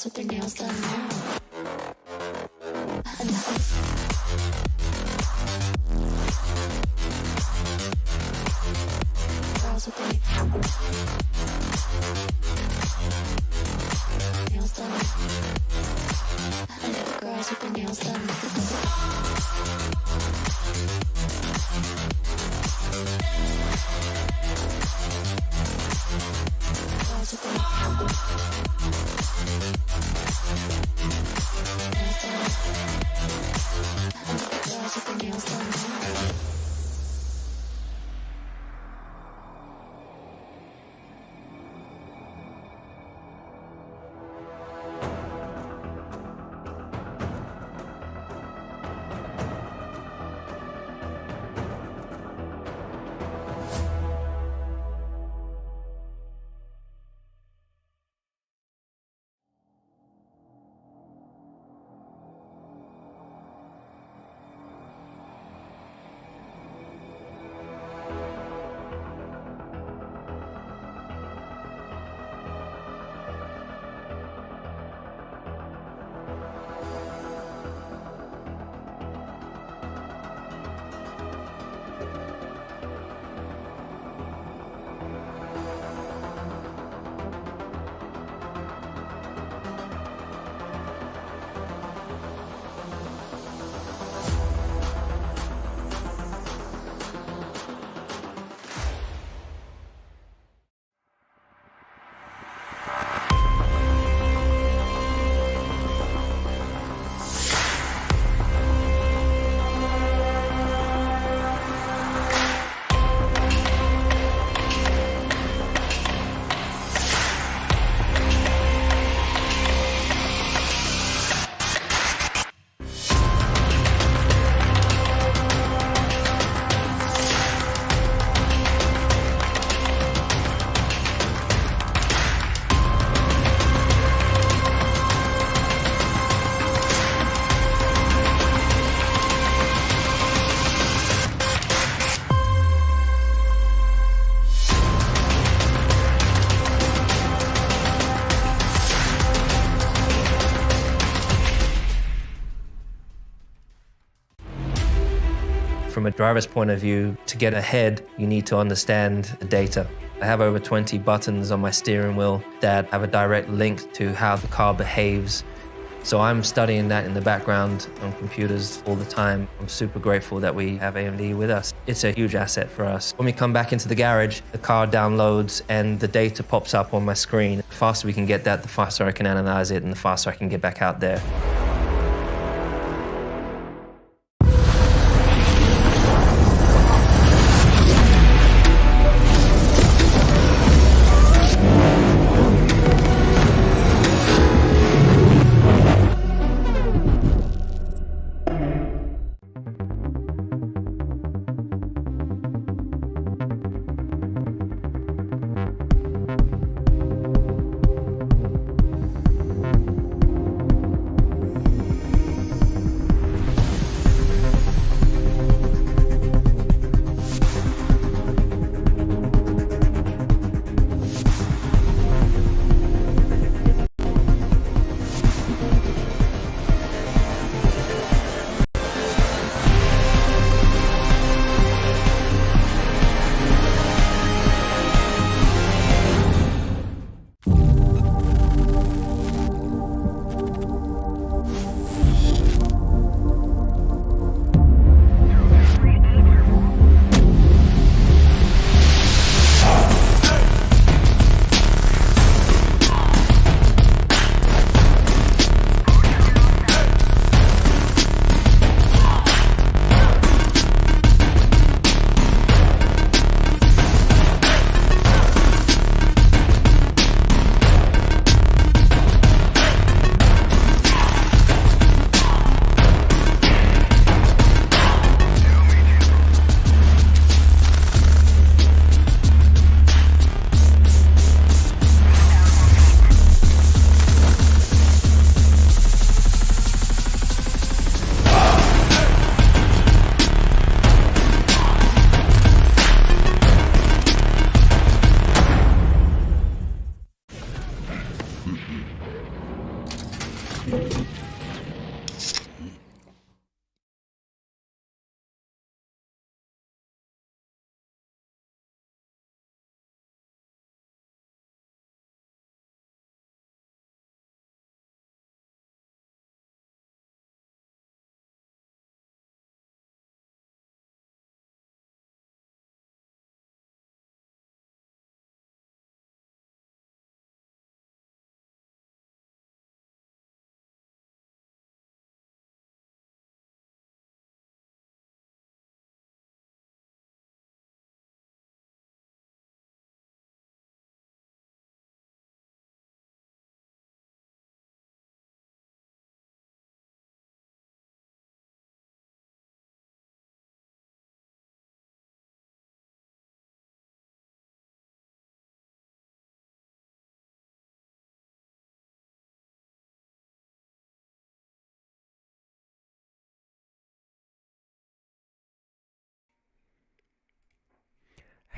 girls with their nails done now. Girls with their nails done. Girls with their nails done. Girls with their nails done. From a driver's point of view, to get ahead, you need to understand the data. I have over 20 buttons on my steering wheel that have a direct link to how the car behaves. So I'm studying that in the background on computers all the time. I'm super grateful that we have AMD with us. It's a huge asset for us. When we come back into the garage, the car downloads and the data pops up on my screen. The faster we can get that, the faster I can analyze it and the faster I can get back out there.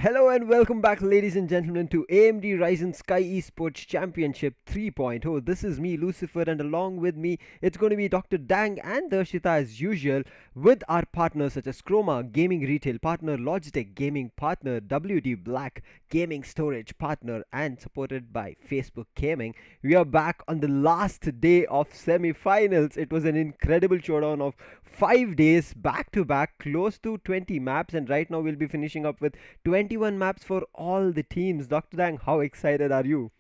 Hello and welcome back, ladies and gentlemen, to AMD Ryzen Skyesports Championship 3.0. This is me, Lucifer, and along with me, it's going to be Dr. Dang and Darshita as usual, with our partners such as Croma Gaming Retail Partner, Logitech Gaming Partner, WD Black Gaming Storage Partner, and supported by Facebook Gaming. We are back on the last day of semi-finals. It was an incredible showdown of 5 days back to back, close to 20 maps, and right now we'll be finishing up with 21 maps for all the teams. Dr. Dang, how excited are you?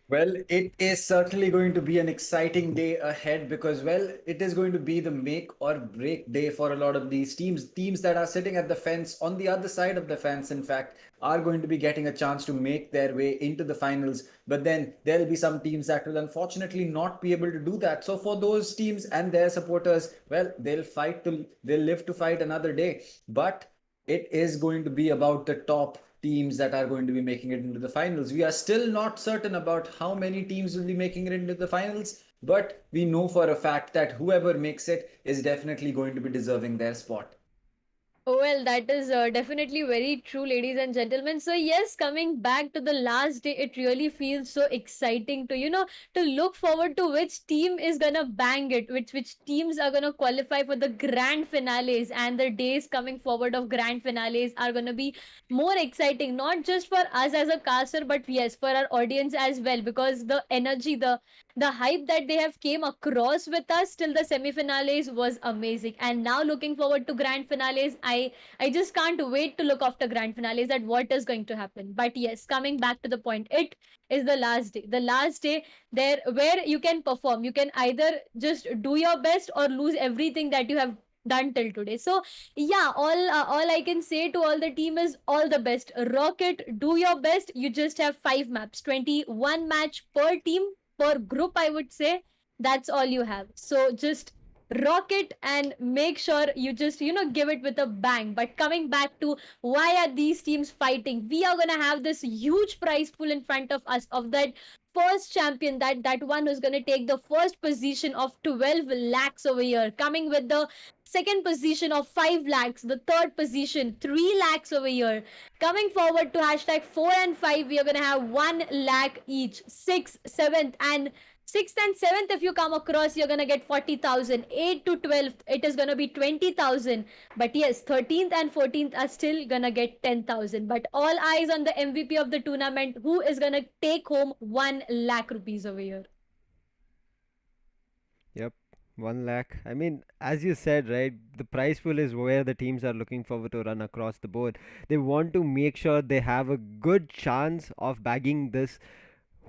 Well, it is certainly going to be an exciting day ahead because, well, it is going to be the make or break day for a lot of these teams. Teams that are sitting at the fence, on the other side of the fence, in fact, are going to be getting a chance to make their way into the finals. But then there'll be some teams that will unfortunately not be able to do that. So for those teams and their supporters, well, they'll live to fight another day. But it is going to be about the top teams that are going to be making it into the finals. We are still not certain about how many teams will be making it into the finals, but we know for a fact that whoever makes it is definitely going to be deserving their spot. Well, that is definitely very true, ladies and gentlemen. So, yes, coming back to the last day, it really feels so exciting to, to look forward to which team is gonna bang it, which teams are gonna qualify for the grand finales, and the days coming forward of grand finales are gonna be more exciting, not just for us as a caster, but yes, for our audience as well, because the energy, the hype that they have came across with us till the semifinales was amazing, and now looking forward to grand finales. I just can't wait to look after grand finales at what is going to happen. But yes, coming back to the point, it is the last day there where you can perform. You can either just do your best or lose everything that you have done till today. So yeah, all I can say to all the team is all the best. Rock it, do your best. You just have 5 maps, 21 match per team per group, I would say. That's all you have. So just rock it and make sure you just give it with a bang. But coming back to why are these teams fighting, we are gonna have this huge prize pool in front of us of that first champion, that one who's gonna take the first position of 12 lakhs over here, coming with the second position of 5 lakhs, the third position 3 lakhs over here. Coming forward to hashtag 4 and 5, we are gonna have 1 lakh each. 6th, 7th, and 6th and 7th, if you come across, you're gonna get 40,000. 8th to 12th, it is gonna be 20,000. But yes, 13th and 14th are still gonna get 10,000. But all eyes on the MVP of the tournament, who is gonna take home 1 lakh rupees over here. Yep, 1 lakh. I mean, as you said, right, the prize pool is where the teams are looking forward to run across the board. They want to make sure they have a good chance of bagging this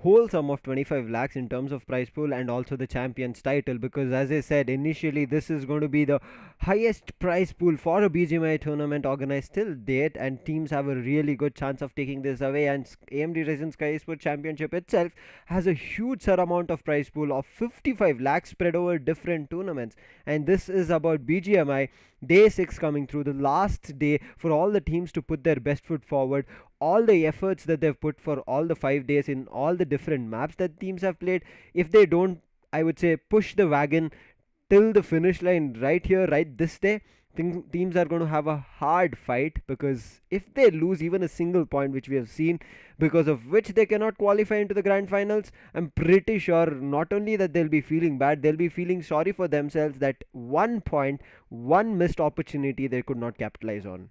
whole sum of 25 lakhs in terms of prize pool and also the champions title, because as I said initially, this is going to be the highest prize pool for a BGMI tournament organized till date, and teams have a really good chance of taking this away. And AMD Ryzen Skyesports Championship itself has a huge amount of prize pool of 55 lakhs spread over different tournaments, and this is about BGMI day 6 coming through, the last day for all the teams to put their best foot forward. All the efforts that they've put for all the 5 days in all the different maps that teams have played, if they don't, I would say, push the wagon till the finish line right here, right this day, teams are going to have a hard fight, because if they lose even a single point, which we have seen, because of which they cannot qualify into the grand finals, I'm pretty sure not only that they'll be feeling bad, they'll be feeling sorry for themselves that 1 point, one missed opportunity they could not capitalize on.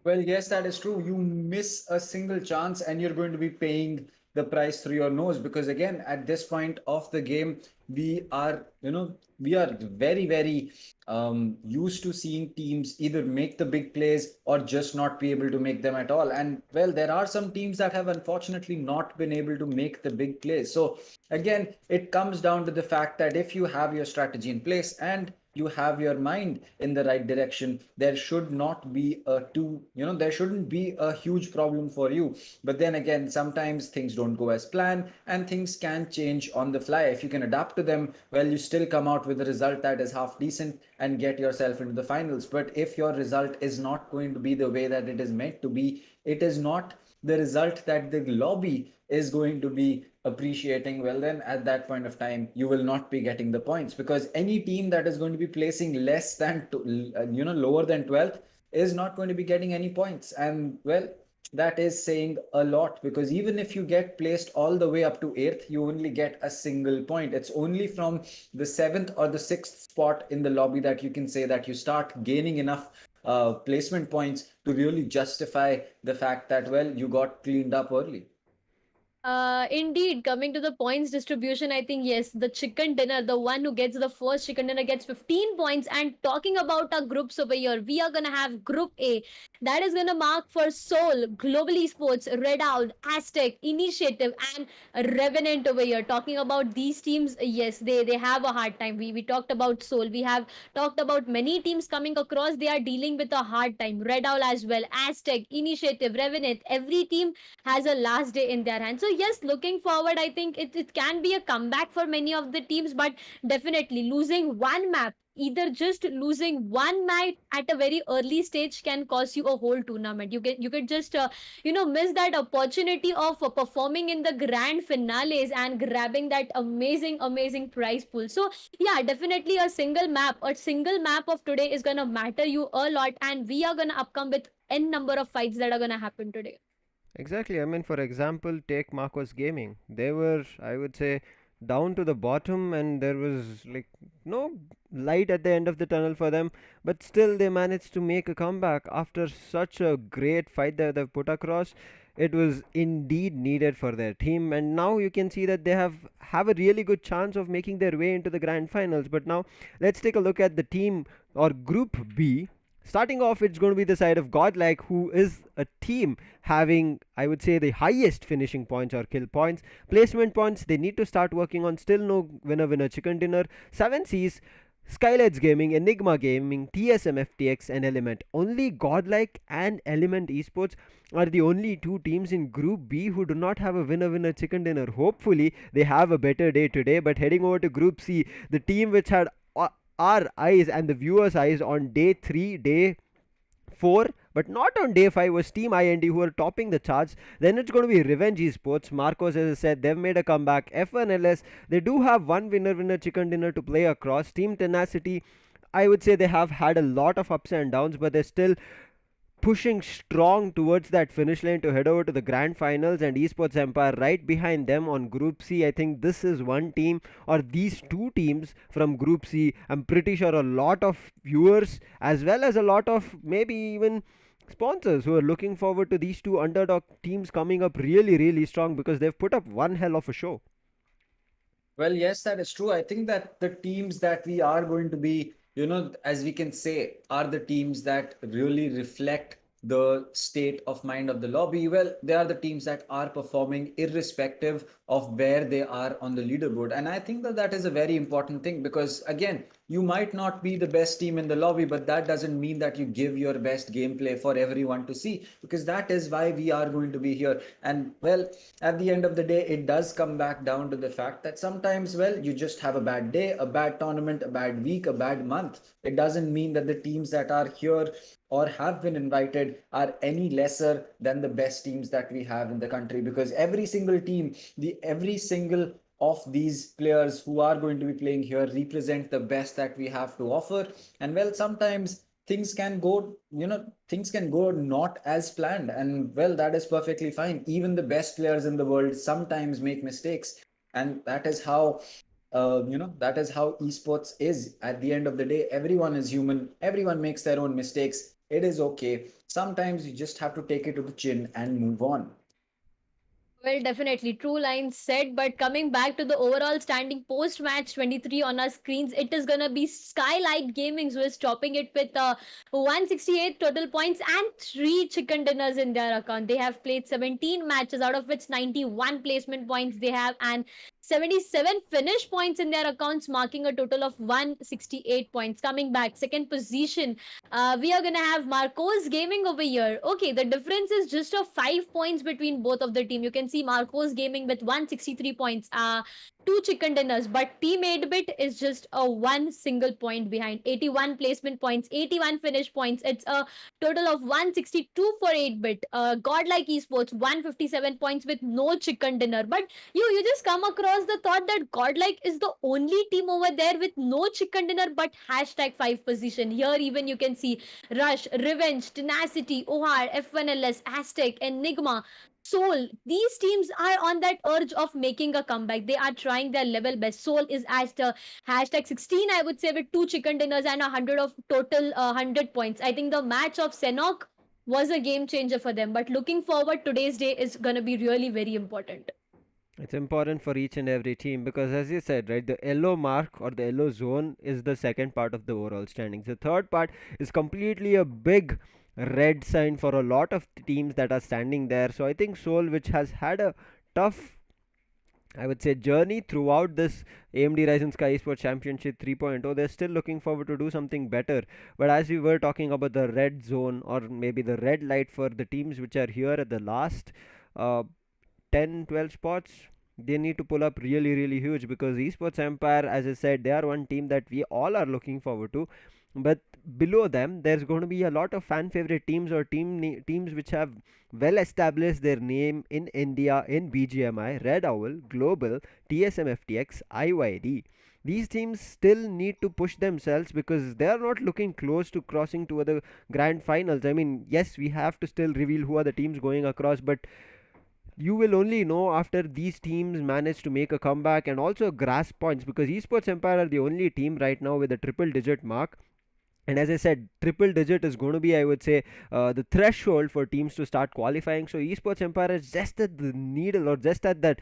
Well, yes, that is true. You miss a single chance and you're going to be paying the price through your nose, because again, at this point of the game, we are very, very used to seeing teams either make the big plays or just not be able to make them at all. And well, there are some teams that have unfortunately not been able to make the big plays. So again, it comes down to the fact that if you have your strategy in place and you have your mind in the right direction, there should not be there shouldn't be a huge problem for you. But then again, sometimes things don't go as planned and things can change on the fly. If you can adapt to them, well, you still come out with a result that is half decent and get yourself into the finals. But if your result is not going to be the way that it is meant to be, it is not the result that the lobby is going to be appreciating, well, then at that point of time, you will not be getting the points, because any team that is going to be placing less than, lower than 12th is not going to be getting any points. And well, that is saying a lot, because even if you get placed all the way up to 8th, you only get a single point. It's only from the 7th or the 6th spot in the lobby that you can say that you start gaining enough placement points to really justify the fact that, well, you got cleaned up early. Indeed, coming to the points distribution, I think yes, the chicken dinner, the one who gets the first chicken dinner gets 15 points. And talking about our groups over here, we are gonna have Group A that is gonna mark for Seoul, GlobalEsports, Redowl, Aztec, Initiative, and Revenant over here. Talking about these teams, yes, they have a hard time. We talked about Seoul, we have talked about many teams coming across. They are dealing with a hard time. Redowl as well, Aztec, Initiative, Revenant. Every team has a last day in their hands. So yes, looking forward, I think it can be a comeback for many of the teams, but definitely losing one map, either just losing one night at a very early stage can cost you a whole tournament. You could just miss that opportunity of performing in the grand finales and grabbing that amazing prize pool. So yeah, definitely a single map of today is gonna matter you a lot, and we are gonna upcome with n number of fights that are gonna happen today. Exactly. I mean, for example, take Marcos Gaming. They were, I would say, down to the bottom, and there was like no light at the end of the tunnel for them. But still, they managed to make a comeback after such a great fight that they've put across. It was indeed needed for their team, and now you can see that they have a really good chance of making their way into the grand finals. But now, let's take a look at the team or Group B. Starting off, it's going to be the side of GodLike, who is a team having, I would say, the highest finishing points or kill points. Placement points, they need to start working on. Still no winner chicken dinner. 7 C's, SkylightZ Gaming, Enigma Gaming, TSMFTX, and Element. Only GodLike and Element Esports are the only two teams in Group B who do not have a winner chicken dinner. Hopefully, they have a better day today. But heading over to Group C, the team which had our eyes and the viewers' eyes on day 3, day 4, but not on day 5, was Team IND, who are topping the charts. Then it's going to be Revenge Esports. Marcos, as I said, they've made a comeback. F1LS, they do have one winner chicken dinner to play across. Team Tenacity, I would say they have had a lot of ups and downs, but they're still pushing strong towards that finish line to head over to the grand finals, and Esports Empire right behind them on Group C. I think this is one team, or these two teams from Group C. I'm pretty sure a lot of viewers, as well as a lot of maybe even sponsors, who are looking forward to these two underdog teams coming up really strong, because they've put up one hell of a show. Well, yes, that is true. I think that the teams that we are going to be, as we can say, are the teams that really reflect the state of mind of the lobby. Well, they are the teams that are performing irrespective of where they are on the leaderboard. And I think that that is a very important thing, because again, you might not be the best team in the lobby, but that doesn't mean that you give your best gameplay for everyone to see, because that is why we are going to be here. And well, at the end of the day, it does come back down to the fact that sometimes, well, you just have a bad day, a bad tournament, a bad week, a bad month. It doesn't mean that the teams that are here or have been invited are any lesser than the best teams that we have in the country, because every single team, every single of these players who are going to be playing here represent the best that we have to offer. And well, sometimes things can go, things can go not as planned, and well, that is perfectly fine. Even the best players in the world sometimes make mistakes, and that is how that is how esports is. At the end of the day, everyone is human, everyone makes their own mistakes. It is okay. Sometimes you just have to take it to the chin and move on. Well, definitely, true lines said. But coming back to the overall standing post match 23 on our screens, it is gonna be SkylightZ Gaming who is topping it with 168 total points and 3 chicken dinners in their account. They have played 17 matches, out of which 91 placement points they have, and 77 finish points in their accounts, marking a total of 168 points. Coming back, second position, we are gonna have Marcos Gaming over here. Okay, the difference is just of 5 points between both of the team. You can see Marcos Gaming with 163 points. two chicken dinners, but Team 8-bit is just a one single point behind. 81 placement points, 81 finish points. It's a total of 162 for 8-bit. GodLike Esports 157 points with no chicken dinner. But you just come across the thought that GodLike is the only team over there with no chicken dinner but hashtag 5 position. Here even you can see Rush, Revenge, Tenacity, OR, F1LS, Aztec, Enigma, Soul. These teams are on that urge of making a comeback. They are trying their level best. Soul is at hashtag 16, I would say, with two chicken dinners and 100 of total 100 points. I think the match of Sanhok was a game changer for them. But looking forward, today's day is going to be really very important. It's important for each and every team because, as you said, right, the yellow mark or the yellow zone is the second part of the overall standings. The third part is completely a big red sign for a lot of teams that are standing there. So I think Seoul, which has had a tough, I would say, journey throughout this AMD Ryzen Skyesports Championship 3.0, they're still looking forward to do something better. But as we were talking about the red zone or maybe the red light for the teams which are here at the last uh, 10 12 spots, they need to pull up really really huge because Esports Empire, as I said, they are one team that we all are looking forward to. But below them there's going to be a lot of fan favorite teams or teams which have well established their name in India in BGMI, Redowl, Global, TSMFTX, IYD. These teams still need to push themselves because they are not looking close to crossing to the grand finals. I mean, yes, we have to still reveal who are the teams going across, but you will only know after these teams manage to make a comeback and also grasp points because Esports Empire are the only team right now with a triple digit mark. And as I said, triple digit is going to be, I would say, the threshold for teams to start qualifying. So Esports Empire is just at the needle or just at that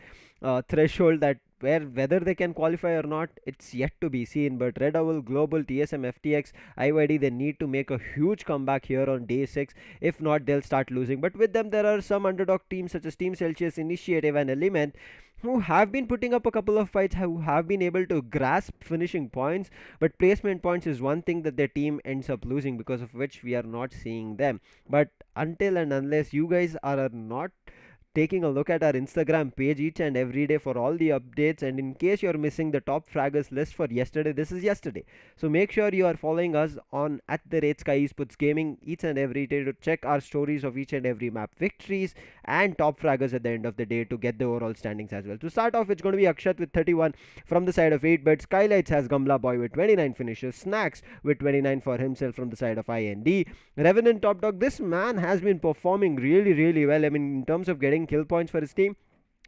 threshold that where whether they can qualify or not, it's yet to be seen. But Red Owl, Global, TSM, FTX, IYD, they need to make a huge comeback here on day 6. If not, they'll start losing. But with them, there are some underdog teams such as Team Celsius, Initiative, and Element who have been putting up a couple of fights, who have been able to grasp finishing points, but placement points is one thing that their team ends up losing, because of which we are not seeing them. But until and unless you guys are not taking a look at our Instagram page each and every day for all the updates, and in case you're missing the top fraggers list for yesterday, this is yesterday, so make sure you are following us on at the rate Sky Esports Gaming each and every day to check our stories of each and every map victories and top fraggers at the end of the day to get the overall standings as well. To start off, it's going to be Akshat with 31 from the side of 8-bit. SkylightZ has Gamla Boy with 29 finishes, Snacks with 29 for himself from the side of IND. Revenant top dog, this man has been performing really really well. I mean, in terms of getting kill points for his team,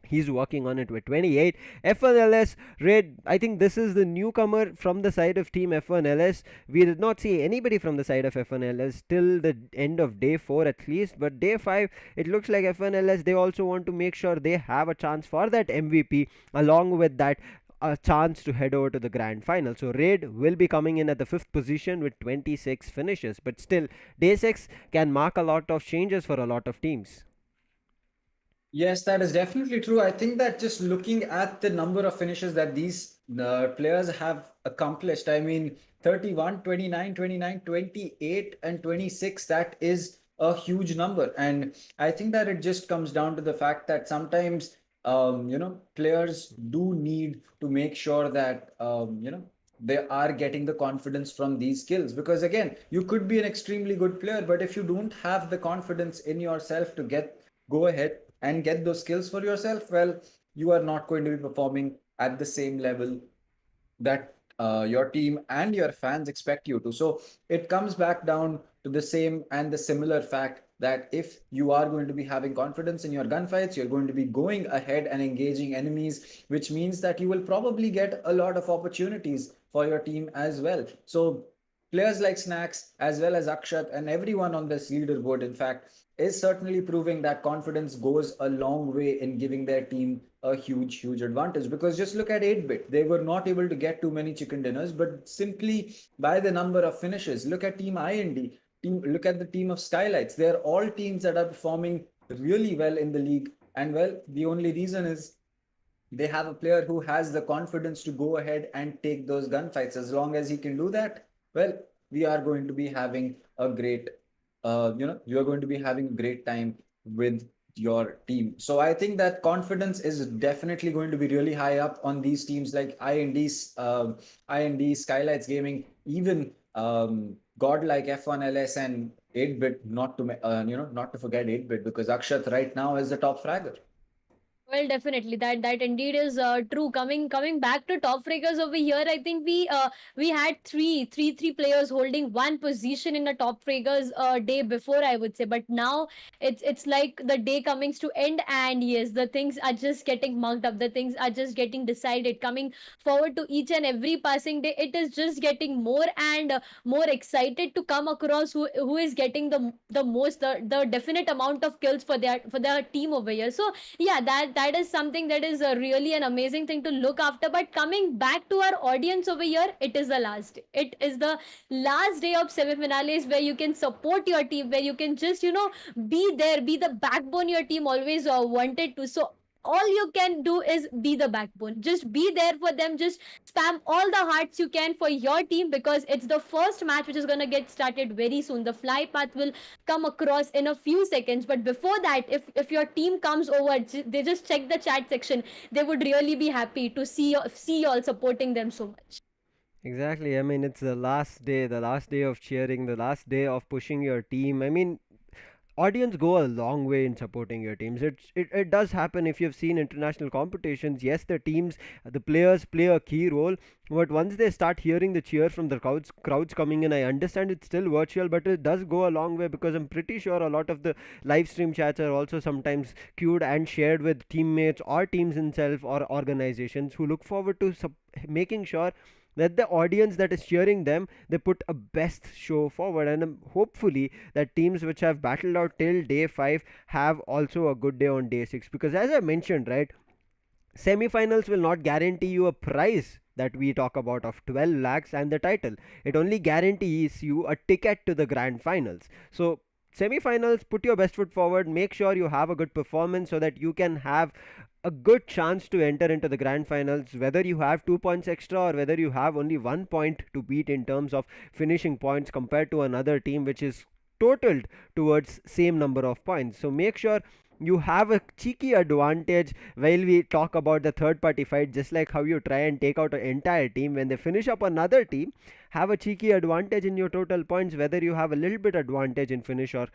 he's working on it with 28. F1LS Red, I think this is the newcomer from the side of team F1LS. We did not see anybody from the side of F1LS till the end of day 4 at least, but day 5 it looks like F1LS, they also want to make sure they have a chance for that MVP, along with that a chance to head over to the grand final. So Raid will be coming in at the 5th position with 26 finishes, but still day 6 can mark a lot of changes for a lot of teams. Yes, that is definitely true. I think that just looking at the number of finishes that these players have accomplished, I mean, 31, 29, 29, 28, and 26, that is a huge number. And I think that it just comes down to the fact that sometimes, players do need to make sure that, they are getting the confidence from these skills. Because again, you could be an extremely good player, but if you don't have the confidence in yourself to go ahead and get those skills for yourself, well, you are not going to be performing at the same level that your team and your fans expect you to. So it comes back down to the same and the similar fact that if you are going to be having confidence in your gunfights, you're going to be going ahead and engaging enemies, which means that you will probably get a lot of opportunities for your team as well. So players like Snacks, as well as Akshat, and everyone on this leaderboard, in fact, is certainly proving that confidence goes a long way in giving their team a huge advantage. Because just look at 8-bit, they were not able to get too many chicken dinners, but simply by the number of finishes. Look at team IND, look at the team of SkylightZ. They're all teams that are performing really well in the league, and well, the only reason is they have a player who has the confidence to go ahead and take those gunfights. As long as he can do that, well, we are going to be having a great you are going to be having a great time with your team. So I think that confidence is definitely going to be really high up on these teams like IND, SkylightZ Gaming, even GodLike F1LS and 8-bit, not to forget 8-bit, because Akshat right now is the top fragger. Well, definitely that indeed is true. Coming back to top fraggers over here, I think we had three players holding one position in the top fraggers day before, I would say, but now it's like the day coming to end, and yes, the things are just getting mugged up. The things are just getting decided. Coming forward to each and every passing day, it is just getting more and more excited to come across who is getting the most the definite amount of kills for their team over here. So yeah, that is something that is really an amazing thing to look after. But coming back to our audience over here, it is the last day. It is the last day of semi-finales where you can support your team, where you can just be there, be the backbone your team always wanted to. So all you can do is be the backbone, just be there for them, just spam all the hearts you can for your team, because it's the first match which is going to get started very soon. The fly path will come across in a few seconds, but before that, if your team comes over, they just check the chat section. They would really be happy to see you all supporting them so much. Exactly. I mean, it's the last day of cheering, the last day of pushing your team. I mean, audience go a long way in supporting your teams. It does happen if you've seen international competitions. Yes, the players play a key role, but once they start hearing the cheer from the crowds coming in, I understand it's still virtual, but it does go a long way, because I'm pretty sure a lot of the live stream chats are also sometimes queued and shared with teammates or teams themselves or organizations who look forward to making sure that the audience that is cheering them, they put a best show forward. And hopefully that teams which have battled out till day 5 have also a good day on day 6, because as I mentioned, right, semi-finals will not guarantee you a prize that we talk about of 12 lakhs and the title. It only guarantees you a ticket to the grand finals. So semi-finals, put your best foot forward, make sure you have a good performance so that you can have a good chance to enter into the grand finals, whether you have 2 points extra or whether you have only 1 point to beat in terms of finishing points compared to another team which is totaled towards same number of points. So make sure you have a cheeky advantage while we talk about the third party fight, just like how you try and take out an entire team when they finish up another team. Have a cheeky advantage in your total points, whether you have a little bit advantage in finish or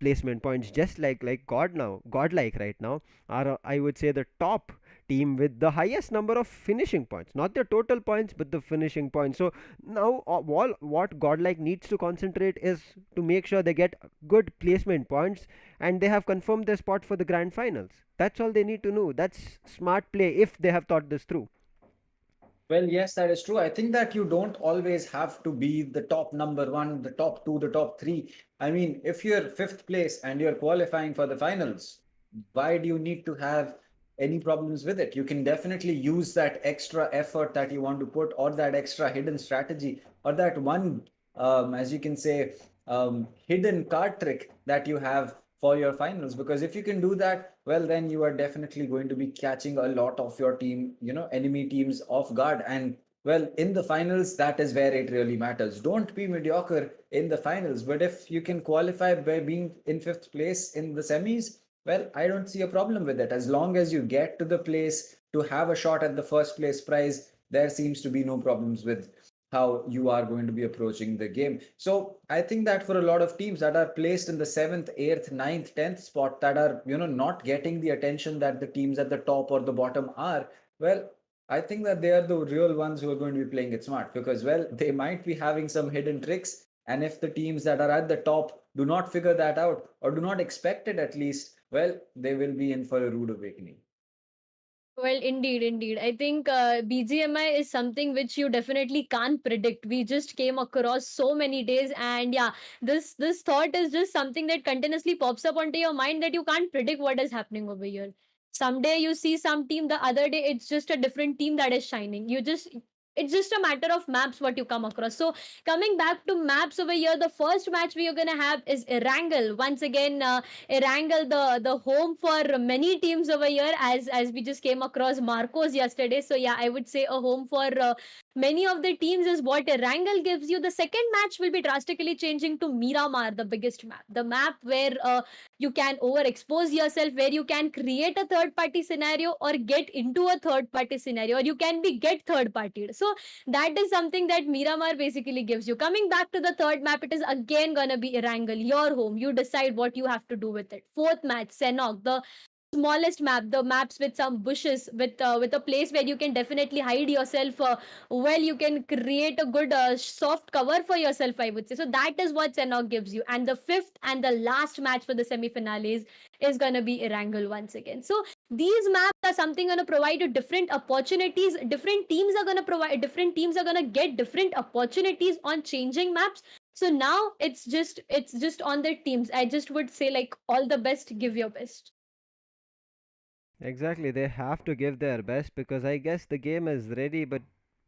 placement points, just like godlike right now are I would say the top team with the highest number of finishing points, not the total points but the finishing points. So now what godlike needs to concentrate is to make sure they get good placement points, and they have confirmed their spot for the grand finals. That's all they need to know. That's smart play if they have thought this through. Well, yes, that is true. I think that you don't always have to be the top number one, the top two, the top three. I mean, if you're fifth place and you're qualifying for the finals, why do you need to have any problems with it? You can definitely use that extra effort that you want to put, or that extra hidden strategy, or that one, as you can say, hidden card trick that you have for your finals. Because if you can do that, well, then you are definitely going to be catching a lot of your team, enemy teams off guard. And well, in the finals, that is where it really matters. Don't be mediocre in the finals, but if you can qualify by being in fifth place in the semis, well, I don't see a problem with it. As long as you get to the place to have a shot at the first place prize, there seems to be no problems with how you are going to be approaching the game. So I think that for a lot of teams that are placed in the 7th, 8th, 9th, 10th spot, that are, not getting the attention that the teams at the top or the bottom are, well, I think that they are the real ones who are going to be playing it smart, because, well, they might be having some hidden tricks. And if the teams that are at the top do not figure that out, or do not expect it at least, well, they will be in for a rude awakening. Well, indeed. I think BGMI is something which you definitely can't predict. We just came across so many days, and yeah, this thought is just something that continuously pops up onto your mind, that you can't predict what is happening over here. Someday you see some team, the other day it's just a different team that is shining. it's just a matter of maps what you come across. So coming back to maps over here, the first match we are gonna have is Erangel. Once again, Erangel, the home for many teams over here, as we just came across Marcos yesterday. So yeah, I would say a home for many of the teams is what Erangel gives you. The second match will be drastically changing to Miramar, the biggest map, the map where you can overexpose yourself, where you can create a third party scenario or get into a third party scenario, or you can be get third partied. So that is something that Miramar basically gives you. Coming back to the third map, it is again gonna be Erangel, your home. You decide what you have to do with it. Fourth match, Sanhok, the smallest map, the maps with some bushes, with a place where you can definitely hide yourself. Well, you can create a good soft cover for yourself, I would say. So that is what Sanhok gives you. And the fifth and the last match for the semi-finales is gonna be Erangel once again. So these maps are something going to provide you different opportunities. Different teams are going to provide, different teams are going to get different opportunities on changing maps. So now it's just on their teams. I just would say, like, all the best, give your best. Exactly, they have to give their best because I guess the game is ready, but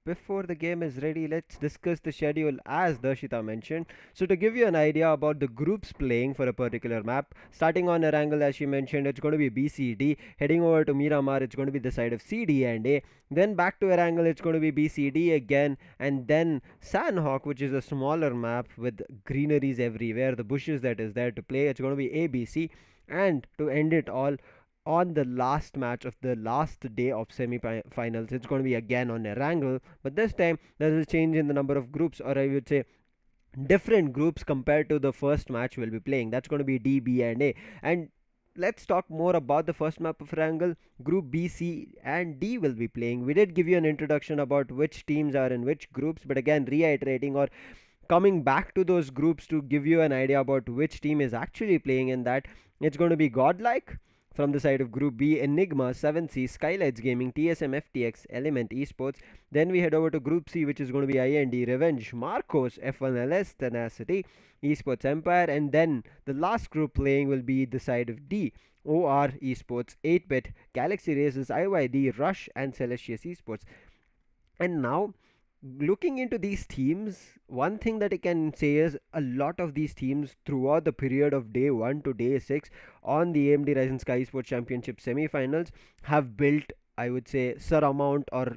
before the game is ready, let's discuss the schedule as Darshita mentioned. So, to give you an idea about the groups playing for a particular map, starting on Erangel, as she mentioned, it's going to be BCD. Heading over to Miramar, it's going to be the side of CD and A. Then back to Erangel, it's going to be BCD again, and then Sanhok, which is a smaller map with greeneries everywhere, the bushes that is there to play, it's going to be ABC. And to end it all, on the last match of the last day of semi-finals, it's going to be again on Erangel, but this time there's a change in the number of groups, or I would say different groups compared to the first match we'll be playing. That's going to be D, B, and A. And let's talk more about the first map of Erangel. Group B, C, and D will be playing. We did give you an introduction about which teams are in which groups, but again, reiterating or coming back to those groups to give you an idea about which team is actually playing in that, it's going to be GodLike from the side of Group B, Enigma, 7C, SkylightZ Gaming, TSMFTX, Element Esports. Then we head over to Group C, which is going to be IND, Revenge, Marcos, F1LS, Tenacity, Esports Empire. And then the last group playing will be the side of D, OR Esports, 8-Bit, Galaxy Races, IYD, Rush, and Celestius Esports. And now, looking into these teams, one thing that I can say is a lot of these teams throughout the period of day 1 to day 6 on the AMD Ryzen Skyesports Championship semi-finals have built, I would say, amount or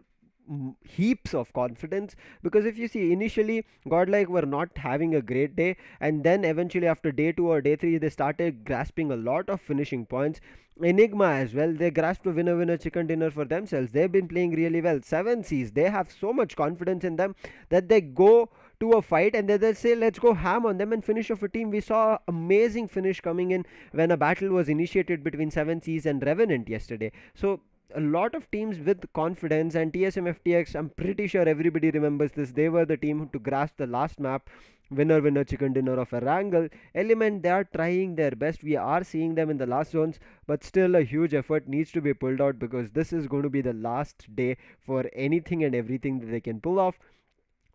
heaps of confidence. Because if you see, initially godlike were not having a great day, and then eventually after day 2 or day 3 they started grasping a lot of finishing points. Enigma as well, they grasped a winner chicken dinner for themselves. They've been playing really well. 7Cs, they have so much confidence in them that they go to a fight and they say let's go ham on them and finish off a team. We saw amazing finish coming in when a battle was initiated between 7Cs and Revenant yesterday. So a lot of teams with confidence, and TSMFTX, I'm pretty sure everybody remembers this, they were the team to grasp the last map, winner chicken dinner of Erangel. Element, they are trying their best, we are seeing them in the last zones, but still a huge effort needs to be pulled out because this is going to be the last day for anything and everything that they can pull off.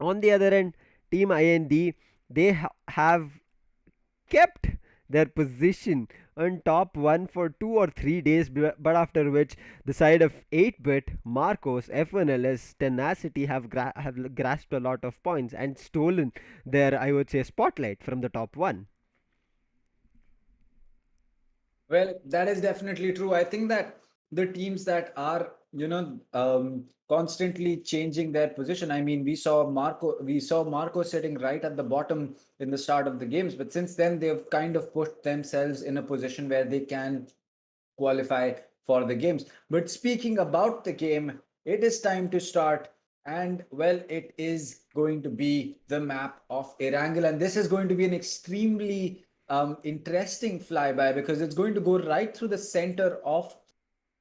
On the other end, Team IND, they have kept their position on top 1 for 2 or 3 days, but after which the side of 8-Bit, Marcos, F1LS, Tenacity have grasped a lot of points and stolen their, I would say, spotlight from the top 1. Well, that is definitely true. I think that the teams that are, constantly changing their position. I mean, we saw Marco sitting right at the bottom in the start of the games, but since then they've kind of put themselves in a position where they can qualify for the games. But speaking about the game, it is time to start. And well, it is going to be the map of Erangel. And this is going to be an extremely interesting flyby because it's going to go right through the center of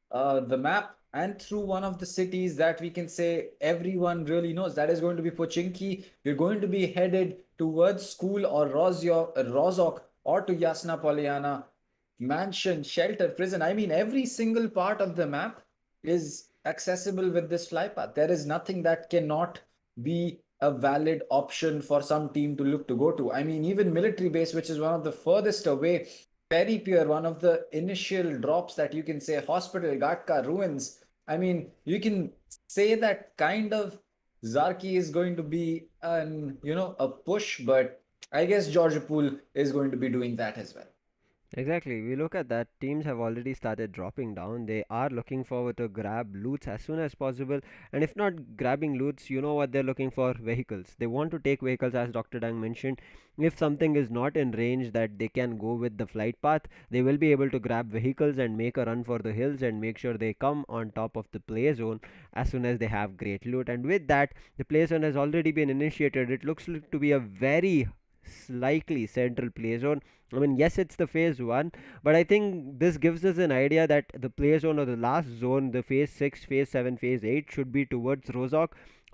the map and through one of the cities that we can say everyone really knows. That is going to be Pochinki. We're going to be headed towards school or Rozok or to Yasna Polyana, mansion, shelter, prison. I mean, every single part of the map is accessible with this flypath. There is nothing that cannot be a valid option for some team to look to go to. I mean, even military base, which is one of the furthest away, very pure, one of the initial drops that you can say, hospital, Gatka, ruins. I mean, you can say that kind of Zarki is going to be a push, but I guess Georgia Pool is going to be doing that as well. Exactly. We look at that. Teams have already started dropping down. They are looking forward to grab loots as soon as possible. And if not grabbing loots, you know what they're looking for? Vehicles. They want to take vehicles, as Dr. Dang mentioned. If something is not in range that they can go with the flight path, they will be able to grab vehicles and make a run for the hills and make sure they come on top of the play zone as soon as they have great loot. And with that, the play zone has already been initiated. It looks to be a very likely central play zone. I mean, yes, it's the phase one, but I think this gives us an idea that the play zone or the last zone, the phase 6, phase 7, phase 8, should be towards Rozok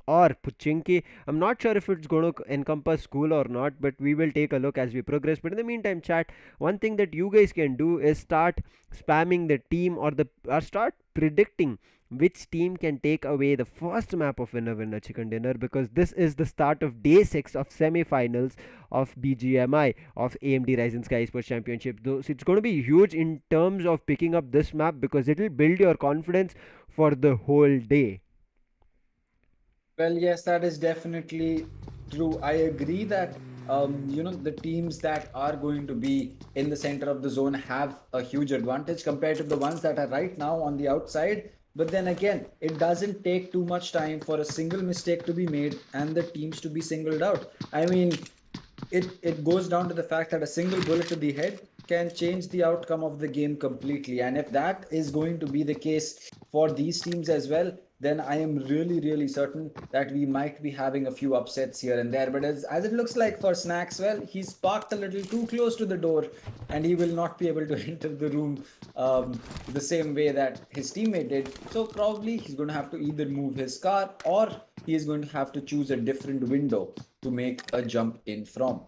or Puchinki. I'm not sure if it's going to encompass school or not, but we will take a look as we progress. But in the meantime, chat, one thing that you guys can do is start spamming the team or start predicting which team can take away the first map of Winner Winner Chicken Dinner, because this is the start of day 6 of semi-finals of BGMI of AMD Ryzen Skyesports Championship. So it's going to be huge in terms of picking up this map because it will build your confidence for the whole day. Well, yes, that is definitely true. I agree that the teams that are going to be in the center of the zone have a huge advantage compared to the ones that are right now on the outside. But then again, it doesn't take too much time for a single mistake to be made and the teams to be singled out. I mean, it goes down to the fact that a single bullet to the head can change the outcome of the game completely. And if that is going to be the case for these teams as well, then I am really, really certain that we might be having a few upsets here and there. But as it looks like for Snacks, well, he's parked a little too close to the door and he will not be able to enter the room the same way that his teammate did. So probably he's going to have to either move his car or he is going to have to choose a different window to make a jump in from.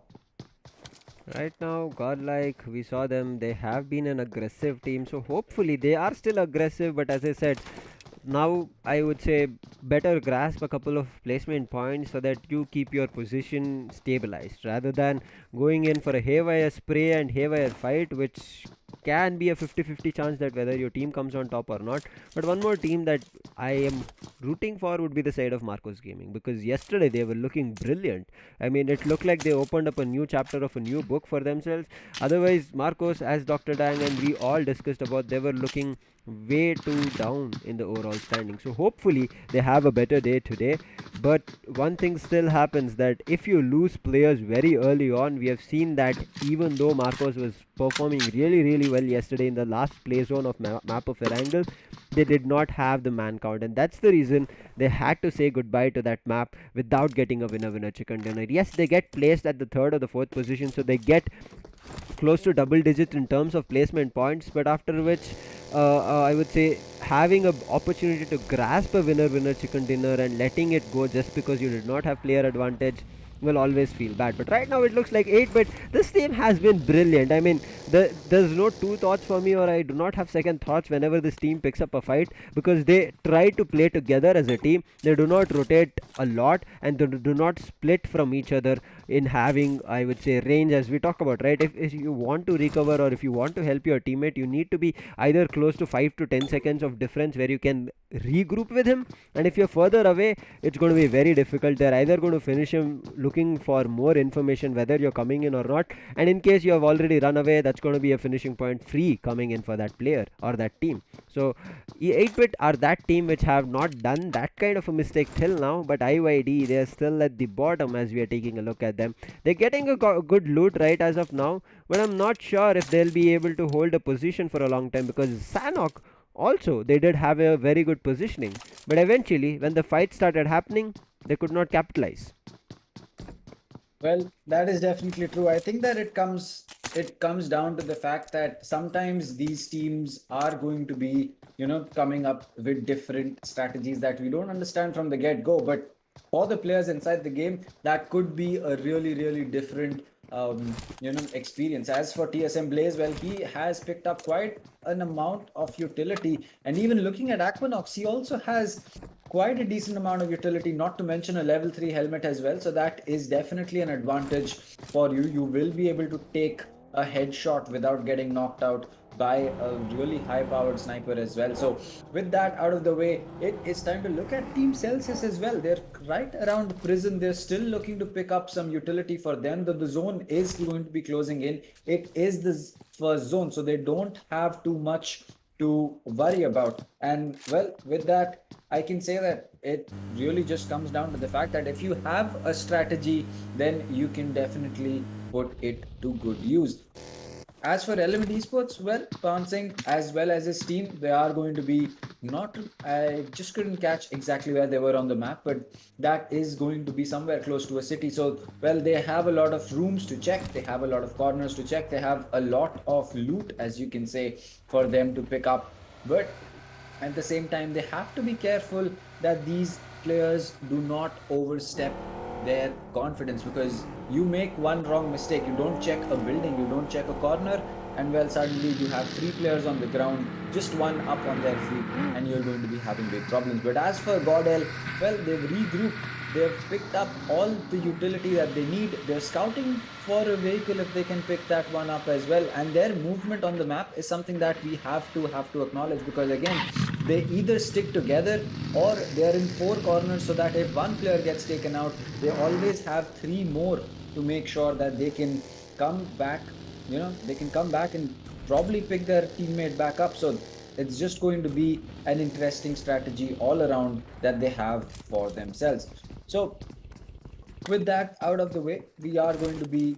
Right now, GodLike, we saw them, they have been an aggressive team, so hopefully they are still aggressive, but as I said, now I would say better grasp a couple of placement points so that you keep your position stabilized rather than going in for a haywire spray and haywire fight, which can be a 50-50 chance that whether your team comes on top or not. But one more team that I am rooting for would be the side of Marcos Gaming, because yesterday they were looking brilliant. I mean, it looked like they opened up a new chapter of a new book for themselves. Otherwise, Marcos, as Dr. Dang and we all discussed about, they were looking way too down in the overall standing. So hopefully they have a better day today. But one thing still happens, that if you lose players very early on, we have seen that even though Marcos was performing really well yesterday in the last play zone of map of Erangel, they did not have the man count, and that's the reason they had to say goodbye to that map without getting a winner chicken dinner. Yes, they get placed at the 3rd or the 4th position, so they get close to double digits in terms of placement points, but after which I would say having an opportunity to grasp a winner chicken dinner and letting it go just because you did not have player advantage will always feel bad. But right now it looks like 8-bit. This team has been brilliant. I mean, there's no two thoughts for me, or I do not have second thoughts whenever this team picks up a fight, because they try to play together as a team. They do not rotate a lot and they do not split from each other in having, I would say, range, as we talk about, right? If you want to recover or if you want to help your teammate, you need to be either close to 5 to 10 seconds of difference where you can regroup with him, and if you're further away, it's going to be very difficult. They're either going to finish him looking for more information whether you're coming in or not, and in case you have already run away, that's going to be a finishing point free coming in for that player or that team. So 8-bit are that team which have not done that kind of a mistake till now, but IYD, they're still at the bottom as we are taking a look at them. They're getting a good loot right as of now, but I'm not sure if they'll be able to hold a position for a long time, because Sanhok also, they did have a very good positioning, but eventually when the fight started happening, they could not capitalize. Well, that is definitely true. I think that it comes down to the fact that sometimes these teams are going to be, coming up with different strategies that we don't understand from the get-go. But for the players inside the game, that could be a really different experience. As for TSM Blaze, well, he has picked up quite an amount of utility, and even looking at Aquanox, he also has quite a decent amount of utility, not to mention a level 3 helmet as well. So that is definitely an advantage for you. You will be able to take a headshot without getting knocked out by a really high-powered sniper as well. So with that out of the way, it is time to look at Team Celsius as well. They're right around prison. They're still looking to pick up some utility for them. The zone is going to be closing in. It is the first zone, so they don't have too much to worry about. And well, with that, I can say that it really just comes down to the fact that if you have a strategy, then you can definitely put it to good use. As for Element Esports, well, Pansing as well as his team, they are going to be not. I just couldn't catch exactly where they were on the map, but that is going to be somewhere close to a city. So, well, they have a lot of rooms to check, they have a lot of corners to check, they have a lot of loot, as you can say, for them to pick up. But at the same time, they have to be careful that these players do not overstep their confidence, because you make one wrong mistake, you don't check a building, you don't check a corner, and well, suddenly you have three players on the ground, just one up on their feet, and you're going to be having big problems. But as for GodLike, well, they've regrouped, they've picked up all the utility that they need, they're scouting for a vehicle if they can pick that one up as well, and their movement on the map is something that we have to acknowledge, because again, they either stick together or they are in four corners, so that if one player gets taken out, they always have three more to make sure that they can come back, they can come back and probably pick their teammate back up. So it's just going to be an interesting strategy all around that they have for themselves. So with that out of the way, we are going to be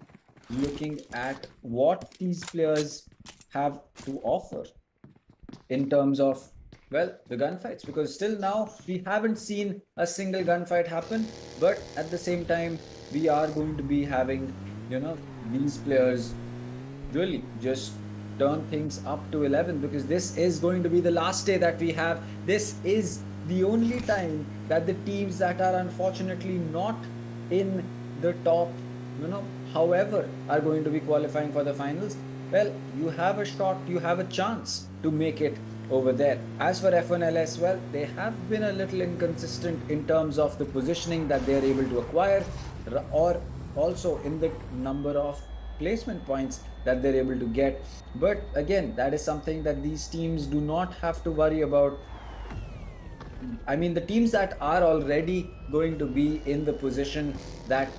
looking at what these players have to offer in terms of, well, the gunfights, because still now we haven't seen a single gunfight happen, but at the same time we are going to be having, these players really just turn things up to 11, because this is going to be the last day that we have. This is the only time that the teams that are unfortunately not in the top, however, are going to be qualifying for the finals. Well, you have a shot, you have a chance to make it over there. As for F1LS, well, they have been a little inconsistent in terms of the positioning that they are able to acquire, or also in the number of placement points that they're able to get. But again, that is something that these teams do not have to worry about. I mean, the teams that are already going to be in the position that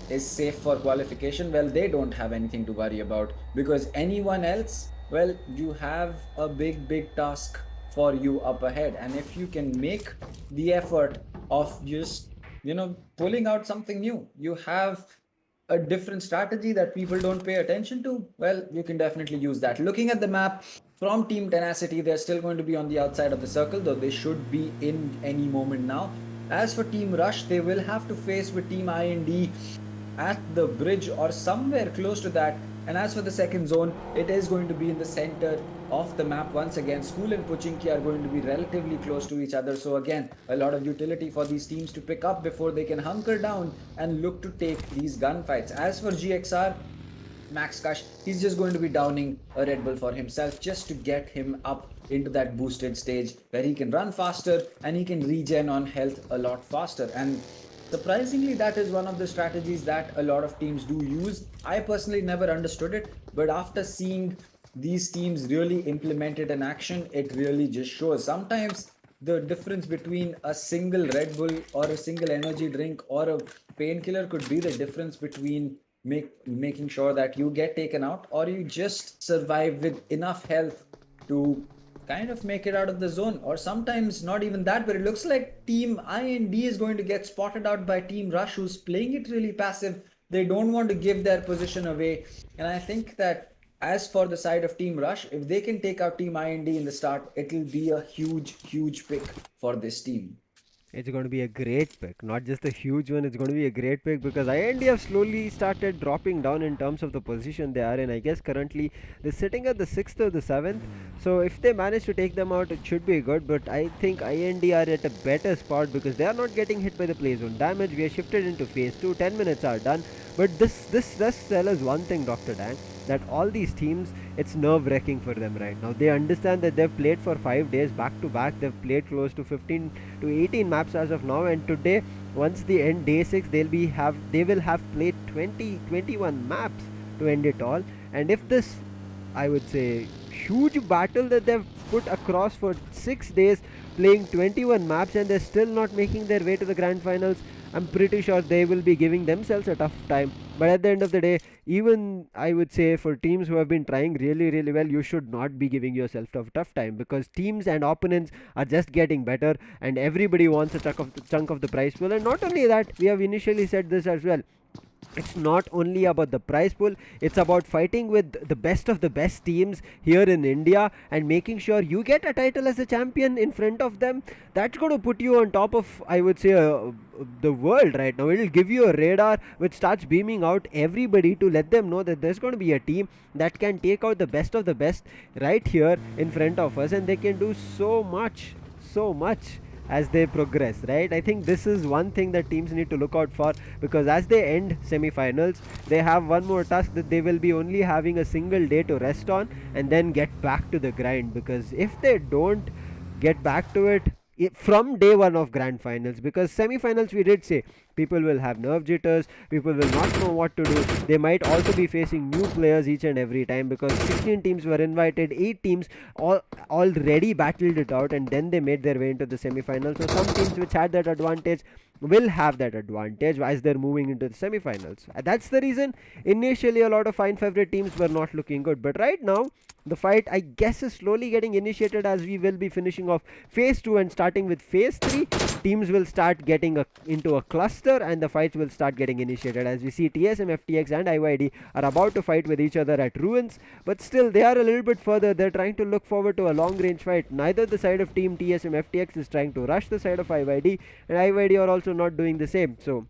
is safe for qualification, well, they don't have anything to worry about, because anyone else, well, you have a big task for you up ahead. And if you can make the effort of just pulling out something new, you have a different strategy that people don't pay attention to, well, you can definitely use that. Looking at the map from Team Tenacity, they're still going to be on the outside of the circle, though they should be in any moment now. As for Team Rush, they will have to face with Team IND at the bridge or somewhere close to that. And as for the second zone, it is going to be in the center of the map once again. School and Pochinki are going to be relatively close to each other, so again, a lot of utility for these teams to pick up before they can hunker down and look to take these gunfights. As for GXR, Max Kush, he's just going to be downing a Red Bull for himself, just to get him up into that boosted stage where he can run faster and he can regen on health a lot faster. And surprisingly, that is one of the strategies that a lot of teams do use. I personally never understood it, but after seeing these teams really implement it in action, it really just shows. Sometimes the difference between a single Red Bull or a single energy drink or a painkiller could be the difference between making sure that you get taken out or you just survive with enough health to kind of make it out of the zone. Or sometimes not even that, but it looks like Team IND is going to get spotted out by Team Rush, who's playing it really passive. They don't want to give their position away, and I think that as for the side of Team Rush, if they can take out Team IND in the start, it will be a huge pick for this team. It's going to be a great pick, not just a huge one. It's going to be a great pick, because IND have slowly started dropping down in terms of the position they are in. I guess currently they're sitting at the 6th or the 7th. So if they manage to take them out, it should be good. But I think IND are at a better spot because they are not getting hit by the play zone damage. We are shifted into phase 2. 10 minutes are done. But this does tell us one thing, Dr. Dan, that all these teams, it's nerve-wracking for them right now. They understand that they've played for 5 days back to back. They've played close to 15 to 18 maps as of now, and today, once they end day 6, they will have played 21 maps to end it all. And if this, I would say, huge battle that they've put across for 6 days, playing 21 maps, and they're still not making their way to the grand finals. I'm pretty sure they will be giving themselves a tough time. But at the end of the day, even I would say for teams who have been trying really, really well, you should not be giving yourself a tough time, because teams and opponents are just getting better, and everybody wants a chunk of the prize pool. And not only that, we have initially said this as well, it's not only about the prize pool, it's about fighting with the best of the best teams here in India and making sure you get a title as a champion in front of them. That's going to put you on top of, I would say, the world right now. It'll give you a radar which starts beaming out everybody to let them know that there's going to be a team that can take out the best of the best right here in front of us, and they can do so much as they progress, right? I think this is one thing that teams need to look out for, because as they end semi-finals, they have one more task that they will be only having a single day to rest on and then get back to the grind. Because if they don't get back to it from day one of grand finals, because semi-finals we did say people will have nerve jitters, people will not know what to do, they might also be facing new players each and every time, because 16 teams were invited, 8 teams already battled it out, and then they made their way into the semi-finals. So some teams which had that advantage will have that advantage as they're moving into the semi-finals. That's the reason initially a lot of fine favorite teams were not looking good, but right now the fight, I guess, is slowly getting initiated as we will be finishing off phase 2 and starting with phase 3. Teams will start getting into a cluster, and the fights will start getting initiated, as we see TSMFTX and IYD are about to fight with each other at ruins, but still they are a little bit further. They're trying to look forward to a long range fight. Neither the side of team TSMFTX is trying to rush the side of IYD, and IYD are also not doing the same. So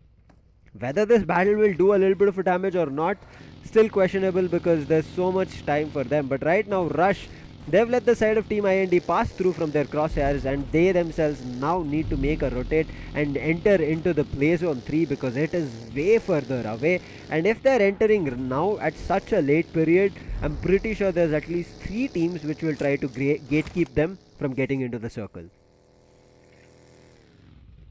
whether this battle will do a little bit of a damage or not, still questionable, because there's so much time for them. But right now, Rush, they've let the side of Team IND pass through from their crosshairs, and they themselves now need to make a rotate and enter into the play zone 3, because it is way further away. And if they're entering now at such a late period, I'm pretty sure there's at least 3 teams which will try to gatekeep them from getting into the circle.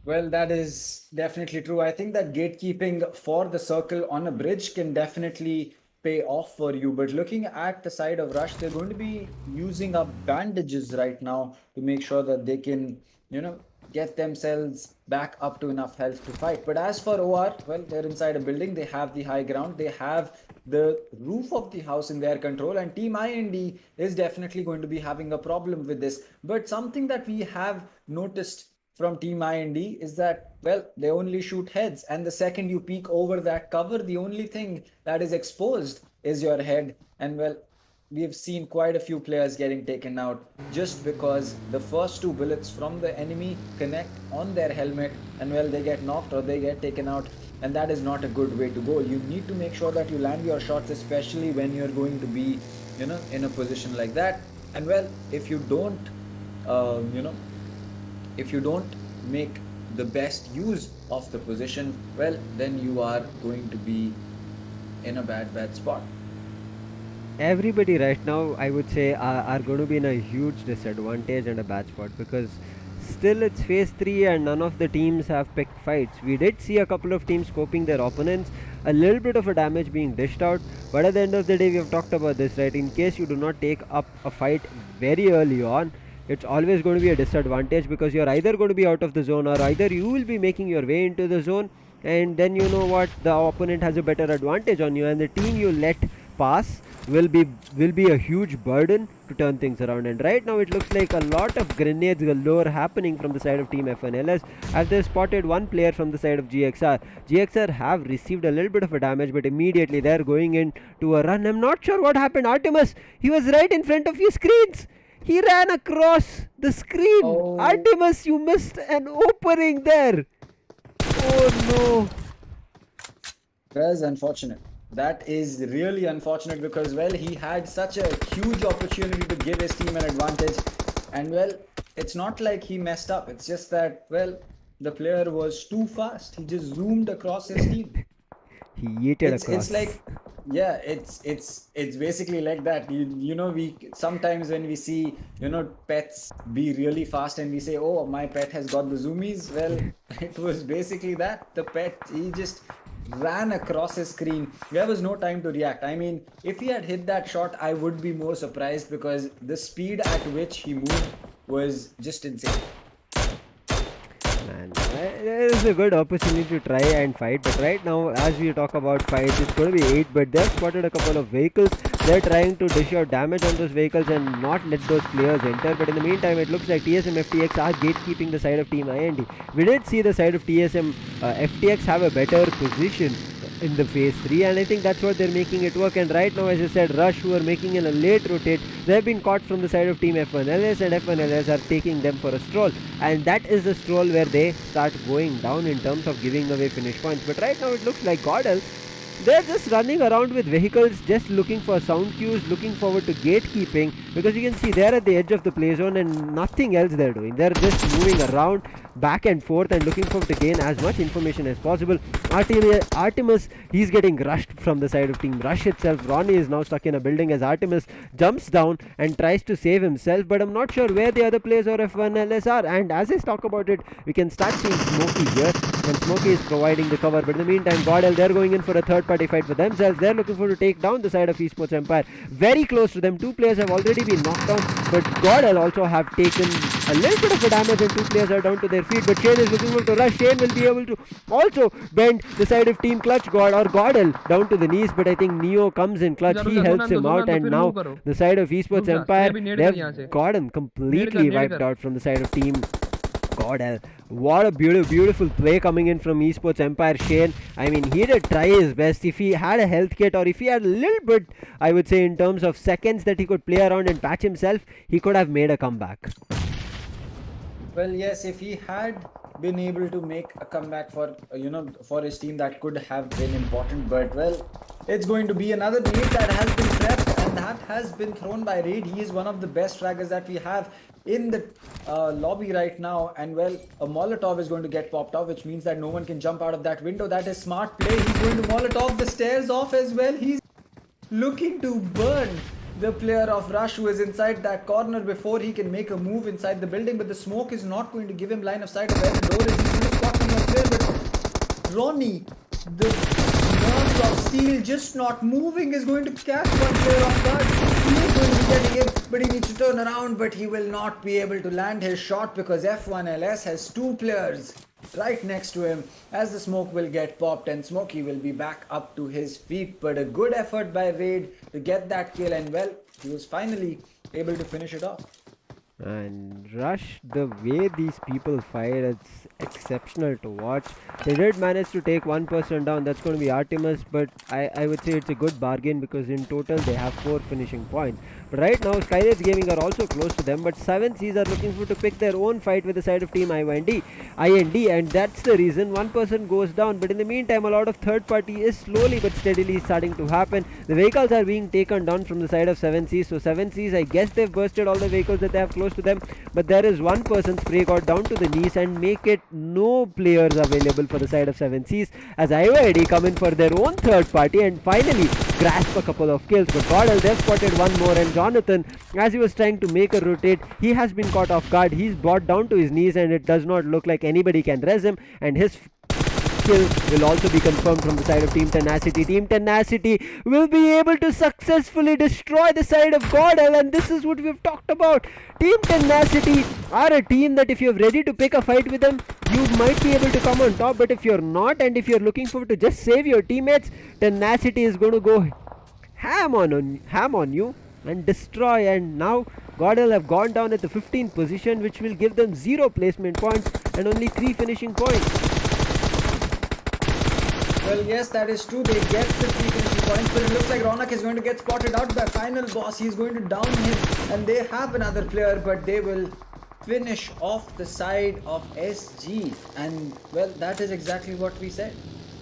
Well, that is definitely true. I think that gatekeeping for the circle on a bridge can definitely pay off for you. But looking at the side of Rush, they're going to be using up bandages right now to make sure that they can, get themselves back up to enough health to fight. But as for OR, well, they're inside a building. They have the high ground. They have the roof of the house in their control. And Team IND is definitely going to be having a problem with this. But something that we have noticed from Team IND is that, well, they only shoot heads, and the second you peek over that cover, the only thing that is exposed is your head. And well, we have seen quite a few players getting taken out just because the first 2 bullets from the enemy connect on their helmet, and well, they get knocked or they get taken out, and that is not a good way to go. You need to make sure that you land your shots, especially when you're going to be, in a position like that. And well, if you don't make the best use of the position, well, then you are going to be in a bad spot. Everybody right now, I would say, are going to be in a huge disadvantage and a bad spot, because still it's phase 3 and none of the teams have picked fights. We did see a couple of teams scoping their opponents, a little bit of a damage being dished out, but at the end of the day, we have talked about this, right? In case you do not take up a fight very early on, it's always going to be a disadvantage, because you're either going to be out of the zone, or either you will be making your way into the zone, and then you know what, the opponent has a better advantage on you, and the team you let pass will be a huge burden to turn things around. And right now it looks like a lot of grenades galore happening from the side of Team FNLS, as they spotted one player from the side of GXR have received a little bit of a damage, but immediately they're going in to a run. I'm not sure what happened. Artemis, he was right in front of your screens. He ran across the screen. Oh. Artemis, you missed an opening there. Oh no. That's unfortunate. That is really unfortunate, because well, he had such a huge opportunity to give his team an advantage, and well, it's not like he messed up. It's just that, well, the player was too fast. He just zoomed across his team. He yeeted across. It's like, yeah, it's basically like that. We sometimes when we see pets be really fast and we say, oh, my pet has got the zoomies. Well, it was basically that. The pet, he just ran across his screen. There was no time to react. I mean, if he had hit that shot, I would be more surprised because the speed at which he moved was just insane. Man, it is a good opportunity to try and fight, but right now, as we talk about fights, it's going to be 8, but they've spotted a couple of vehicles. They're trying to dish out damage on those vehicles and not let those players enter, but in the meantime, it looks like TSMFTX are gatekeeping the side of Team IND. We did see the side of TSMFTX have a better position in the phase 3, and I think that's what they're making it work. And right now, as I said, Rush, who are making in a late rotate, they've been caught from the side of Team F1LS, and F1LS are taking them for a stroll, and that is the stroll where they start going down in terms of giving away finish points. But right now it looks like GodLike, they're just running around with vehicles, just looking for sound cues, looking forward to gatekeeping, because you can see they're at the edge of the play zone and nothing else they're doing. They're just moving around back and forth and looking forward to gain as much information as possible. Artemis, he's getting rushed from the side of Team Rush itself. Ronnie is now stuck in a building as Artemis jumps down and tries to save himself, but I'm not sure where the other players or F1LS are. And as I talk about it, we can start seeing Smokey here, and Smokey is providing the cover. But in the meantime, GodLike, they're going in for a third party fight for themselves. They're looking for to take down the side of Esports Empire. Very close to them. 2 players have already been knocked down, but GodLike also have taken a little bit of a damage and 2 players are down to their feet. But Shane is looking for to rush. Shane will be able to also bend the side of Team Clutch GodLike down to the knees, but I think Neo comes in clutch. He helps him out, and now the side of Esports Empire, they've gotten completely wiped out from the side of Team GodLike. What a beautiful play coming in from Esports Empire. Shane, I mean, he did try his best. If he had a health kit, or if he had a little bit, I would say, in terms of seconds that he could play around and patch himself, he could have made a comeback. Well, yes, if he had been able to make a comeback for for his team, that could have been important. But well, it's going to be another nade that has been prepped, and that has been thrown by Raid. He is one of the best fraggers that we have in the lobby right now, and well, a Molotov is going to get popped off, which means that no one can jump out of that window. That is smart play. He's going to Molotov the stairs off as well. He's looking to burn the player of Rush who is inside that corner before he can make a move inside the building, but the smoke is not going to give him line of sight of where the door is. He's going to spot one more player, but Ronnie, the nerves of steel just not moving, is going to catch one player off guard. He is going to be getting it, but he needs to turn around, but he will not be able to land his shot because F1LS has 2 players right next to him, as the smoke will get popped and Smokey will be back up to his feet. But a good effort by Raid to get that kill, and well, he was finally able to finish it off. And Rush, the way these people fight, it's exceptional to watch. They did manage to take one person down, that's going to be Artemis, but I would say it's a good bargain because in total they have 4 finishing points. But right now SkylightZ Gaming are also close to them, but 7Cs are looking for to pick their own fight with the side of Team IYD, and that's the reason one person goes down. But in the meantime, a lot of third party is slowly but steadily starting to happen. The vehicles are being taken down from the side of 7Cs, so 7Cs, I guess they've bursted all the vehicles that they have close to them, but there is one person spray got down to the knees and make it no players available for the side of 7Cs, as IYD come in for their own third party and finally grasp a couple of kills. But GodLike, they've spotted one more, and Jonathan, as he was trying to make a rotate, he has been caught off guard. He's brought down to his knees and it does not look like anybody can res him, and his kill will also be confirmed from the side of Team Tenacity. Team Tenacity will be able to successfully destroy the side of GodLike, and this is what we've talked about. Team Tenacity are a team that if you're ready to pick a fight with them, you might be able to come on top, but if you're not, and if you're looking forward to just save your teammates, Tenacity is going to go ham on you and destroy. And now GodLike have gone down at the 15th position, which will give them 0 placement points and only 3 finishing points. Well, yes, that is true. They get the 3 finishing points, but it looks like Ronak is going to get spotted out by Final Boss. He's going to down him, and they have another player, but they will finish off the side of SG. And well, that is exactly what we said.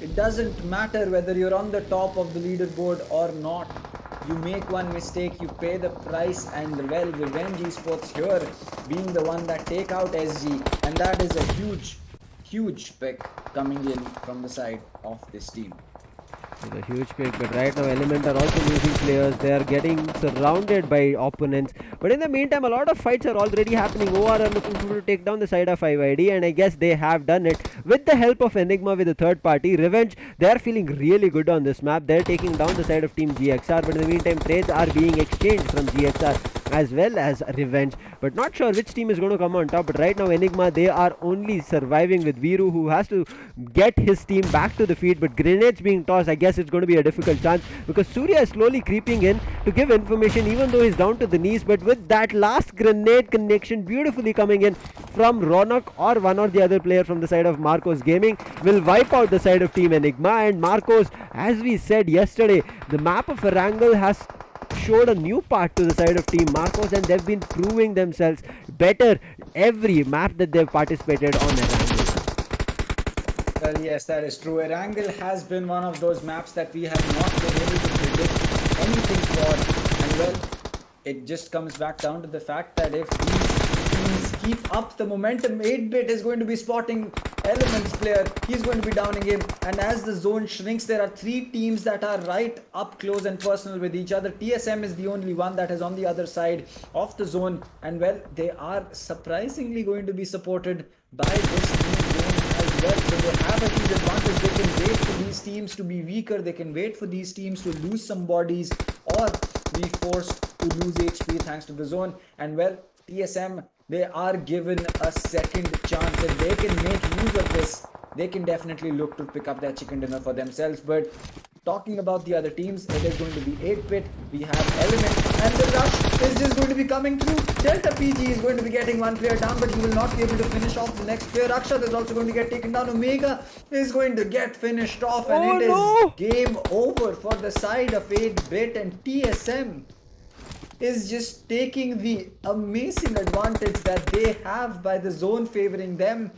It doesn't matter whether you're on the top of the leaderboard or not. You make one mistake, you pay the price, and well, Revenge Esports here being the one that take out SG, and that is a huge pick coming in from the side of this team. It's a huge pick, but right now Element are also losing players. They are getting surrounded by opponents. But in the meantime, a lot of fights are already happening. OR are looking to take down the side of IYD, and I guess they have done it with the help of Enigma with the third party. Revenge, they are feeling really good on this map. They're taking down the side of Team GXR, but in the meantime, trades are being exchanged from GXR as well as Revenge. But not sure which team is going to come on top. But right now, Enigma, they are only surviving with Viru, who has to get his team back to the feet. But grenades being tossed, I guess it's going to be a difficult chance because Surya is slowly creeping in to give information, even though he's down to the knees. But with that last grenade connection beautifully coming in from Ronak or one or the other player from the side of Marcos Gaming, will wipe out the side of Team Enigma. And Marcos, as we said yesterday, the map of Erangel has showed a new part to the side of Team Marcos, and they've been proving themselves better every map that they've participated on Erangel. Well, yes, that is true. Erangel has been one of those maps that we have not been able to predict anything for. And well, it just comes back down to the fact that if these teams keep up the momentum, 8-Bit is going to be spotting Elements player. He's going to be downing him. And as the zone shrinks, there are 3 teams that are right up close and personal with each other. TSM is the only one that is on the other side of the zone. And well, they are surprisingly going to be supported by this team as well. So they have a huge advantage. They can wait for these teams to be weaker. They can wait for these teams to lose some bodies or be forced to lose HP thanks to the zone. And well, TSM, they are given a second chance. If they can make use of this, they can definitely look to pick up their chicken dinner for themselves. But talking about the other teams, it is going to be 8-Bit, we have Element, and the rush is just going to be coming through. Delta PG is going to be getting one player down, but he will not be able to finish off the next player. Akshat is also going to get taken down. Omega is going to get finished off, and it is game over for the side of 8-Bit, and TSM is just taking the amazing advantage that they have by the zone favoring them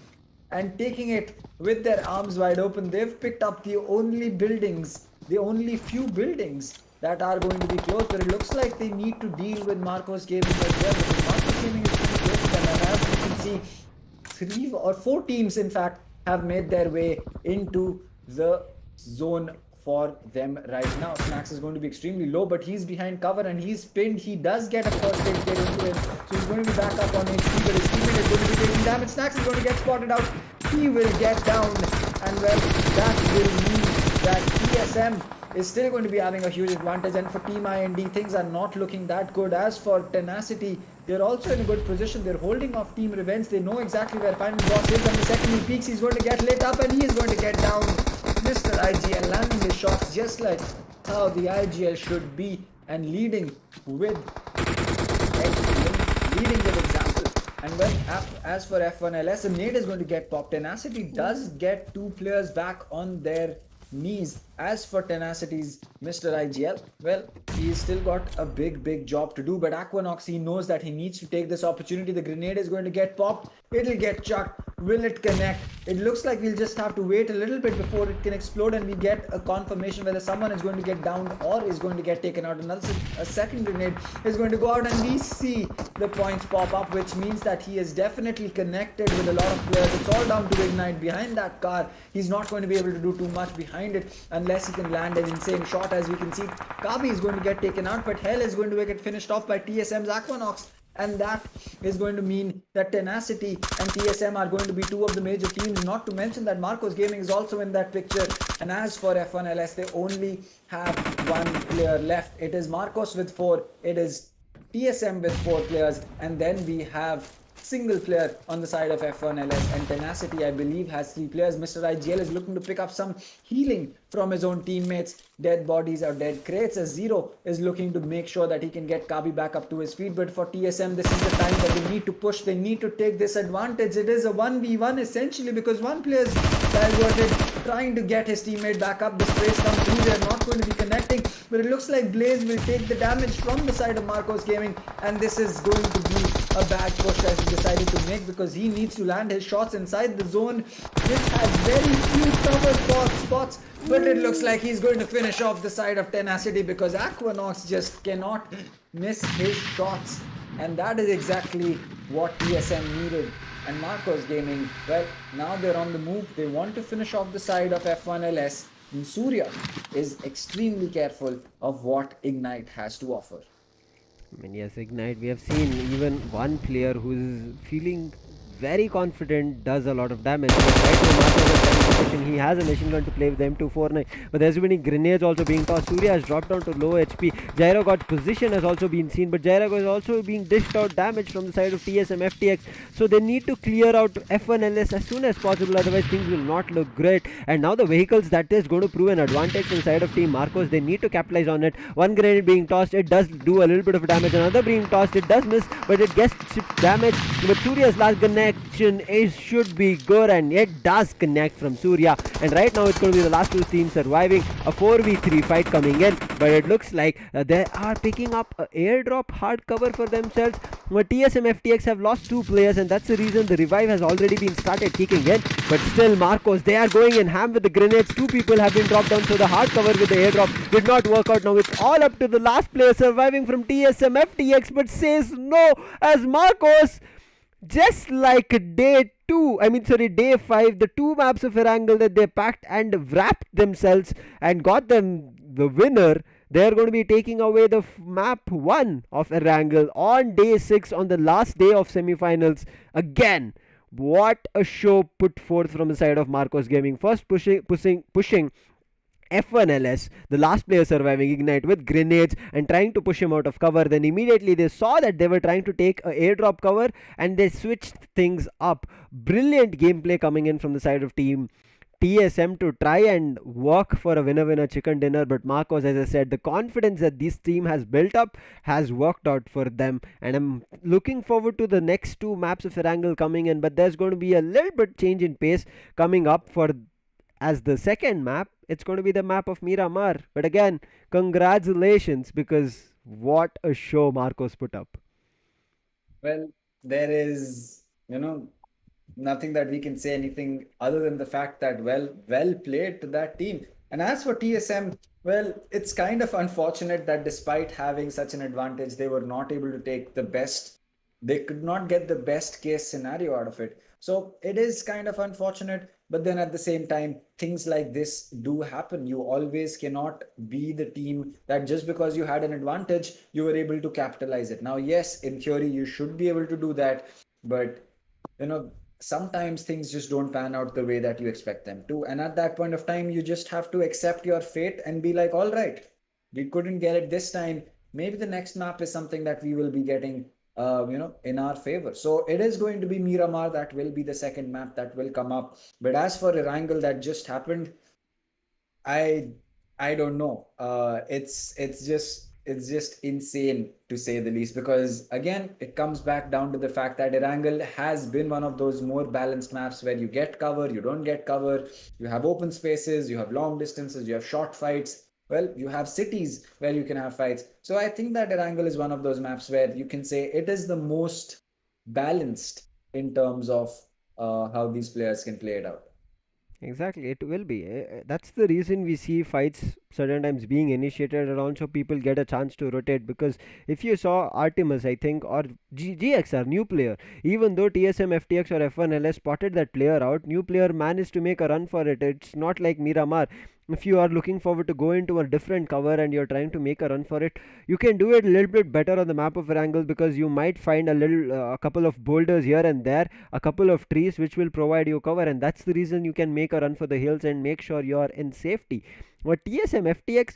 and taking it with their arms wide open. They've picked up the only buildings, the only few buildings that are going to be closed, but it looks like they need to deal with Marcos Gaming as well, because Marcos Gaming is pretty good for them, and as you can see, 3 or 4 teams in fact have made their way into the zone for them right now. Snax is going to be extremely low, but he's behind cover and he's pinned. He does get a first aid get into him, so he's going to be back up on HP, but his teammate is going to be taking damage. Snax is going to get spotted out. He will get down, and well, that will mean that TSM is still going to be having a huge advantage, and for Team IND, things are not looking that good. As for Tenacity, they're also in a good position. They're holding off Team Revenge. They know exactly where Final Boss is, and the second he peeks, he's going to get lit up, and he is going to get down. Mr. IGL landing his shots just like how the IGL should be, and leading with example. And well, as for F1LS, a nade is going to get popped. Tenacity does get 2 players back on their knees. As for Tenacity's Mr. IGL, well, he's still got a big job to do, but Aquanox, he knows that he needs to take this opportunity. The grenade is going to get popped, it'll get chucked. Will it connect? It looks like we'll just have to wait a little bit before it can explode, and we get a confirmation whether someone is going to get downed or is going to get taken out. A second grenade is going to go out, and we see the points pop up, which means that he is definitely connected with a lot of players. It's all down to Ignite behind that car. He's not going to be able to do too much behind it unless he can land an insane shot. As we can see, Kabi is going to get taken out, but Hell is going to get finished off by TSM's Aquanox. And that is going to mean that Tenacity and TSM are going to be 2 of the major teams, not to mention that Marcos Gaming is also in that picture. And as for F1LS, they only have 1 player left. It is Marcos with 4, it is TSM with 4 players, and then we have single player on the side of F1LS, and Tenacity, I believe, has 3 players. Mr. IGL is looking to pick up some healing from his own teammates. Dead bodies or dead crates, as Zero is looking to make sure that he can get Kabi back up to his feet. But for TSM, this is the time that they need to push. They need to take this advantage. It is a 1v1 essentially, because one player is diverted trying to get his teammate back up. The sprays come through. They are not going to be connecting, but it looks like Blaze will take the damage from the side of Marcos Gaming, and this is going to be a bad push as he decided to make, because he needs to land his shots inside the zone, which has very few cover spots. But it looks like he's going to finish off the side of Tenacity, because Aquanox just cannot miss his shots, and that is exactly what TSM needed. And Marcos Gaming, well, now they're on the move. They want to finish off the side of F1LS, And Surya is extremely careful of what Ignite has to offer. I mean, yes, Ignite. We have seen even one player who's feeling very confident does a lot of damage. But right now, Marcos is trying to push in. He has a machine gun to play with the M249. But there's been grenades also being tossed. Surya has dropped down to low HP. Gyro God's position has also been seen. But Gyro God is also being dished out damage from the side of TSMFTX. So they need to clear out F1LS as soon as possible. Otherwise, things will not look great. And now the vehicles, that is going to prove an advantage inside of Team Marcos. They need to capitalize on it. One grenade being tossed. It does do a little bit of damage. Another being tossed. It does miss. But it gets damage. But Surya's last connection should be good, and it does connect from Surya. And right now it's going to be the last two teams surviving, a 4v3 fight coming in. But it looks like they are picking up an airdrop hard cover for themselves. But TSMFTX have lost two players, and that's the reason the revive has already been started kicking in. But still, Marcos, they are going in ham with the grenades. Two people have been dropped down, so the hard cover with the airdrop did not work out. Now it's all up to the last player surviving from TSMFTX, but says no as Marcos, just like day 5, the two maps of Erangel that they packed and wrapped themselves and got them the winner. They are going to be taking away the map 1 of Erangel on day 6, on the last day of semifinals. Again, what a show put forth from the side of Marcos Gaming. First pushing F1LS, the last player surviving, Ignite with grenades and trying to push him out of cover. Then immediately they saw that they were trying to take a airdrop cover and they switched things up. Brilliant gameplay coming in from the side of team TSM to try and work for a winner chicken dinner. But Marcos, as I said, the confidence that this team has built up has worked out for them, and I'm looking forward to the next two maps of Erangel coming in. But there's going to be a little bit change in pace coming up for as the second map. It's going to be the map of Miramar. But again, congratulations, because what a show Marcos put up. Well, there is, nothing that we can say anything other than the fact that well played to that team. And as for TSM, well, it's kind of unfortunate that despite having such an advantage, they were not able to take the best. They could not get the best case scenario out of it. So it is kind of unfortunate. But then at the same time, things like this do happen. You always cannot be the team that just because you had an advantage, you were able to capitalize it. Now, yes, in theory, you should be able to do that. But, sometimes things just don't pan out the way that you expect them to. And at that point of time, you just have to accept your fate and be like, all right, we couldn't get it this time. Maybe the next map is something that we will be getting in our favor. So it is going to be Miramar that will be the second map that will come up. But as for Erangel, that just happened, I don't know. It's just insane, to say the least, because again, it comes back down to the fact that Erangel has been one of those more balanced maps where you get cover, you don't get cover, you have open spaces, you have long distances, you have short fights. Well, you have cities where you can have fights. So I think that Erangel is one of those maps where you can say it is the most balanced in terms of how these players can play it out. Exactly, it will be. That's the reason we see fights certain times being initiated, and also people get a chance to rotate. Because if you saw Artemis, I think, or GXR, new player, even though TSM, FTX, or F1LS spotted that player out, new player managed to make a run for it. It's not like Miramar. If you are looking forward to go into a different cover and you're trying to make a run for it, you can do it a little bit better on the map of Erangel, because you might find a couple of boulders here and there, a couple of trees which will provide you cover, and that's the reason you can make a run for the hills and make sure you're in safety. But TSM, FTX,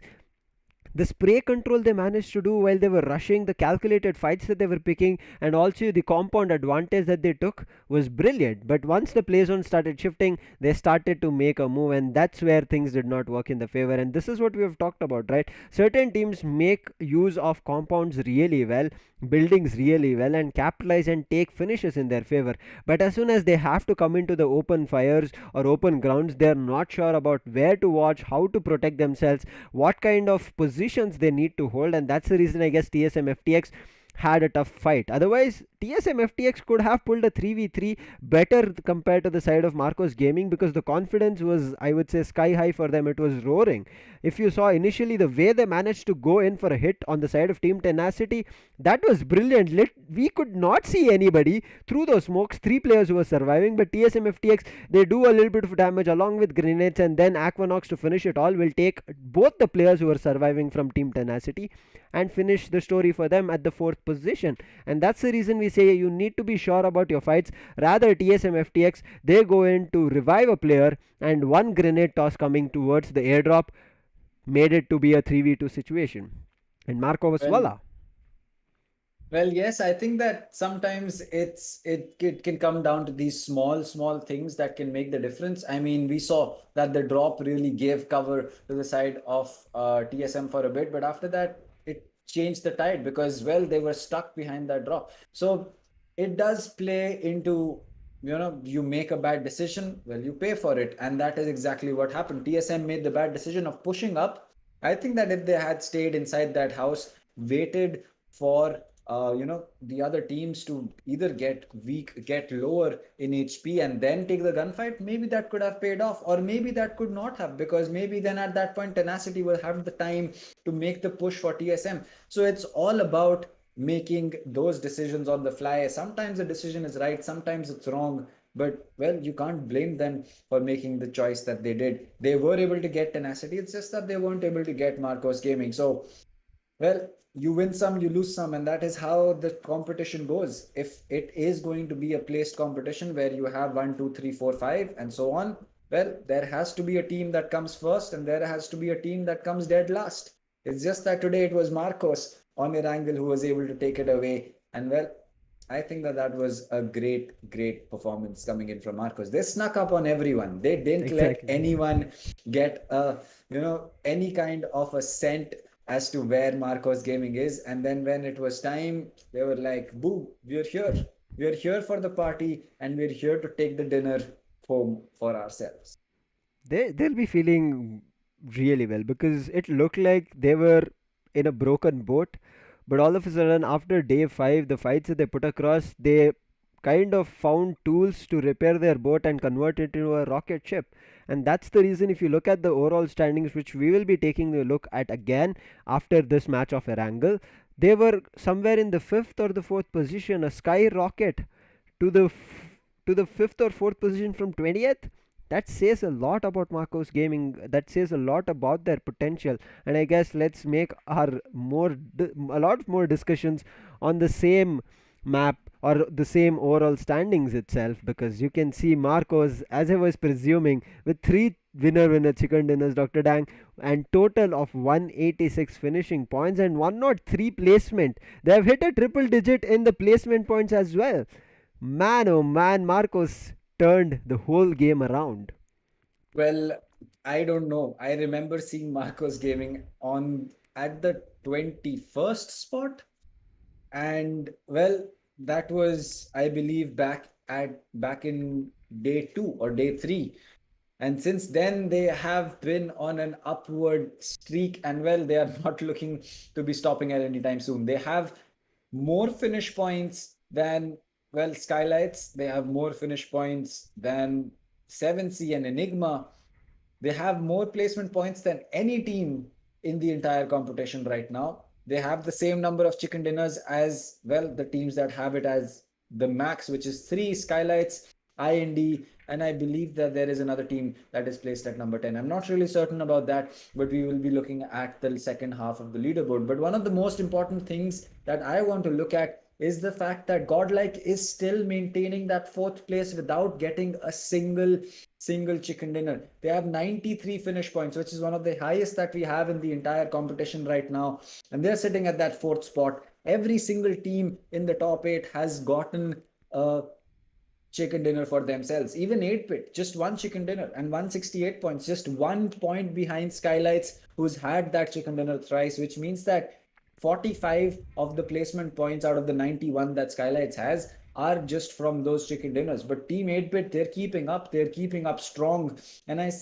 the spray control they managed to do while they were rushing, the calculated fights that they were picking, and also the compound advantage that they took was brilliant. But once the play zone started shifting, they started to make a move, and that's where things did not work in the favor. And this is what we have talked about, right? Certain teams make use of compounds really well, buildings really well, and capitalize and take finishes in their favor. But as soon as they have to come into the open fires or open grounds, they're not sure about where to watch, how to protect themselves, what kind of positions they need to hold, and that's the reason I guess TSM FTX had a tough fight. Otherwise, TSM FTX could have pulled a 3v3 better compared to the side of Marcos Gaming, because the confidence was, I would say, sky high for them. It was roaring. If you saw initially the way they managed to go in for a hit on the side of Team Tenacity, that was brilliant. we could not see anybody through those smokes. 3 players who were surviving, but TSMFTX, they do a little bit of damage along with grenades, and then Aquanox to finish it all will take both the players who were surviving from Team Tenacity and finish the story for them at the 4th position. And that's the reason we say you need to be sure about your fights. Rather, TSMFTX, they go in to revive a player, and one grenade toss coming towards the airdrop made it to be a 3v2 situation. And Marco was voila. Well, yes, I think that sometimes it can come down to these small things that can make the difference. I mean, we saw that the drop really gave cover to the side of TSM for a bit, but after that it changed the tide because, well, they were stuck behind that drop. So it does play into, you make a bad decision, well, you pay for it, and that is exactly what happened. TSM made the bad decision of pushing up. I think that if they had stayed inside that house, waited for the other teams to either get weak, get lower in HP, and then take the gunfight, maybe that could have paid off, or maybe that could not have, because maybe then at that point Tenacity will have the time to make the push for TSM. So it's all about making those decisions on the fly. Sometimes the decision is right, sometimes it's wrong, but, well, you can't blame them for making the choice that they did. They were able to get Tenacity, it's just that they weren't able to get Marcos Gaming. So, well, you win some, you lose some, and that is how the competition goes. If it is going to be a placed competition where you have 1, 2, 3, 4, 5, and so on, well, there has to be a team that comes first, and there has to be a team that comes dead last. It's just that today it was Marcos on Erangel who was able to take it away, and, well, I think that was a great performance coming in from Marcos. They snuck up on everyone. They didn't let anyone get any kind of a scent as to where Marcos Gaming is. And then when it was time, they were like, boo, we're here. We're here for the party, and we're here to take the dinner home for ourselves. They'll be feeling really well, because it looked like they were in a broken boat, but all of a sudden after day 5, the fights that they put across, they kind of found tools to repair their boat and convert it into a rocket ship. And that's the reason, if you look at the overall standings, which we will be taking a look at again after this match of Erangel, they were somewhere in the 5th or the 4th position, a skyrocket to the 5th or 4th position from 20th. That says a lot about Marcos Gaming. That says a lot about their potential. And I guess let's make a lot more discussions on the same map or the same overall standings itself, because you can see Marcos, as I was presuming, with 3 winner chicken dinners, Dr. Dang, and total of 186 finishing points and 103 placement. They have hit a triple digit in the placement points as well. Man, oh man, Marcos turned the whole game around. Well, I don't know. I remember seeing Marcos Gaming at the 21st spot, and, well, that was, I believe, back in day 2 or day 3. And since then, they have been on an upward streak, and, well, they are not looking to be stopping at any time soon. They have more finish points than, well, SkylightZ. They have more finish points than 7C and Enigma. They have more placement points than any team in the entire competition right now. They have the same number of chicken dinners as, well, the teams that have it as the max, which is 3, SkylightZ, IND, and I believe that there is another team that is placed at number 10. I'm not really certain about that, but we will be looking at the second half of the leaderboard. But one of the most important things that I want to look at is the fact that GodLike is still maintaining that 4th place without getting a single chicken dinner. They have 93 finish points, which is one of the highest that we have in the entire competition right now. And they're sitting at that 4th spot. Every single team in the top 8 has gotten a chicken dinner for themselves. Even 8-bit, just 1 chicken dinner and 168 points, just 1 point behind SkylightZ, who's had that chicken dinner thrice, which means that 45 of the placement points out of the 91 that SkylightZ has are just from those chicken dinners. But Team 8-bit, they're keeping up strong. And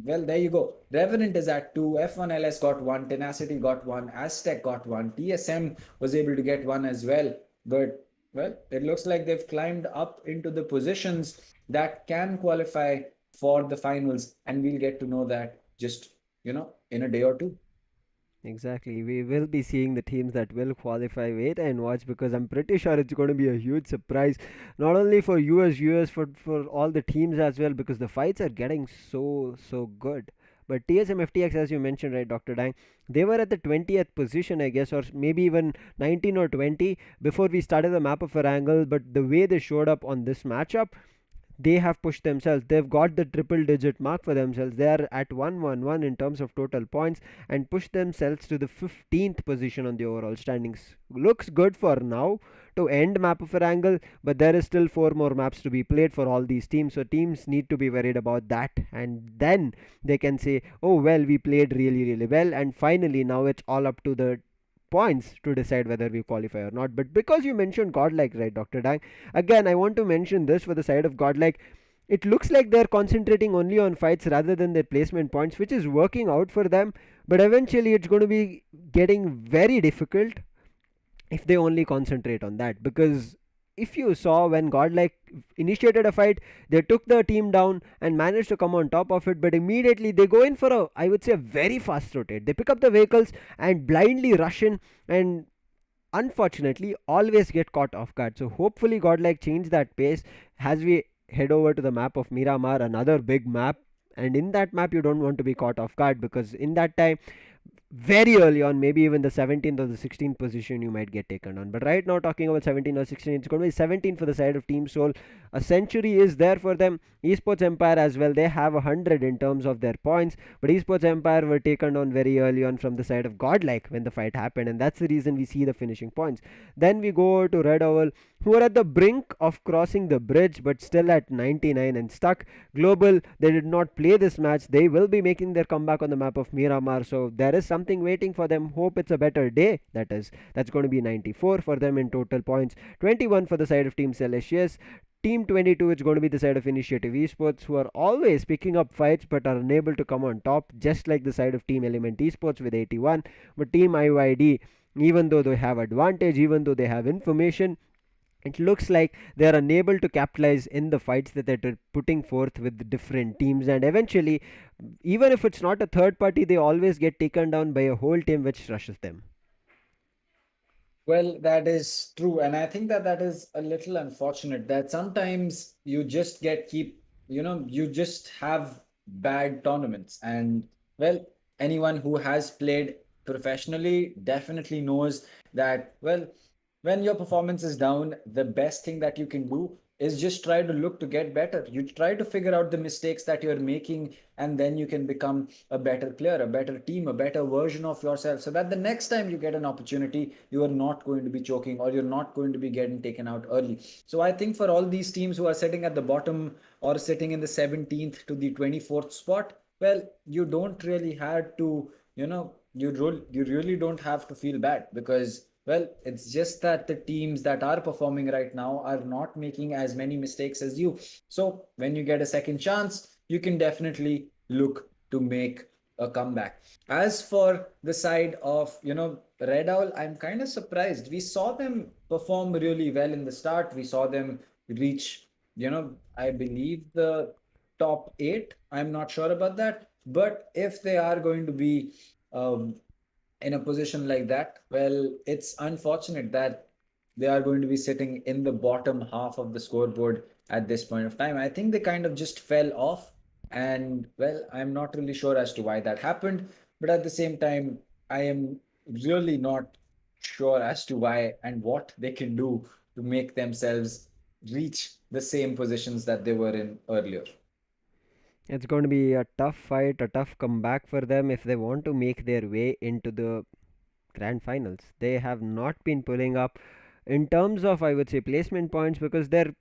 well, there you go. Revenant is at 2, F1LS got 1, Tenacity got 1, Aztec got 1, TSM was able to get 1 as well. But, well, it looks like they've climbed up into the positions that can qualify for the finals, and we'll get to know that just, in a day or two. Exactly. We will be seeing the teams that will qualify. Wait and watch, because I'm pretty sure it's going to be a huge surprise, not only for you as viewers, for all the teams as well, because the fights are getting so good. But TSMFTX, as you mentioned, right, Dr. Dang, they were at the 20th position, I guess, or maybe even 19 or 20 before we started the map of Erangel. But the way they showed up on this matchup, they have pushed themselves. They've got the triple digit mark for themselves. They are at 111 in terms of total points and pushed themselves to the 15th position on the overall standings. Looks good for now to end map of Erangel, but there is still 4 more maps to be played for all these teams. So teams need to be worried about that, and then they can say, oh well, we played really well, and finally now it's all up to the points to decide whether we qualify or not. But because you mentioned GodLike, right, Dr. Dang, again, I want to mention this for the side of GodLike. It looks like they're concentrating only on fights rather than their placement points, which is working out for them. But eventually, it's going to be getting very difficult if they only concentrate on that, because if you saw when Godlike initiated a fight, they took the team down and managed to come on top of it, but immediately they go in for a, I would say, a very fast rotate. They pick up the vehicles and blindly rush in, and unfortunately always get caught off guard. So hopefully Godlike change that pace as we head over to the map of Miramar, another big map. And in that map, you don't want to be caught off guard, because in that time, very early on, maybe even the 17th or the 16th position, you might get taken on. But right now, talking about 17 or 16, it's going to be 17 for the side of Team Soul. A century is there for them. Esports Empire as well, they have 100 in terms of their points, but Esports Empire were taken on very early on from the side of Godlike when the fight happened, and that's the reason we see the finishing points. Then we go over to Redowl, who are at the brink of crossing the bridge, but still at 99 and stuck. Global, they did not play this match. They will be making their comeback on the map of Miramar, so there is something waiting for them. Hope it's a better day. That's going to be 94 for them in total points, 21 for the side of Team Celestius. Team 22 is going to be the side of Initiative Esports, who are always picking up fights but are unable to come on top, just like the side of Team Element Esports with 81. But Team IYD, even though they have advantage, even though they have information, it looks like they are unable to capitalize in the fights that they're putting forth with the different teams, and eventually, even if it's not a third party, they always get taken down by a whole team which rushes them. Well, that is true. And I think that that is a little unfortunate that sometimes you just you just have bad tournaments. And well, anyone who has played professionally definitely knows that, well, when your performance is down, the best thing that you can do is just try to look to get better. You try to figure out the mistakes that you're making, and then you can become a better player, a better team, a better version of yourself, so that the next time you get an opportunity, you are not going to be choking, or you're not going to be getting taken out early. So I think for all these teams who are sitting at the bottom or sitting in the 17th to the 24th spot, well, you don't really have to, you really don't have to feel bad, because well, it's just that the teams that are performing right now are not making as many mistakes as you. So when you get a second chance, you can definitely look to make a comeback. As for the side of, Red Owl, I'm kind of surprised. We saw them perform really well in the start. We saw them reach, I believe the top 8. I'm not sure about that. But if they are going to be in a position like that, well, it's unfortunate that they are going to be sitting in the bottom half of the scoreboard at this point of time. I think they kind of just fell off, and well, I'm not really sure as to why that happened, but at the same time, I am really not sure as to why and what they can do to make themselves reach the same positions that they were in earlier. It's going to be a tough fight, a tough comeback for them if they want to make their way into the grand finals. They have not been pulling up in terms of, I would say, placement points, because their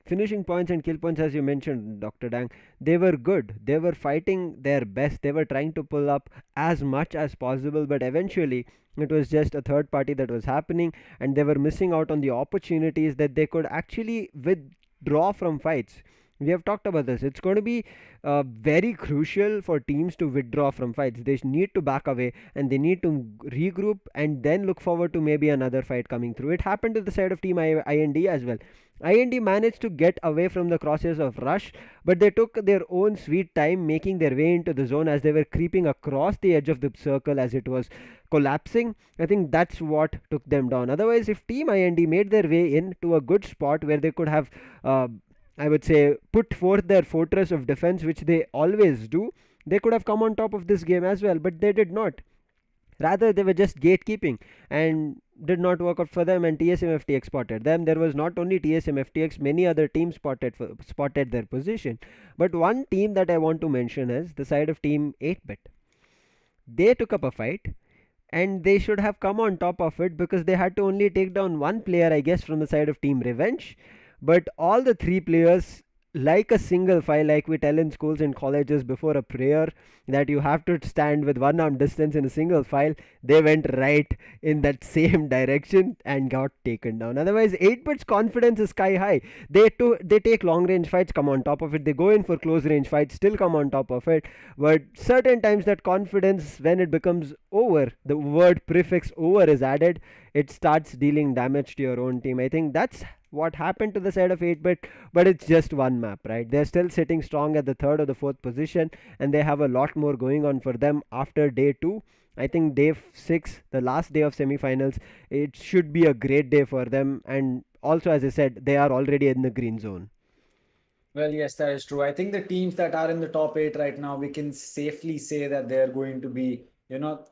finishing points and kill points, as you mentioned, Dr. Dang, they were good. They were fighting their best. They were trying to pull up as much as possible, but eventually it was just a third party that was happening, and they were missing out on the opportunities that they could actually withdraw from fights. we have talked about this. It's going to be very crucial for teams to withdraw from fights. They need to back away and they need to regroup and then look forward to maybe another fight coming through. It happened to the side of team IND as well. IND managed to get away from the crosshairs of Rush, but they took their own sweet time making their way into the zone as they were creeping across the edge of the circle as it was collapsing. I think that's what took them down. Otherwise, if Team IND made their way in to a good spot where they could have, I would say, put forth their fortress of defense, which they always do, they could have come on top of this game as well, but they did not. Rather, they were just gatekeeping and did not work out for them, and TSMFTX spotted them. There was not only TSMFTX, many other teams spotted their position. But one team that I want to mention is the side of Team 8-bit. They took up a fight and they should have come on top of it because they had to only take down one player, I guess, from the side of Team Revenge. But all the three players, like a single file, like we tell in schools and colleges before a prayer that you have to stand with one arm distance in a single file, they went right in that same direction and got taken down. Otherwise, 8-bit's confidence is sky high. They take long range fights, come on top of it. They go in for close range fights, still come on top of it. But certain times that confidence, when it becomes over, the word prefix over is added, it starts dealing damage to your own team. I think that's what happened to the side of 8-bit, but it's just one map, right? They're still sitting strong at the third or the fourth position, and they have a lot more going on for them after day 2. I think day 6, the last day of semifinals, it should be a great day for them. And also, as I said, they are already in the green zone. Well, yes, that is true. I think the teams that are in the top 8 right now, we can safely say that they're going to be,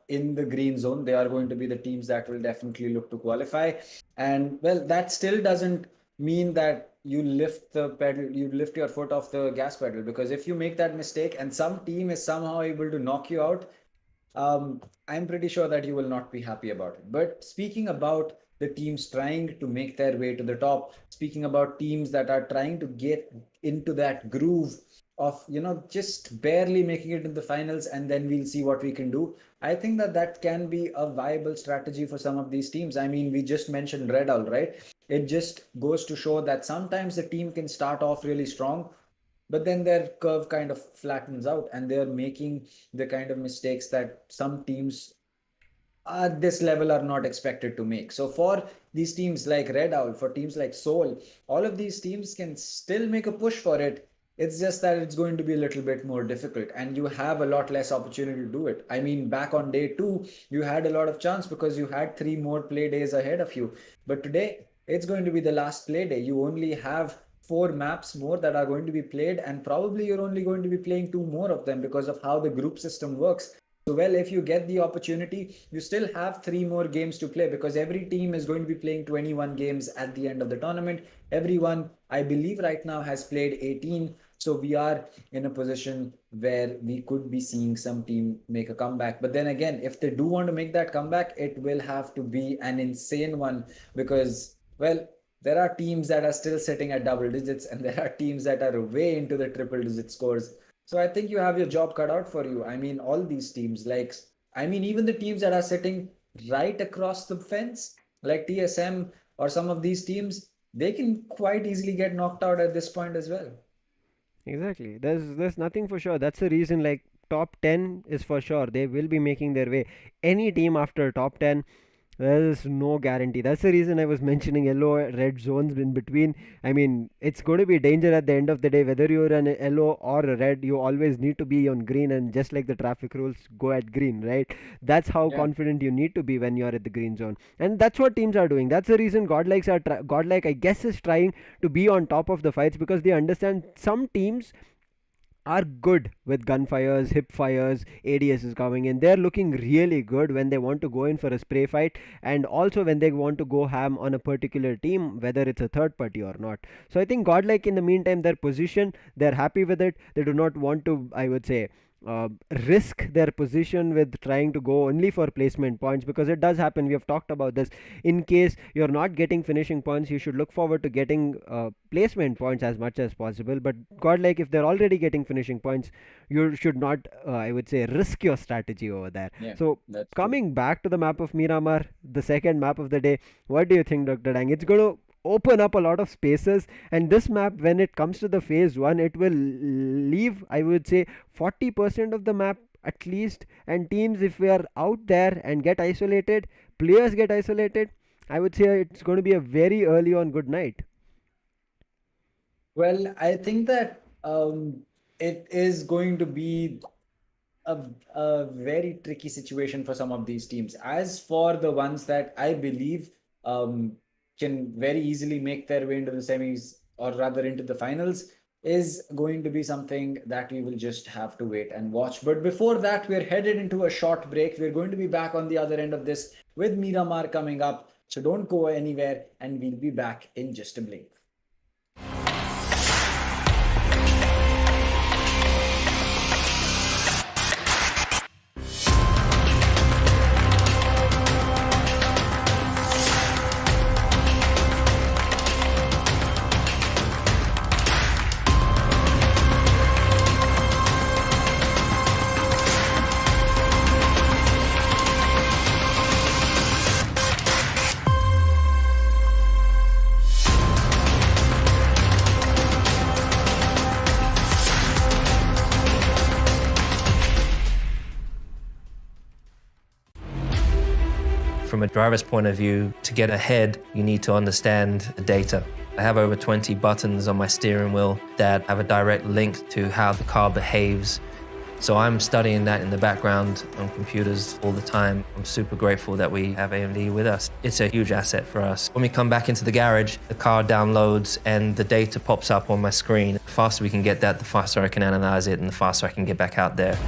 in the green zone. They are going to be the teams that will definitely look to qualify. And well, that still doesn't mean that you lift your foot off the gas pedal, because if you make that mistake and some team is somehow able to knock you out, I'm pretty sure that you will not be happy about it. But speaking about the teams trying to make their way to the top, speaking about teams that are trying to get into that groove of just barely making it in the finals, and then we'll see what we can do. I think that can be a viable strategy for some of these teams. I mean, we just mentioned Redowl, right? It just goes to show that sometimes the team can start off really strong, but then their curve kind of flattens out and they're making the kind of mistakes that some teams at this level are not expected to make. So for these teams like Redowl, for teams like Seoul, all of these teams can still make a push for it. It's just that it's going to be a little bit more difficult and you have a lot less opportunity to do it. I mean, back on day 2, you had a lot of chance because you had 3 more play days ahead of you. But today, it's going to be the last play day. You only have 4 maps more that are going to be played, and probably you're only going to be playing 2 more of them because of how the group system works. So, well, if you get the opportunity, you still have 3 more games to play because every team is going to be playing 21 games at the end of the tournament. Everyone, I believe right now, has played 18. So we are in a position where we could be seeing some team make a comeback. But then again, if they do want to make that comeback, it will have to be an insane one because, well, there are teams that are still sitting at double digits and there are teams that are way into the triple digit scores. So I think you have your job cut out for you. I mean, all these teams, even the teams that are sitting right across the fence, like TSM or some of these teams, they can quite easily get knocked out at this point as well. Exactly. There's nothing for sure. That's the reason, like, top 10 is for sure. They will be making their way. Any team after top 10, there is no guarantee. That's the reason I was mentioning yellow, red zones in between. I mean, it's going to be danger at the end of the day. Whether you're an yellow or a red, you always need to be on green, and just like the traffic rules, go at green, right? That's how confident you need to be when you're at the green zone. And that's what teams are doing. That's the reason GodLike, I guess, is trying to be on top of the fights because they understand some teams are good with gunfires, hip fires, ADS is coming in. They're looking really good when they want to go in for a spray fight, and also when they want to go ham on a particular team, whether it's a third party or not. So I think GodLike, in the meantime, their position, they're happy with it. They do not want to, I would say, risk their position with trying to go only for placement points, because it does happen. We have talked about this. In case you're not getting finishing points, you should look forward to getting placement points as much as possible. But godlike, if they're already getting finishing points, you should not, I would say, risk your strategy over there. So coming back to the map of Miramar, the second map of the day, what do you think, Dr. Dang? It's going to open up a lot of spaces. And this map, when it comes to the phase 1, it will leave, I would say, 40% of the map at least. And teams, if we are out there and get isolated, players get isolated, I would say it's going to be a very early on good night. Well, I think that it is going to be a very tricky situation for some of these teams. As for the ones that I believe can very easily make their way into the semis, or rather into the finals, is going to be something that we will just have to wait and watch. But before that, we're headed into a short break. We're going to be back on the other end of this with Miramar coming up. So don't go anywhere, and we'll be back in just a blink. From a driver's point of view, to get ahead, you need to understand the data. I have over 20 buttons on my steering wheel that have a direct link to how the car behaves. So I'm studying that in the background on computers all the time. I'm super grateful that we have AMD with us. It's a huge asset for us. When we come back into the garage, the car downloads and the data pops up on my screen. The faster we can get that, the faster I can analyze it, and the faster I can get back out there.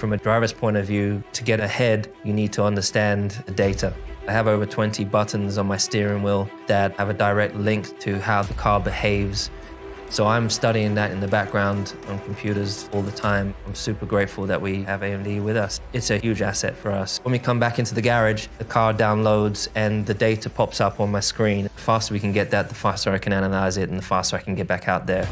From a driver's point of view, to get ahead, you need to understand the data. I have over 20 buttons on my steering wheel that have a direct link to how the car behaves. So I'm studying that in the background on computers all the time. I'm super grateful that we have AMD with us. It's a huge asset for us. When we come back into the garage, the car downloads and the data pops up on my screen. The faster we can get that, the faster I can analyze it and the faster I can get back out there.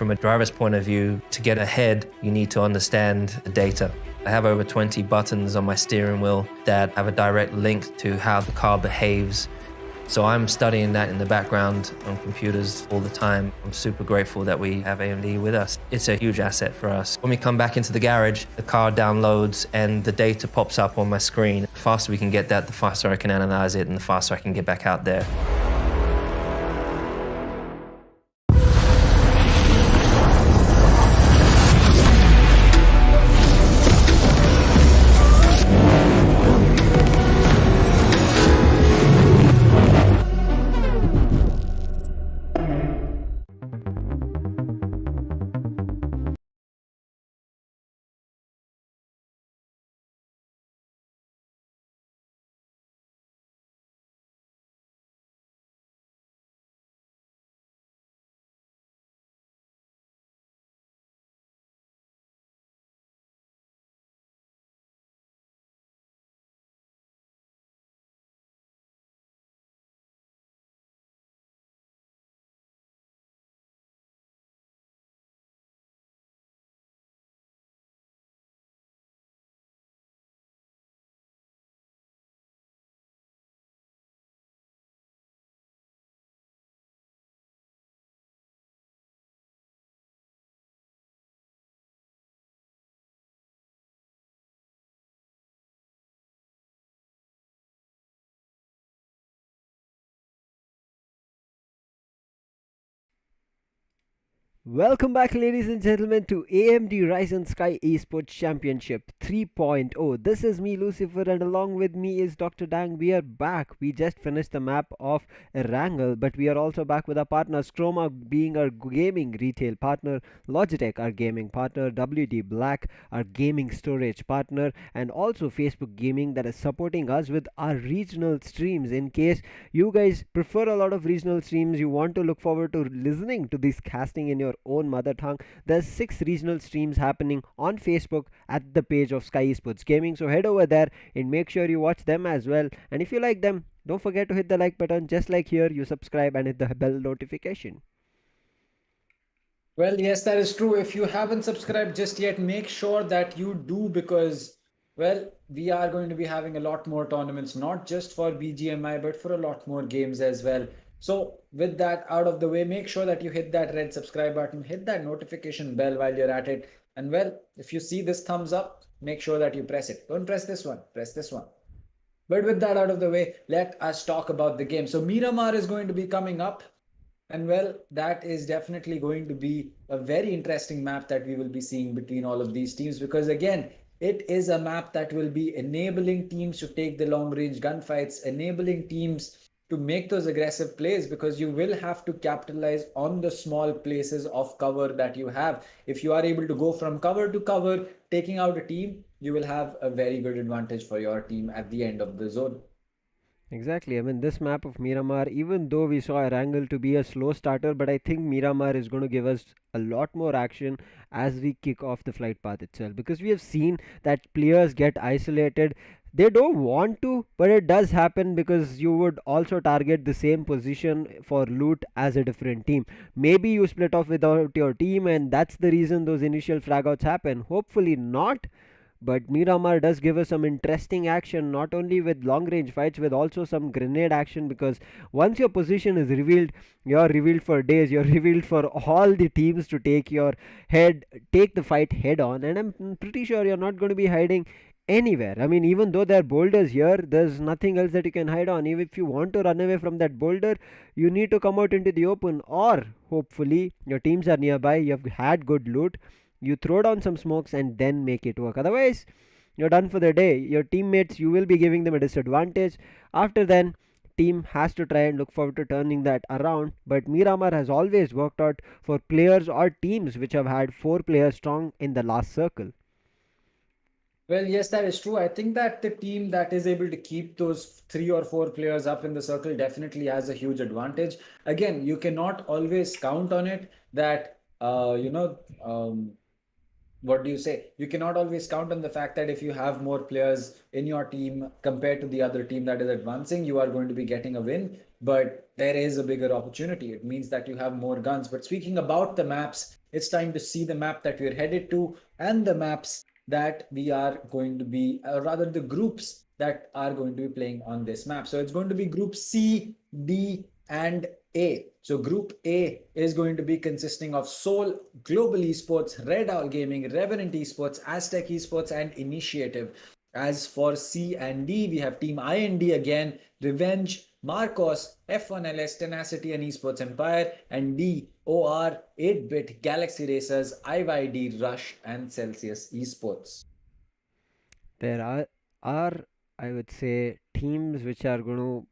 From a driver's point of view, to get ahead, you need to understand the data. I have over 20 buttons on my steering wheel that have a direct link to how the car behaves. So I'm studying that in the background on computers all the time. I'm super grateful that we have AMD with us. It's a huge asset for us. When we come back into the garage, the car downloads and the data pops up on my screen. The faster we can get that, the faster I can analyze it and the faster I can get back out there. Welcome back, ladies and gentlemen, to AMD Ryzen Skyesports Championship 3.0. This is me, Lucifer, and along with me is Dr. Dang. We are back. We just finished the map of Erangel, but we are also back with our partners, Croma being our gaming retail partner, Logitech, our gaming partner, WD Black, our gaming storage partner, and also Facebook Gaming that is supporting us with our regional streams. In case you guys prefer a lot of regional streams, you want to look forward to listening to this casting in your own mother tongue, there's 6 regional streams happening on Facebook at the page of Sky Esports Gaming. So head over there and make sure you watch them as well. And if you like them, don't forget to hit the like button, just like here. You subscribe and hit the bell notification. Well, yes, that is true. If you haven't subscribed just yet, make sure that you do because, well, we are going to be having a lot more tournaments, not just for BGMI, but for a lot more games as well. So, with that out of the way, make sure that you hit that red subscribe button, hit that notification bell while you're at it. And, well, if you see this thumbs up, make sure that you press it. Don't press this one, press this one. But with that out of the way, let us talk about the game. So, Miramar is going to be coming up. And well, that is definitely going to be a very interesting map that we will be seeing between all of these teams because again, it is a map that will be enabling teams to take the long range gunfights, enabling teams to make those aggressive plays because you will have to capitalize on the small places of cover that you have. If you are able to go from cover to cover, taking out a team, you will have a very good advantage for your team at the end of the zone. Exactly. I mean, this map of Miramar, even though we saw Erangel to be a slow starter, but I think Miramar is going to give us a lot more action as we kick off the flight path itself. Because we have seen that players get isolated. They don't want to, but it does happen because you would also target the same position for loot as a different team. Maybe you split off without your team, and that's the reason those initial fragouts happen. Hopefully not, but Miramar does give us some interesting action, not only with long range fights, with also some grenade action. Because once your position is revealed, you're revealed for days. You're revealed for all the teams to take the fight head on. And I'm pretty sure you're not going to be hiding anywhere. I mean, even though there are boulders here, there's nothing else that you can hide on. Even if you want to run away from that boulder, you need to come out into the open, or hopefully your teams are nearby. You've had good loot, you throw down some smokes and then make it work. Otherwise, you're done for the day. Your teammates, you will be giving them a disadvantage. After then, team has to try and look forward to turning that around. But Miramar has always worked out for players or teams which have had 4 players strong in the last circle. Well, yes, that is true. I think that the team that is able to keep those 3 or 4 players up in the circle definitely has a huge advantage. Again, you cannot always count on it that, what do you say? You cannot always count on the fact that if you have more players in your team compared to the other team that is advancing, you are going to be getting a win. But there is a bigger opportunity. It means that you have more guns. But speaking about the maps, it's time to see the map that we're headed to and the maps that we are going to be, or rather the groups that are going to be playing on this map. So it's going to be group C, D, and A. So Group A is going to be consisting of Seoul, GlobalEsports, Redowl Gaming, Revenant Esports, Aztec Esports, and Initiative. As for C and D, we have Team IND again, Revenge, Marcos, F1LS, Tenacity, and Esports Empire. And D, OR, 8-Bit, Galaxy Racers, IYD, Rush, and Celsius Esports. There are I would say, teams which are going to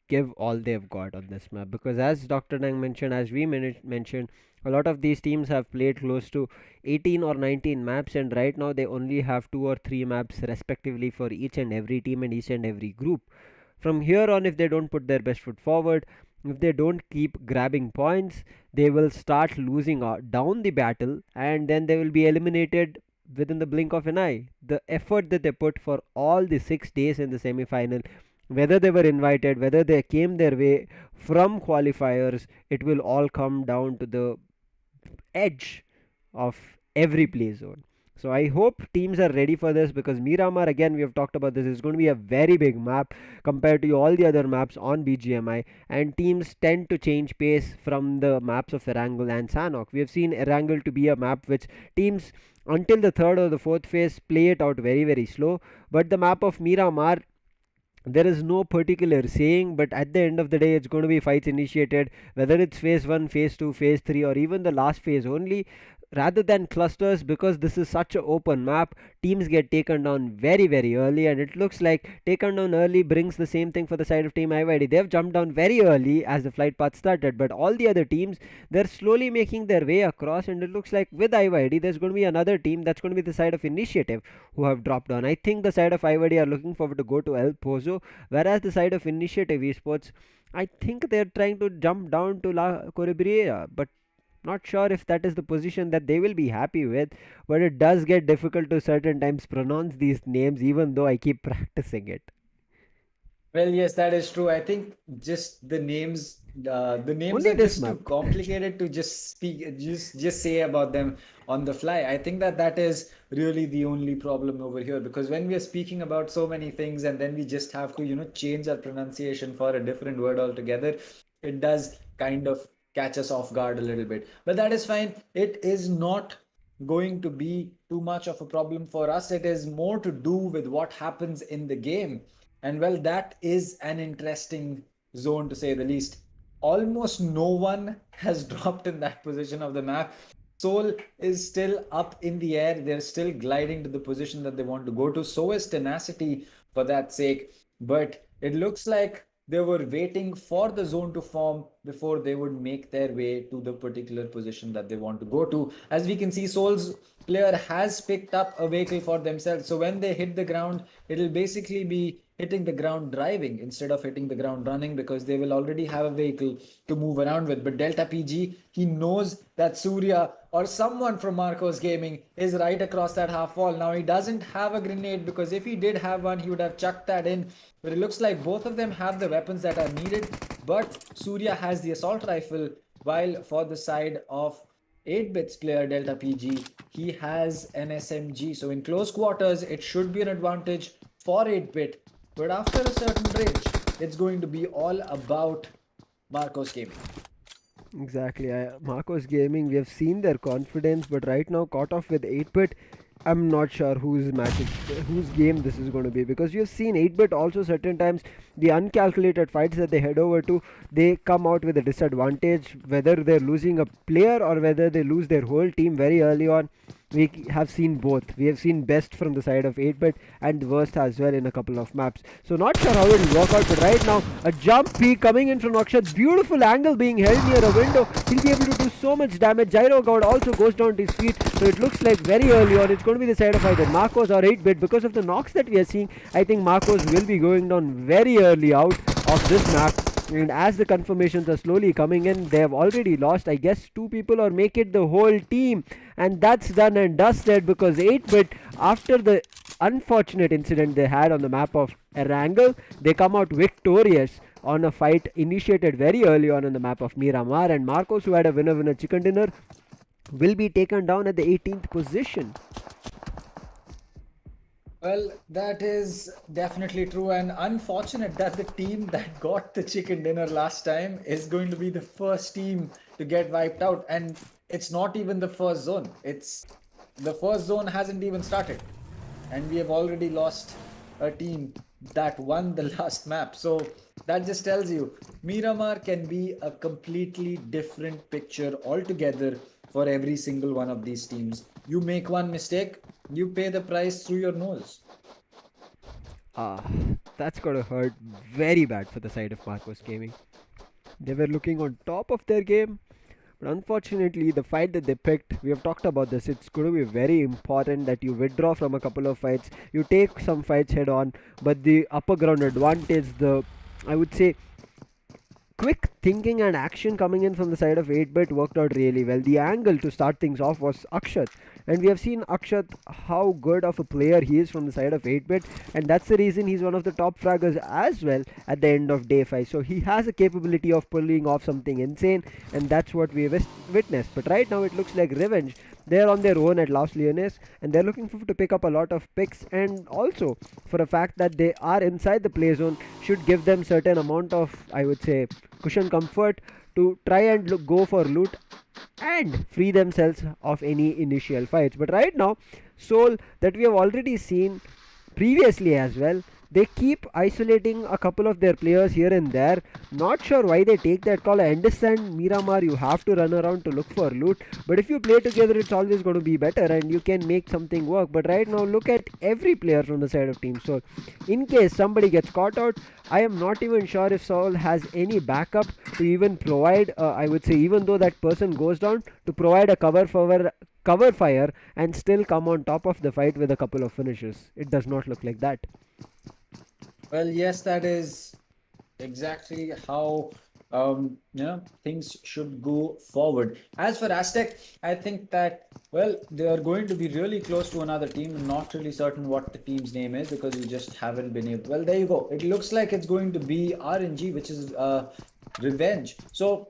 give all they've got on this map, because as Dr. Nang mentioned, as we mentioned, a lot of these teams have played close to 18 or 19 maps, and right now they only have 2 or 3 maps respectively for each and every team and each and every group. From here on, if they don't put their best foot forward, if they don't keep grabbing points, they will start losing down the battle, and then they will be eliminated within the blink of an eye. The effort that they put for all the 6 days in the semi final, whether they were invited, whether they came their way from qualifiers, it will all come down to the edge of every play zone. So I hope teams are ready for this, because Miramar, again, we have talked about this, is going to be a very big map compared to all the other maps on BGMI, and teams tend to change pace from the maps of Erangel and Sanhok. We have seen Erangel to be a map which teams until the third or the fourth phase play it out very, very slow, but the map of Miramar, There is no particular saying, but at the end of the day, it's going to be fights initiated, whether it's phase 1, phase 2, phase 3, or even the last phase only. Rather than clusters, because this is such an open map, teams get taken down very, very early, and it looks like taken down early brings the same thing for the side of Team IYD. They've jumped down very early as the flight path started, but all the other teams, they're slowly making their way across, and it looks like with IYD, there's going to be another team that's going to be the side of Initiative who have dropped down. I think the side of IYD are looking forward to go to El Pozo, whereas the side of Initiative Esports, I think they're trying to jump down to La Coribria, but not sure if that is the position that they will be happy with. But it does get difficult to certain times pronounce these names, even though I keep practicing it. Well, yes, that is true. I think just the names Only are this just too map. complicated to just speak, just say about them on the fly. I think that is really the only problem over here, because when we are speaking about so many things and then we just have to, change our pronunciation for a different word altogether, it does kind of catch us off guard a little bit. But that is fine. It is not going to be too much of a problem for us. It is more to do with what happens in the game. And well, that is an interesting zone to say the least. Almost no one has dropped in that position of the map. Seoul is still up in the air. They're still gliding to the position that they want to go to. So is Tenacity for that sake. But it looks like they were waiting for the zone to form before they would make their way to the particular position that they want to go to. As we can see, Seoul's player has picked up a vehicle for themselves. So when they hit the ground, it'll basically be hitting the ground driving instead of hitting the ground running, because they will already have a vehicle to move around with. But Delta PG, he knows that Surya or someone from Marcos Gaming is right across that half wall. Now he doesn't have a grenade, because if he did have one, he would have chucked that in. But it looks like both of them have the weapons that are needed. But Surya has the assault rifle, while for the side of 8-bits player Delta PG, he has an SMG. So in close quarters, it should be an advantage for 8-bit. But after a certain range, it's going to be all about Marcos Gaming. Exactly. Marcos Gaming, we have seen their confidence, but right now caught off with 8-bit. I'm not sure whose game this is going to be, because you've seen 8-bit also certain times the uncalculated fights that they head over to, they come out with a disadvantage, whether they're losing a player or whether they lose their whole team very early on. We have seen both. We have seen best from the side of 8-bit and worst as well in a couple of maps. So not sure how it will work out, but right now a jump peak coming in from Akshat. Beautiful angle being held near a window. He'll be able to do so much damage. Gyro God also goes down to his feet. So it looks like very early on it's going to be the side of either Marcos or 8-bit. Because of the knocks that we are seeing, I think Marcos will be going down very early out of this map. And as the confirmations are slowly coming in, they have already lost, I guess, 2 people or make it the whole team. And that's done and dusted, because 8-bit, after the unfortunate incident they had on the map of Erangel, they come out victorious on a fight initiated very early on in the map of Miramar. And Marcos, who had a winner-winner chicken dinner, will be taken down at the 18th position. Well, that is definitely true, and unfortunate that the team that got the chicken dinner last time is going to be the first team to get wiped out. And it's not even the first zone. It's the first zone hasn't even started, and we have already lost a team that won the last map. So that just tells you Miramar can be a completely different picture altogether for every single one of these teams. You make one mistake, you pay the price through your nose. That's gonna hurt very bad for the side of Marcos Gaming. They were looking on top of their game, but unfortunately the fight that they picked, we have talked about this, it's going to be very important that you withdraw from a couple of fights, you take some fights head on, but the upper ground advantage, I would say, quick thinking and action coming in from the side of 8-bit worked out really well. The angle to start things off was Akshat, and we have seen Akshat how good of a player he is from the side of 8-bit, and that's the reason he's one of the top fraggers as well at the end of day 5. So he has a capability of pulling off something insane, and that's what we witnessed. But right now it looks like Revenge, they're on their own at Los Leones, and they're looking to pick up a lot of picks, and also for a fact that they are inside the play zone should give them certain amount of, I would say, cushion comfort to try and go for loot and free themselves of any initial fights. But right now, Soul, that we have already seen previously as well, they keep isolating a couple of their players here and there. Not sure why they take that call. I understand Miramar, you have to run around to look for loot, but if you play together, it's always going to be better and you can make something work. But right now, look at every player from the side of Team Soul. In case somebody gets caught out, I am not even sure if Soul has any backup to even provide, I would say, even though that person goes down, to provide a cover fire and still come on top of the fight with a couple of finishes. It does not look like that. Well, yes, that is exactly how things should go forward. As for Aztec, I think that, well, they are going to be really close to another team. I'm not really certain what the team's name is because we just haven't been able. Well, there you go. It looks like it's going to be RNG, which is Revenge. So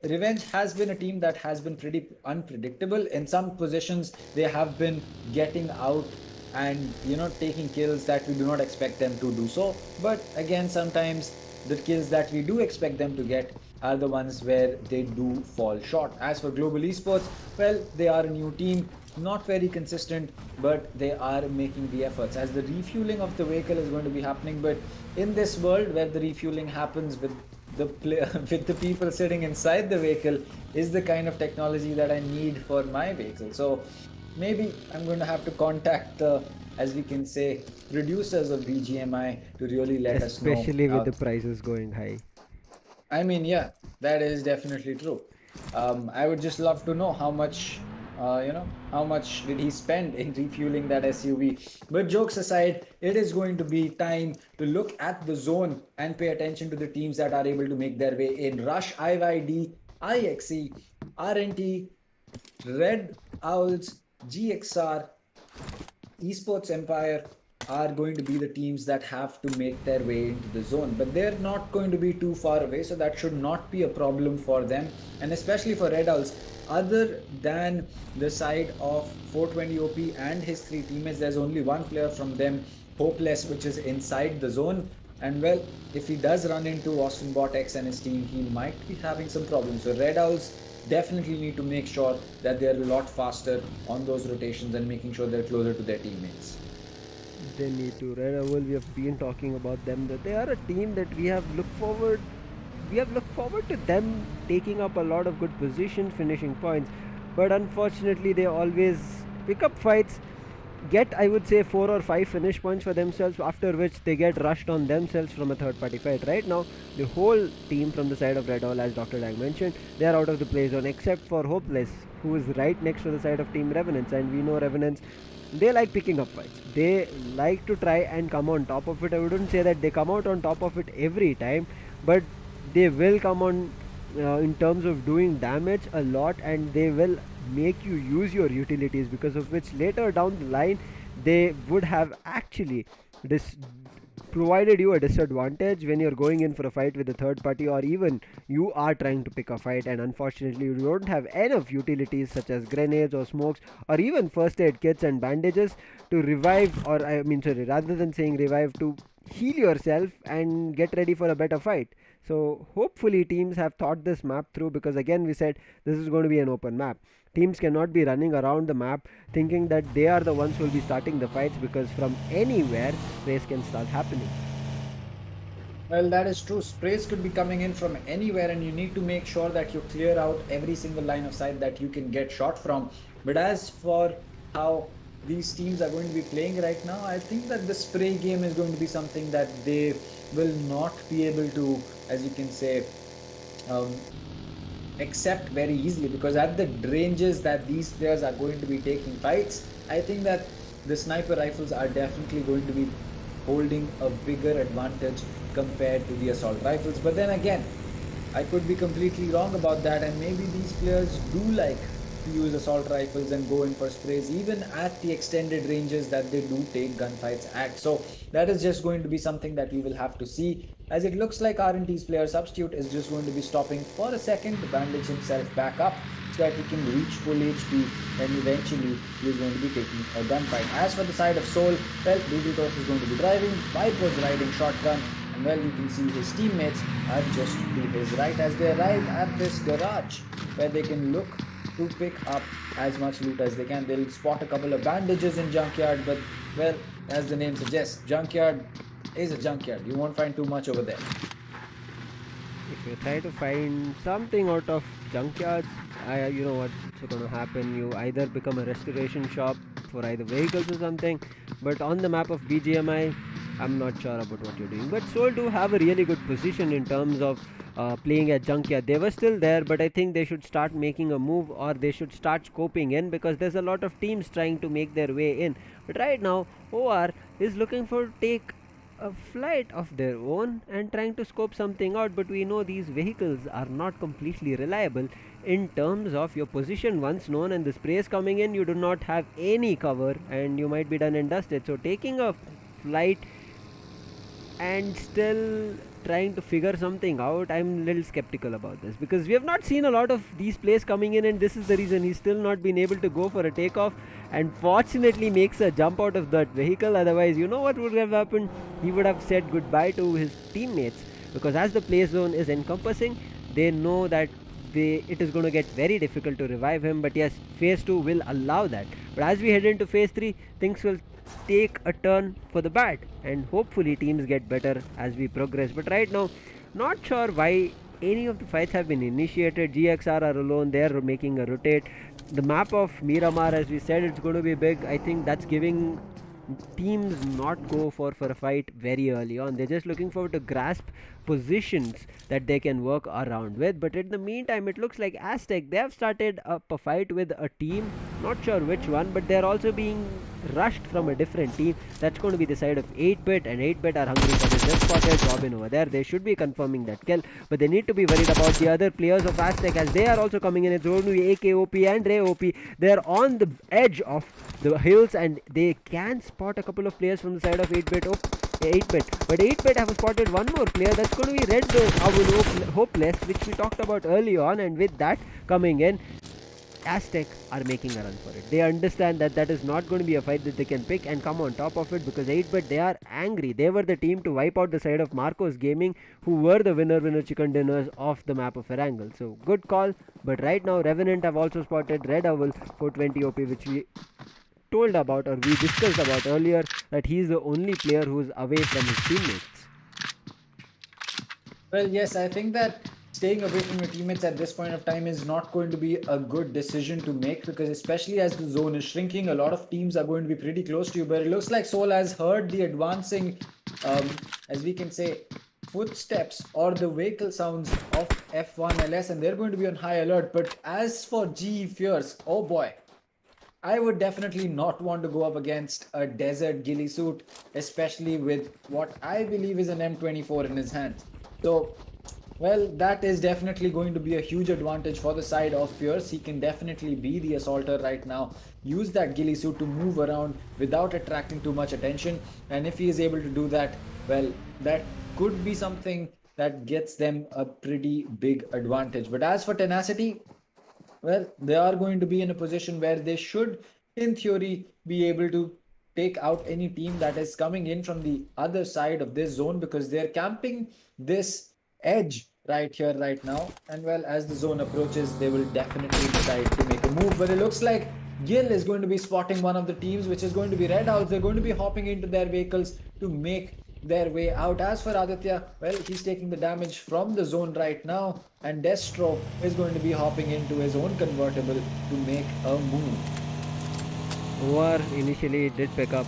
Revenge has been a team that has been pretty unpredictable. In some positions, they have been getting out and taking kills that we do not expect them to do so. But again, sometimes the kills that we do expect them to get are the ones where they do fall short. As for GlobalEsports, well, they are a new team, not very consistent, but they are making the efforts as the refueling of the vehicle is going to be happening. But in this world where the refueling happens with with the people sitting inside the vehicle is the kind of technology that I need for my vehicle. So maybe I'm going to have to contact the, as we can say, producers of BGMI to really let us know. Especially with the prices going high. I mean, yeah, that is definitely true. I would just love to know how much did he spend in refueling that SUV. But jokes aside, it is going to be time to look at the zone and pay attention to the teams that are able to make their way in. Rush, IYD, IXE, RNT, Red Owls, GXR, Esports Empire are going to be the teams that have to make their way into the zone, but they're not going to be too far away, so that should not be a problem for them. And especially for Red Owls, other than the side of 420 OP and his 3 teammates, there's only one player from them, Hopeless, which is inside the zone. And well, if he does run into Austin Bot X and his team, he might be having some problems. So Red Owls definitely need to make sure that they're a lot faster on those rotations and making sure they're closer to their teammates. They need to. Red Owl, we have been talking about them, that they are a team that we have looked forward to them taking up a lot of good positions, finishing points, but unfortunately they always pick up fights, get, I would say, 4 or 5 finish points for themselves, after which they get rushed on themselves from a third party fight. Right now the whole team from the side of Red Owl, as Dr. Lang mentioned, they are out of the play zone except for Hopeless, who is right next to the side of Team Revenants. And we know Revenants, they like picking up fights. They like to try and come on top of it. I wouldn't say that they come out on top of it every time, but they will come on in terms of doing damage a lot, and they will make you use your utilities, because of which later down the line they would have actually provided you a disadvantage when you're going in for a fight with a third party, or even you are trying to pick a fight and unfortunately you don't have enough utilities such as grenades or smokes or even first aid kits and bandages to revive, or I mean, sorry, rather than saying revive, to heal yourself and get ready for a better fight. So hopefully teams have thought this map through, because again we said this is going to be an open map. Teams cannot be running around the map thinking that they are the ones who will be starting the fights, because from anywhere sprays can start happening. Well, that is true. Sprays could be coming in from anywhere, and you need to make sure that you clear out every single line of sight that you can get shot from. But as for how these teams are going to be playing right now, I think that the spray game is going to be something that they will not be able to, as you can say, accept very easily, because at the ranges that these players are going to be taking fights, I think that the sniper rifles are definitely going to be holding a bigger advantage compared to the assault rifles. But then again, I could be completely wrong about that, and maybe these players do like to use assault rifles and go in for sprays even at the extended ranges that they do take gunfights at. So that is just going to be something that we will have to see, as it looks like RNT's player Substitute is just going to be stopping for a second to bandage himself back up so that he can reach full HP, and eventually he is going to be taking a gunfight. As for the side of Soul, well, Dubitos is going to be driving, Vibe was riding shotgun, and well, you can see his teammates are just to his right as they arrive at this garage where they can look to pick up as much loot as they can. They'll spot a couple of bandages in Junkyard, but well, as the name suggests, Junkyard is a junkyard. You won't find too much over there. If you try to find something out of junkyards, you know what's going to happen. You either become a restoration shop for either vehicles or something. But on the map of BGMI, I'm not sure about what you're doing. But Seoul do have a really good position in terms of playing at junkyard. They were still there, but I think they should start making a move, or they should start scoping in, because there's a lot of teams trying to make their way in. But right now, OR is looking for take a flight of their own and trying to scope something out, but we know these vehicles are not completely reliable in terms of your position once known, and the sprays coming in, you do not have any cover and you might be done and dusted. So taking a flight and still trying to figure something out, I'm a little skeptical about this, because we have not seen a lot of these plays coming in, and this is the reason he's still not been able to go for a takeoff, and fortunately makes a jump out of that vehicle. Otherwise, you know what would have happened? He would have said goodbye to his teammates, because as the play zone is encompassing, they know that it is going to get very difficult to revive him. But yes, phase 2 will allow that. But as we head into phase 3, things will take a turn for the bad, and hopefully teams get better as we progress. But right now, not sure why any of the fights have been initiated. GXR are alone, they're making a rotate. The map of Miramar, as we said, it's going to be big. I think that's giving teams not go for a fight very early on. They're just looking forward to grasp positions that they can work around with. But in the meantime, it looks like Aztec, they have started up a fight with a team, not sure which one, but they're also being rushed from a different team. That's going to be the side of 8-bit, and 8-bit are hungry for this. Just spotted Robin over there. They should be confirming that kill, but they need to be worried about the other players of Aztec, as they are also coming in. It's going to be AK OP and Ray OP. They're on the edge of the hills, and they can spot a couple of players from the side of 8-bit. 8-bit, but 8-bit have spotted one more player. That's going to be Red Hopeless, which we talked about early on, and with that coming in, Aztec are making a run for it. They understand that that is not going to be a fight that they can pick and come on top of it, because 8-bit, they are angry. They were the team to wipe out the side of Marcos Gaming, who were the winner chicken dinners of the map of Erangel. So good call. But right now, Revenant have also spotted Redowl 420 OP, which we told about, or we discussed about earlier, that he is the only player who is away from his teammates. Well, yes, I think that staying away from your teammates at this point of time is not going to be a good decision to make, because especially as the zone is shrinking, a lot of teams are going to be pretty close to you. But it looks like Seoul has heard the advancing, as we can say, footsteps or the vehicle sounds of F1LS, and they're going to be on high alert. But as for GE Fierce, oh boy, I would definitely not want to go up against a desert ghillie suit, especially with what I believe is an M24 in his hand. So, well, that is definitely going to be a huge advantage for the side of Fierce. He can definitely be the assaulter right now, use that ghillie suit to move around without attracting too much attention. And if he is able to do that, well, that could be something that gets them a pretty big advantage. But as for Tenacity, well, they are going to be in a position where they should, in theory, be able to take out any team that is coming in from the other side of this zone, because they're camping this edge right here, right now. And well, as the zone approaches, they will definitely decide to make a move. But it looks like Gil is going to be spotting one of the teams, which is going to be Red House. They're going to be hopping into their vehicles to make their way out. As for Aditya, well, he's taking the damage from the zone right now, and Destro is going to be hopping into his own convertible to make a move. OR initially did pick up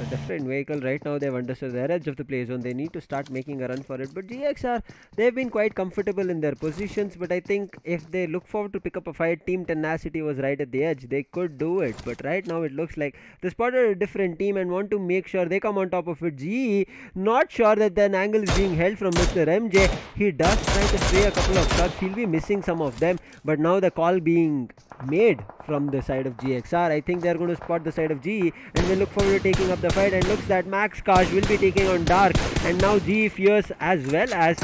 a different vehicle. Right now they've understood their edge of the play zone. They need to start making a run for it. But GXR, they've been quite comfortable in their positions. But I think if they look forward to pick up a fight, Team Tenacity was right at the edge. They could do it. But right now it looks like they spotted a different team and want to make sure they come on top of it. GE, not sure that an angle is being held from Mr. MJ. He does try to spray a couple of shots. He'll be missing some of them. But now the call being made from the side of GXR. I think they're going to spot the side of GE, and they look forward to taking up the fight. And looks that Max Karsh will be taking on Dark, and now GE Fierce, as well as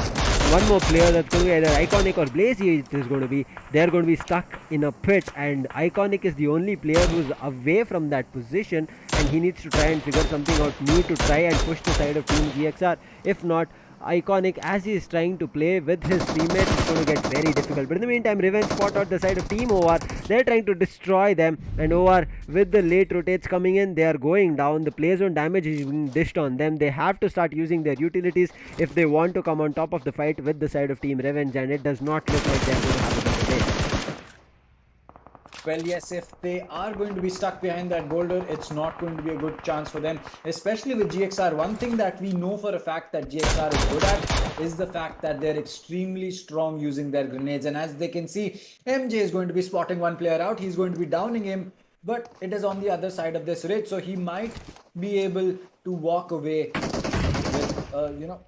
one more player that's going to be either Iconic or Blazy. It is going to be, they're going to be stuck in a pit, and Iconic is the only player who's away from that position, and he needs to try and figure something out. Need to try and push the side of Team GXR. If not, Iconic, as he is trying to play with his teammates, it's going to get very difficult. But in the meantime, Revenge spot out the side of Team OR. They're trying to destroy them, and OR with the late rotates coming in, they are going down. The play zone damage is being dished on them. They have to start using their utilities if they want to come on top of the fight with the side of Team Revenge, and it does not look like they're going to have a better day. Well, yes, if they are going to be stuck behind that boulder, it's not going to be a good chance for them, especially with GXR. One thing that we know for a fact that GXR is good at is the fact that they're extremely strong using their grenades. And as they can see, MJ is going to be spotting one player out. He's going to be downing him, but it is on the other side of this ridge, so he might be able to walk away with,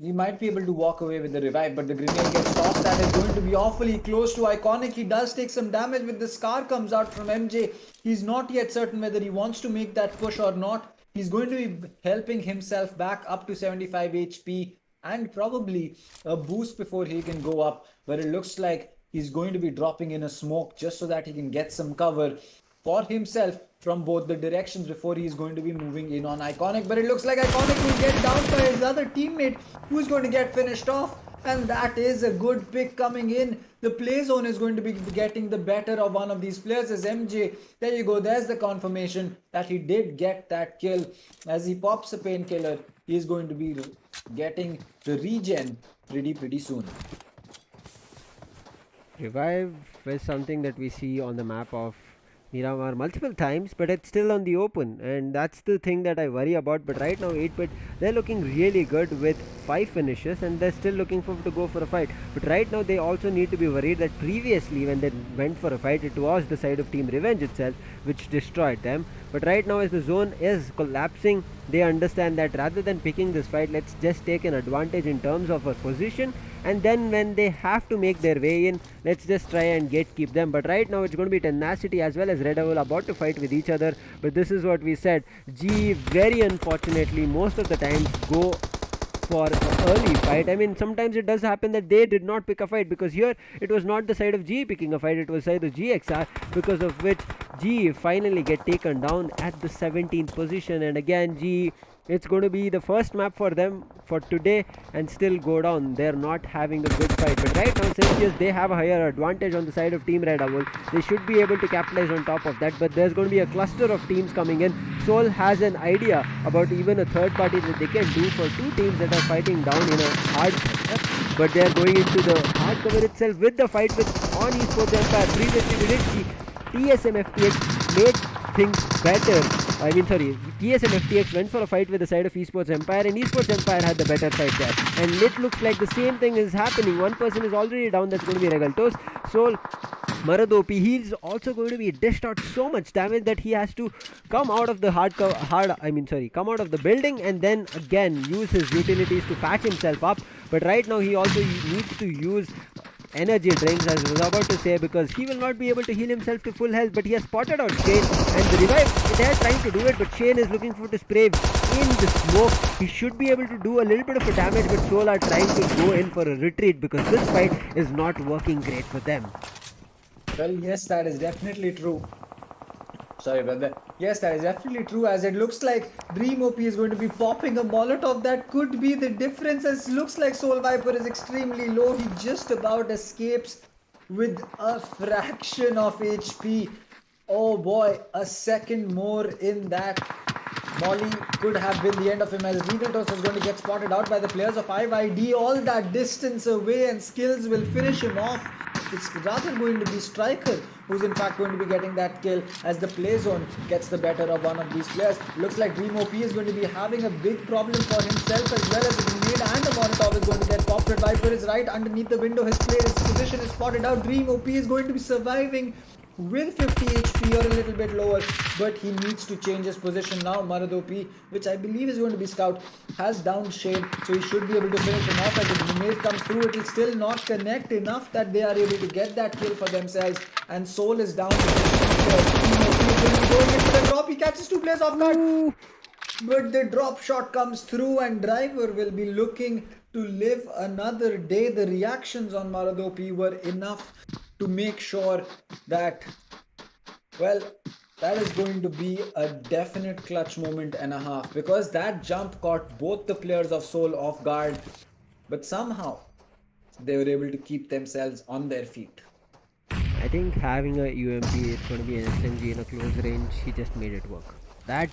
he might be able to walk away with the revive, but the grenade gets tossed. That is going to be awfully close to Iconic. He does take some damage with the scar comes out from MJ. He's not yet certain whether he wants to make that push or not. He's going to be helping himself back up to 75 HP and probably a boost before he can go up. But it looks like he's going to be dropping in a smoke just so that he can get some cover for himself from both the directions before he is going to be moving in on Iconic. But it looks like Iconic will get down by his other teammate who's going to get finished off, and that is a good pick coming in. The play zone is going to be getting the better of one of these players as MJ. There you go, there's the confirmation that he did get that kill. As he pops a painkiller, he is going to be getting the regen pretty soon. Revive is something that we see on the map of Miramar multiple times, but it's still on the open, and that's the thing that I worry about. But right now 8-bit, they're looking really good with 5 finishes, and they're still looking for to go for a fight. But right now they also need to be worried that previously when they went for a fight, it was the side of Team Revenge itself which destroyed them. But right now as the zone is collapsing, they understand that rather than picking this fight, let's just take an advantage in terms of our position, and then when they have to make their way in, let's just try and keep them. But right now it's going to be Tenacity as well as Redowl about to fight with each other. But this is what we said, G very unfortunately most of the times go for an early fight. I mean, sometimes it does happen that they did not pick a fight, because here it was not the side of G picking a fight, it was side of GXR, because of which G finally get taken down at the 17th position. And again, G, it's going to be the first map for them for today and still go down. They're not having a good fight. But right now, since yes, they have a higher advantage on the side of Team Redowl, they should be able to capitalize on top of that. But there's going to be a cluster of teams coming in. Soul has an idea about even a third party that they can do for two teams that are fighting down in a hard cover. But they're going into the hard cover itself with the fight with on Esports Empire. Previously, we did see TSMFTX made things better. I mean, sorry, TSMFTX went for a fight with the side of Esports Empire, and Esports Empire had the better fight there. And it looks like the same thing is happening. One person is already down, that's going to be Regal Toast. So, Maradopi, he's also going to be dished out so much damage that he has to come out of the come out of the building and then again use his utilities to patch himself up. But right now he also needs to use energy drinks, as I was about to say, because he will not be able to heal himself to full health. But he has spotted out Shane, and the revive, they are trying to do it, but Shane is looking for to spray in the smoke. He should be able to do a little bit of a damage, but Soul are trying to go in for a retreat because this fight is not working great for them. Well, yes, that is definitely true. Sorry about that. Yes, that is definitely true, as it looks like Dream OP is going to be popping a Molotov. That could be the difference, as looks like Soul Viper is extremely low. He just about escapes with a fraction of HP. Oh boy, a second more in that Molly could have been the end of him, as Revenant is going to get spotted out by the players of IYD. All that distance away, and skills will finish him off. It's rather going to be Striker who's in fact going to be getting that kill, as the play zone gets the better of one of these players. Looks like Dream OP is going to be having a big problem for himself, as well as a grenade and a Molotov is going to get popped. Viper is right underneath the window. His position is spotted out. Dream OP is going to be surviving with 50 HP or a little bit lower, but he needs to change his position now. Maradopi, which I believe is going to be Scout, has downed Shane, so he should be able to finish him off. As the grenade comes through, it will still not connect enough that they are able to get that kill for themselves, and Soul is down. Going into the drop, he catches two players off guard, but the drop shot comes through, and Driver will be looking to live another day. The reactions on Maradopi were enough to make sure that, well, That is going to be a definite clutch moment and a half, because that jump caught both the players of Seoul off guard, but somehow they were able to keep themselves on their feet. I think having a UMP, it's going to be an SMG in a close range, he just made it work. That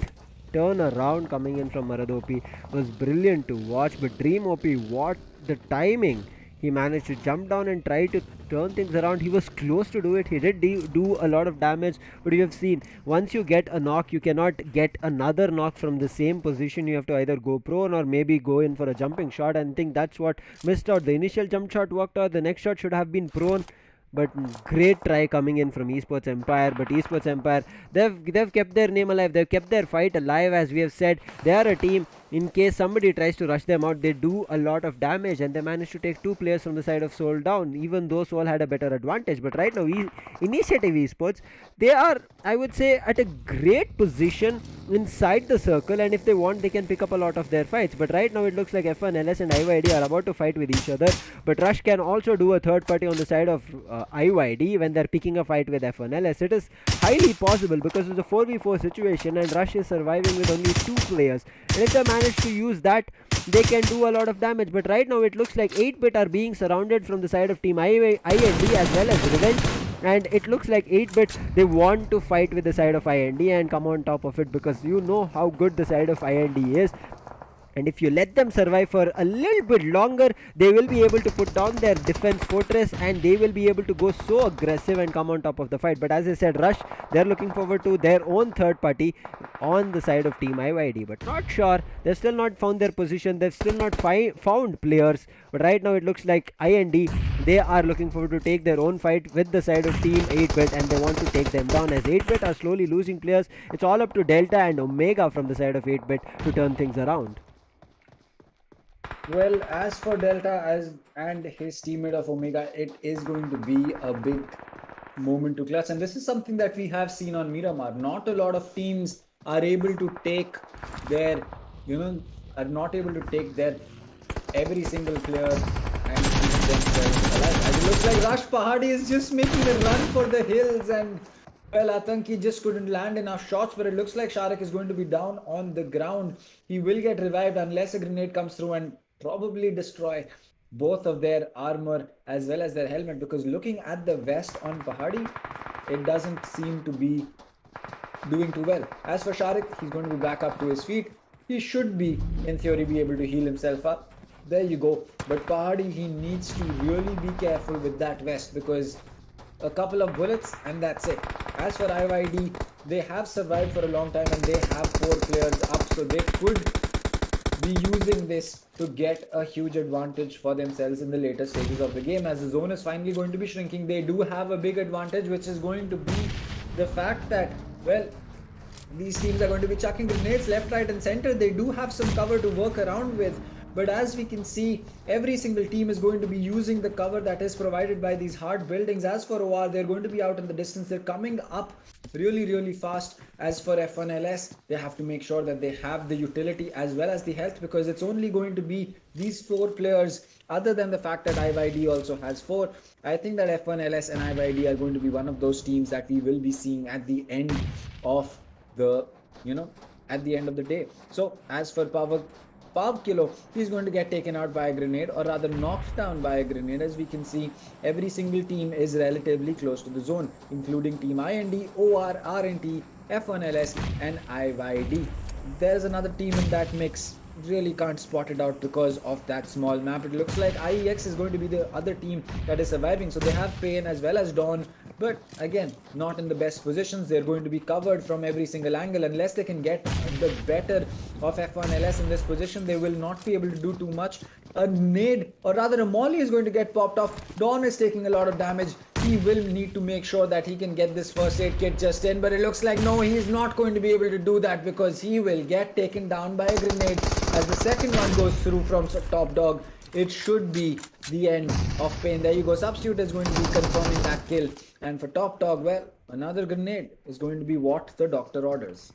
turn around coming in from Maradopi was brilliant to watch, but Dream OP, what the timing! He managed to jump down and try to turn things around. He was close to do it. He did do a lot of damage, but you have seen, once you get a knock, you cannot get another knock from the same position. You have to either go prone or maybe go in for a jumping shot, and I think that's what missed out. The initial jump shot worked out, the next shot should have been prone. But great try coming in from Esports Empire. But Esports Empire, they've kept their name alive. They've kept their fight alive. As we have said, they are a team, in case somebody tries to rush them out, they do a lot of damage, and they managed to take 2 players from the side of Seoul down, even though Seoul had a better advantage. But right now, Initiative Esports, they are, I would say, at a great position inside the circle, and if they want, they can pick up a lot of their fights. But right now, it looks like F1 LS and IYD are about to fight with each other. But Rush can also do a third party on the side of IYD when they're picking a fight with F1 LS. It is highly possible because it's a 4v4 situation, and Rush is surviving with only 2 players. And if they manage to use that, they can do a lot of damage. But right now, it looks like 8-bit are being surrounded from the side of Team IND as well as Revenge. And it looks like 8-bit, they want to fight with the side of IND and come on top of it, because you know how good the side of IND is. And if you let them survive for a little bit longer, they will be able to put down their defense fortress, and they will be able to go so aggressive and come on top of the fight. But as I said, Rush, they're looking forward to their own third party on the side of Team IYD. But not sure. They've still not found their position. They've still not found players. But right now it looks like IND, they are looking forward to take their own fight with the side of Team 8-bit, and they want to take them down. As 8-bit are slowly losing players, it's all up to Delta and Omega from the side of 8-bit to turn things around. Well, as for Delta and his teammate of Omega, it is going to be a big moment to clutch. And this is something that we have seen on Miramar. Not a lot of teams are able to take their, every single player and keep themselves alive. As it looks like Rush Pahadi is just making a run for the hills, and well, Atanki just couldn't land enough shots, but it looks like Sharik is going to be down on the ground. He will get revived unless a grenade comes through and probably destroy both of their armor as well as their helmet, because looking at the vest on Pahadi, it doesn't seem to be doing too well. As for Sharik, he's going to be back up to his feet. He should be, in theory, be able to heal himself up. There you go. But Pahadi, he needs to really be careful with that vest, because a couple of bullets and that's it. As for IYD, they have survived for a long time and they have 4 players up, so they could be using this to get a huge advantage for themselves in the later stages of the game. As the zone is finally going to be shrinking, they do have a big advantage, which is going to be the fact that, well, these teams are going to be chucking grenades left, right and center. They do have some cover to work around with, but as we can see, every single team is going to be using the cover that is provided by these hard buildings. As for OR, they're going to be out in the distance. They're coming up really fast. As for F1 LS, they have to make sure that they have the utility as well as the health, because it's only going to be these 4 players, other than the fact that IYD also has 4. I think that F1 LS and IYD are going to be one of those teams that we will be seeing at the end of the, at the end of the day. So as for Pav Kilo, he's going to get taken out by a grenade, or rather knocked down by a grenade. As we can see, every single team is relatively close to the zone, including Team IND, OR, RNT, F1 LS and IYD. There's another team in that mix. Really can't spot it out because of that small map. It looks like IEX is going to be the other team that is surviving. So they have Pain as well as Dawn, but again, not in the best positions. They're going to be covered from every single angle. Unless they can get the better of F1 LS in this position, they will not be able to do too much. A nade, or rather a molly, is going to get popped off. Dawn is taking a lot of damage. He will need to make sure that he can get this first aid kit just in, but it looks like no, he's not going to be able to do that, because he will get taken down by a grenade. As the second one goes through from Top Dog, it should be the end of Pain. There you go. Substitute is going to be confirming that kill. And for Top Dog, well, another grenade is going to be what the doctor orders.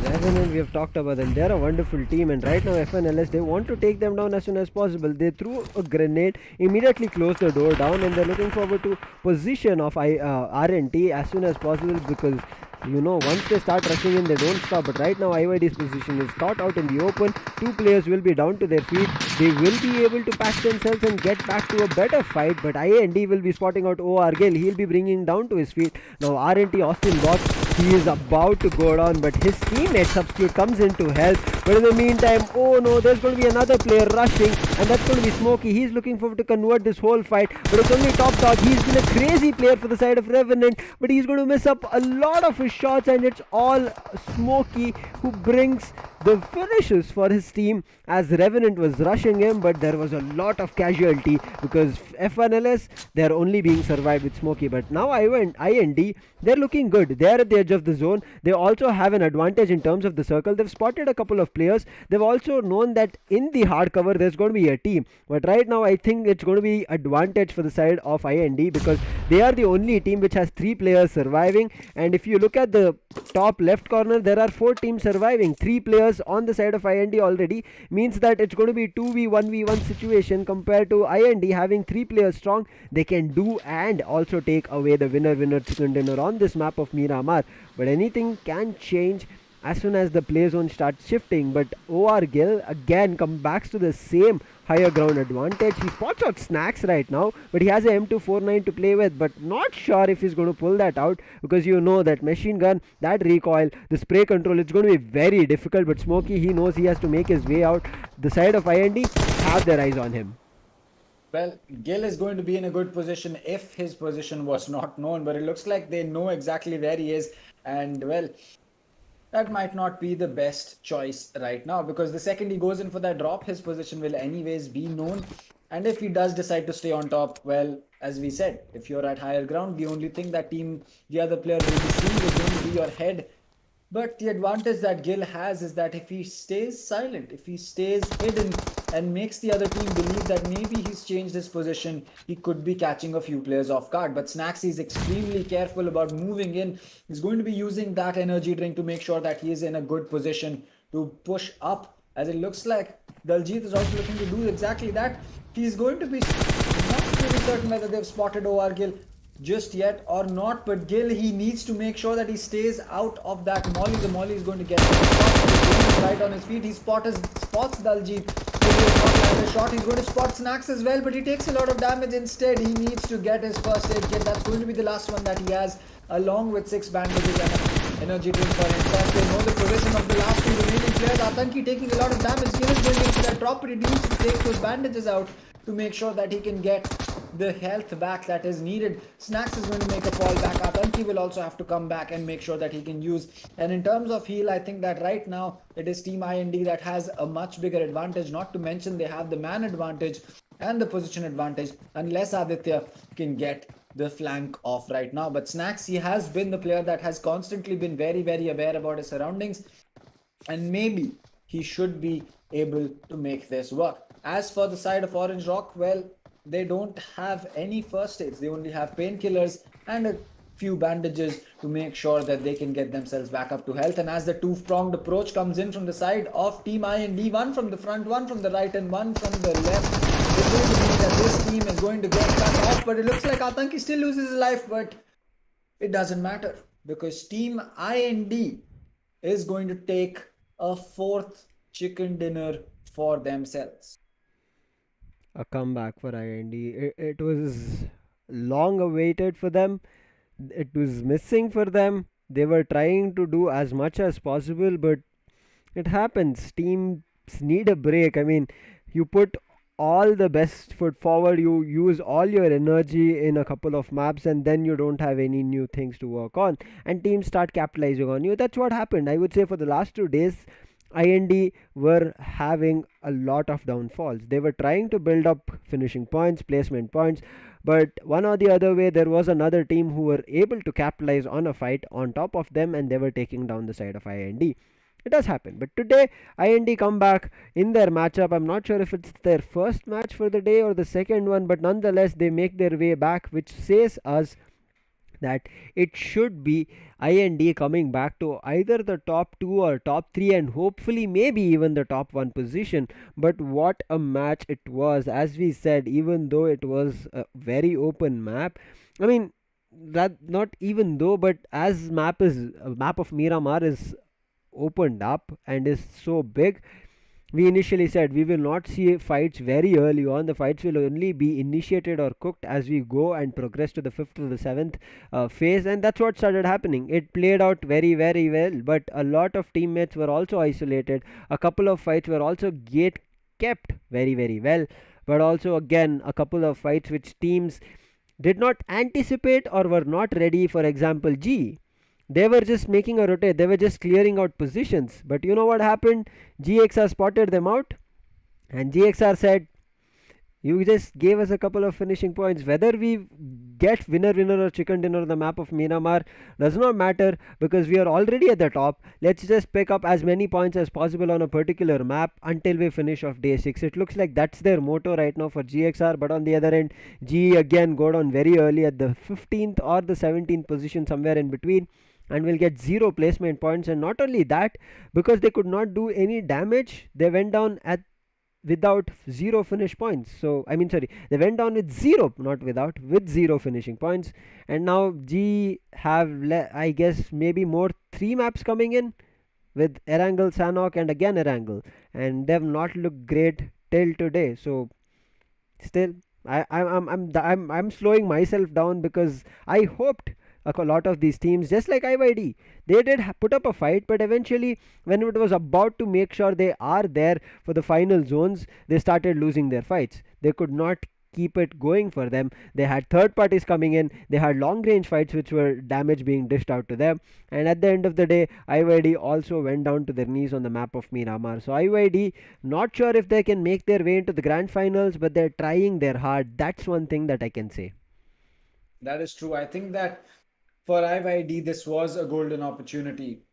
Revenant, we have talked about them. They're a wonderful team, and right now FNLS, they want to take them down as soon as possible. They threw a grenade, immediately closed the door down, and they're looking forward to position of RNT as soon as possible, because once they start rushing in, they don't stop. But right now, IYD's position is caught out in the open. Two players will be down to their feet. They will be able to patch themselves and get back to a better fight. But IND will be spotting out Erangel. He'll be bringing down to his feet. Now, RNT Austin Box, he is about to go down, but his teammate substitute comes in to help. But in the meantime, oh no, there's going to be another player rushing, and that's going to be Smokey. He's looking forward to convert this whole fight, but it's only Top Dog. He's been a crazy player for the side of Revenant, but he's going to miss up a lot of his shots, and it's all Smokey who brings the finishes for his team, as Revenant was rushing him, but there was a lot of casualty because FNLS, they're only being survived with Smokey. But now IND, they're looking good. They're at the edge of the zone. They also have an advantage in terms of the circle. They've spotted a couple of players. They've also known that in the hard cover there's going to be a team, but right now I think it's going to be advantage for the side of IND, because they are the only team which has 3 players surviving. And if you look at the top left corner, there are 4 teams surviving. 3 players on the side of IND already means that it's going to be 2v1v1 situation, compared to IND having 3 players strong. They can do and also take away the winner chicken dinner on this map of Miramar. But anything can change as soon as the play zone starts shifting. But Erangel again comes back to the same higher ground advantage. He spots out Snacks right now, but he has a M249 to play with, but not sure if he's going to pull that out, because that machine gun, that recoil, the spray control, it's going to be very difficult. But Smokey, he knows he has to make his way out. The side of IND have their eyes on him. Well, Gil is going to be in a good position if his position was not known, but it looks like they know exactly where he is. And well, that might not be the best choice right now, because the second he goes in for that drop, his position will anyways be known. And if he does decide to stay on top, well, as we said, if you're at higher ground, the only thing that the other player will be seeing is going to be your head. But the advantage that Gil has is that if he stays silent, if he stays hidden and makes the other team believe that maybe he's changed his position, he could be catching a few players off guard. But Snacksy is extremely careful about moving in. He's going to be using that energy drink to make sure that he is in a good position to push up, as it looks like Daljit is also looking to do exactly that. He's going to be not really certain whether they've spotted Erangel just yet or not, but Gil, he needs to make sure that he stays out of that molly. The molly is going to get right on his feet. He spots Daljit. Shot. He's going to spot Snacks as well, but he takes a lot of damage instead. He needs to get his first aid kit. That's going to be the last one that he has, along with 6 bandages and an energy drink for himself. They know the position of the last 2 remaining players. Atanki taking a lot of damage. Gil is going into that drop, but he needs to take those bandages out to make sure that he can get the health back that is needed. Snacks is going to make a fall back. Atanki will also have to come back and make sure that he can use. And in terms of heal, I think that right now it is Team IND that has a much bigger advantage, not to mention they have the man advantage and the position advantage, unless Aditya can get the flank off right now. But Snacks, he has been the player that has constantly been very, very aware about his surroundings, and maybe he should be able to make this work. As for the side of Orange Rock, well, they don't have any first aids. They only have painkillers and a few bandages to make sure that they can get themselves back up to health. And as the 2-pronged approach comes in from the side of Team IND, one from the front, one from the right, and one from the left, it's going to mean that this team is going to get cut off. But it looks like Atanki still loses his life, but it doesn't matter, because Team IND is going to take a 4th chicken dinner for themselves. A comeback for IND. It was long awaited for them. It was missing for them. They were trying to do as much as possible, but it happens. Teams need a break. I mean, you put all the best foot forward, you use all your energy in a couple of maps, and then you don't have any new things to work on, and teams start capitalizing on you. That's what happened. I would say for the last 2 days, IND were having a lot of downfalls. They were trying to build up finishing points, placement points, but one or the other way, there was another team who were able to capitalize on a fight on top of them, and they were taking down the side of IND. It does happen. But today, IND come back in their matchup. I'm not sure if it's their first match for the day or the second one, but nonetheless, they make their way back, which says us that it should be IND coming back to either the top 2 or top 3 and hopefully maybe even the top 1 position. But what a match it was. As we said, even though it was a very open map, I mean, that not even though, but as map of Miramar is opened up and is so big, we initially said we will not see fights very early on. The fights will only be initiated or cooked as we go and progress to the 5th to the 7th phase, and that's what started happening. It played out very, very well, but a lot of teammates were also isolated. A couple of fights were also gate kept very, very well, but also again a couple of fights which teams did not anticipate or were not ready. For example, G, they were just making a rotate, they were just clearing out positions. But you know what happened? GXR spotted them out, and GXR said, you just gave us a couple of finishing points. Whether we get winner or chicken dinner on the map of Miramar does not matter, because we are already at the top. Let's just pick up as many points as possible on a particular map until we finish off day 6. It looks like that's their motto right now for GXR. But on the other end, G again got on very early at the 15th or the 17th position, somewhere in between, and will get 0 placement points. And not only that, because they could not do any damage, they went down at without 0 finish points. So I mean, sorry, they went down with 0, not without, with 0 finishing points. And now G have I guess maybe more 3 maps coming in with Erangel, Sanhok, and again Erangel, and they've not looked great till today. So still, I'm slowing myself down, because I hoped a lot of these teams, just like IYD, they did put up a fight, but eventually when it was about to make sure they are there for the final zones, they started losing their fights. They could not keep it going for them. They had third parties coming in, they had long range fights which were damage being dished out to them, and at the end of the day, IYD also went down to their knees on the map of Miramar. So IYD, not sure if they can make their way into the grand finals, but they're trying their hard. That's one thing that I can say. That is true. I think that for IYD, this was a golden opportunity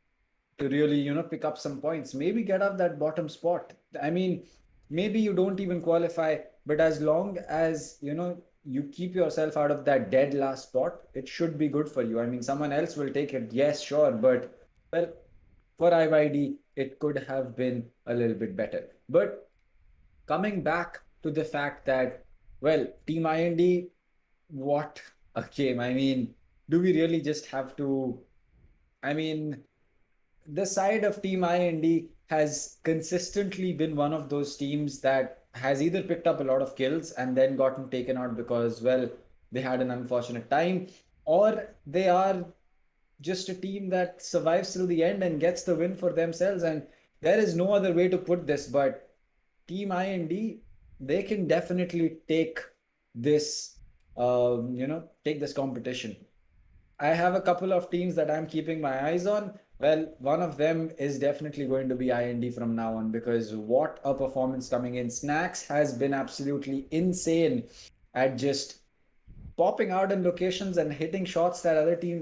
to really, pick up some points. Maybe get off that bottom spot. I mean, maybe you don't even qualify, but as long as, you keep yourself out of that dead last spot, it should be good for you. I mean, someone else will take it. Yes, sure. But, well, for IYD, it could have been a little bit better. But coming back to the fact that, well, Team IND, what a game. I mean, do we really just have to? I mean, the side of Team IND has consistently been one of those teams that has either picked up a lot of kills and then gotten taken out because, well, they had an unfortunate time, or they are just a team that survives till the end and gets the win for themselves. And there is no other way to put this, but Team IND, they can definitely take this, take this competition. I have a couple of teams that I'm keeping my eyes on. Well, one of them is definitely going to be IND from now on, because what a performance coming in. Snacks has been absolutely insane at just popping out in locations and hitting shots that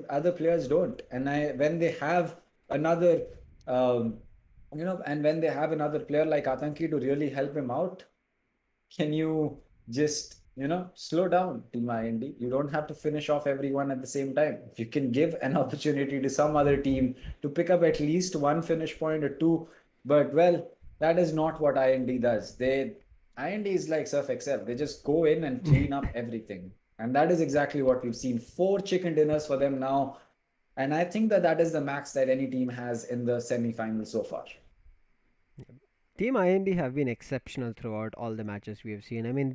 other players don't. And when they have another, and when they have another player like Atanki to really help him out, can you just slow down, Team IND? You don't have to finish off everyone at the same time. You can give an opportunity to some other team to pick up at least 1 finish point or 2. But, well, that is not what IND does. IND is like Surf Excel. They just go in and clean up everything. And that is exactly what we've seen. 4 chicken dinners for them now. And I think that is the max that any team has in the semi-final so far. Team IND have been exceptional throughout all the matches we have seen. I mean,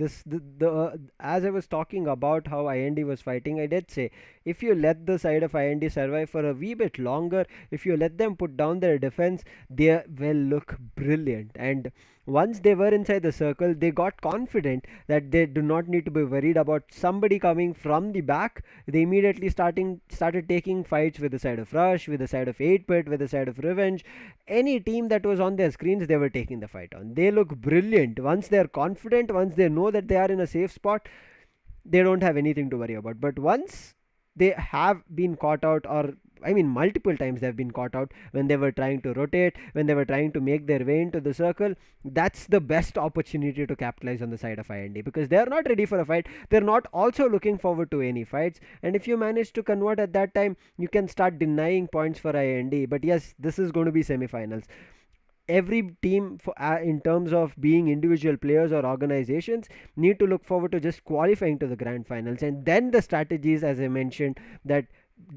as I was talking about how IND was fighting, I did say, if you let the side of IND survive for a wee bit longer, if you let them put down their defense, they will look brilliant. And once they were inside the circle, they got confident that they do not need to be worried about somebody coming from the back. They immediately started taking fights with the side of Rush, with the side of 8-Bit, with the side of Revenge. Any team that was on their screens, they were taking the fight on. They look brilliant. Once they're confident, once they know that they are in a safe spot, they don't have anything to worry about. But once they have been caught out, or I mean, multiple times they've been caught out when they were trying to rotate, when they were trying to make their way into the circle. That's the best opportunity to capitalize on the side of IND, because they're not ready for a fight. They're not also looking forward to any fights. And if you manage to convert at that time, you can start denying points for IND. But yes, this is going to be semifinals. Every team in terms of being individual players or organizations need to look forward to just qualifying to the grand finals, and then the strategies, as I mentioned, that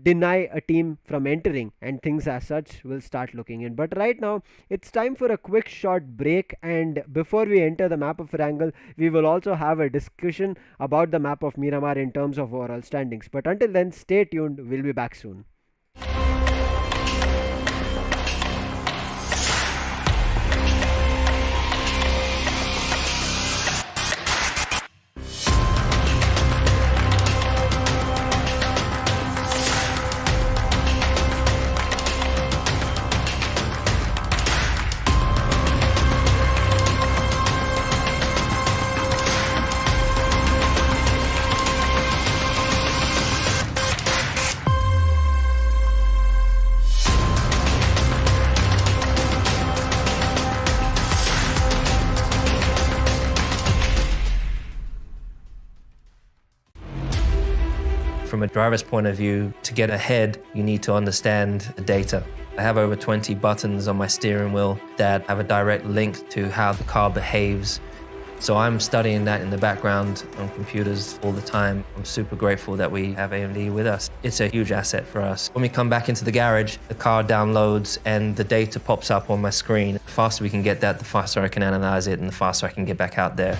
deny a team from entering and things as such will start looking in. But right now it's time for a quick short break, and before we enter the map of Erangel, we will also have a discussion about the map of Miramar in terms of overall standings. But until then, stay tuned, we'll be back soon. From a driver's point of view, to get ahead, you need to understand the data. I have over 20 buttons on my steering wheel that have a direct link to how the car behaves. So I'm studying that in the background on computers all the time. I'm super grateful that we have AMD with us. It's a huge asset for us. When we come back into the garage, the car downloads and the data pops up on my screen. The faster we can get that, the faster I can analyze it and the faster I can get back out there.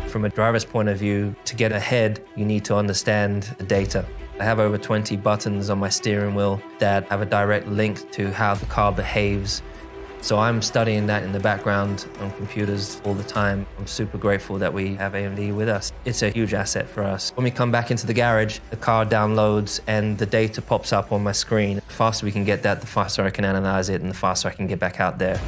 From a driver's point of view, to get ahead, you need to understand the data. I have over 20 buttons on my steering wheel that have a direct link to how the car behaves. So I'm studying that in the background on computers all the time. I'm super grateful that we have AMD with us. It's a huge asset for us. When we come back into the garage, the car downloads and the data pops up on my screen. The faster we can get that, the faster I can analyze it and the faster I can get back out there.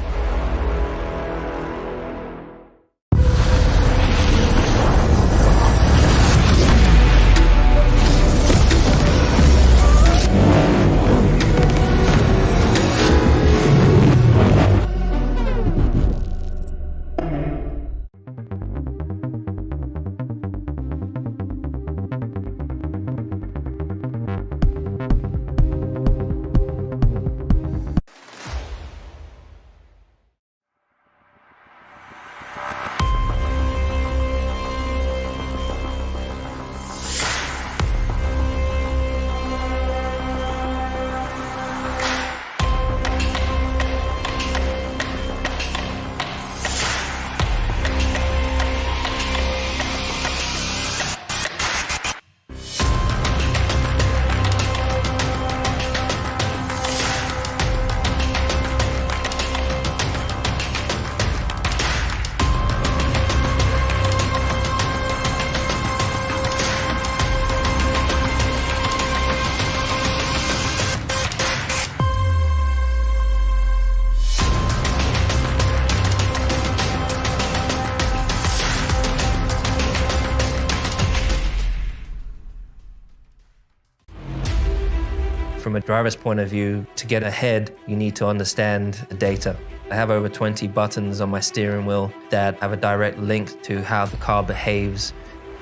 From a driver's point of view, to get ahead, you need to understand the data. I have over 20 buttons on my steering wheel that have a direct link to how the car behaves.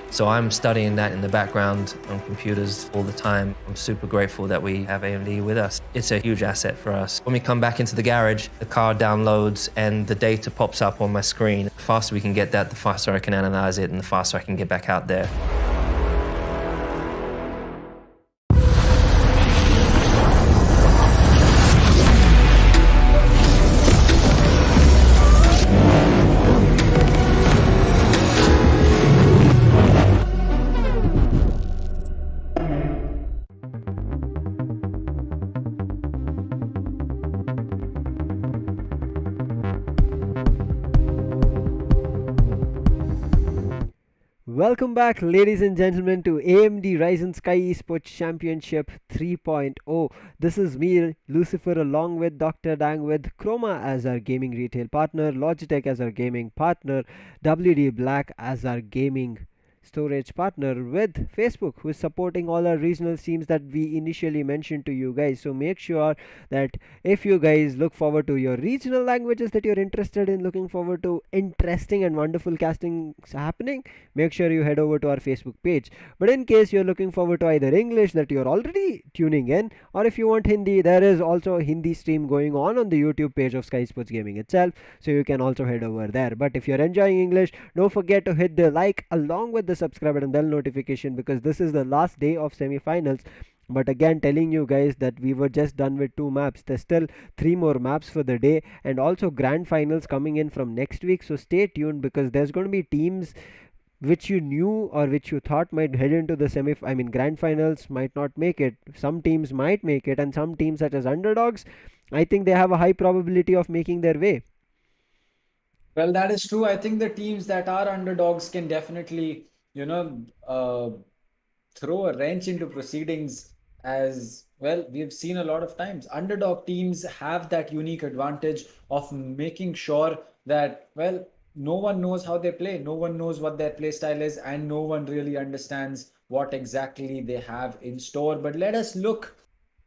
So I'm studying that in the background on computers all the time. I'm super grateful that we have AMD with us. It's a huge asset for us. When we come back into the garage, the car downloads and the data pops up on my screen. The faster we can get that, the faster I can analyze it and the faster I can get back out there. Welcome back, ladies and gentlemen, to AMD Ryzen Skyesports Championship 3.0. This is me, Lucifer, along with Dr. Dang, with Croma as our gaming retail partner, Logitech as our gaming partner, WD Black as our gaming storage partner, with Facebook, who is supporting all our regional teams that we initially mentioned to you guys. So make sure that if you guys look forward to your regional languages that you're interested in, looking forward to interesting and wonderful castings happening, make sure you head over to our Facebook page. But in case you're looking forward to either English, that you're already tuning in, or if you want Hindi, there is also a Hindi stream going on the YouTube page of Sky Sports Gaming itself, so you can also head over there. But if you're enjoying English, don't forget to hit the like along with the subscribe and bell notification, because this is the last day of semi-finals. But again, telling you guys that we were just done with 2 maps. There's still 3 more maps for the day, and also grand finals coming in from next week. So stay tuned, because there's going to be teams which you knew or which you thought might head into the grand finals might not make it. Some teams might make it, and some teams such as underdogs, I think they have a high probability of making their way. Well, that is true. I think the teams that are underdogs can definitely, throw a wrench into proceedings. As well, we've seen a lot of times underdog teams have that unique advantage of making sure that, well, no one knows how they play, no one knows what their play style is, and no one really understands what exactly they have in store. But let us look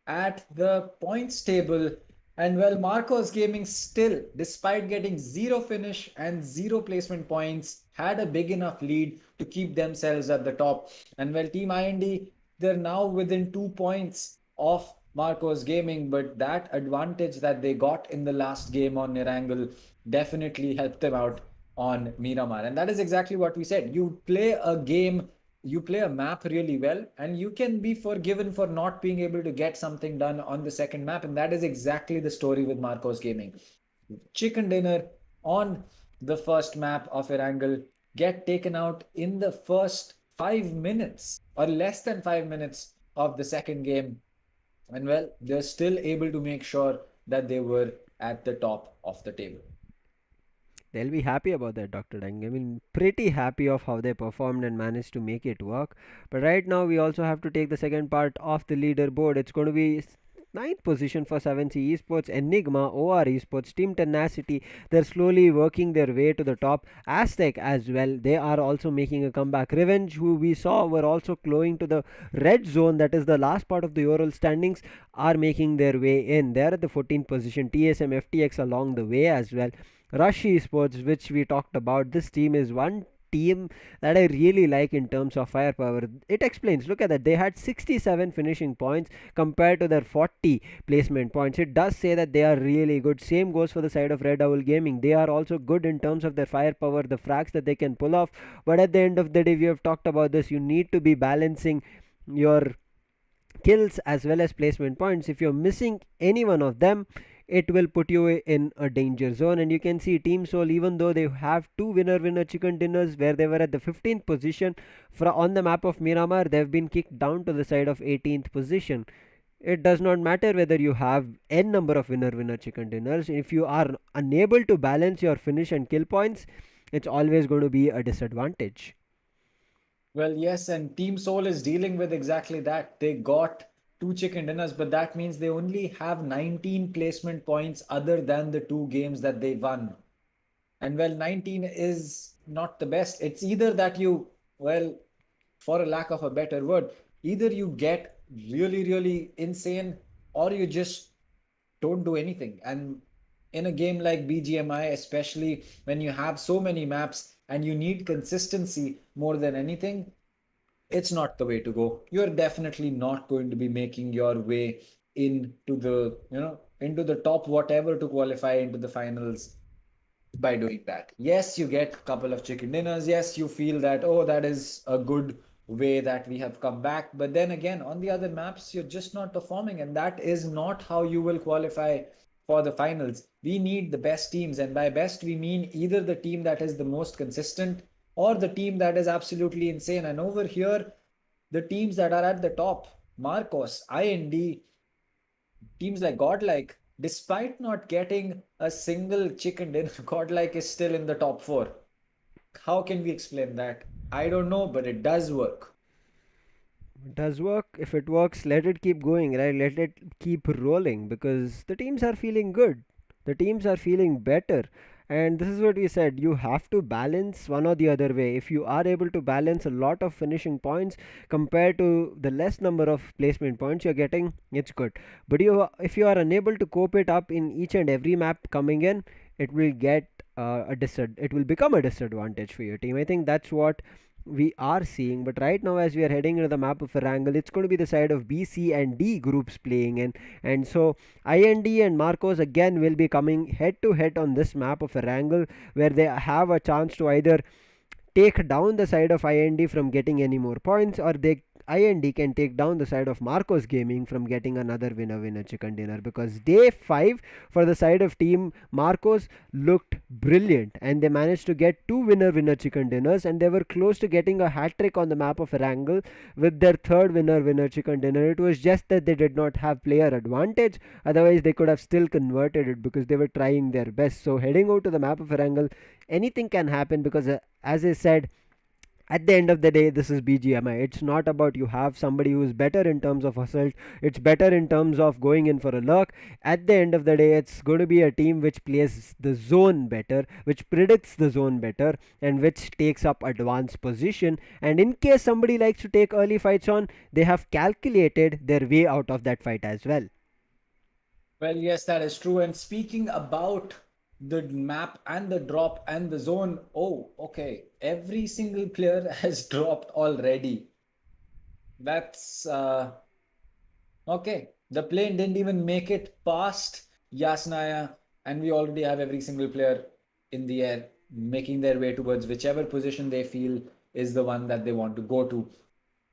at the points table. And well, Marcos Gaming still, despite getting 0 finish and 0 placement points, had a big enough lead to keep themselves at the top. And well, Team IND, they're now within 2 points of Marcos Gaming, but that advantage that they got in the last game on Erangel definitely helped them out on Miramar. And that is exactly what we said. You play a game, you play a map really well, and you can be forgiven for not being able to get something done on the second map. And that is exactly the story with Marcos Gaming. Chicken dinner on the first map of Erangel. get taken out in the first 5 minutes or less than 5 minutes of the second game. And well, they're still able to make sure that they were at the top of the table. They'll be happy about that, Dr. Dang. I mean, pretty happy of how they performed and managed to make it work. But right now, we also have to take the second part of the leaderboard. It's going to be ninth position for 7C Esports, Enigma, OR Esports, Team Tenacity. They're slowly working their way to the top. Aztec as well. They are also making a comeback. Revenge, who we saw were also clawing to the red zone, that is the last part of the overall standings, are making their way in. They're at the 14th position. TSMFTX along the way as well. Rush Esports, which we talked about, this team is one team that I really like in terms of firepower. It explains, look at that, they had 67 finishing points compared to their 40 placement points. It does say that they are really good. Same goes for the side of Redowl Gaming. They are also good in terms of their firepower, the frags that they can pull off. But at the end of the day, we have talked about this, you need to be balancing your kills as well as placement points. If you're missing any one of them, it will put you in a danger zone. And you can see Team Soul, even though they have two winner chicken dinners where they were at the 15th position on the map of Miramar, they've been kicked down to the side of 18th position. It does not matter whether you have n number of winner chicken dinners. If you are unable to balance your finish and kill points, it's always going to be a disadvantage. Well, yes, and Team Soul is dealing with exactly that. They got two chicken dinners, but that means they only have 19 placement points other than the two games that they won. And well, 19 is not the best. It's either that you, well, for a lack of a better word, either you get really, really insane or you just don't do anything. And in a game like BGMI, especially when you have so many maps and you need consistency more than anything, it's not the way to go. You're definitely not going to be making your way into the, into the top whatever to qualify into the finals by doing that. Yes, you get a couple of chicken dinners. Yes, you feel that, oh, that is a good way that we have come back. But then again, on the other maps, you're just not performing, and that is not how you will qualify for the finals. We need the best teams, and by best, we mean either the team that is the most consistent or the team that is absolutely insane. And over here, the teams that are at the top, Marcos, IND, teams like GodLike, despite not getting a single chicken dinner, GodLike is still in the top 4. How can we explain that? I don't know, but it does work. It does work. If it works, let it keep going, right? Let it keep rolling, because the teams are feeling good. The teams are feeling better. And this is what we said, you have to balance one or the other way. If you are able to balance a lot of finishing points compared to the less number of placement points you're getting, it's good. But if you are unable to cope it up in each and every map coming in, it will get it will become a disadvantage for your team. I think that's what we are seeing. But right now, as we are heading into the map of Erangel, it's going to be the side of B, C, and D groups playing in. And so IND and Marcos again will be coming head to head on this map of Erangel, where they have a chance to either take down the side of IND from getting any more points, or IND can take down the side of Marcos Gaming from getting another winner chicken dinner, because day 5 for the side of team Marcos looked brilliant, and they managed to get two winner chicken dinners, and they were close to getting a hat trick on the map of Erangel with their third winner chicken dinner. It was just that they did not have player advantage, otherwise they could have still converted it because they were trying their best. So heading out to the map of Erangel, anything can happen, because as I said, at the end of the day, this is BGMI. It's not about you have somebody who is better in terms of assault. It's better in terms of going in for a lurk. At the end of the day, it's going to be a team which plays the zone better, which predicts the zone better, and which takes up advanced position. And in case somebody likes to take early fights on, they have calculated their way out of that fight as well. Well, yes, that is true. And speaking about the map and the drop and the zone, oh, okay, every single player has dropped already. That's okay. The plane didn't even make it past Yasnaya, and we already have every single player in the air making their way towards whichever position they feel is the one that they want to go to.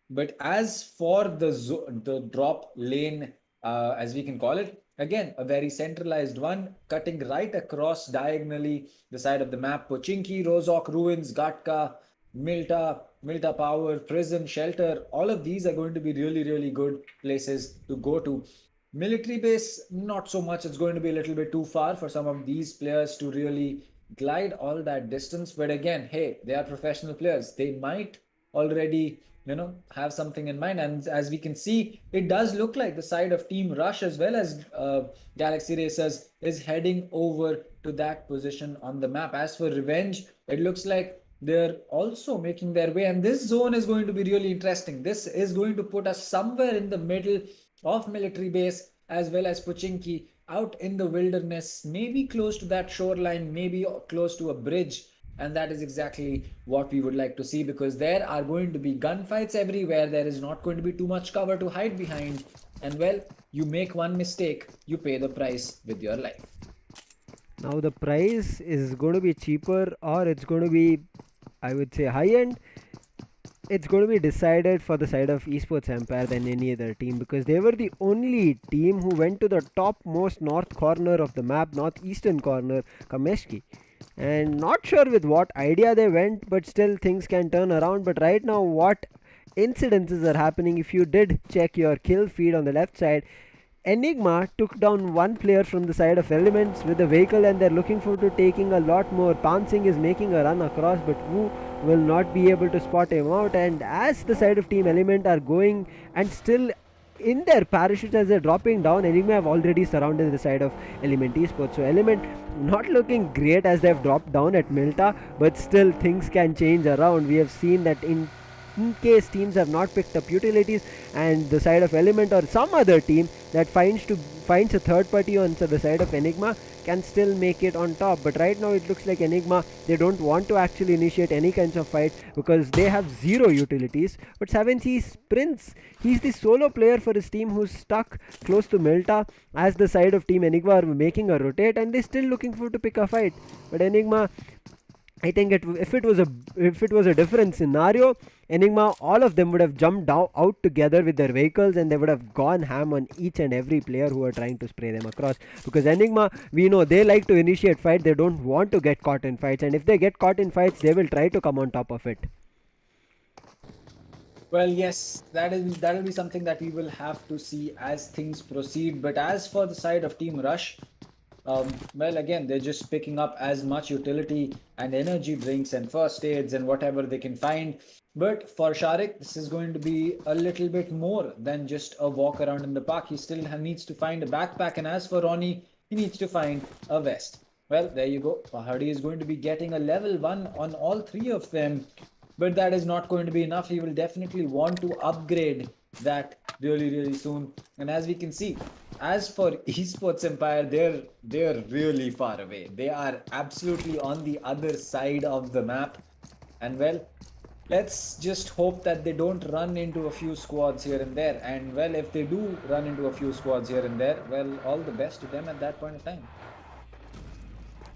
But as for the drop lane, as we can call it, Again, a very centralized one, cutting right across diagonally the side of the map. Pochinki, Rozok, Ruins, Gatka, Milta Power, Prison, Shelter, all of these are going to be really, really good places to go to. Military base, not so much. It's going to be a little bit too far for some of these players to really glide all that distance. But again, hey, they are professional players. They might already, have something in mind. And as we can see, it does look like the side of Team Rush as well as Galaxy Racers is heading over to that position on the map. As for Revenge, it looks like they're also making their way, and this zone is going to be really interesting. This is going to put us somewhere in the middle of military base as well as Pochinki, out in the wilderness, maybe close to that shoreline, maybe close to a bridge. And that is exactly what we would like to see, because there are going to be gunfights everywhere. There is not going to be too much cover to hide behind. And well, you make one mistake, you pay the price with your life. Now the price is going to be cheaper, or it's going to be, I would say, high end. It's going to be decided for the side of Esports Empire than any other team, because they were the only team who went to the topmost north corner of the map, northeastern corner, Kameshki. And not sure with what idea they went, but still things can turn around. But right now, what incidences are happening? If you did check your kill feed on the left side, Enigma took down one player from the side of Elements with a vehicle, and they're looking forward to taking a lot more. Pansing is making a run across, but Wu will not be able to spot him out. And as the side of Team Element are going and still in their parachutes as they're dropping down, Enigma have already surrounded the side of Element Esports. So Element not looking great as they've dropped down at Milta, but still things can change around. We have seen that in case teams have not picked up utilities, and the side of Element or some other team that finds a third party on the side of Enigma can still make it on top. But right now it looks like Enigma, they don't want to actually initiate any kinds of fight because they have zero utilities. But 7C Prince, he's the solo player for his team who's stuck close to Milta, as the side of Team Enigma are making a rotate, and they're still looking for to pick a fight. But Enigma, I think if it was a different scenario, Enigma, all of them would have jumped out together with their vehicles, and they would have gone ham on each and every player who are trying to spray them across. Because Enigma, we know they like to initiate fight. They don't want to get caught in fights, and if they get caught in fights, they will try to come on top of it. Well, yes, that'll be something that we will have to see as things proceed. But as for the side of Team Rush, well, again, they're just picking up as much utility and energy drinks and first aids and whatever they can find. But for Sharik, this is going to be a little bit more than just a walk around in the park. He still needs to find a backpack. And as for Ronnie, he needs to find a vest. Well, there you go. Pahadi is going to be getting a level 1 on all 3 of them. But that is not going to be enough. He will definitely want to upgrade that really, really soon. And as we can see, as for Esports Empire, they're really far away. They are absolutely on the other side of the map. And well, let's just hope that they don't run into a few squads here and there. And well, if they do run into a few squads here and there, well, all the best to them at that point of time.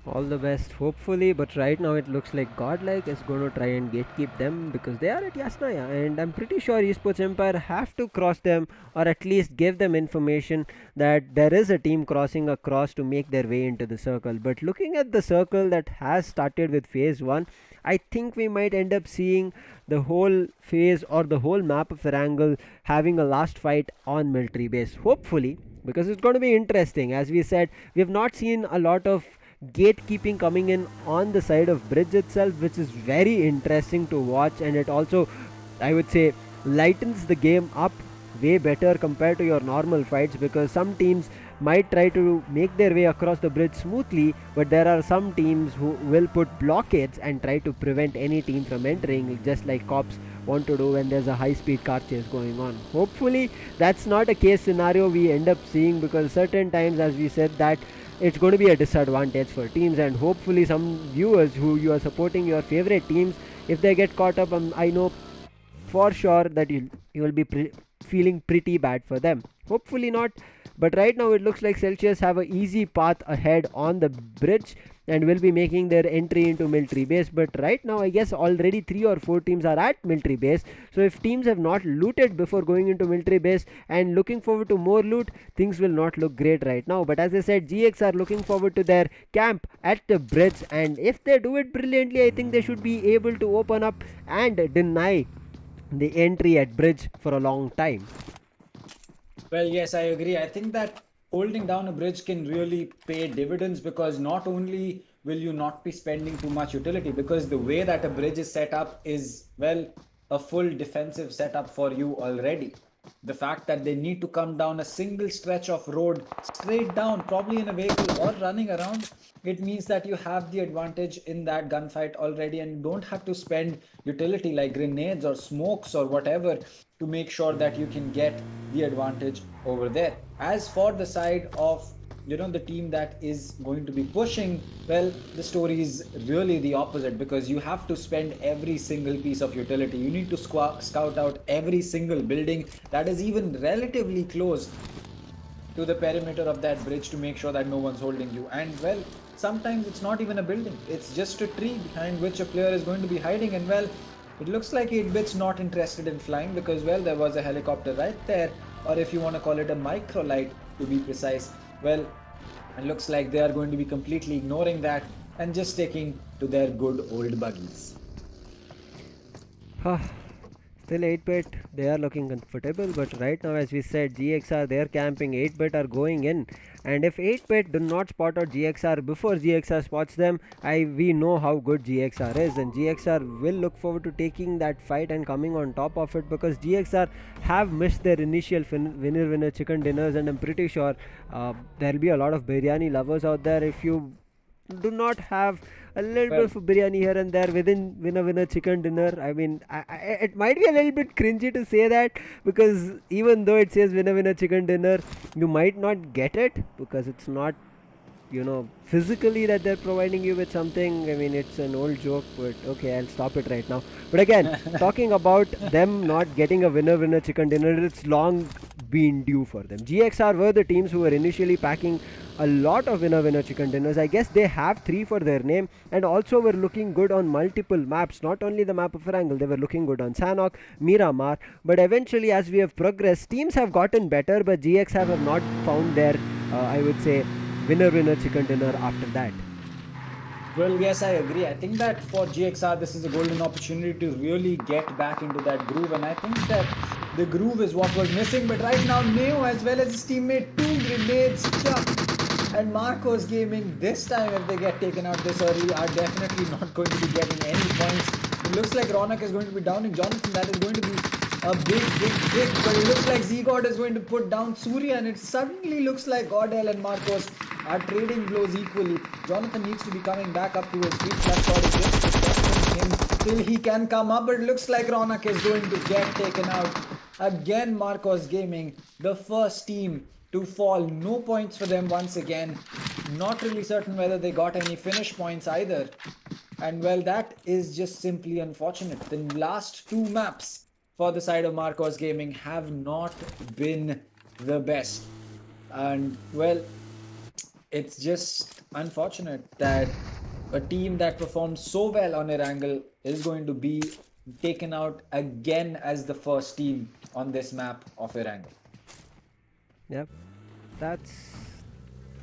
All the best, hopefully. But right now it looks like GodLike is going to try and gatekeep them, because they are at Yasnaya, and I'm pretty sure Esports Empire have to cross them, or at least give them information that there is a team crossing across to make their way into the circle. But looking at the circle that has started with phase 1, I think we might end up seeing the whole phase or the whole map of Erangel having a last fight on military base, hopefully, because it's going to be interesting. As we said, we have not seen a lot of gatekeeping coming in on the side of bridge itself, which is very interesting to watch, and it also, I would say, lightens the game up way better compared to your normal fights, because some teams might try to make their way across the bridge smoothly, but there are some teams who will put blockades and try to prevent any team from entering, just like cops want to do when there's a high speed car chase going on. Hopefully that's not a case scenario we end up seeing, because certain times, as we said, that it's going to be a disadvantage for teams. And hopefully some viewers who you are supporting your favorite teams, if they get caught up, I know for sure that you will be feeling pretty bad for them. Hopefully not, but right now it looks like Celsius have an easy path ahead on the bridge and will be making their entry into military base. But right now I guess already 3 or 4 teams are at military base, so if teams have not looted before going into military base and looking forward to more loot, things will not look great right now. But as I said, GX are looking forward to their camp at the bridge, and if they do it brilliantly, I think they should be able to open up and deny the entry at bridge for a long time. Well, yes, I agree. I think that holding down a bridge can really pay dividends, because not only will you not be spending too much utility, because the way that a bridge is set up is, well, a full defensive setup for you already. The fact that they need to come down a single stretch of road straight down, probably in a vehicle or running around, it means that you have the advantage in that gunfight already, and you don't have to spend utility like grenades or smokes or whatever to make sure that you can get the advantage over there. As for the side of the team that is going to be pushing, well, the story is really the opposite, because you have to spend every single piece of utility. You need to scout out every single building that is even relatively close to the perimeter of that bridge to make sure that no one's holding you. And well, sometimes it's not even a building, it's just a tree behind which a player is going to be hiding. And well, it looks like 8-bit's not interested in flying, because well, there was a helicopter right there, or if you want to call it a microlight to be precise. Well, it looks like they are going to be completely ignoring that and just sticking to their good old buggies. Still 8-bit, they are looking comfortable, but right now, as we said, GXR, they are camping, 8-bit are going in, and if 8-bit do not spot out GXR before GXR spots them, we know how good GXR is, and GXR will look forward to taking that fight and coming on top of it, because GXR have missed their initial winner chicken dinners, and I'm pretty sure there'll be a lot of biryani lovers out there. If you do not have a little bit of biryani here and there within winner chicken dinner, I mean, it might be a little bit cringy to say that, because even though it says winner chicken dinner, you might not get it because it's not physically that they're providing you with something. I mean, it's an old joke, but okay, I'll stop it right now. But again, talking about them not getting a winner chicken dinner, it's long been due for them. GXR were the teams who were initially packing a lot of winner chicken dinners. I guess they have 3 for their name, and also were looking good on multiple maps, not only the map of Erangel. They were looking good on Sanhok, Miramar, but eventually, as we have progressed, teams have gotten better, but GXR have not found their I would say winner chicken dinner after that. Well, yes, I agree. I think that for GXR, this is a golden opportunity to really get back into that groove, and I think that the groove is what was missing. But right now, Neo as well as his teammate, 2 grenades, Chuck and Marcos Gaming, this time if they get taken out this early, are definitely not going to be getting any points. It looks like Ronak is going to be downing Jonathan. That is going to be a big hit, but it looks like Z-God is going to put down Surya, and it suddenly looks like Godel and Marcos are trading blows equally. Jonathan needs to be coming back up to his feet. That shot is just distracting him till he can come up, but it looks like Ronak is going to get taken out. Again, Marcos Gaming, the first team to fall. No points for them once again. Not really certain whether they got any finish points either. And well, that is just simply unfortunate. The last 2 maps for the side of Marcos Gaming have not been the best. And well, it's just unfortunate that a team that performed so well on Erangel is going to be taken out again as the first team on this map of Erangel. Yep,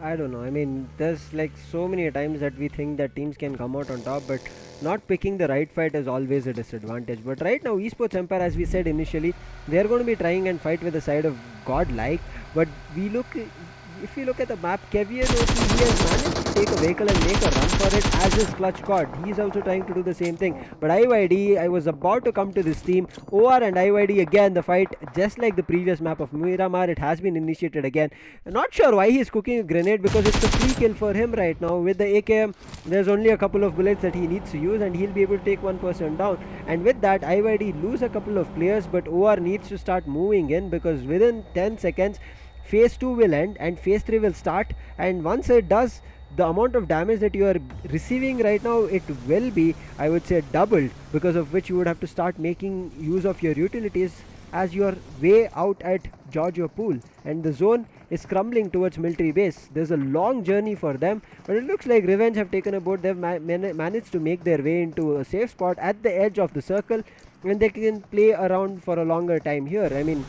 I don't know. I mean, there's like so many times that we think that teams can come out on top, but not picking the right fight is always a disadvantage. But right now, Esports Empire, as we said initially, they are going to be trying and fight with the side of GodLike. But if you look at the map, Kevian OT, he has managed to take a vehicle and make a run for it as his clutch god. He's also trying to do the same thing. But IYD, I was about to come to this team. OR and IYD again, the fight, just like the previous map of Miramar, it has been initiated again. I'm not sure why he's cooking a grenade, because it's a free kill for him right now. With the AKM, there's only a couple of bullets that he needs to use, and he'll be able to take one person down. And with that, IYD lose a couple of players, but OR needs to start moving in, because within 10 seconds, phase 2 will end and phase 3 will start, and once it does, the amount of damage that you are receiving right now, it will be, I would say, doubled, because of which you would have to start making use of your utilities as you're way out at Georgia Pool, and the zone is crumbling towards military base. There's a long journey for them, but it looks like Revenge have taken a boat. They've managed to make their way into a safe spot at the edge of the circle, and they can play around for a longer time here. I mean,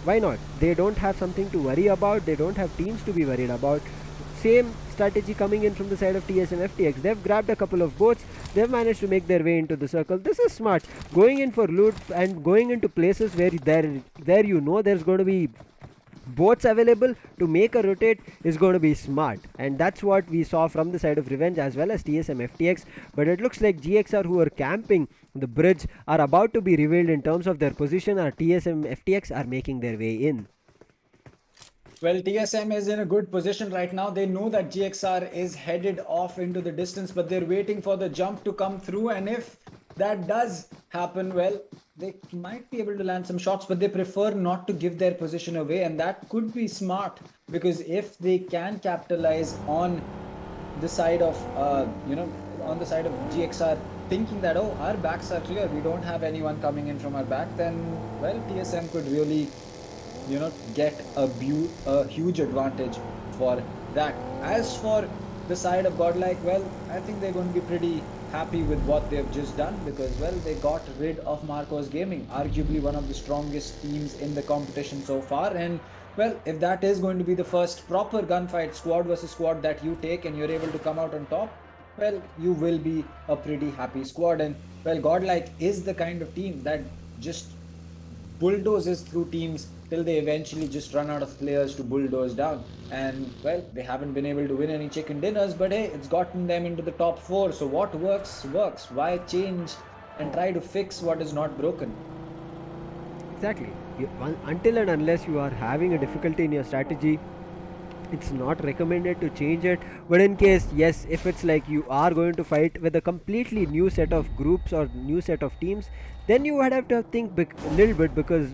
why not? They don't have something to worry about. They don't have teams to be worried about. Same strategy coming in from the side of TSMFTX. They've grabbed a couple of boats. They've managed to make their way into the circle. This is smart. Going in for loot and going into places where you know there's going to be boats available to make a rotate is going to be smart, and that's what we saw from the side of Revenge as well as TSMFTX. But it looks like GXR, who are camping the bridge, are about to be revealed in terms of their position, or TSMFTX are making their way in. Well, TSM is in a good position right now. They know that GXR is headed off into the distance, but they're waiting for the jump to come through. And if that does happen, well, they might be able to land some shots, but they prefer not to give their position away. And that could be smart, because if they can capitalize on the side of, on the side of GXR, thinking that, oh, our backs are clear, we don't have anyone coming in from our back, then, well, TSM could really get a huge advantage for that. As for the side of GodLike, well, I think they're going to be pretty happy with what they've just done, because, well, they got rid of Marcos Gaming, arguably one of the strongest teams in the competition so far. And, well, if that is going to be the first proper gunfight, squad versus squad, that you take and you're able to come out on top, well, you will be a pretty happy squad. And, well, GodLike is the kind of team that just bulldozes through teams till they eventually just run out of players to bulldoze down. And, well, they haven't been able to win any chicken dinners, but hey, it's gotten them into the top 4. So what works. Why change and try to fix what is not broken? Exactly. Until and unless you are having a difficulty in your strategy, it's not recommended to change it. But in case, yes, if it's like you are going to fight with a completely new set of groups or new set of teams, then you would have to think a little bit, because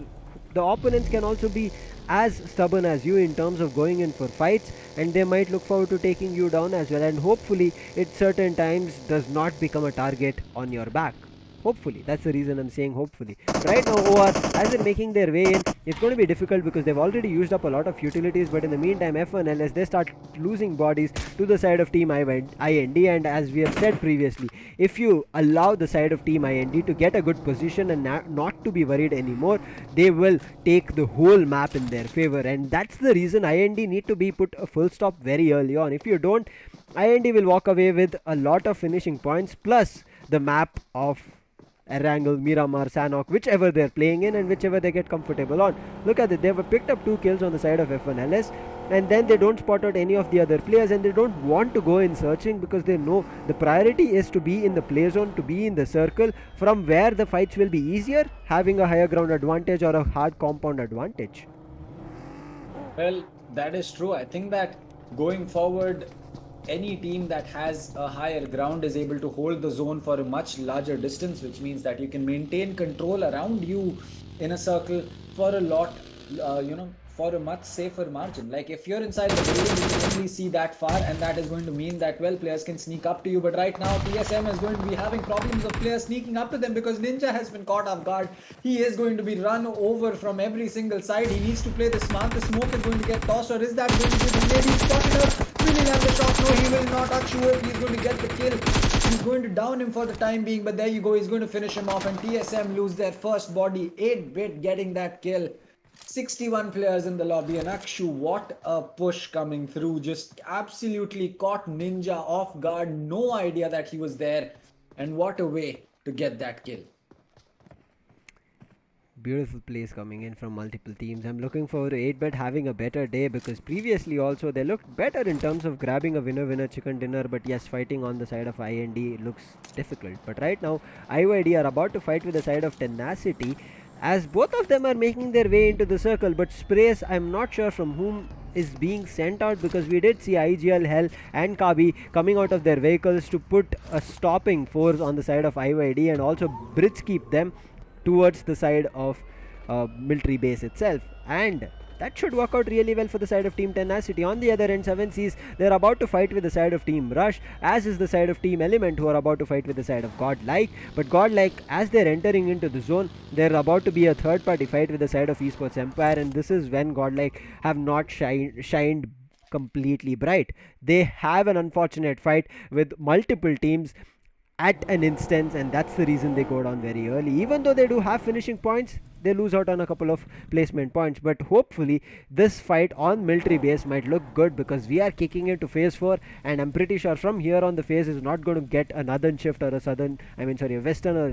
the opponents can also be as stubborn as you in terms of going in for fights, and they might look forward to taking you down as well, and hopefully it certain times does not become a target on your back. Hopefully. That's the reason I'm saying hopefully. Right now, OR, as they're making their way in, it's going to be difficult because they've already used up a lot of utilities. But in the meantime, F1LS, they start losing bodies to the side of Team IND. And as we have said previously, if you allow the side of Team IND to get a good position and not to be worried anymore, they will take the whole map in their favor. And that's the reason IND need to be put a full stop very early on. If you don't, IND will walk away with a lot of finishing points, plus the map of Erangel, Miramar, Sanhok, whichever they're playing in and whichever they get comfortable on. Look at it, they've picked up 2 kills on the side of F1LS, and then they don't spot out any of the other players, and they don't want to go in searching, because they know the priority is to be in the play zone, to be in the circle from where the fights will be easier, having a higher ground advantage or a hard compound advantage. Well, that is true. I think that going forward, any team that has a higher ground is able to hold the zone for a much larger distance, which means that you can maintain control around you in a circle for a lot, for a much safer margin. Like if you're inside the building, you can only see that far, and that is going to mean that, well, players can sneak up to you. But right now, TSM is going to be having problems of players sneaking up to them, because Ninja has been caught off guard. He is going to be run over from every single side. He needs to play the smart. The smoke is going to get tossed, or is that going to be the lady spotted up? Will he have the shot? No, he will not. Actually, he's going to get the kill. He's going to down him for the time being, but there you go. He's going to finish him off, and TSM lose their first body. 8-bit getting that kill. 61 players in the lobby, and Akshu, what a push coming through. Just absolutely caught Ninja off guard. No idea that he was there, and what a way to get that kill. Beautiful plays coming in from multiple teams. I'm looking forward to 8-bit having a better day, because previously also they looked better in terms of grabbing a winner chicken dinner, but yes, fighting on the side of IND looks difficult. But right now IYD are about to fight with the side of Tenacity, as both of them are making their way into the circle. But sprays, I'm not sure from whom is being sent out, because we did see IGL, Hell and Kabi coming out of their vehicles to put a stopping force on the side of IYD, and also bridge keep them towards the side of military base itself. And that should work out really well for the side of Team Tenacity. On the other end, 7Cs, they're about to fight with the side of Team Rush, as is the side of Team Element, who are about to fight with the side of GodLike. But GodLike, as they're entering into the zone, they're about to be a third party fight with the side of Esports Empire, and this is when GodLike have not shined completely bright. They have an unfortunate fight with multiple teams at an instance, and that's the reason they go down very early. Even though they do have finishing points, they lose out on a couple of placement points. But hopefully this fight on military base might look good, because we are kicking into phase 4, and I'm pretty sure from here on the phase is not going to get a northern shift or a western or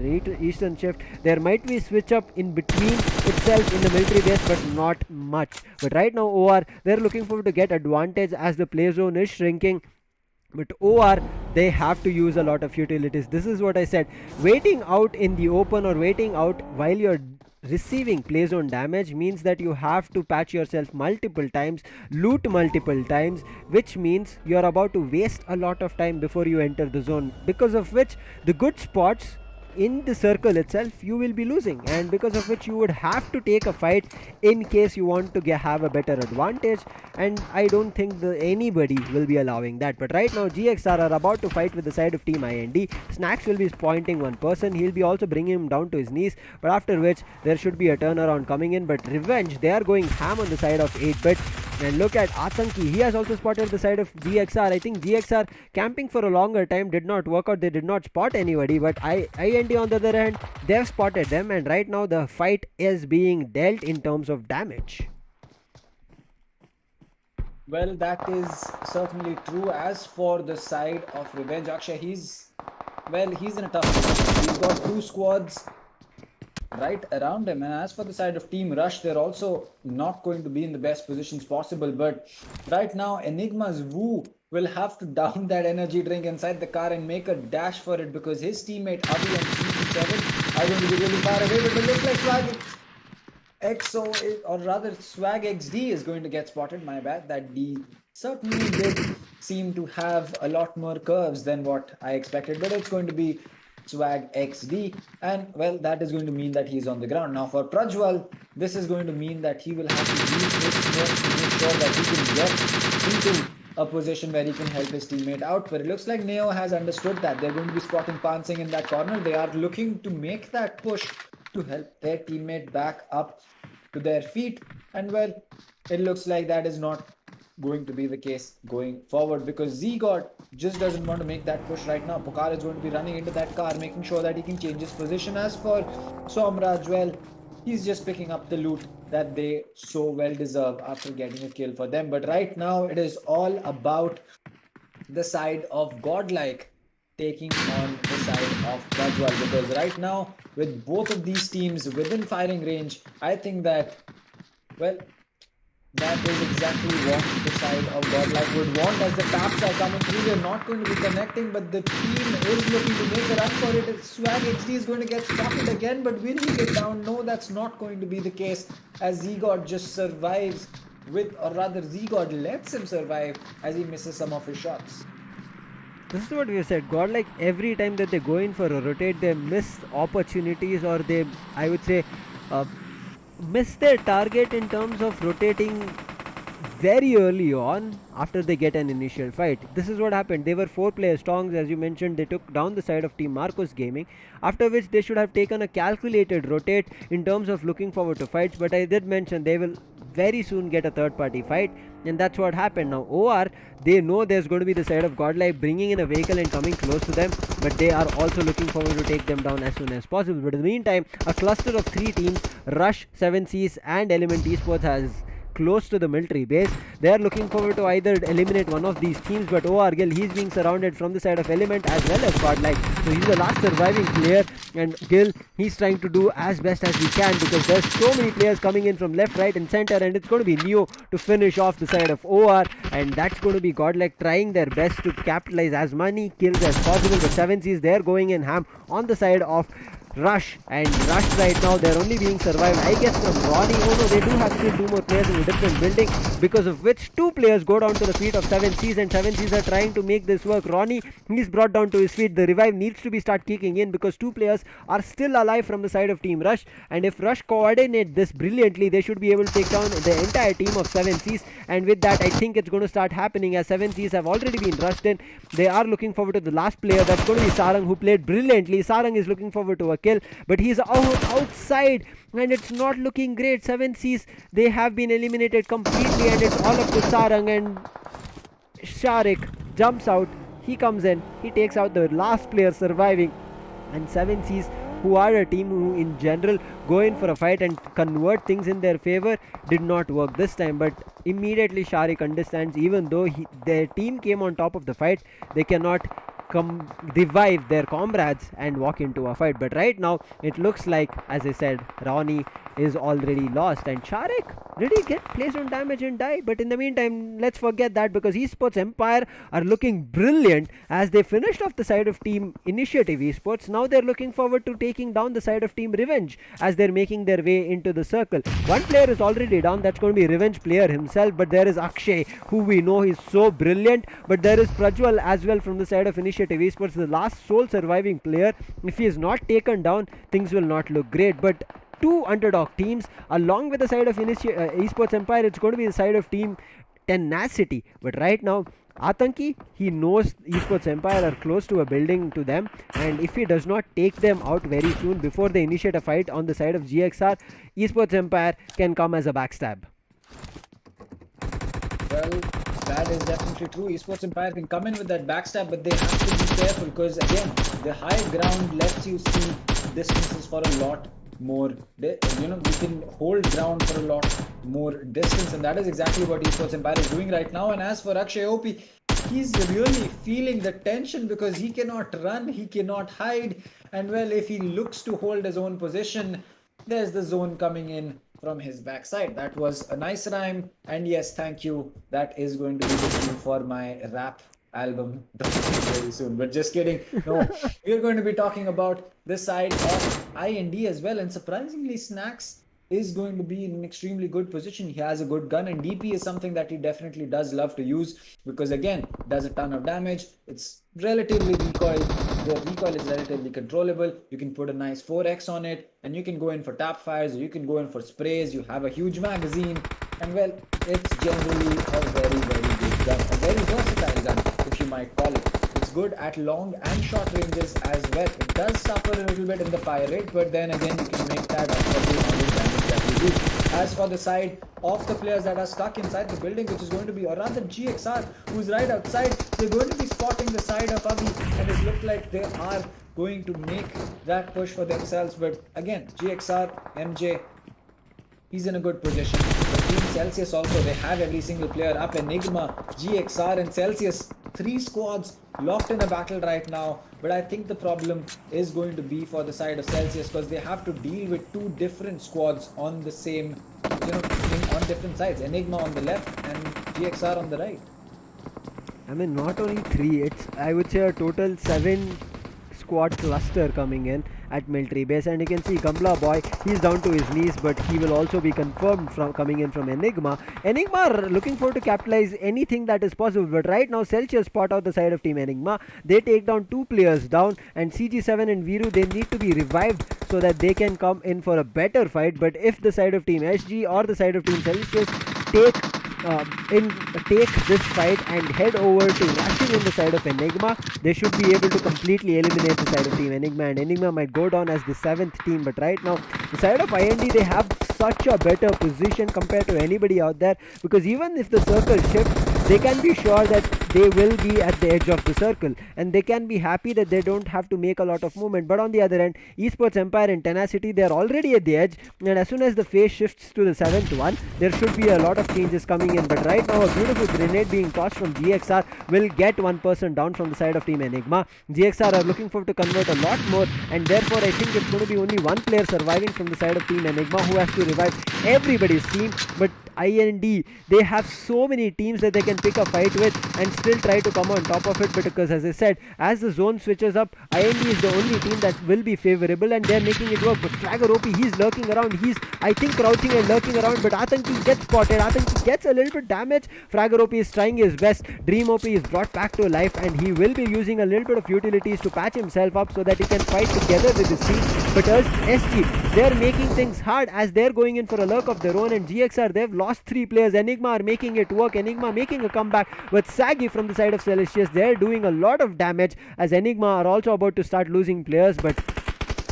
eastern shift. There might be switch up in between itself in the military base, but not much. But right now OR, they're looking forward to get advantage as the play zone is shrinking. But OR, they have to use a lot of utilities. This is what I said. Waiting out in the open or waiting out while you're receiving play zone damage means that you have to patch yourself multiple times, loot multiple times, which means you're about to waste a lot of time before you enter the zone, because of which the good spots in the circle itself you will be losing, and because of which you would have to take a fight in case you want to have a better advantage, and I don't think anybody will be allowing that. But right now GXR are about to fight with the side of Team IND. Snacks will be pointing one person, he'll be also bringing him down to his knees, but after which there should be a turnaround coming in. But Revenge, they are going ham on the side of 8-bit. And look at Atanki, he has also spotted the side of GXR. I think GXR camping for a longer time did not work out, they did not spot anybody, but IND on the other hand, they've spotted them, and right now the fight is being dealt in terms of damage. Well, that is certainly true. As for the side of Revenge, Akshay, he's in a tough position. He's got 2 squads right around him, and as for the side of Team Rush, they're also not going to be in the best positions possible. But right now Enigma's Wu will have to down that energy drink inside the car and make a dash for it, because his teammate Avi and CP7 are going to be really far away. But it looks like Swag XD is going to get spotted. My bad, that D certainly did seem to have a lot more curves than what I expected, but it's going to be Swag XD, and well, that is going to mean that he's on the ground. Now for Prajwal, this is going to mean that he will have to use his smoke to make sure that he can get into a position where he can help his teammate out. But it looks like Neo has understood that. They're going to be spotting Pansing in that corner. They are looking to make that push to help their teammate back up to their feet, and well, it looks like that is not going to be the case going forward, because ZGod just doesn't want to make that push right now. Pokar is going to be running into that car, making sure that he can change his position. As for Somraj, well, he's just picking up the loot that they so well deserve after getting a kill for them. But right now it is all about the side of GodLike taking on the side of Prajwal, because right now with both of these teams within firing range, I think that, well, that is exactly what the side of GodLike would want. As the taps are coming through, they're not going to be connecting, but the team is looking to make a run for it. Swag HD is going to get spotted again, but will he get down? No, that's not going to be the case, as ZGod just survives with, or rather ZGod lets him survive as he misses some of his shots. This is what we have said. GodLike, every time that they go in for a rotate, they miss opportunities, or they, I would say, miss their target in terms of rotating very early on after they get an initial fight. This is what happened. They were 4-player strongs, as you mentioned. They took down the side of Team Marcos Gaming, after which they should have taken a calculated rotate in terms of looking forward to fights. But I did mention they will very soon get a third party fight, and that's what happened. Now OR, they know there's going to be the side of GodLike bringing in a vehicle and coming close to them, but they are also looking forward to take them down as soon as possible. But in the meantime, a cluster of 3 teams, Rush, 7Cs and Element Esports, has close to the military base. They are looking forward to either eliminate one of these teams, but Erangel, he's being surrounded from the side of Element as well as GodLike, so he's the last surviving player, and Gil, he's trying to do as best as he can, because there's so many players coming in from left, right and center, and it's going to be Neo to finish off the side of OR, and that's going to be GodLike trying their best to capitalize as many kills as possible. But 7Cs, they're going in ham on the side of Rush, and Rush right now, they're only being survived, I guess, from Ronnie. Oh no, they do have still 2 more players in a different building, because of which 2 players go down to the feet of 7Cs, and 7Cs are trying to make this work. Ronnie, he's brought down to his feet. The revive needs to be start kicking in, because 2 players are still alive from the side of Team Rush, and if Rush coordinate this brilliantly, they should be able to take down the entire team of 7Cs, and with that, I think it's going to start happening, as 7Cs have already been rushed in. They are looking forward to the last player. That's going to be Sarang, who played brilliantly. Sarang is looking forward to a kill, but he's outside, and it's not looking great. 7Cs, they have been eliminated completely, and it's all up to Sarang, and Sharik jumps out. He comes in, he takes out the last player surviving, and 7Cs, who are a team who in general go in for a fight and convert things in their favor, did not work this time. But immediately Sharik understands, even though their team came on top of the fight, they cannot revive their comrades and walk into a fight. But right now it looks like, as I said, Ronnie is already lost, and Sharik, did he get placed on damage and die? But in the meantime, let's forget that, because Esports Empire are looking brilliant as they finished off the side of Team Initiative Esports. Now they're looking forward to taking down the side of Team Revenge as they're making their way into the circle. One player is already down, that's going to be Revenge player himself, but there is Akshay, who we know is so brilliant, but there is Prajwal as well from the side of Initiative Esports, the last sole surviving player. If he is not taken down, things will not look great. But 2 underdog teams along with the side of Esports Empire, it's going to be the side of Team Tenacity. But right now, Atanki, he knows Esports Empire are close to a building to them, and if he does not take them out very soon before they initiate a fight on the side of GXR, Esports Empire can come as a backstab. Well, that is definitely true. Esports Empire can come in with that backstab, but they have to be careful, because again, the high ground lets you see distances for a lot more. You can hold ground for a lot more distance, and that is exactly what Esports Empire is doing right now. And as for Akshay OP, he's really feeling the tension, because he cannot run, he cannot hide, and well, if he looks to hold his own position, there's the zone coming in from his backside. That was a nice rhyme, and yes, thank you. That is going to be the cue for my rap album very soon. But just kidding. No, we're going to be talking about this side of IND as well, and surprisingly, Snacks is going to be in an extremely good position. He has a good gun, and DP is something that he definitely does love to use, because again, does a ton of damage. It's relatively recoil. The recoil is relatively controllable. You can put a nice 4x on it, and you can go in for tap fires, or you can go in for sprays. You have a huge magazine, and well, it's generally a very, very good gun, a very versatile gun, if you might call it. It's good at long and short ranges as well. It does suffer a little bit in the fire rate, but then again, you can make that up for the amount of damage that you do. As for the side of the players that are stuck inside the building, which is going to be, or rather GXR, who's right outside, they're going to be spotting the side of Abhi, and it looks like they are going to make that push for themselves. But again, GXR, MJ, he's in a good position. The team Celsius also, they have every single player up. Enigma, GXR and Celsius, 3 squads locked in a battle right now. But I think the problem is going to be for the side of Celsius, because they have to deal with 2 different squads on the same, on different sides. Enigma on the left and GXR on the right. I mean, not only 3, it's, I would say, a total 7 squad cluster coming in at military base, and you can see Gamla boy, he's down to his knees, but he will also be confirmed from coming in from Enigma. Enigma are looking forward to capitalize anything that is possible, but right now Celsius spot out the side of Team Enigma. They take down 2 players down, and CG7 and Viru, they need to be revived so that they can come in for a better fight. But if the side of Team SG or the side of Team Celsius take this fight and head over to rushing in the side of Enigma, they should be able to completely eliminate the side of Team Enigma, and Enigma might go down as the 7th team. But right now, the side of IND, they have such a better position compared to anybody out there, because even if the circle shifts, they can be sure that they will be at the edge of the circle, and they can be happy that they don't have to make a lot of movement. But on the other end, Esports Empire and Tenacity, they are already at the edge, and as soon as the phase shifts to the 7th one, there should be a lot of changes coming in. But right now, a beautiful grenade being tossed from GXR will get one person down from the side of Team Enigma. GXR are looking forward to convert a lot more, and therefore I think it's going to be only one player surviving from the side of Team Enigma, who has to revive everybody's team. But IND, they have so many teams that they can pick a fight with, and still try to come on top of it, but because as I said, as the zone switches up, IND is the only team that will be favorable and they're making it work. But Fragger OP, he's lurking around, he's I think crouching and lurking around, but Atanki gets spotted, Atanki gets a little bit damage. Fragger OP is trying his best, Dream OP is brought back to life and he will be using a little bit of utilities to patch himself up so that he can fight together with his team. But as SG, they're making things hard as they're going in for a lurk of their own, and GXR, they've lost 3 players. Enigma are making it work, Enigma making a comeback with Saggy from the side of Celestius. They're doing a lot of damage as Enigma are also about to start losing players, but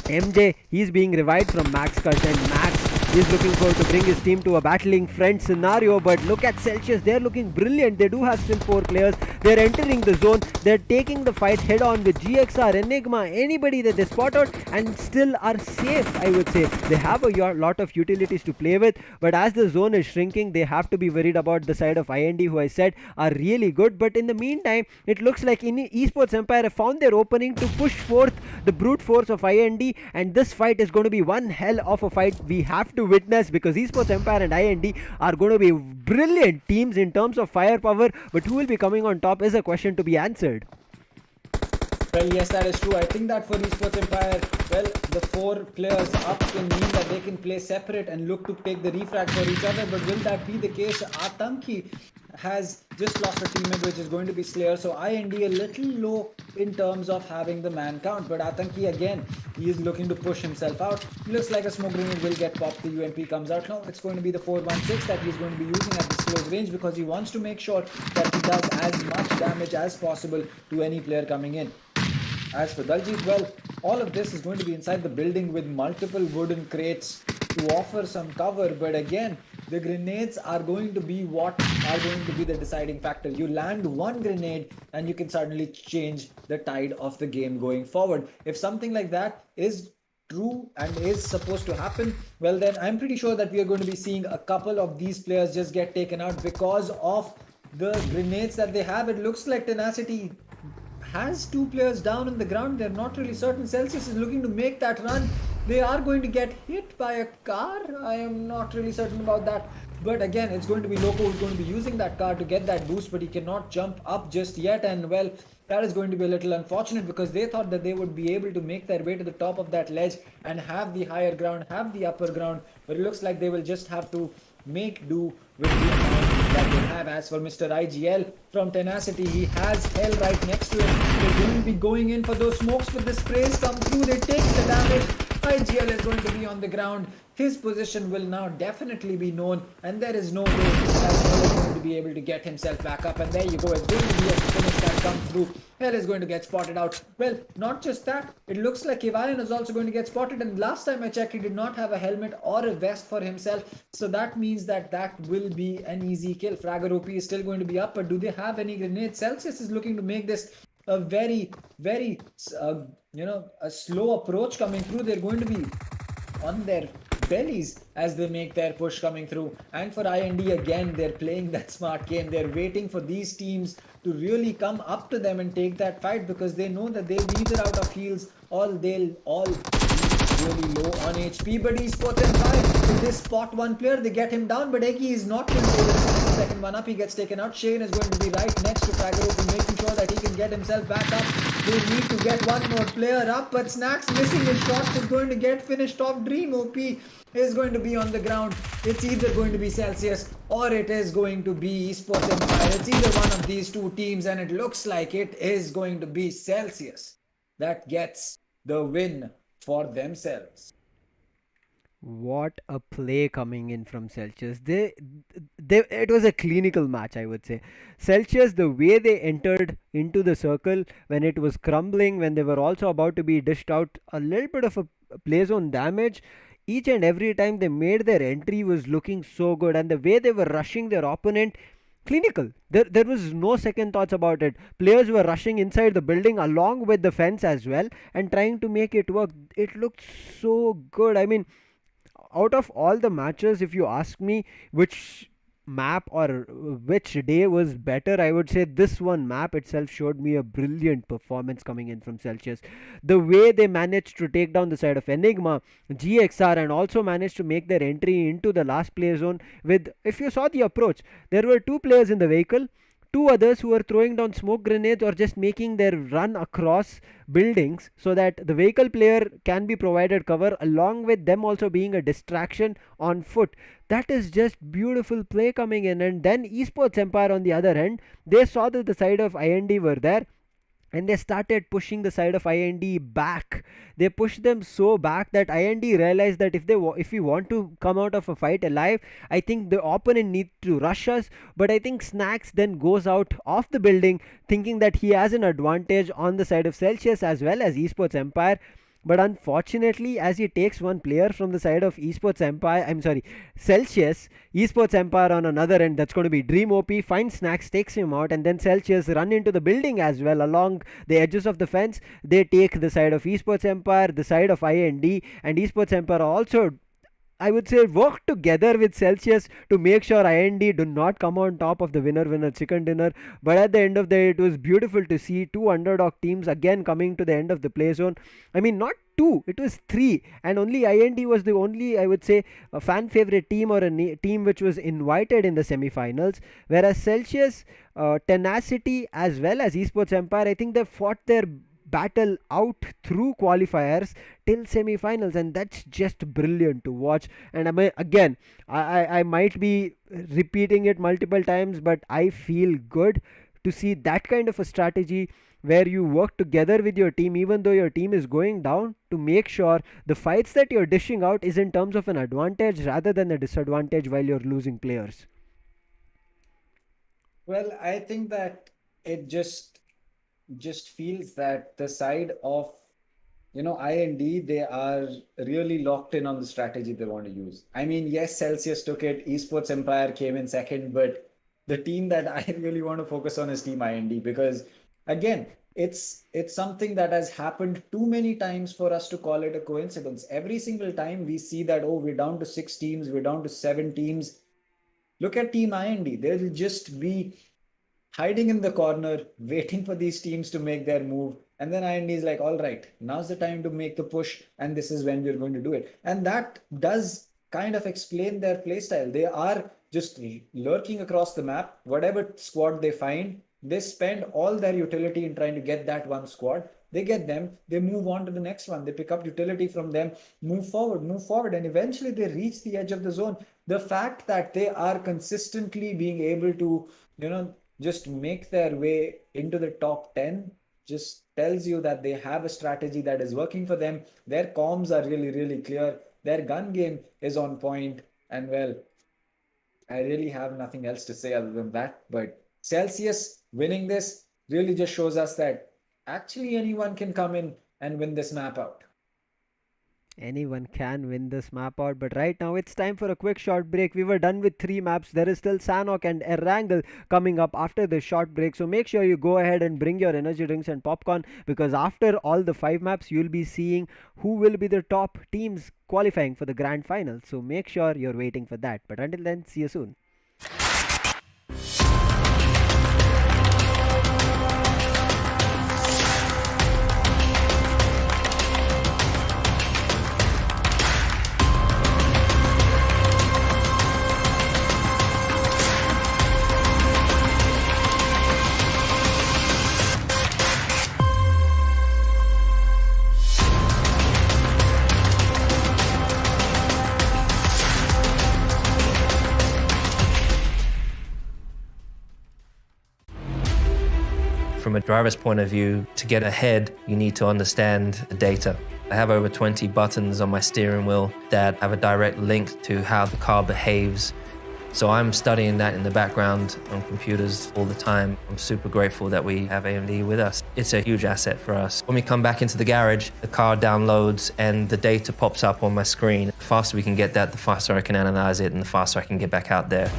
MJ, he's being revived from Max Cut, and Max is looking forward to bring his team to a battling friend scenario. But look at Celsius, they're looking brilliant. They do have still 4 players. They're entering the zone. They're taking the fight head on with GXR, Enigma, anybody that they spot out, and still are safe, I would say. They have a lot of utilities to play with, but as the zone is shrinking, they have to be worried about the side of IND, who I said are really good. But in the meantime, it looks like Esports Empire have found their opening to push forth the brute force of IND, and this fight is going to be one hell of a fight we have to witness, because Esports Empire and IND are going to be brilliant teams in terms of firepower, but who will be coming on top is a question to be answered. Well, yes, that is true. I think that for Esports Empire, well, the 4 players up can mean that they can play separate and look to take the refrag for each other. But will that be the case? Atanki has just lost a teammate, which is going to be Slayer. So IND a little low in terms of having the man count. But Atanki, again, he is looking to push himself out. Looks like a smoke grenade will get popped. The UMP comes out. No, it's going to be the 416 that he's going to be using at this close range, because he wants to make sure that he does as much damage as possible to any player coming in. As for Daljit, well, all of this is going to be inside the building with multiple wooden crates to offer some cover. But again, the grenades are going to be what are going to be the deciding factor. You land one grenade and you can suddenly change the tide of the game going forward. If something like that is true and is supposed to happen, well then I'm pretty sure that we are going to be seeing a couple of these players just get taken out because of the grenades that they have. It looks like Tenacity has 2 players down on the ground. They're not really certain. Celsius is looking to make that run. They are going to get hit by a car. I am not really certain about that. But again, it's going to be Loco who's going to be using that car to get that boost, but he cannot jump up just yet. And well, that is going to be a little unfortunate, because they thought that they would be able to make their way to the top of that ledge and have the higher ground, have the upper ground. But it looks like they will just have to make do with the amount that they have. As for Mr. IGL from Tenacity, he has hell right next to him. They're going to be going in for those smokes, but the sprays come through. They take the damage. IGL is going to be on the ground. His position will now definitely be known, and there is no way that Hell is going to be able to get himself back up. And there you go, it's going to be a finish that comes through. Hell is going to get spotted out. Well, not just that, it looks like Ivan is also going to get spotted, and last time I checked, he did not have a helmet or a vest for himself, so that means that that will be an easy kill. Fragger OP is still going to be up, but do they have any grenades? Celsius is looking to make this a very a slow approach coming through. They're going to be on their bellies as they make their push coming through. And for IND, again, they're playing that smart game. They're waiting for these teams to really come up to them and take that fight, because they know that they're neither out of heals or they'll all be really low on HP. But Esports Empire, if they spot one player, they get him down, but Eki is not going to be able to finish the second one up. He gets taken out. Shane is going to be right next to Fragger, making sure that he can get himself back up. They need to get one more player up, but Snacks missing his shots is going to get finished off. Dream OP is going to be on the ground. It's either going to be Celsius or it is going to be Esports Empire. It's either one of these 2 teams, and it looks like it is going to be Celsius that gets the win for themselves. What a play coming in from Celsius. It was a clinical match, I would say. Celsius, the way they entered into the circle when it was crumbling, when they were also about to be dished out a little bit of a play zone damage, each and every time they made their entry was looking so good, and the way they were rushing their opponent, clinical. There was no second thoughts about it. Players were rushing inside the building along with the fence as well and trying to make it work. It looked so good. I mean, out of all the matches, if you ask me which map or which day was better, I would say this one map itself showed me a brilliant performance coming in from Celsius. The way they managed to take down the side of Enigma, GXR, and also managed to make their entry into the last play zone with, if you saw the approach, there were 2 players in the vehicle, two others who were throwing down smoke grenades or just making their run across buildings so that the vehicle player can be provided cover, along with them also being a distraction on foot. That is just beautiful play coming in. And then Esports Empire on the other end, they saw that the side of IND were there, and they started pushing the side of IND back. They pushed them so back that IND realized that if we want to come out of a fight alive, I think the opponent needs to rush us. But I think Snacks then goes out of the building thinking that he has an advantage on the side of Celsius as well as Esports Empire. But unfortunately, as he takes one player from the side of Esports Empire, I'm sorry, Celsius, Esports Empire on another end, that's going to be Dream OP, finds Snacks, takes him out, and then Celsius run into the building as well along the edges of the fence. They take the side of Esports Empire, the side of IND, and Esports Empire also, I would say, work together with Celsius to make sure IND do not come on top of the winner chicken dinner. But at the end of the day, it was beautiful to see two underdog teams again coming to the end of the play zone. I mean, not two, it was three, and only IND was the only, I would say, a fan favorite team or a team which was invited in the semi-finals. Whereas Celsius, Tenacity, as well as Esports Empire, I think they fought their battle out through qualifiers till semi-finals, and that's just brilliant to watch. And I might be repeating it multiple times, but I feel good to see that kind of a strategy where you work together with your team even though your team is going down, to make sure the fights that you're dishing out is in terms of an advantage rather than a disadvantage while you're losing players. Well, I think that it just feels that the side of IND, they are really locked in on the strategy they want to use. I mean, yes, Celsius took it, Esports Empire came in second, but the team that I really want to focus on is Team IND, because again, it's something that has happened too many times for us to call it a coincidence. Every single time we see that, oh, we're down to 6 teams, we're down to 7 teams. Look at Team IND. They'll just be hiding in the corner, waiting for these teams to make their move. And then IND is like, all right, now's the time to make the push, and this is when we're going to do it. And that does kind of explain their playstyle. They are just lurking across the map. Whatever squad they find, they spend all their utility in trying to get that one squad. They get them, they move on to the next one. They pick up utility from them, move forward, and eventually they reach the edge of the zone. The fact that they are consistently being able to, just make their way into the top 10 just tells you that they have a strategy that is working for them. Their comms are really, really clear. Their gun game is on point. And well, I really have nothing else to say other than that. But Celsius winning this really just shows us that actually anyone can come in and win this map out. Anyone can win this map out, but right now it's time for a quick short break. We were done with 3 maps. There is still Sanhok and Erangel coming up after this short break, so make sure you go ahead and bring your energy drinks and popcorn, because after all the 5 maps you'll be seeing who will be the top teams qualifying for the grand final. So make sure you're waiting for that. But until then, see you soon. From a driver's point of view, to get ahead, you need to understand the data. I have over 20 buttons on my steering wheel that have a direct link to how the car behaves. So I'm studying that in the background on computers all the time. I'm super grateful that we have AMD with us. It's a huge asset for us. When we come back into the garage, the car downloads and the data pops up on my screen. The faster we can get that, the faster I can analyze it, and the faster I can get back out there.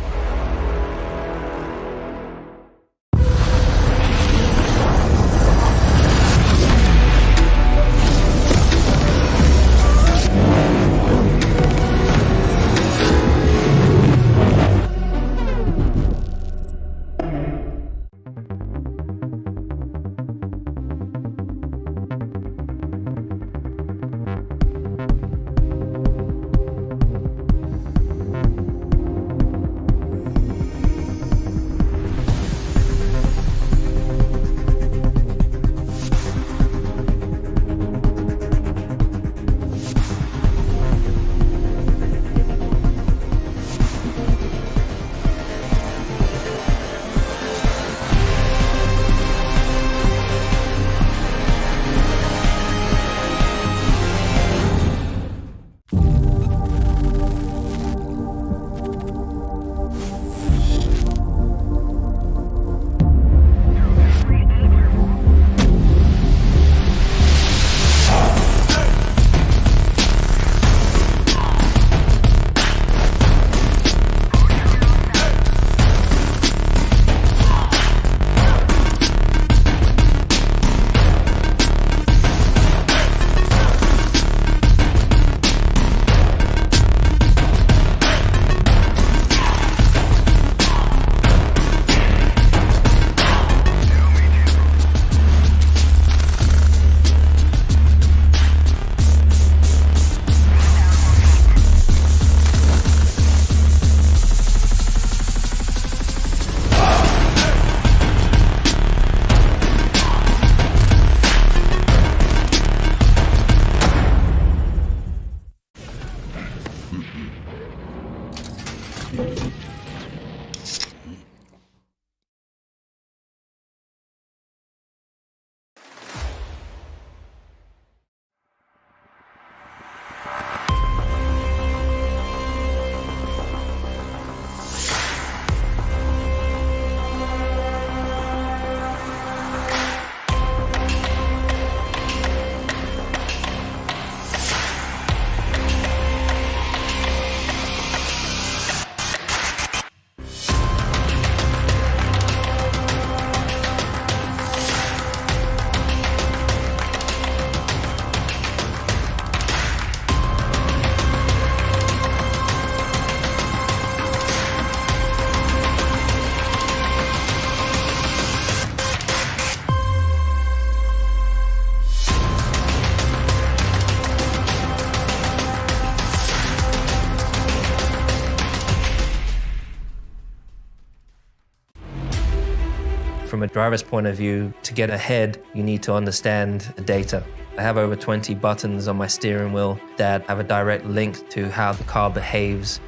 From a driver's point of view, to get ahead, you need to understand the data. I have over 20 buttons on my steering wheel that have a direct link to how the car behaves.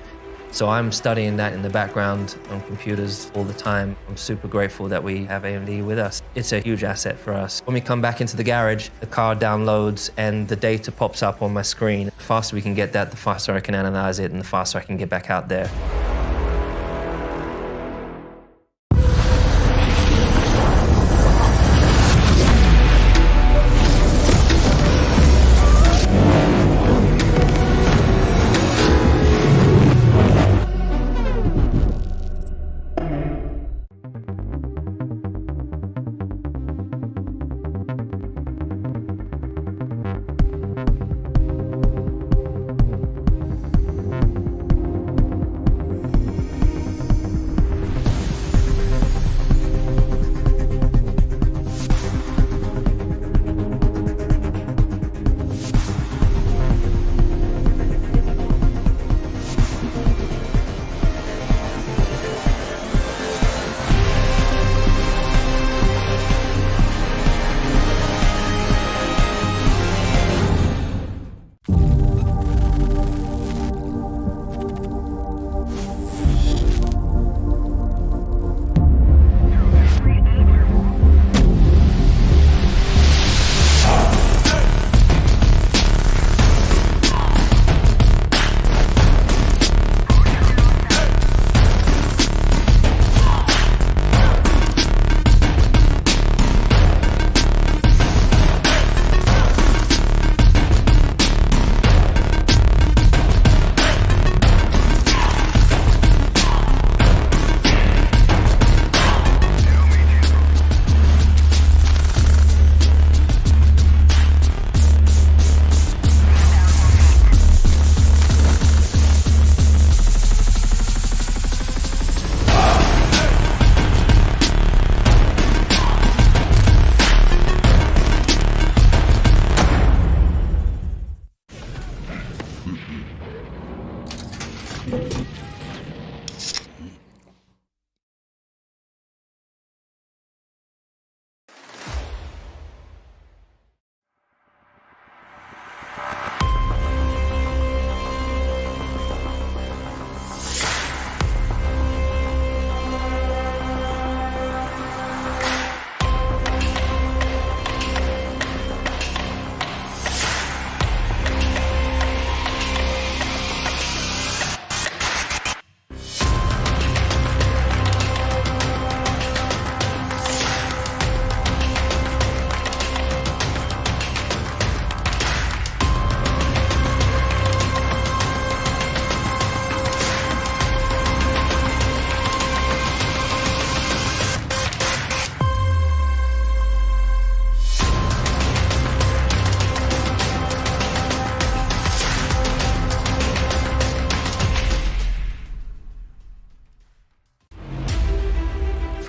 So I'm studying that in the background on computers all the time. I'm super grateful that we have AMD with us. It's a huge asset for us. When we come back into the garage, the car downloads and the data pops up on my screen. The faster we can get that, the faster I can analyze it and the faster I can get back out there.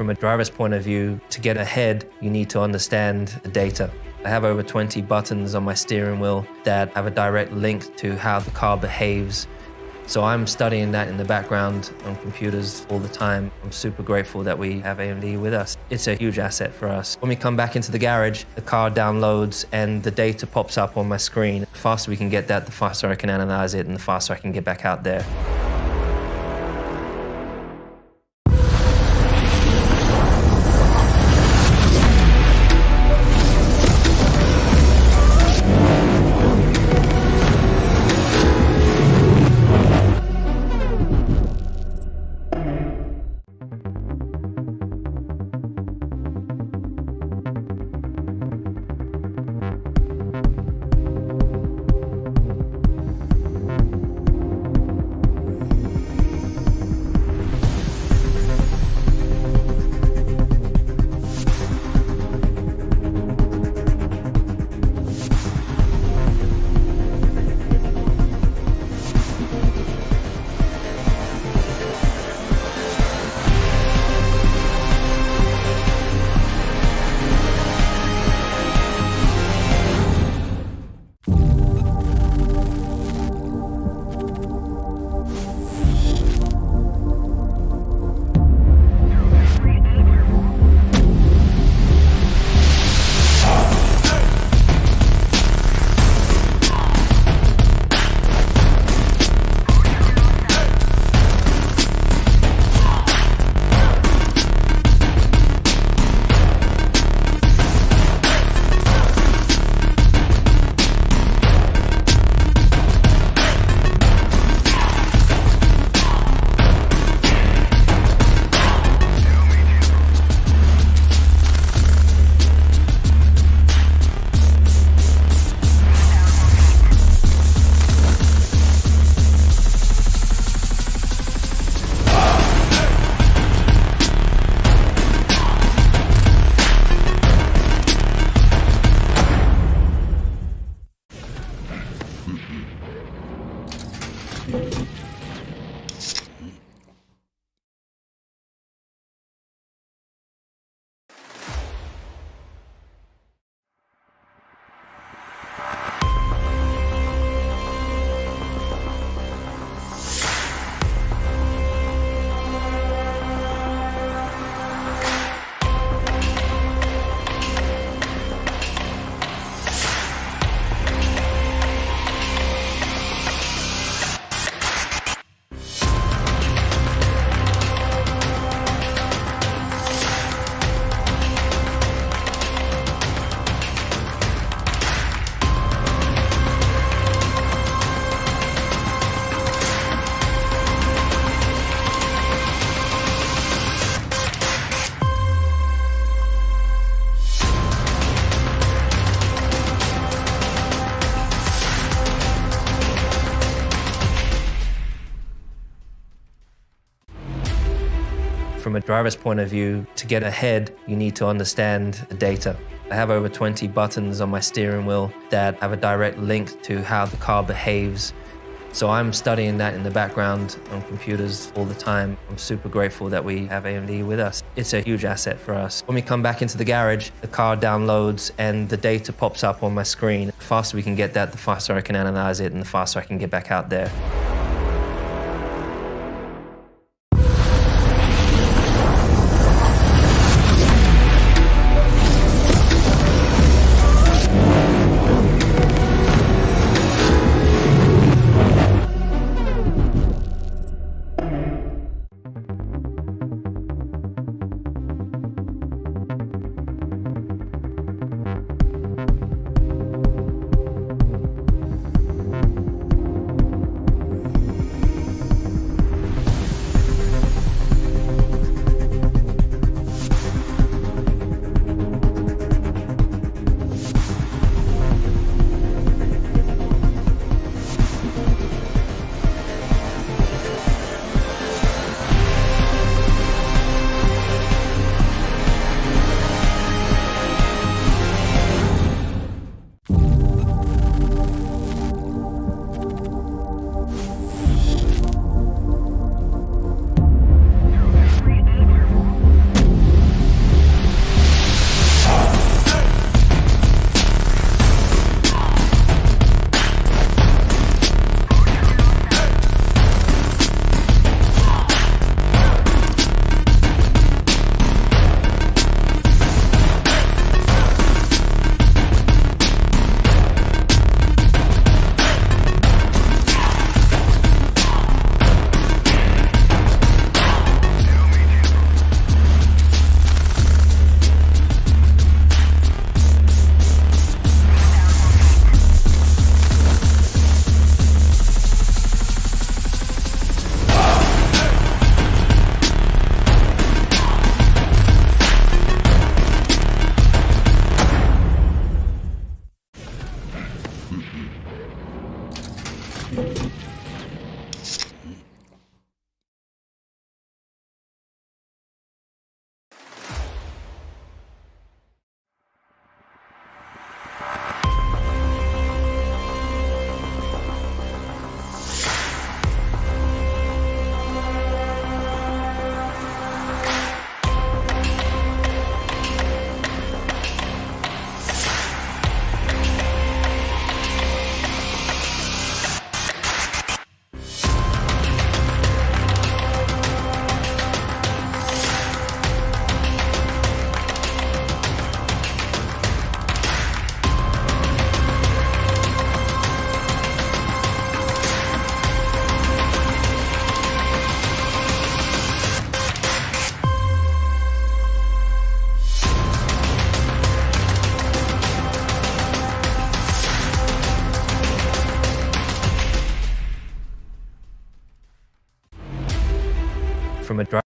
From a driver's point of view, to get ahead, you need to understand the data. I have over 20 buttons on my steering wheel that have a direct link to how the car behaves. So I'm studying that in the background on computers all the time. I'm super grateful that we have AMD with us. It's a huge asset for us. When we come back into the garage, the car downloads and the data pops up on my screen. The faster we can get that, the faster I can analyze it and the faster I can get back out there. From a driver's point of view, to get ahead, you need to understand the data. I have over 20 buttons on my steering wheel that have a direct link to how the car behaves. So I'm studying that in the background on computers all the time. I'm super grateful that we have AMD with us. It's a huge asset for us. When we come back into the garage, the car downloads and the data pops up on my screen. The faster we can get that, the faster I can analyze it and the faster I can get back out there. From a driver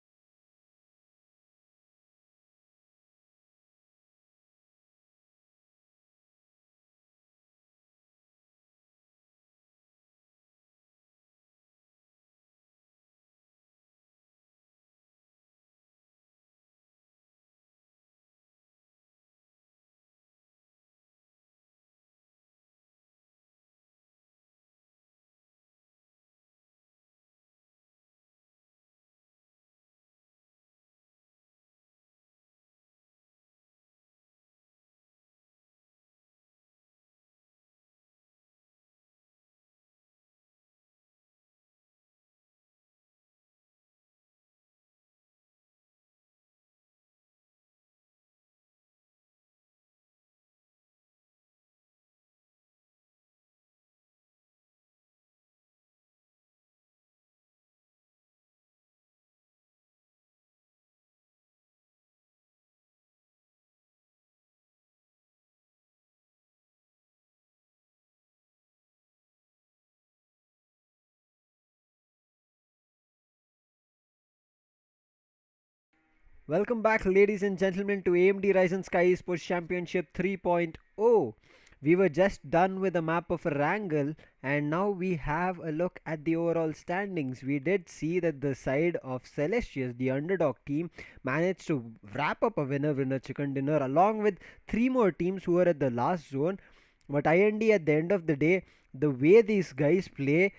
Welcome back, ladies and gentlemen, to AMD Ryzen Skyesports Championship 3.0. We were just done with the map of Erangel, and now we have a look at the overall standings. We did see that the side of Celestius, the underdog team, managed to wrap up a winner chicken dinner along with three more teams who were at the last zone. But IND, at the end of the day, the way these guys play,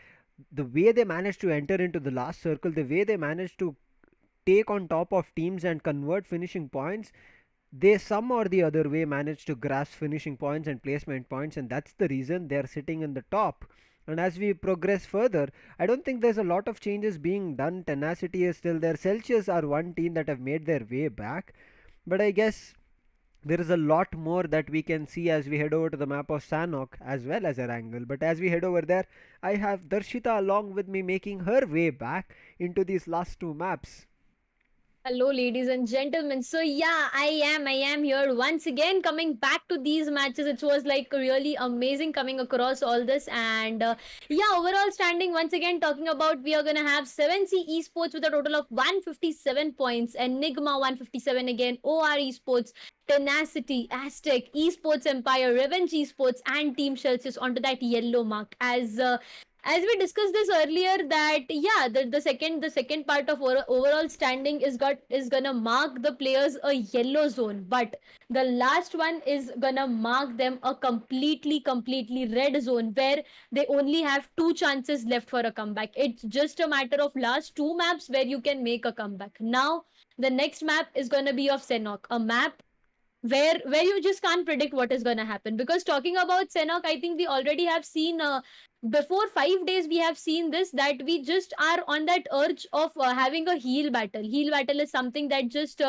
the way they managed to enter into the last circle, the way they managed to take on top of teams and convert finishing points, they some or the other way managed to grasp finishing points and placement points, and that's the reason they're sitting in the top. And as we progress further, I don't think there's a lot of changes being done. Tenacity is still there. Celsius are one team that have made their way back, but I guess there is a lot more that we can see as we head over to the map of Sanhok as well as Erangel. But as we head over there, I have Darshita along with me making her way back into these last two maps. Hello, ladies and gentlemen. So yeah, I am here once again, coming back to these matches. It was like really amazing coming across all this, and yeah, overall standing once again talking about, we are gonna have 7C Esports with a total of 157 points, Enigma 157 again, OR Esports, Tenacity, Aztec, Esports Empire, Revenant Esports, and Team Celsius onto that yellow mark. As we discussed this earlier, that yeah, the second part of overall standing is gonna mark the players a yellow zone, but the last one is gonna mark them a completely red zone, where they only have two chances left for a comeback. It's just a matter of last two maps where you can make a comeback. Now the next map is gonna be of Sanhok, a map where you just can't predict what is going to happen. Because talking about Sanhok, I think we already have seen, before 5 days we have seen this, that we just are on that urge of having a heal battle is something that just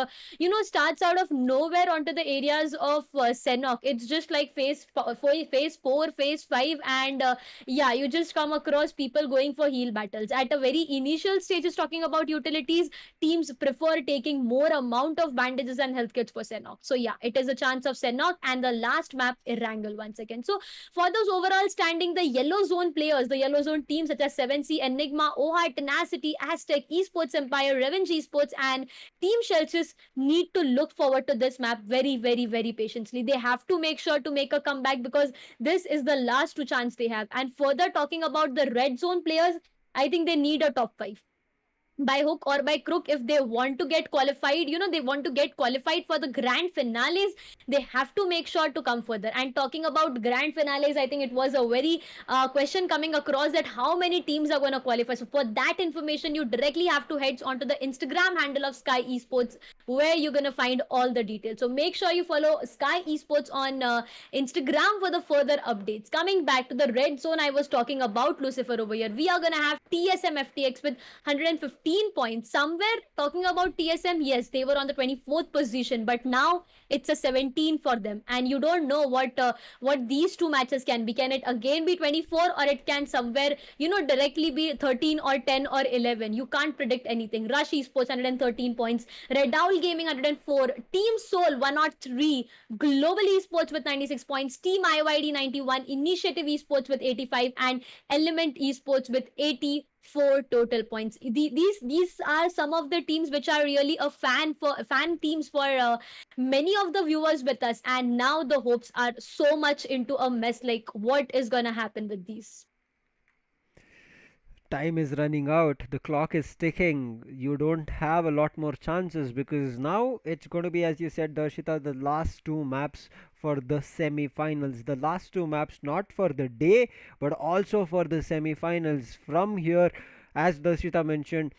starts out of nowhere onto the areas of Sanhok. It's just like phase 4, phase 5, and yeah, you just come across people going for heal battles at a very initial stages. Talking about utilities, teams prefer taking more amount of bandages and health kits for Sanhok. So yeah, it is a chance of Sanhok, and the last map Erangel once again. So for those overall standing, the yellow zone players, the yellow zone teams such as 7C, Enigma, OHI, Tenacity, Aztec, Esports Empire, Revenant Esports, and Team Celsius need to look forward to this map very patiently. They have to make sure to make a comeback, because this is the last two chance they have. And further talking about the red zone players, I think they need a top 5 by hook or by crook. If they want to get qualified, they want to get qualified for the grand finales, they have to make sure to come further. And talking about grand finales, I think it was a very question coming across, that how many teams are going to qualify. So for that information, you directly have to head onto the Instagram handle of Sky Esports, where you're going to find all the details. So make sure you follow Sky Esports on Instagram for the further updates. Coming back to the red zone, I was talking about Lucifer over here. We are going to have TSMFTX with 115 points. Somewhere talking about TSM, yes, they were on the 24th position, but now it's a 17 for them, and you don't know what these two matches can be. Can it again be 24, or it can somewhere directly be 13 or 10 or 11? You can't predict anything. Rush Esports 113 points, Redowl Gaming 104, Team Soul 103, GlobalEsports with 96 points, Team IYD 91, Initiative Esports with 85, and Element Esports with 84 total points. These are some of the teams which are really a fan teams for many of the viewers with us, and now the hopes are so much into a mess. Like, what is gonna happen with these? Time is running out, the clock is ticking. You don't have a lot more chances, because now it's going to be, as you said, Darshita, the last two maps for the semi-finals. The last two maps, not for the day but also for the semi-finals. From here, as Darshita mentioned,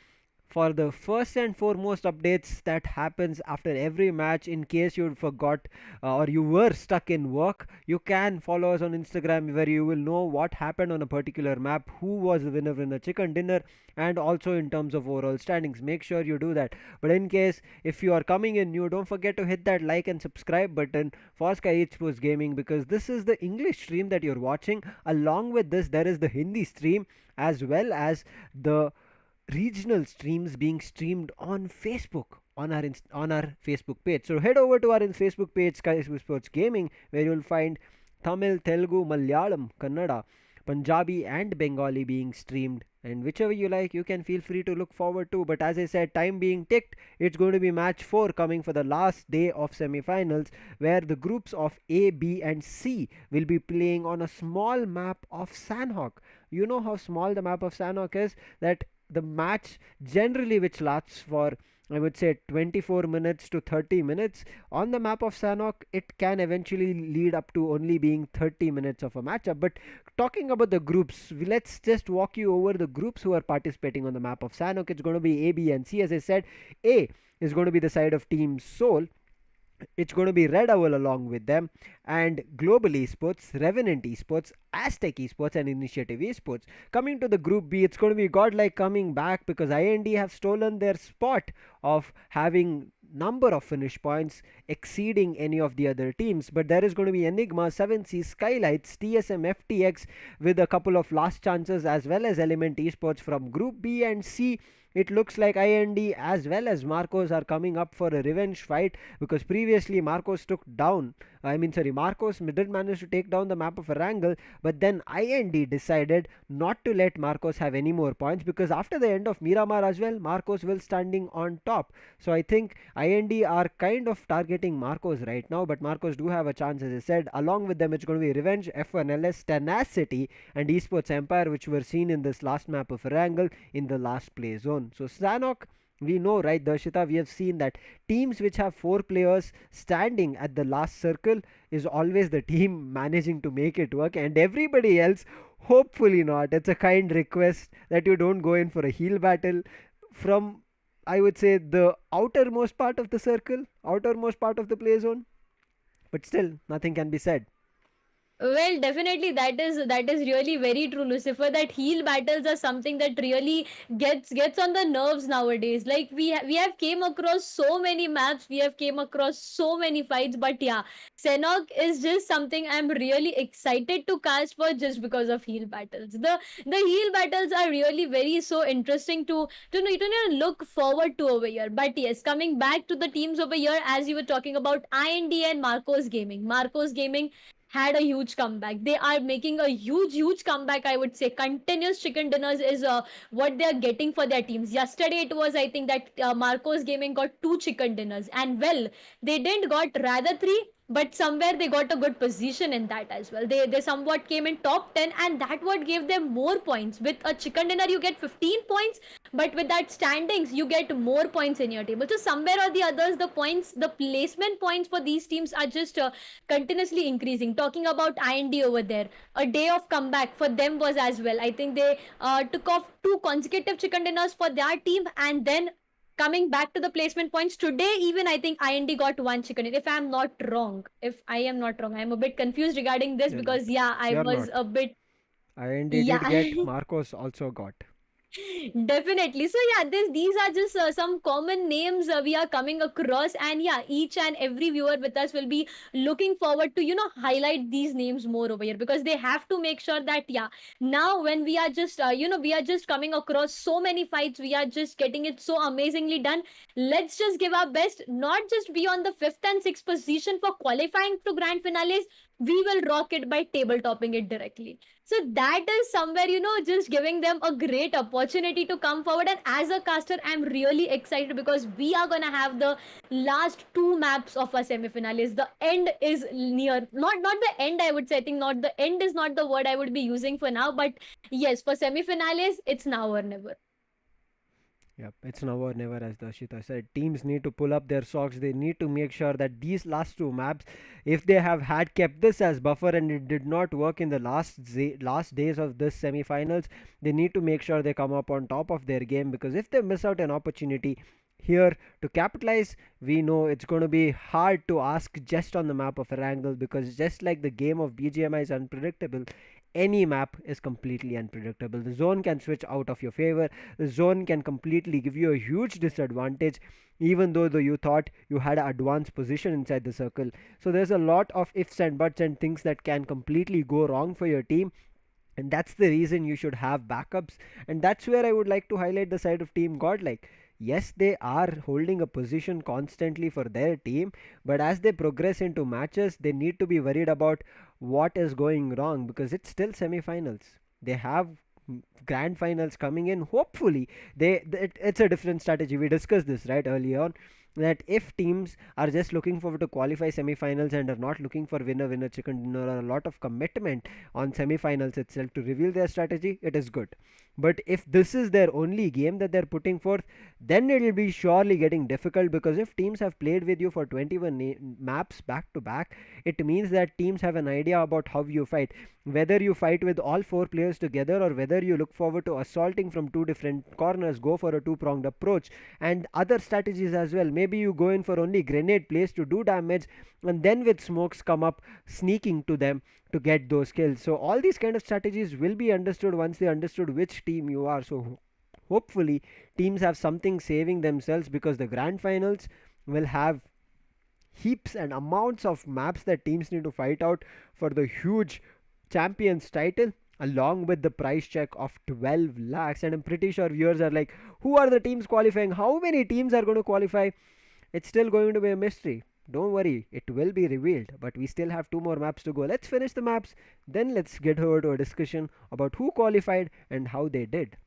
for the first and foremost updates that happens after every match, in case you forgot or you were stuck in work, you can follow us on Instagram, where you will know what happened on a particular map, who was the winner in the chicken dinner, and also in terms of overall standings. Make sure you do that. But in case if you are coming in new, don't forget to hit that like and subscribe button for SkylightZ Gaming, because this is the English stream that you're watching. Along with this, there is the Hindi stream, as well as the regional streams being streamed on Facebook, on our Facebook page. So head over to our Facebook page, SkylightZ Gaming, where you'll find Tamil, Telugu, Malayalam, Kannada, Punjabi and Bengali being streamed. And whichever you like, you can feel free to look forward to. But as I said, time being ticked, it's going to be match 4 coming for the last day of semi-finals, where the groups of A, B, and C will be playing on a small map of Sanhok. You know how small the map of Sanhok is? That the match generally, which lasts for, I would say, 24 minutes to 30 minutes on the map of Sanhok, it can eventually lead up to only being 30 minutes of a matchup. But talking about the groups, let's just walk you over the groups who are participating on the map of Sanhok. It's going to be A, B, and C. As I said, A is going to be the side of Team Seoul. It's going to be Redowl along with them, and GlobalEsports, Revenant Esports, Aztec Esports, and Initiative Esports. Coming to the Group B, it's going to be GodLike coming back because IND have stolen their spot of having number of finish points exceeding any of the other teams. But there is going to be Enigma, 7C, SkylightZ, TSMFTX with a couple of last chances, as well as Element Esports from Group B and C. It looks like IND as well as Marcos are coming up for a revenge fight, because previously Marcos did manage to take down the map of Erangel, but then IND decided not to let Marcos have any more points, because after the end of Miramar as well, Marcos will standing on top. So I think IND are kind of targeting Marcos right now, but Marcos do have a chance. As I said, along with them it's going to be Revenge, F1LS, Tenacity, and Esports Empire, which were seen in this last map of Erangel in the last play zone. So Sanhok, we know, right, Darshita, we have seen that teams which have 4 players standing at the last circle is always the team managing to make it work, and everybody else, hopefully not. It's a kind request that you don't go in for a heal battle from, I would say, the outermost part of the circle, outermost part of the play zone, but still nothing can be said. Well, definitely that is really very true, Lucifer. That heal battles are something that really gets on the nerves nowadays. Like we have came across so many maps, we have came across so many fights, but yeah, Sanhok is just something I'm really excited to cast for just because of heal battles. The heal battles are really very so interesting to look forward to over here. But yes, coming back to the teams over here, as you were talking about IND and Marcos Gaming. Marcos Gaming had a huge comeback. They are making a huge comeback. I would say continuous chicken dinners is what they are getting for their teams. Yesterday it was, I think, that Marcos Gaming got 2 chicken dinners, and well, they didn't got rather 3, but somewhere they got a good position in that as well. They somewhat came in top 10, and that what gave them more points. With a chicken dinner you get 15 points, but with that standings you get more points in your table. So somewhere or the others, the placement points for these teams are just continuously increasing. Talking about IND over there, a day of comeback for them was as well. I think they took off 2 consecutive chicken dinners for their team, and then coming back to the placement points today, even I think IND got 1 chicken. If I'm not wrong, I'm a bit confused regarding this, No, because yeah, I you're was not. a bit, IND yeah. did get, Marcos also got. Definitely. So yeah, these are just some common names we are coming across, and yeah, each and every viewer with us will be looking forward to highlight these names more over here, because they have to make sure that yeah, now when we are just we are just coming across so many fights, we are just getting it so amazingly done. Let's just give our best, not just be on the 5th and 6th position for qualifying to grand finales. We will rock it by table topping it directly. So that is somewhere, just giving them a great opportunity to come forward. And as a caster, I'm really excited, because we are gonna have the last 2 maps of our semifinals. The end is near. Not the end, I would say. I think not the end is not the word I would be using for now. But yes, for semifinals, it's now or never. Yep, it's now or never, as Darshita said. Teams need to pull up their socks. They need to make sure that these last 2 maps, if they have had kept this as buffer and it did not work in the last days of this semi-finals, they need to make sure they come up on top of their game, because if they miss out an opportunity here to capitalize, we know it's going to be hard to ask just on the map of Erangel, because just like the game of BGMI is unpredictable, any map is completely unpredictable. The zone can switch out of your favor. The zone can completely give you a huge disadvantage, even though you thought you had an advanced position inside the circle. So there's a lot of ifs and buts and things that can completely go wrong for your team, and that's the reason you should have backups. And that's where I would like to highlight the side of Team GodLike. Yes, they are holding a position constantly for their team, but as they progress into matches, they need to be worried about what is going wrong because it's still semi-finals. They have grand finals coming in. Hopefully, it's a different strategy. We discussed this right early on, that if teams are just looking forward to qualify semi-finals and are not looking for winner chicken dinner or a lot of commitment on semi-finals itself to reveal their strategy, it is good. But if this is their only game that they're putting forth, then it will be surely getting difficult, because if teams have played with you for 21 maps back to back, it means that teams have an idea about how you fight. Whether you fight with all four players together, or whether you look forward to assaulting from two different corners, go for a two-pronged approach, and other strategies as well. Maybe you go in for only grenade plays to do damage, and then with smokes come up sneaking to them to get those kills. So all these kind of strategies will be understood once they understood which team you are. So hopefully teams have something saving themselves, because the grand finals will have heaps and amounts of maps that teams need to fight out for the huge champions title, along with the price check of 12 lakhs. And I'm pretty sure viewers are like, who are the teams qualifying, how many teams are going to qualify? It's still going to be a mystery. Don't worry, it will be revealed, but we still have two more maps to go. Let's finish the maps, then let's get over to a discussion about who qualified and how they did.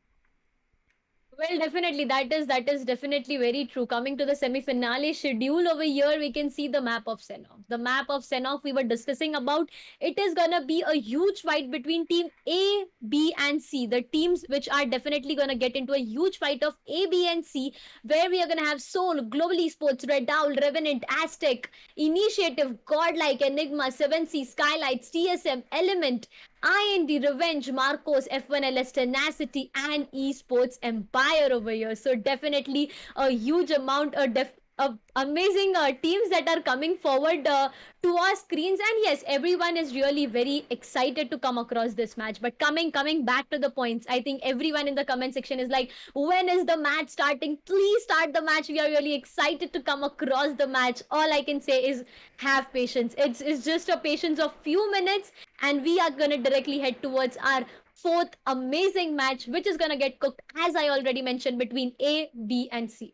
Well, definitely, that is definitely very true. Coming to the semi-finale schedule over here, we can see the map of Sanhok. The map of Sanhok we were discussing about. It is gonna be a huge fight between team A, B, and C. The teams which are definitely gonna get into a huge fight of A, B, and C, where we are gonna have Soul, GlobalEsports, Redowl, Revenant, Aztec, Initiative, GodLike, Enigma, 7C, SkylightZ, TSM, Element, IND, Revenge, Marcos, F1LS, Tenacity, and Esports Empire over here. So definitely a huge amount of amazing teams that are coming forward to our screens. And yes, everyone is really very excited to come across this match. But coming back to the points, I think everyone in the comment section is like, when is the match starting? Please start the match. We are really excited to come across the match. All I can say is have patience. It's just a patience of few minutes, and we are gonna directly head towards our fourth amazing match, which is gonna get cooked, as I already mentioned, between A, B, and C.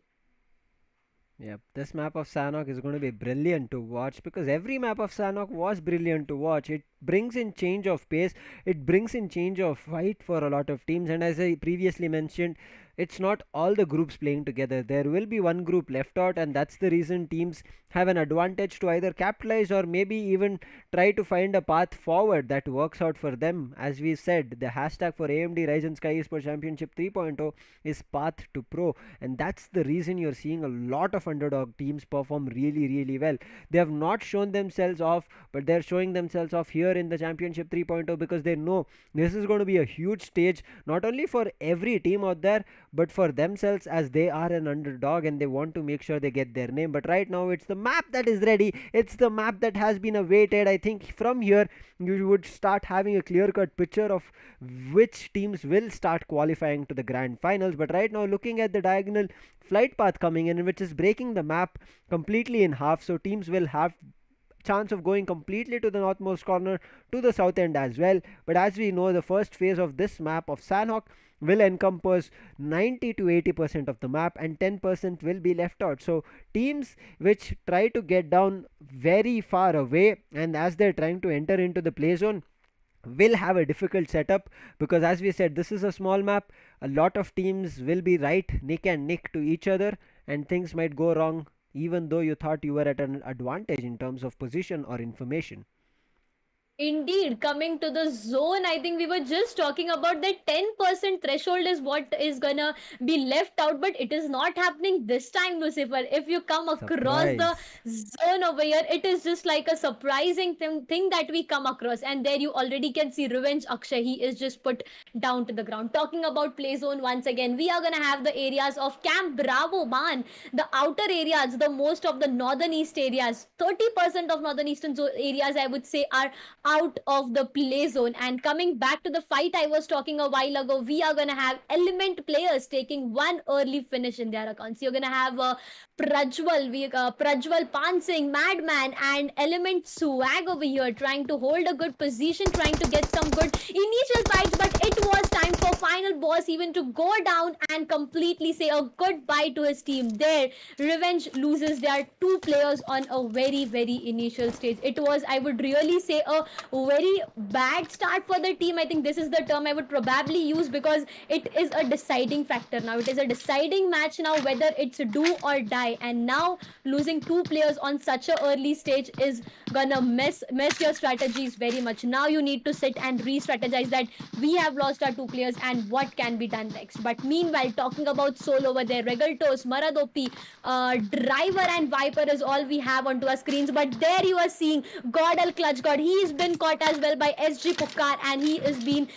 Yep, this map of Sanhok is going to be brilliant to watch, because every map of Sanhok was brilliant to watch. It brings in change of pace, it brings in change of fight for a lot of teams, and as I previously mentioned, it's not all the groups playing together. There will be one group left out, and that's the reason teams have an advantage to either capitalize or maybe even try to find a path forward that works out for them. As we said, the hashtag for AMD Ryzen Skyesports Championship 3.0 is Path to Pro, and that's the reason you're seeing a lot of underdog teams perform really well. They have not shown themselves off, but they're showing themselves off here in the Championship 3.0, because they know this is going to be a huge stage, not only for every team out there, but for themselves, as they are an underdog and they want to make sure they get their name. But right now it's the map that is ready, it's the map that has been awaited. I think from here you would start having a clear cut picture of which teams will start qualifying to the grand finals. But right now, looking at the diagonal flight path coming in, which is breaking the map completely in half, so teams will have chance of going completely to the northmost corner, to the south end as well. But as we know, the first phase of this map of Sanhok will encompass 90 to 80% of the map, and 10% will be left out. So teams which try to get down very far away, and as they're trying to enter into the play zone, will have a difficult setup, because as we said, this is a small map. A lot of teams will be right neck and neck to each other, and things might go wrong even though you thought you were at an advantage in terms of position or information. Indeed, coming to the zone, I think we were just talking about that 10% threshold is what is gonna be left out, but it is not happening this time, Lucifer. If you come across the zone over here, it is just like a surprising thing that we come across. And there you already can see Revenge Akshay, he is just put down to the ground. Talking about play zone once again, we are gonna have the areas of Camp Bravo Man, the outer areas, the most of the northern east areas, 30% of northern eastern areas, I would say, are out of the play zone. And coming back to the fight I was talking a while ago, we are gonna have Element players taking one early finish in their accounts. You're gonna have Prajwal Pansing, Madman, and Element Swag over here trying to hold a good position, trying to get some good initial fights. But it was time for final boss even to go down and completely say a goodbye to his team. There, Revenge loses their two players on a very, very initial stage. It was, I would really say, a very bad start for the team. I think this is the term I would probably use because it is a deciding factor now. It is a deciding match now, whether it's do or die. And now losing two players on such a early stage is gonna mess your strategies very much. Now you need to sit and re-strategize that we have lost our two players and what can be done next. But meanwhile, talking about Soul over there, Regaltos, Maradopi, Driver and Viper is all we have onto our screens. But there you are seeing GodL Clutch God. He's been caught as well by SG Pukar and he is being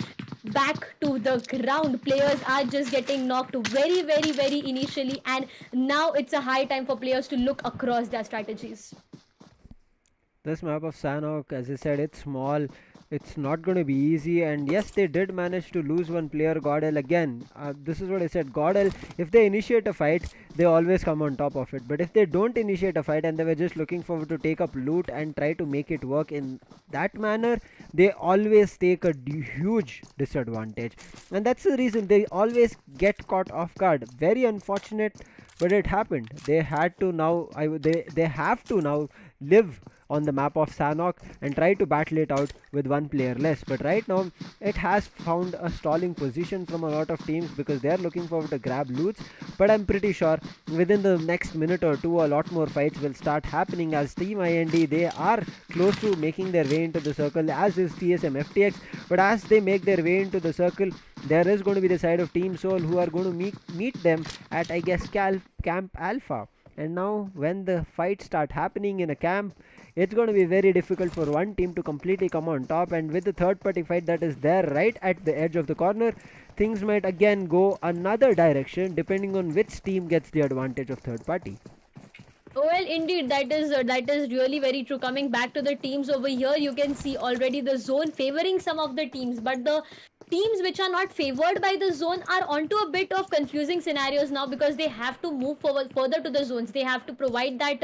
back to the ground. Players are just getting knocked very, very, very initially, and now it's a high time for players to look across their strategies. This map of Sanhok, as I said, it's small. It's not going to be easy, and yes, they did manage to lose one player, GodL again. This is what I said. GodL, if they initiate a fight, they always come on top of it. But if they don't initiate a fight and they were just looking forward to take up loot and try to make it work in that manner, they always take a huge disadvantage. And that's the reason they always get caught off guard. Very unfortunate, but it happened. They had to now, they have to now live on the map of Sanhok and try to battle it out with one player less. But right now it has found a stalling position from a lot of teams because they are looking forward to grab loots. But I'm pretty sure within the next minute or two a lot more fights will start happening, as Team IND, they are close to making their way into the circle, as is TSMFTX. But as they make their way into the circle, there is going to be the side of Team Soul who are going to meet them at, I guess, Camp Alpha. And now when the fights start happening in a camp, it's going to be very difficult for one team to completely come on top. And with the third party fight that is there right at the edge of the corner, things might again go another direction depending on which team gets the advantage of third party. Well, indeed, that is really very true. Coming back to the teams over here, you can see already the zone favoring some of the teams, but the teams which are not favored by the zone are onto a bit of confusing scenarios now because they have to move forward further to the zones. They have to provide that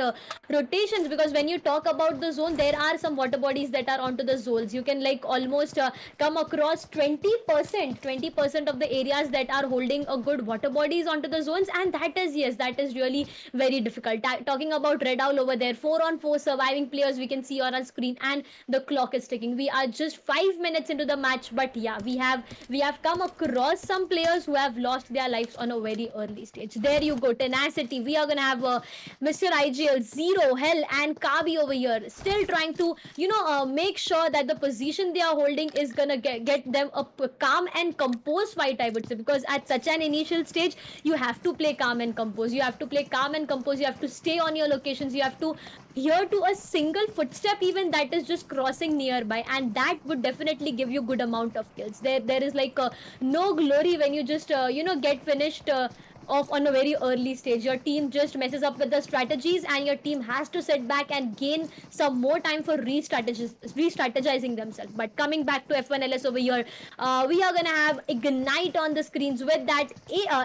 rotations, because when you talk about the zone, there are some water bodies that are onto the zones. You can like almost come across 20% of the areas that are holding a good water bodies onto the zones, and that is, yes, that is really very difficult. Talking about Redowl over there, 4-on-4 surviving players we can see on our screen, and the clock is ticking. We are just 5 minutes into the match, but yeah, we have come across some players who have lost their lives on a very early stage. There you go, Tenacity. We are gonna have Mr. IGL, Zero, Hell, and Kabi over here, still trying to make sure that the position they are holding is gonna get them a calm and composed fight, I would say, because at such an initial stage you have to play calm and compose. You have to play calm and compose. You have to stay on your locations. You have to hear to a single footstep even that is just crossing nearby, and that would definitely give you good amount of kills. There is like no glory when you just get finished off on a very early stage. Your team just messes up with the strategies and your team has to sit back and gain some more time for re-strategizing themselves. But coming back to F1LS over here, we are gonna have Ignite on the screens with that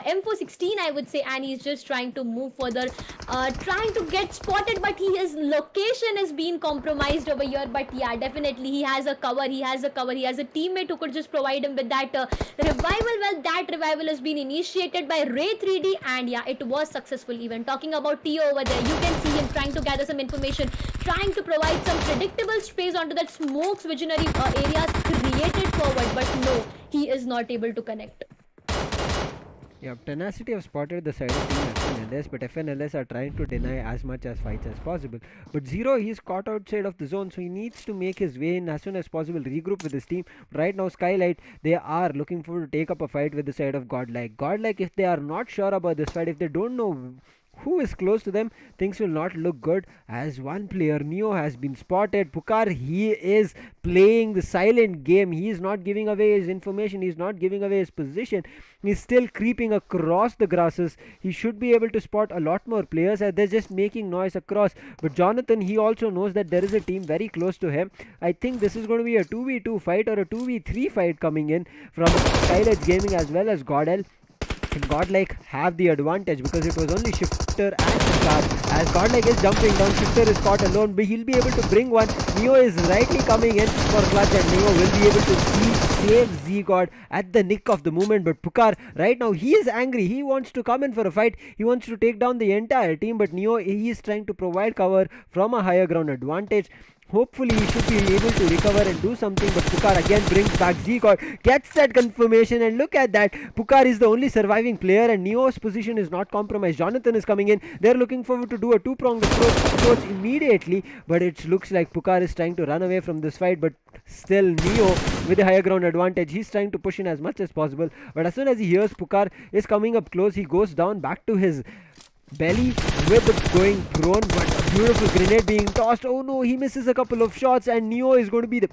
M416, I would say, and he's just trying to move further, trying to get spotted, but his location is being compromised over here. But yeah, definitely he has a cover. He has a teammate who could just provide him with that revival. Well, that revival has been initiated by Ray 3D, and yeah, it was successful. Even talking about Tio over there, you can see him trying to gather some information, trying to provide some predictable space onto that smokes visionary areas created forward, but no, he is not able to connect. Yeah, Tenacity have spotted the side of Team FNLS, but FNLS are trying to deny as much as fights as possible. But Zero, he's caught outside of the zone, so he needs to make his way in as soon as possible, regroup with his team. Right now, SkylightZ, they are looking forward to take up a fight with the side of GodLike. GodLike, if they are not sure about this fight, if they don't know who is close to them, things will not look good. As one player, Neo, has been spotted. Pukar, he is playing the silent game. He is not giving away his information. He is not giving away his position. He's still creeping across the grasses. He should be able to spot a lot more players as they're just making noise across. But Jonathan, he also knows that there is a team very close to him. I think this is going to be a 2v2 fight or a 2v3 fight coming in from SkylightZ Gaming as well as GodL. And GodLike have the advantage because it was only Shifter and Pukar. As GodLike is jumping down, Shifter is caught alone, but he'll be able to bring one. Neo is rightly coming in for clutch, and Neo will be able to save Z-God at the nick of the moment. But Pukar, right now, he is angry. He wants to come in for a fight. He wants to take down the entire team, but Neo, he is trying to provide cover from a higher ground advantage. Hopefully he should be able to recover and do something, but Pukar again brings back Z-God, gets that confirmation, and look at that. Pukar is the only surviving player and Neo's position is not compromised. Jonathan is coming in. They're looking forward to do a two-pronged approach immediately, but it looks like Pukar is trying to run away from this fight, but still Neo with the higher ground advantage. He's trying to push in as much as possible, but as soon as he hears Pukar is coming up close, he goes down back to his belly with going prone, but a beautiful grenade being tossed. Oh no, he misses a couple of shots, and Neo is going to be the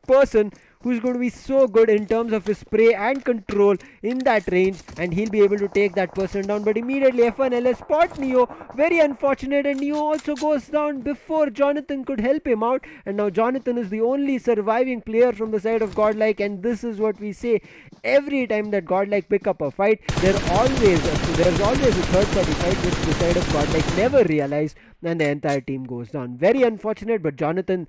person who's going to be so good in terms of his spray and control in that range, and he'll be able to take that person down. But immediately F1LS spot Neo, very unfortunate, and Neo also goes down before Jonathan could help him out. And now Jonathan is the only surviving player from the side of GodLike, and this is what we say every time that GodLike pick up a fight. There's always a third party fight which the side of GodLike never realize, and the entire team goes down. Very unfortunate, but Jonathan,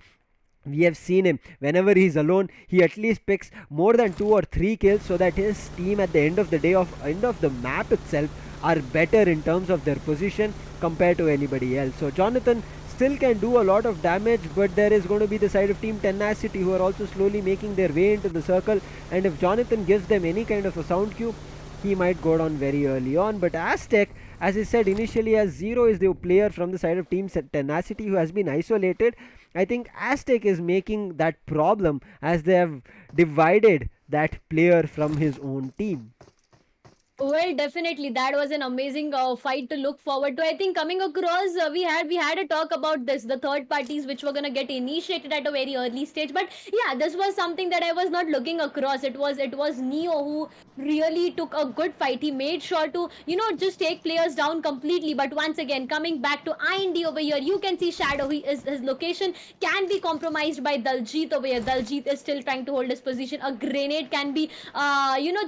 we have seen him whenever he's alone, he at least picks more than 2 or 3 kills so that his team at the end of the day, end of the map itself, are better in terms of their position compared to anybody else. So Jonathan still can do a lot of damage, but there is going to be the side of team Tenacity who are also slowly making their way into the circle, and if Jonathan gives them any kind of a sound cue, he might go down very early on. But Aztec, as I said initially, as Zero is the player from the side of team Tenacity who has been isolated. I think Aztec is making that problem as they have divided that player from his own team. Well, definitely, that was an amazing fight to look forward to. I think coming across, we had a talk about this, the third parties which were gonna get initiated at a very early stage. But yeah, this was something that I was not looking across. It was Neo who really took a good fight. He made sure to just take players down completely. But once again, coming back to IND over here, you can see Shadow. His location can be compromised by Daljit over here. Daljit is still trying to hold his position. A grenade can be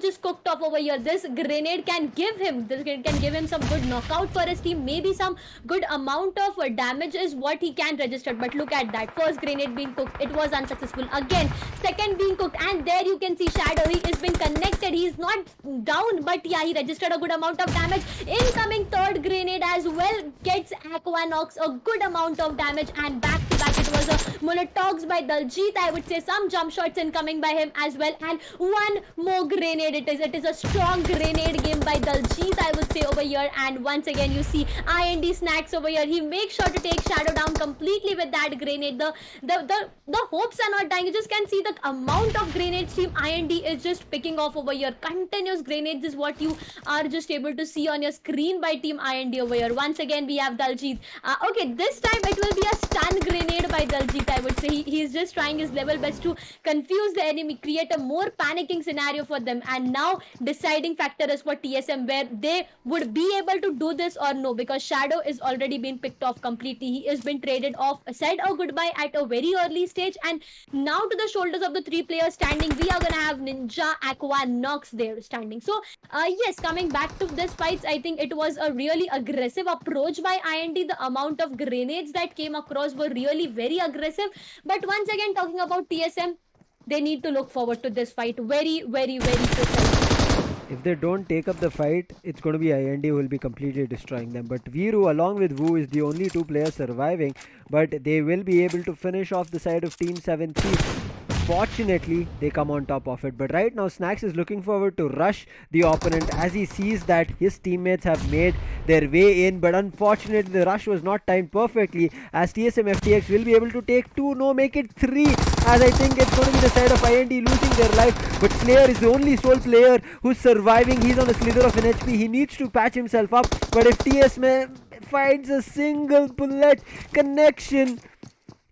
just cooked off over here. This grenade can give him some good knockout for his team. Maybe some good amount of damage is what he can register. But look at that, first grenade being cooked, it was unsuccessful. Again, second being cooked, and there you can see Shadow. He is been connected. He's not down, but yeah, he registered a good amount of damage. Incoming third grenade as well gets Aqua knocks a good amount of damage, and back to back it was a Molotovs by Daljit. I would say some jump shots incoming by him as well, and one more grenade. It is a strong grenade game by Daljit, I would say, over here. And once again, you see IND Snacks over here. He makes sure to take Shadow down completely with that grenade. The hopes are not dying. You just can see the amount of grenades team IND is just picking off over here. Continuous grenades is what you are just able to see on your screen by team IND over here. Once again, we have Daljit. Okay, this time it will be a stun grenade by Daljit, I would say. He is just trying his level best to confuse the enemy, create a more panicking scenario for them. And now deciding factor is for TSM, where they would be able to do this or no, because Shadow is already been picked off completely. He has been traded off, said a goodbye at a very early stage, and now to the shoulders of the 3 players standing, we are gonna have Ninja, Aqua, Nox there standing. So yes, coming back to this fights, I think it was a really aggressive approach by IND. The amount of grenades that came across were really very aggressive. But once again, talking about TSM, they need to look forward to this fight very, very, very precisely. If they don't take up the fight, it's going to be IND who will be completely destroying them. But Viru along with Wu is the only 2 players surviving, but they will be able to finish off the side of Team 7-3. unfortunately they come on top of it. But right now Snacks is looking forward to rush the opponent as he sees that his teammates have made their way in, but unfortunately the rush was not timed perfectly, as TSMFTX will be able to take 2, no, make it 3, as I think it's going to be the side of IND losing their life. But Slayer is the only sole player who's surviving. He's on a slither of an HP. He needs to patch himself up, but if TSM finds a single bullet connection,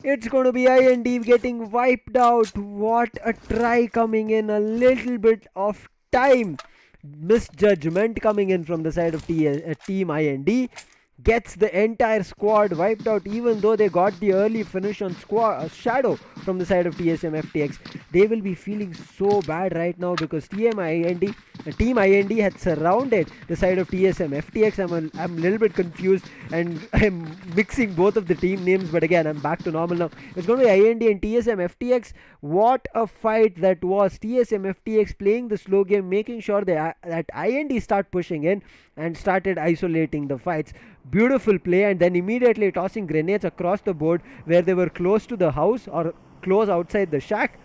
it's going to be IND getting wiped out. What a try coming in, a little bit of time misjudgment coming in from the side of Team IND. Gets the entire squad wiped out, even though they got the early finish on Shadow from the side of TSMFTX. They will be feeling so bad right now because Team IND had surrounded the side of TSMFTX. I'm a little bit confused and I'm mixing both of the team names, but again I'm back to normal now. It's going to be IND and TSMFTX. What a fight that was. TSMFTX playing the slow game, making sure that IND start pushing in and started isolating the fights. Beautiful play, and then immediately tossing grenades across the board where they were close to the house or close outside the shack.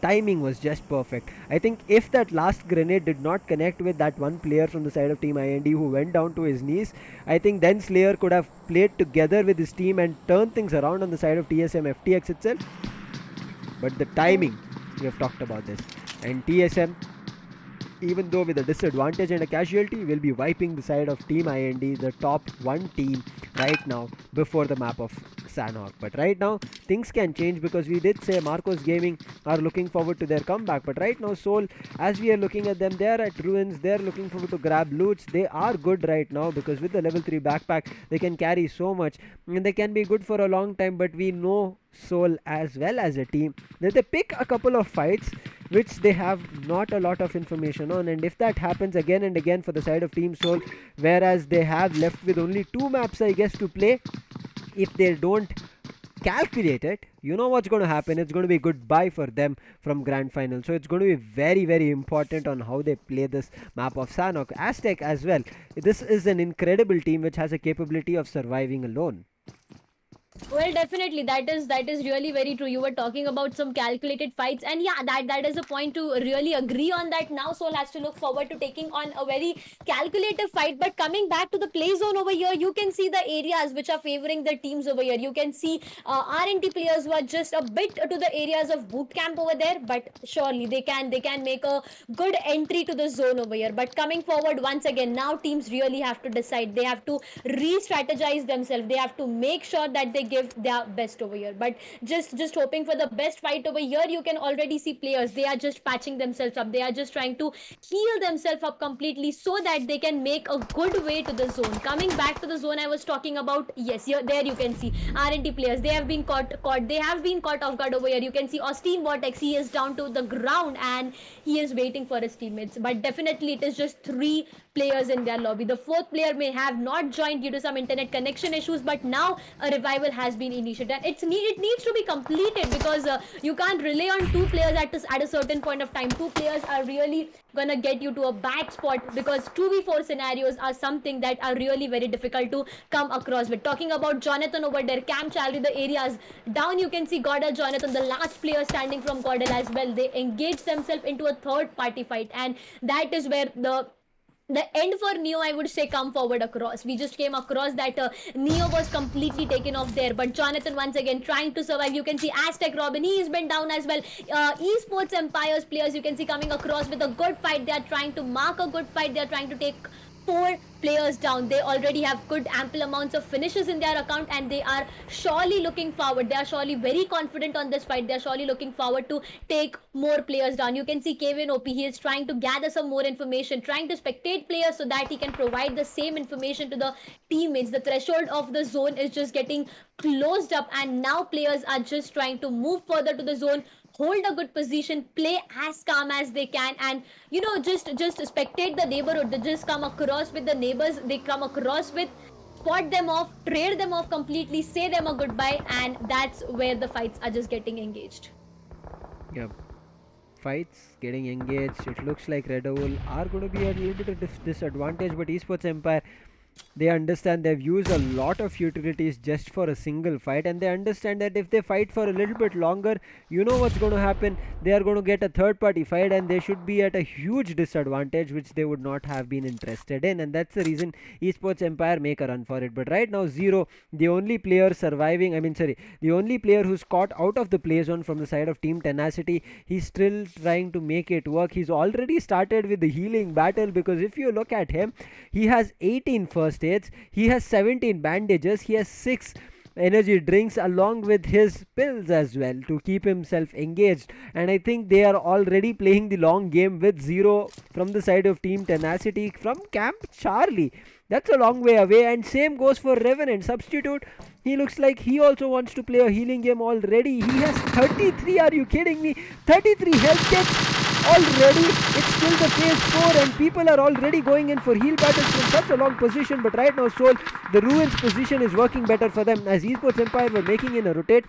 Timing was just perfect. I think if that last grenade did not connect with that one player from the side of Team IND who went down to his knees, I think then Slayer could have played together with his team and turned things around on the side of TSM FTX itself. But the timing, we have talked about this, and TSM, even though with a disadvantage and a casualty, will be wiping the side of Team IND, the top one team right now before the map of Sanhok. But right now things can change, because we did say Marcos Gaming are looking forward to their comeback, but right now Seoul, as we are looking at them, they are at ruins. They are looking forward to grab loots. They are good right now because with the level 3 backpack they can carry so much and they can be good for a long time. But we know Seoul as well as a team that they pick a couple of fights which they have not a lot of information on, and if that happens again and again for the side of Team Seoul, whereas they have left with only 2 maps I guess to play, if they don't calculate it, you know what's going to happen. It's going to be goodbye for them from grand final. So it's going to be very, very important on how they play this map of Sanhok. Aztec as well, this is an incredible team which has a capability of surviving alone. Well, definitely, that is really very true. You were talking about some calculated fights, and yeah, that is a point to really agree on. That now Seoul has to look forward to taking on a very calculative fight. But coming back to the play zone over here, you can see the areas which are favoring the teams over here. You can see RNT players who are just a bit to the areas of boot camp over there, but surely they can make a good entry to the zone over here. But coming forward once again, now teams really have to decide. They have to re-strategize themselves. They have to make sure that they give their best over here. But just hoping for the best fight over here. You can already see players, they are just patching themselves up. They are just trying to heal themselves up completely so that they can make a good way to the zone. Coming back to the zone I was talking about, yes, here, there you can see RNT players, they have been caught they have been caught off guard over here. You can see Austin Vortex, he is down to the ground and he is waiting for his teammates. But definitely it is just 3 players in their lobby. The 4th player may have not joined due to some internet connection issues, but now a revival has been initiated and it needs to be completed, because you can't rely on 2 players at a certain point of time. 2 players are really gonna get you to a bad spot, because 2v4 scenarios are something that are really very difficult to come across with. Talking about Jonathan over there, Cam Chalry, the areas down, you can see Godal Jonathan, the last player standing from Godal as well. They engage themselves into a third party fight, and that is where the end for Neo, I would say, come forward across. We just came across that Neo was completely taken off there, but Jonathan once again trying to survive. You can see Aztec Robin, he has been down as well. Esports Empire's players, you can see, coming across with a good fight. They are trying to mark a good fight. They are trying to take 4 players down. They already have good ample amounts of finishes in their account, and they are surely looking forward. They are surely very confident on this fight. They are surely looking forward to take more players down. You can see Kevin OP, he is trying to gather some more information, trying to spectate players so that he can provide the same information to the teammates. The threshold of the zone is just getting closed up, and now players are just trying to move further to the zone, hold a good position, play as calm as they can, and just spectate the neighborhood. They just come across with the neighbors, they come across with, spot them off, trade them off completely, say them a goodbye, and that's where the fights are just getting engaged. Yep, fights getting engaged. It looks like Redowl are going to be a little bit of disadvantage, but Esports Empire, They understand they've used a lot of utilities just for a single fight, and they understand that if they fight for a little bit longer, you know what's going to happen. They are going to get a third party fight, and they should be at a huge disadvantage, which they would not have been interested in. And that's the reason Esports Empire make a run for it. But right now, Zero, the only player surviving, the only player who's caught out of the play zone from the side of Team Tenacity, he's still trying to make it work. He's already started with the healing battle, because if you look at him, he has 18 first aids, he has 17 bandages, he has 6 energy drinks along with his pills as well to keep himself engaged. And I think they are already playing the long game with Zero from the side of Team Tenacity from Camp Charlie. That's a long way away. And same goes for Revenant Substitute. He looks like he also wants to play a healing game already. He has 33, are you kidding me? 33 health kits already. It's still the phase 4 and people are already going in for heal battles from such a long position. But right now, Soul, the Ruins position is working better for them, as Esports Empire were making in a rotate.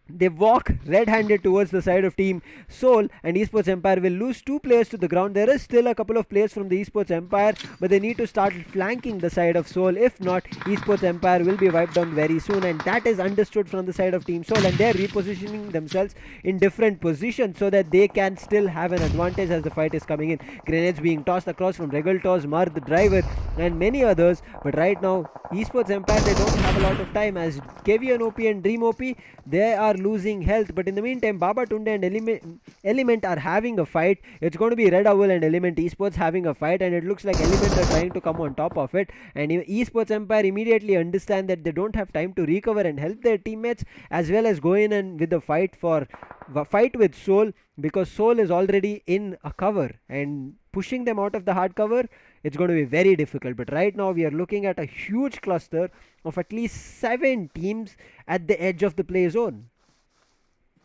They walk red-handed towards the side of Team Soul, and Esports Empire will lose 2 players to the ground. There is still a couple of players from the Esports Empire, but they need to start flanking the side of Soul. If not, Esports Empire will be wiped down very soon, and that is understood from the side of Team Soul, and they are repositioning themselves in different positions so that they can still have an advantage as the fight is coming in. Grenades being tossed across from Regal, Mar the Driver, and many others. But right now, Esports Empire, they don't have a lot of time, as KVN OP and Dream OP, they are losing health. But in the meantime, Baba Tunde and Element are having a fight. It's going to be Redowl and Element Esports having a fight, and it looks like Element are trying to come on top of it, and Esports Empire immediately understand that they don't have time to recover and help their teammates, as well as go in and with the fight with Soul, because Soul is already in a cover, and pushing them out of the hard cover, it's going to be very difficult. But right now we are looking at a huge cluster of at least 7 teams at the edge of the play zone.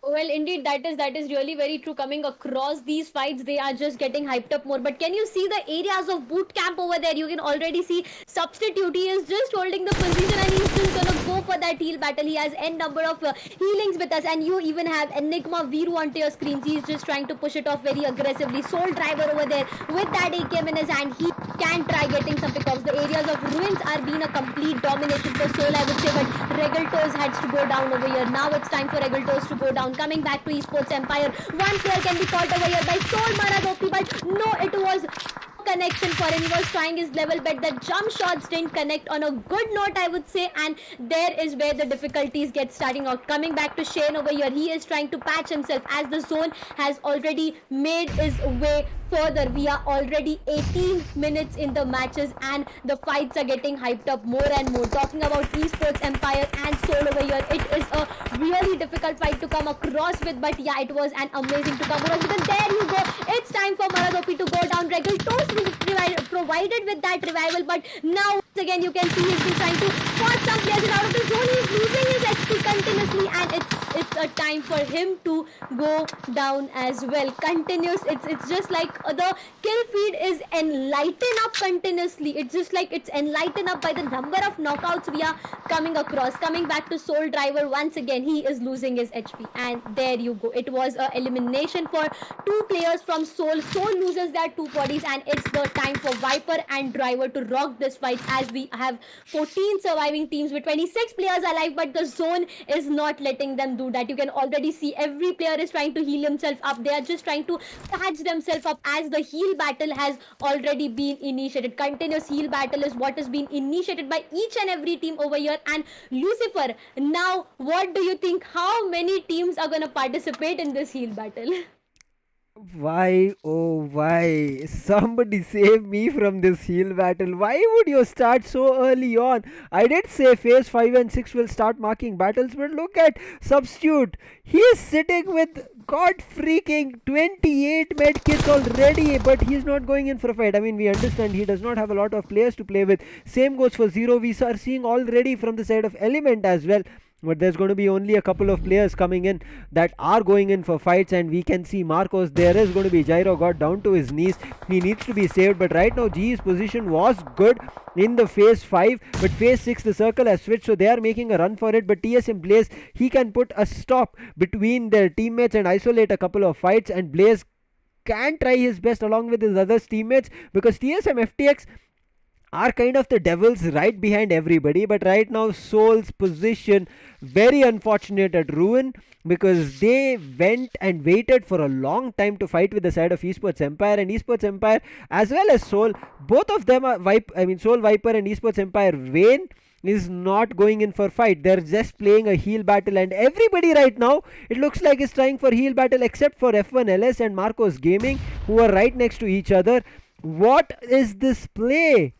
Well, indeed, that is really very true. Coming across these fights, they are just getting hyped up more. But can you see the areas of boot camp over there? You can already see Substitute. He is just holding the position, and he's just gonna go for that heal battle. He has n number of healings with us, and you even have Enigma Viru onto your screens. He's just trying to push it off very aggressively. Soul Driver over there with that AKM in his hand. He can try getting some pickoffs. The areas of Ruins are being a complete domination for Soul, I would say. But Regaltos has to go down over here. Now it's time for Regaltos to go down. Coming back to Esports Empire, one player can be caught over here by Soul Maradopi, but no, it was connection for him. He was trying his level, but the jump shots didn't connect on a good note, I would say, and there is where the difficulties get starting out. Coming back to Shane over here, he is trying to patch himself as the zone has already made his way further. We are already 18 minutes in the matches, and the fights are getting hyped up more and more. Talking about Esports Empire and Soul over here, it is a really difficult fight to come across with, but yeah, it was an amazing to come across, because there you go, it's time for Maradopi to go down. Regal Toast was provided with that revival, but now once again you can see he's been trying to spot some players out of the zone. He's losing his XP continuously, and it's a time for him to go down as well. Continuous, it's just like the kill feed is enlightened up continuously. It's just like it's enlightened up by the number of knockouts we are coming across. Coming back to Soul Driver, once again he is losing his HP, and there you go, it was a elimination for 2 players from Soul. Soul loses their 2 bodies, and it's the time for Viper and Driver to rock this fight, as we have 14 surviving teams with 26 players alive, but the zone is not letting them do that. You can already see every player is trying to heal himself up. They are just trying to patch themselves up, as the heal battle has already been initiated. Continuous heal battle is what has been initiated by each and every team over here. And Lucifer, now what do you think? How many teams are going to participate in this heal battle? Why, oh why? Somebody save me from this heal battle. Why would you start so early on? I did say phase 5 and 6 will start marking battles, but look at Substitute. He is sitting with god freaking 28 med kits already, but he's not going in for a fight. I mean, we understand he does not have a lot of players to play with. Same goes for Zero. We are seeing already from the side of Element as well. But there's going to be only a couple of players coming in that are going in for fights, and we can see Marcos. There is going to be Gyro got down to his knees. He needs to be saved, but right now G's position was good in the phase 5, but phase 6 the circle has switched, so they are making a run for it. But TSM Blaze, he can put a stop between their teammates and isolate a couple of fights, and Blaze can try his best along with his other teammates, because TSMFTX, are kind of the devils right behind everybody. But right now, Soul's position very unfortunate at ruin, because they went and waited for a long time to fight with the side of Esports Empire, and Esports Empire as well as Soul, both of them are Soul Viper and Esports Empire Vayne is not going in for fight. They're just playing a heal battle, and everybody right now, it looks like, is trying for heal battle except for F1LS and Marcos Gaming, who are right next to each other. What is this play?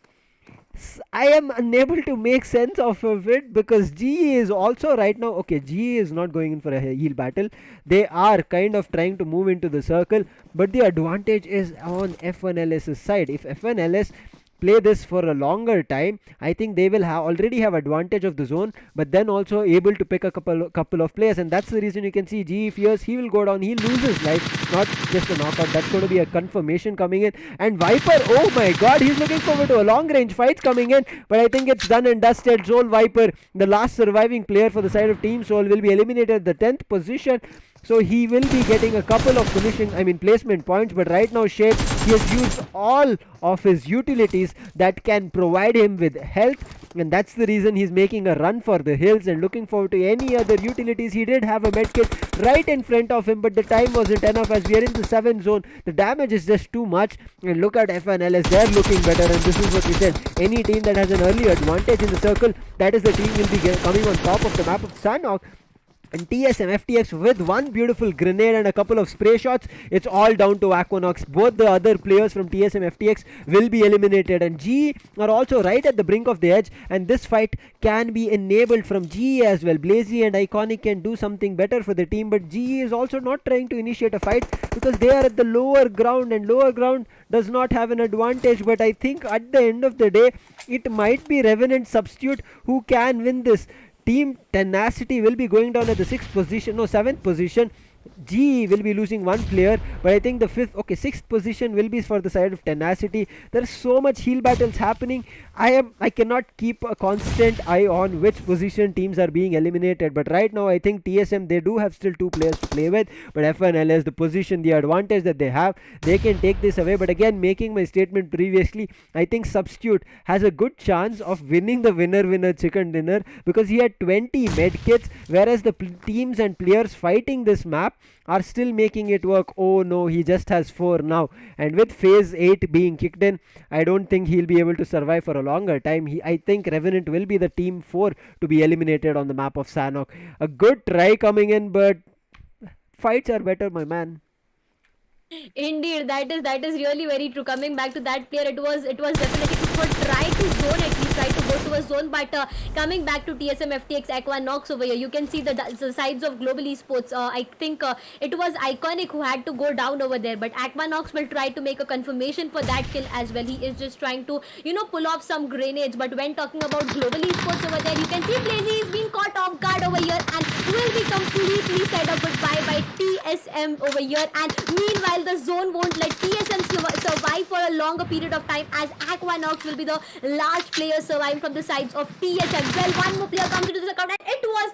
I am unable to make sense of it, because GE is also right now, okay, GE is not going in for a heal battle. They are kind of trying to move into the circle, but the advantage is on F1LS's side. If F1LS play this for a longer time, I think they will already have advantage of the zone, but then also able to pick a couple of players, and that's the reason you can see GE fears he will go down, he loses life, not just a knockout. That's going to be a confirmation coming in. And Viper, oh my god, he's looking forward to a long range fight coming in, but I think it's done and dusted. Soul Viper, the last surviving player for the side of Team Soul, will be eliminated at the 10th position. So he will be getting a couple of placement points, but right now Shade, he has used all of his utilities that can provide him with health, and that's the reason he's making a run for the hills and looking forward to any other utilities. He did have a medkit right in front of him, but the time wasn't enough as we are in the 7th zone. The damage is just too much, and look at FNLS, they're looking better, and this is what we said. Any team that has an early advantage in the circle, that is the team will be coming on top of the map of Sanhok. And TSMFTX with one beautiful grenade and a couple of spray shots, it's all down to Aquanox. Both the other players from TSMFTX will be eliminated, and GE are also right at the brink of the edge, and this fight can be enabled from GE as well. Blazy and Iconic can do something better for the team, but GE is also not trying to initiate a fight because they are at the lower ground, and lower ground does not have an advantage. But I think at the end of the day, it might be Revenant Substitute who can win this. Team Tenacity will be going down at the 7th position. GE will be losing one player, but I think the 6th position will be for the side of Tenacity. There's so much heal battles happening. I cannot keep a constant eye on which position teams are being eliminated, but right now I think TSM, they do have still 2 players to play with, but FNLS, the position, the advantage that they have, they can take this away. But again, making my statement previously, I think Substitute has a good chance of winning the winner chicken dinner, because he had 20 medkits, whereas the teams and players fighting this map are still making it work. Oh no, he just has 4 now, and with phase 8 being kicked in, I don't think he'll be able to survive for a longer time. I think Revenant will be the team 4 to be eliminated on the map of Sanhok. A good try coming in, but fights are better, my man. Indeed, that is really very true. Coming back to that player, it was definitely for try to zone, at least try to go to a zone, but coming back to TSMFTX Aquanox over here, you can see the sides of GlobalEsports. I think it was Iconic who had to go down over there, but Aquanox will try to make a confirmation for that kill as well. He is just trying to pull off some grenades. But when talking about GlobalEsports over there, you can see Blazy is being caught off guard over here and will be completely set up goodbye by TSM over here. And meanwhile, the zone won't let TSM survive for a longer period of time, as Aquanox will be the last player surviving from the sides of TSM. Well, one more player comes into the account, and it was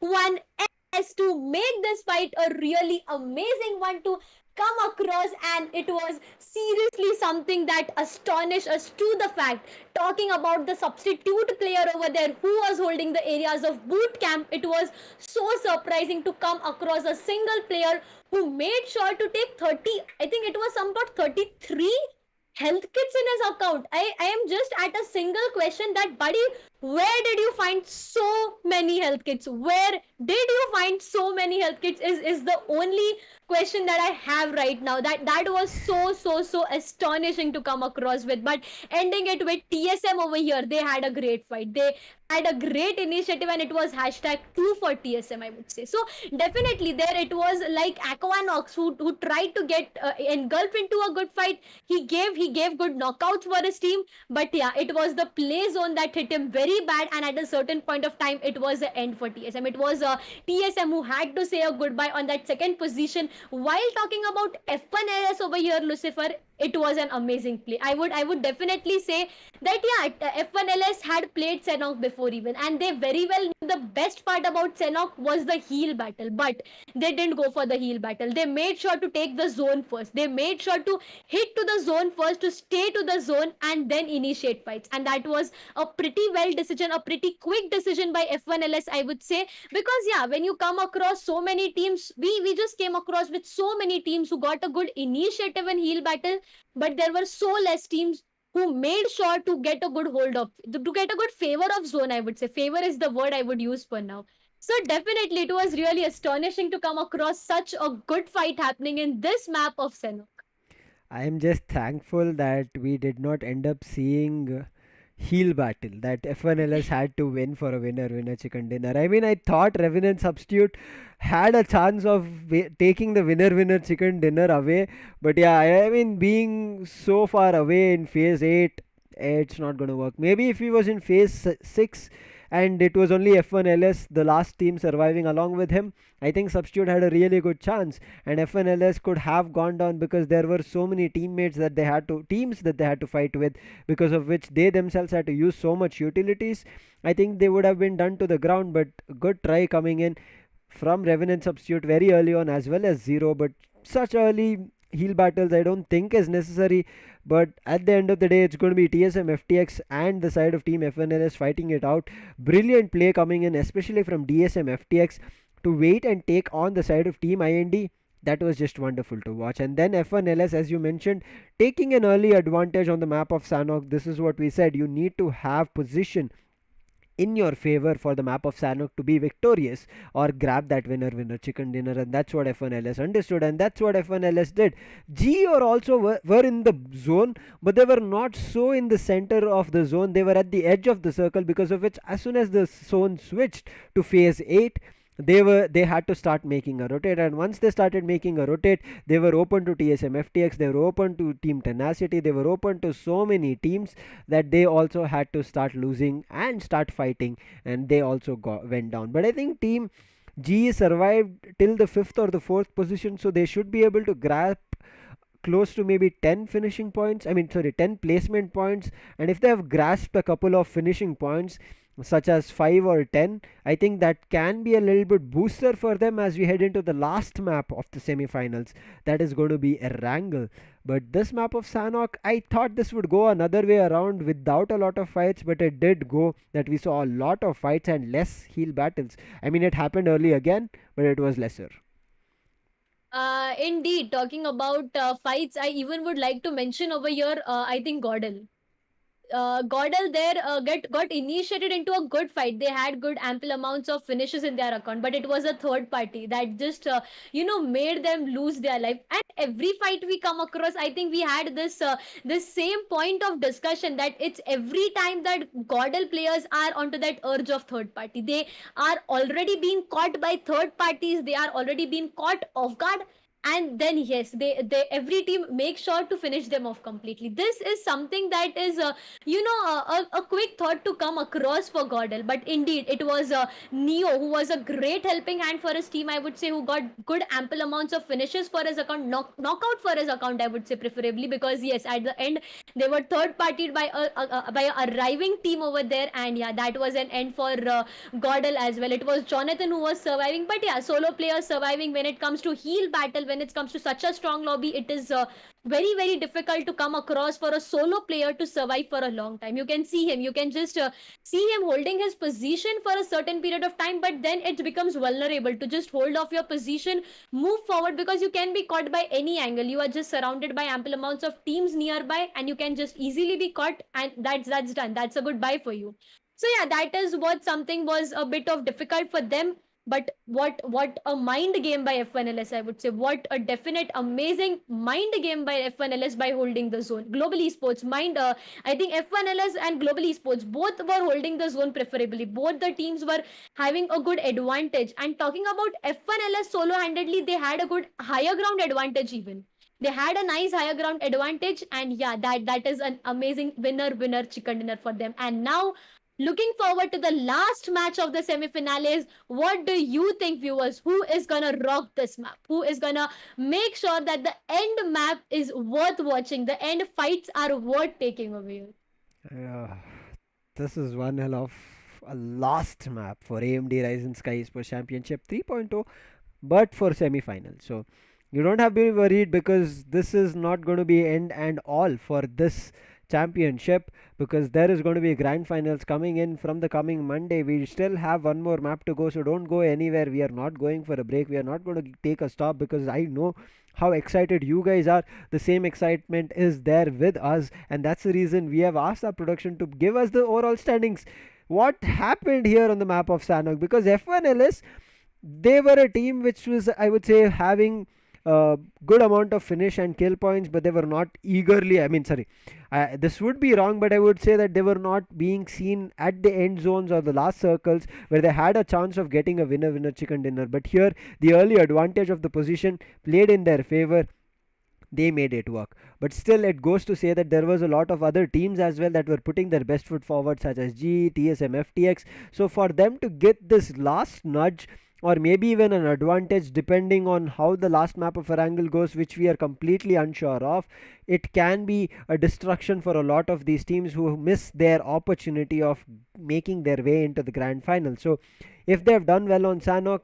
F1S to make this fight a really amazing one to come across, and it was seriously something that astonished us to the fact. Talking about the substitute player over there who was holding the areas of boot camp, it was so surprising to come across a single player who made sure to take 30, I think it was somewhat 33 health kits in his account. I am just at a single question that, buddy, where did you find so many health kits? Where did you find so many health kits is the only question that I have right now. That was so astonishing to come across with. But ending it with TSM over here, they had a great fight. They had a great initiative, and it was #2 for TSM, I would say. So definitely there it was like Aquanox who tried to get engulfed into a good fight. He gave good knockouts for his team, but yeah, it was the play zone that hit him very bad, and at a certain point of time, it was the end for TSM. It was TSM who had to say a goodbye on that 2nd position. While talking about F1LS over here, Lucifer, it was an amazing play. I would definitely say that yeah, F1LS had played Sanhok before even, and they very well knew the best part about Sanhok was the heal battle, but they didn't go for the heal battle. They made sure to take the zone first. They made sure to hit to the zone first, to stay to the zone, and then initiate fights. And that was a pretty well decision, a pretty quick decision by F1LS, I would say, because yeah, when you come across so many teams, we just came across with so many teams who got a good initiative in heal battle, but there were so less teams who made sure to get a good hold of, to get a good favor of zone, I would say. Favor is the word I would use for now. So definitely it was really astonishing to come across such a good fight happening in this map of Senok. I am just thankful that we did not end up seeing heel battle, that F1LS had to win for a winner chicken dinner. I mean, I thought Revenant Substitute had a chance of taking the winner chicken dinner away, but yeah, I mean, being so far away in phase 8, it's not going to work. Maybe if he was in phase 6 and it was only F1LS, the last team surviving along with him, I think Substitute had a really good chance, and F1LS could have gone down because there were so many teams that they had to fight with, because of which they themselves had to use so much utilities. I think they would have been done to the ground, but good try coming in from Revenant Substitute very early on, as well as Zero, but such early heal battles I don't think is necessary. But at the end of the day, it's going to be TSMFTX and the side of Team FNLS fighting it out. Brilliant play coming in, especially from DSMFTX, to wait and take on the side of Team IND. That was just wonderful to watch. And then F1LS, as you mentioned, taking an early advantage on the map of Sanhok. This is what we said. You need to have position in your favor for the map of Sanhok to be victorious, or grab that winner chicken dinner, and that's what F1LS understood, and that's what F1LS did. G or also were in the zone, but they were not so in the center of the zone. They were at the edge of the circle, because of which as soon as the zone switched to phase 8, they had to start making a rotate, and once they started making a rotate, they were open to TSMFTX, they were open to Team Tenacity, they were open to so many teams that they also had to start losing and start fighting, and they also went down. But I think Team G survived till the 5th or the 4th position, so they should be able to grab close to maybe 10 finishing points, 10 placement points. And if they have grasped a couple of finishing points, such as 5 or 10, I think that can be a little bit booster for them as we head into the last map of the semifinals. That is going to be Erangel. But this map of Sanhok, I thought this would go another way around without a lot of fights, but it did go that we saw a lot of fights and less heal battles. I mean, it happened early again, but it was lesser. Indeed, talking about fights, I even would like to mention over here, I think GodL. GodL there got initiated into a good fight. They had good ample amounts of finishes in their account, but it was a third party that just made them lose their life. And every fight we come across, I think we had this same point of discussion, that it's every time that GodL players are onto that urge of third party. They are already being caught by third parties. They are already being caught off guard, and then yes, they every team makes sure to finish them off completely. This is something that is a quick thought to come across for Godel, but indeed it was Neo who was a great helping hand for his team, I would say, who got good ample amounts of finishes for his account, knockout for his account, I would say, preferably, because yes, at the end they were third partied by a arriving team over there, and yeah, that was an end for Godel as well. It was Jonathan who was surviving, but yeah, solo players surviving when it comes to heal battle, when it comes to such a strong lobby, it is very very difficult to come across for a solo player to survive for a long time. You can see him, you can just see him holding his position for a certain period of time, but then it becomes vulnerable to just hold off your position, move forward, because you can be caught by any angle. You are just surrounded by ample amounts of teams nearby, and you can just easily be caught, and that's done. That's a goodbye for you. So yeah, that is what something was a bit of difficult for them. But what a mind game by F1LS, I would say. What a definite amazing mind game by F1LS by holding the zone. GlobalEsports mind, I think F1LS and GlobalEsports both were holding the zone preferably. Both the teams were having a good advantage. And talking about F1LS solo-handedly, they had a good higher ground advantage even. They had a nice higher ground advantage, and yeah, that is an amazing winner chicken dinner for them. And now Looking forward to the last match of the semi-finales. What do you think, viewers? Who is gonna rock this map? Who is gonna make sure that the end map is worth watching? The end fights are worth taking away. Uh, this is one hell of a last map for AMD Ryzen Skyesports Championship 3.0, but for semi-final. So you don't have to be worried, because this is not going to be end and all for this championship, because there is going to be grand finals coming in from the coming Monday. We still have one more map to go, so don't go anywhere. We are not going for a break. We are not going to take a stop, because I know how excited you guys are. The same excitement is there with us, and that's the reason we have asked our production to give us the overall standings. What happened here on the map of Sanhok? Because F1LS, they were a team which was, I would say, having a good amount of finish and kill points, but they were not eagerly, I mean, sorry, this would be wrong, but I would say that they were not being seen at the end zones or the last circles where they had a chance of getting a winner chicken dinner. But here, the early advantage of the position played in their favor. They made it work. But still, it goes to say that there was a lot of other teams as well that were putting their best foot forward, such as TSMFTX. So for them to get this last nudge, or maybe even an advantage, depending on how the last map of Erangel goes, which we are completely unsure of, it can be a destruction for a lot of these teams who miss their opportunity of making their way into the grand final. So if they have done well on Sanhok,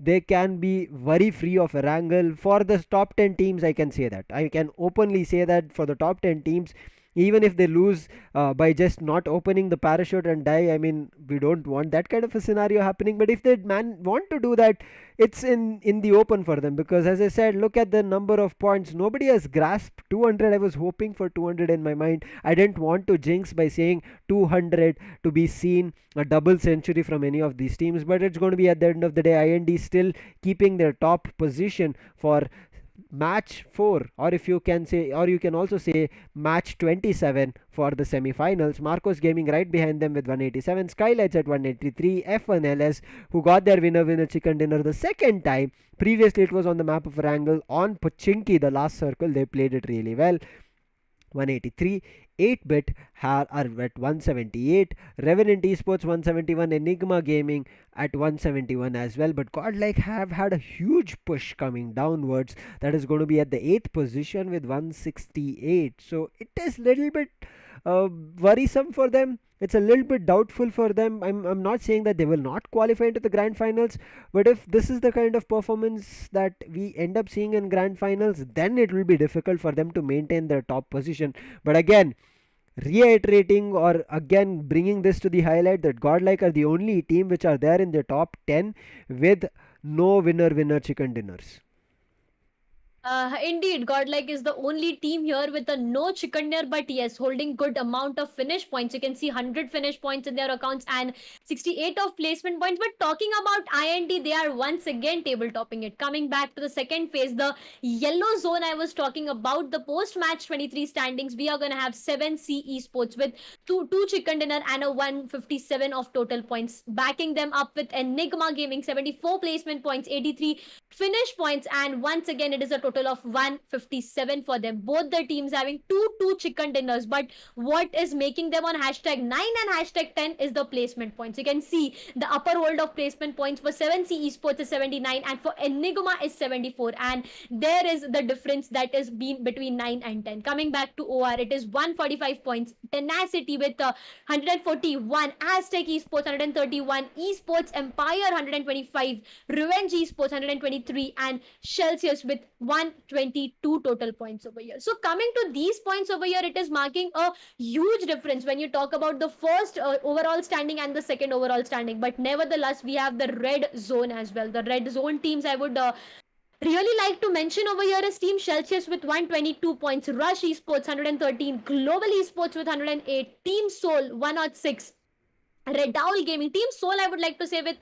they can be very free of Erangel. For the top 10 teams, I can say that. I can openly say that for the top 10 teams, even if they lose by just not opening the parachute and die, I mean, we don't want that kind of a scenario happening. But if they want to do that, it's in the open for them, because as I said, look at the number of points. Nobody has grasped 200. I was hoping for 200 in my mind. I didn't want to jinx by saying 200 to be seen a double century from any of these teams, but it's going to be, at the end of the day, IND still keeping their top position for match 4, or if you can say, or you can also say match 27 for the semi-finals. Marcos Gaming right behind them with 187, SkylightZ at 183, F1LS, who got their winner chicken dinner the second time. Previously it was on the map of Erangel on Pochinki, the last circle. They played it really well. 183. 8-bit are at 178, Revenant Esports 171, Enigma Gaming at 171 as well. But GodLike have had a huge push coming downwards, that is going to be at the 8th position with 168. So it is little bit worrisome for them. It's a little bit doubtful for them. I'm not saying that they will not qualify into the grand finals, but if this is the kind of performance that we end up seeing in grand finals, then it will be difficult for them to maintain their top position. But again, reiterating, or again bringing this to the highlight, that GodLike are the only team which are there in the top 10 with no winner chicken dinners. Indeed, Godlike is the only team here with a no chicken dinner, but yes, holding good amount of finish points. You can see 100 finish points in their accounts and 68 of placement points. But talking about IND, they are once again table topping it. Coming back to the second phase, the yellow zone I was talking about, the post-match 23 standings, we are going to have 7C Esports with two chicken dinner and a 157 of total points. Backing them up with Enigma Gaming, 74 placement points, 83 finish points, and once again it is a total of 157 for them. Both the teams having two chicken dinners, but what is making them on hashtag 9 and hashtag 10 is the placement points. You can see the upper hold of placement points for 7C Esports is 79 and for Enigma is 74, and there is the difference that is been between 9 and 10. Coming back to OR, it is 145 points. Tenacity with 141, Aztec Esports 131, Esports Empire 125, Revenge Esports 123, and Celsius with 122 total points over here. So coming to these points over here, it is marking a huge difference when you talk about the first overall standing and the second overall standing. But nevertheless, we have the red zone as well. The red zone teams I would really like to mention over here is Team Celsius with 122 points, Rush Esports 113, GlobalEsports with 108, Team Soul 106, Redowl Gaming. Team Soul I would like to say with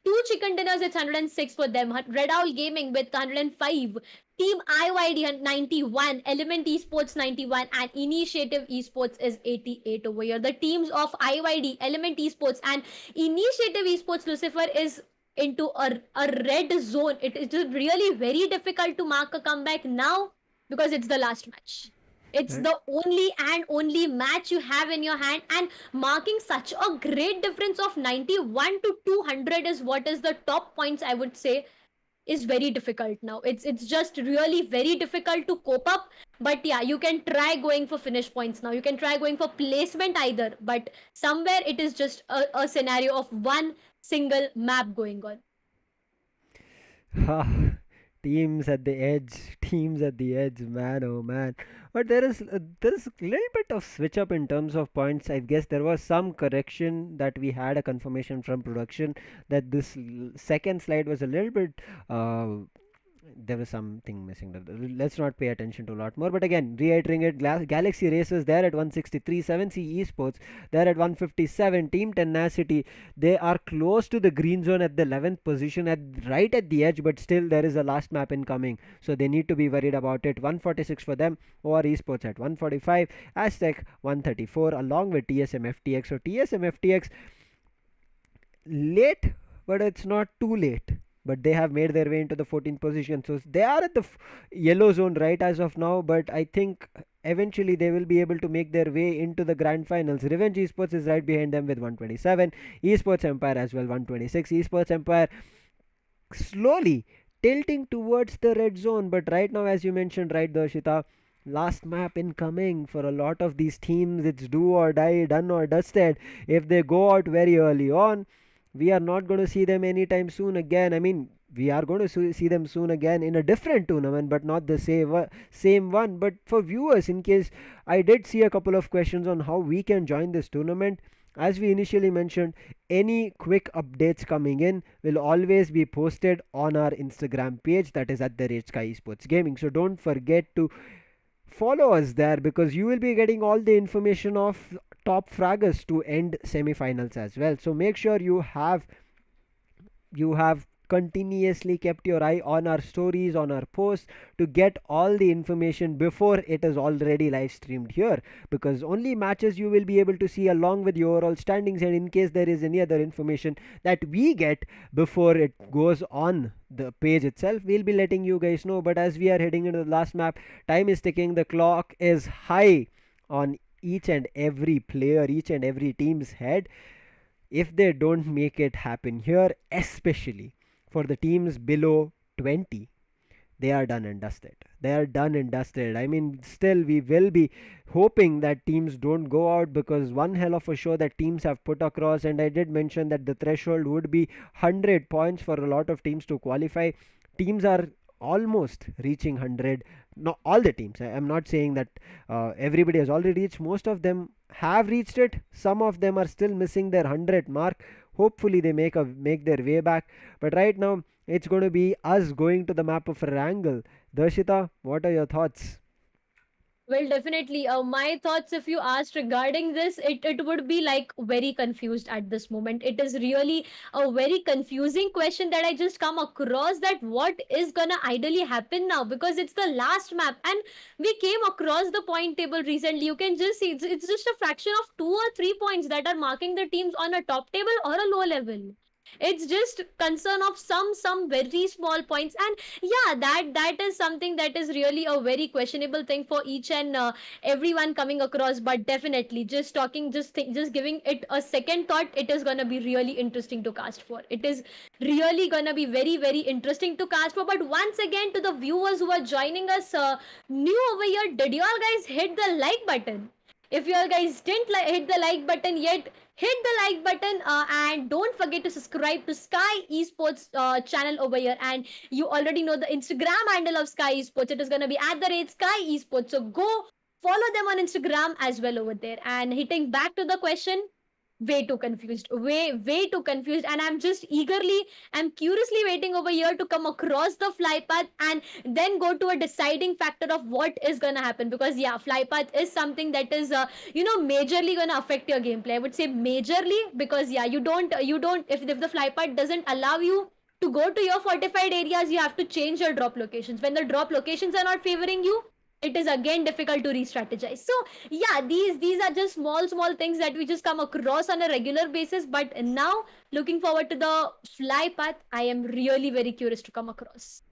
two chicken dinners, it's 106 for them. Redowl Gaming with 105. Team IYD 91. Element Esports 91. And Initiative Esports is 88 over here. The teams of IYD, Element Esports, and Initiative Esports Lucifer is into a red zone. It is really very difficult to mark a comeback now because it's the last match. It's Right. the only and only match you have in your hand, and marking such a great difference of 91 to 200 is what is the top points, I would say, is very difficult now. It's just really very difficult to cope up. But yeah, you can try going for finish points now. You can try going for placement either. But somewhere it is just a scenario of one single map going on. Ah, teams at the edge, teams at the edge, man, oh man. But there is a little bit of switch up in terms of points. I guess there was some correction that we had a confirmation from production that this second slide was a little bit there was something missing. Let's not pay attention to a lot more. But again, reiterating it, Galaxy Racers there at 163, 7C Esports there at 157, Team Tenacity they are close to the green zone at the 11th position, at right at the edge, but still there is a last map incoming, so they need to be worried about it. 146 for them, OR Esports at 145, Aztec 134 along with TSMFTX. So TSMFTX late, but it's not too late. But they have made their way into the 14th position, so they are at the yellow zone right as of now. But I think eventually they will be able to make their way into the grand finals. Revenge Esports is right behind them with 127, Esports Empire as well 126. Esports Empire slowly tilting towards the red zone, but right now, as you mentioned, right, Darshita, last map incoming for a lot of these teams. It's do or die, done or dusted. If they go out very early on, we are not going to see them anytime soon again. I mean, we are going to see them soon again in a different tournament, but not the same one. But for viewers, in case I did see a couple of questions on how we can join this tournament, as we initially mentioned, any quick updates coming in will always be posted on our Instagram page, that is at the rate Skyesports Gaming. So don't forget to follow us there, because you will be getting all the information of top fraggers to end semifinals as well. So make sure you have continuously kept your eye on our stories, on our posts, to get all the information before it is already live streamed here, because only matches you will be able to see along with your overall standings. And in case there is any other information that we get before it goes on the page itself, we'll be letting you guys know. But as we are heading into the last map, time is ticking, the clock is high on each and every player, each and every team's head. If they don't make it happen here, especially for the teams below 20, they are done and dusted. They are done and dusted. I mean, still, we will be hoping that teams don't go out, because one hell of a show that teams have put across. And I did mention that the threshold would be 100 points for a lot of teams to qualify. Teams are almost reaching 100. Not all the teams. I'm not saying that everybody has already reached. Most of them have reached it. Some of them are still missing their 100 mark. Hopefully they make their way back. But right now it's going to be us going to the map of Erangel. Darshita, what are your thoughts? Well, definitely. My thoughts, if you asked regarding this, it would be like very confused at this moment. It is really a very confusing question that I just come across, that what is gonna ideally happen now, because it's the last map and we came across the point table recently. You can just see it's just a fraction of 2 or 3 points that are marking the teams on a top table or a low level. It's just concern of some very small points. And yeah, that is something that is really a very questionable thing for each and everyone coming across. But definitely, just talking, just giving it a second thought, it is gonna be really interesting to cast for. It is really gonna be very very interesting to cast for. But once again, to the viewers who are joining us new over here, did you all guys hit the like button? If you all guys didn't hit the like button yet, hit the like button, and don't forget to subscribe to Sky Esports channel over here. And you already know the Instagram handle of Sky Esports. It is going to be at the rate Sky Esports. So go follow them on Instagram as well over there. And hitting back to the question, way too confused, way too confused. And I'm just eagerly and curiously waiting over here to come across the fly path and then go to a deciding factor of what is gonna happen. Because yeah, fly path is something that is majorly gonna affect your gameplay. I would say majorly, because yeah, you don't if the fly path doesn't allow you to go to your fortified areas, you have to change your drop locations. When the drop locations are not favoring you, it is again difficult to re-strategize. So yeah, these are just small things that we just come across on a regular basis. But now, looking forward to the fly path, I am really very curious to come across.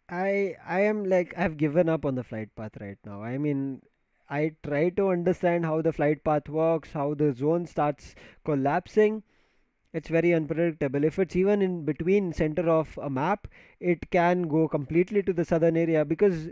I am like, I've given up on the flight path right now. I mean, I try to understand how the flight path works, how the zone starts collapsing. It's very unpredictable. If it's even in between center of a map, it can go completely to the southern area, because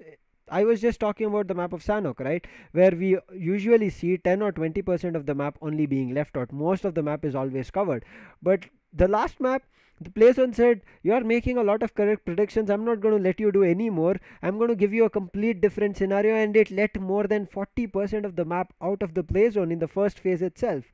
I was just talking about the map of Sanhok, right? Where we usually see 10 or 20% of the map only being left out. Most of the map is always covered. But the last map, the player one said, "You are making a lot of correct predictions. I'm not going to let you do any more. I'm going to give you a complete different scenario." And it let more than 40% of the map out of the play zone in the first phase itself.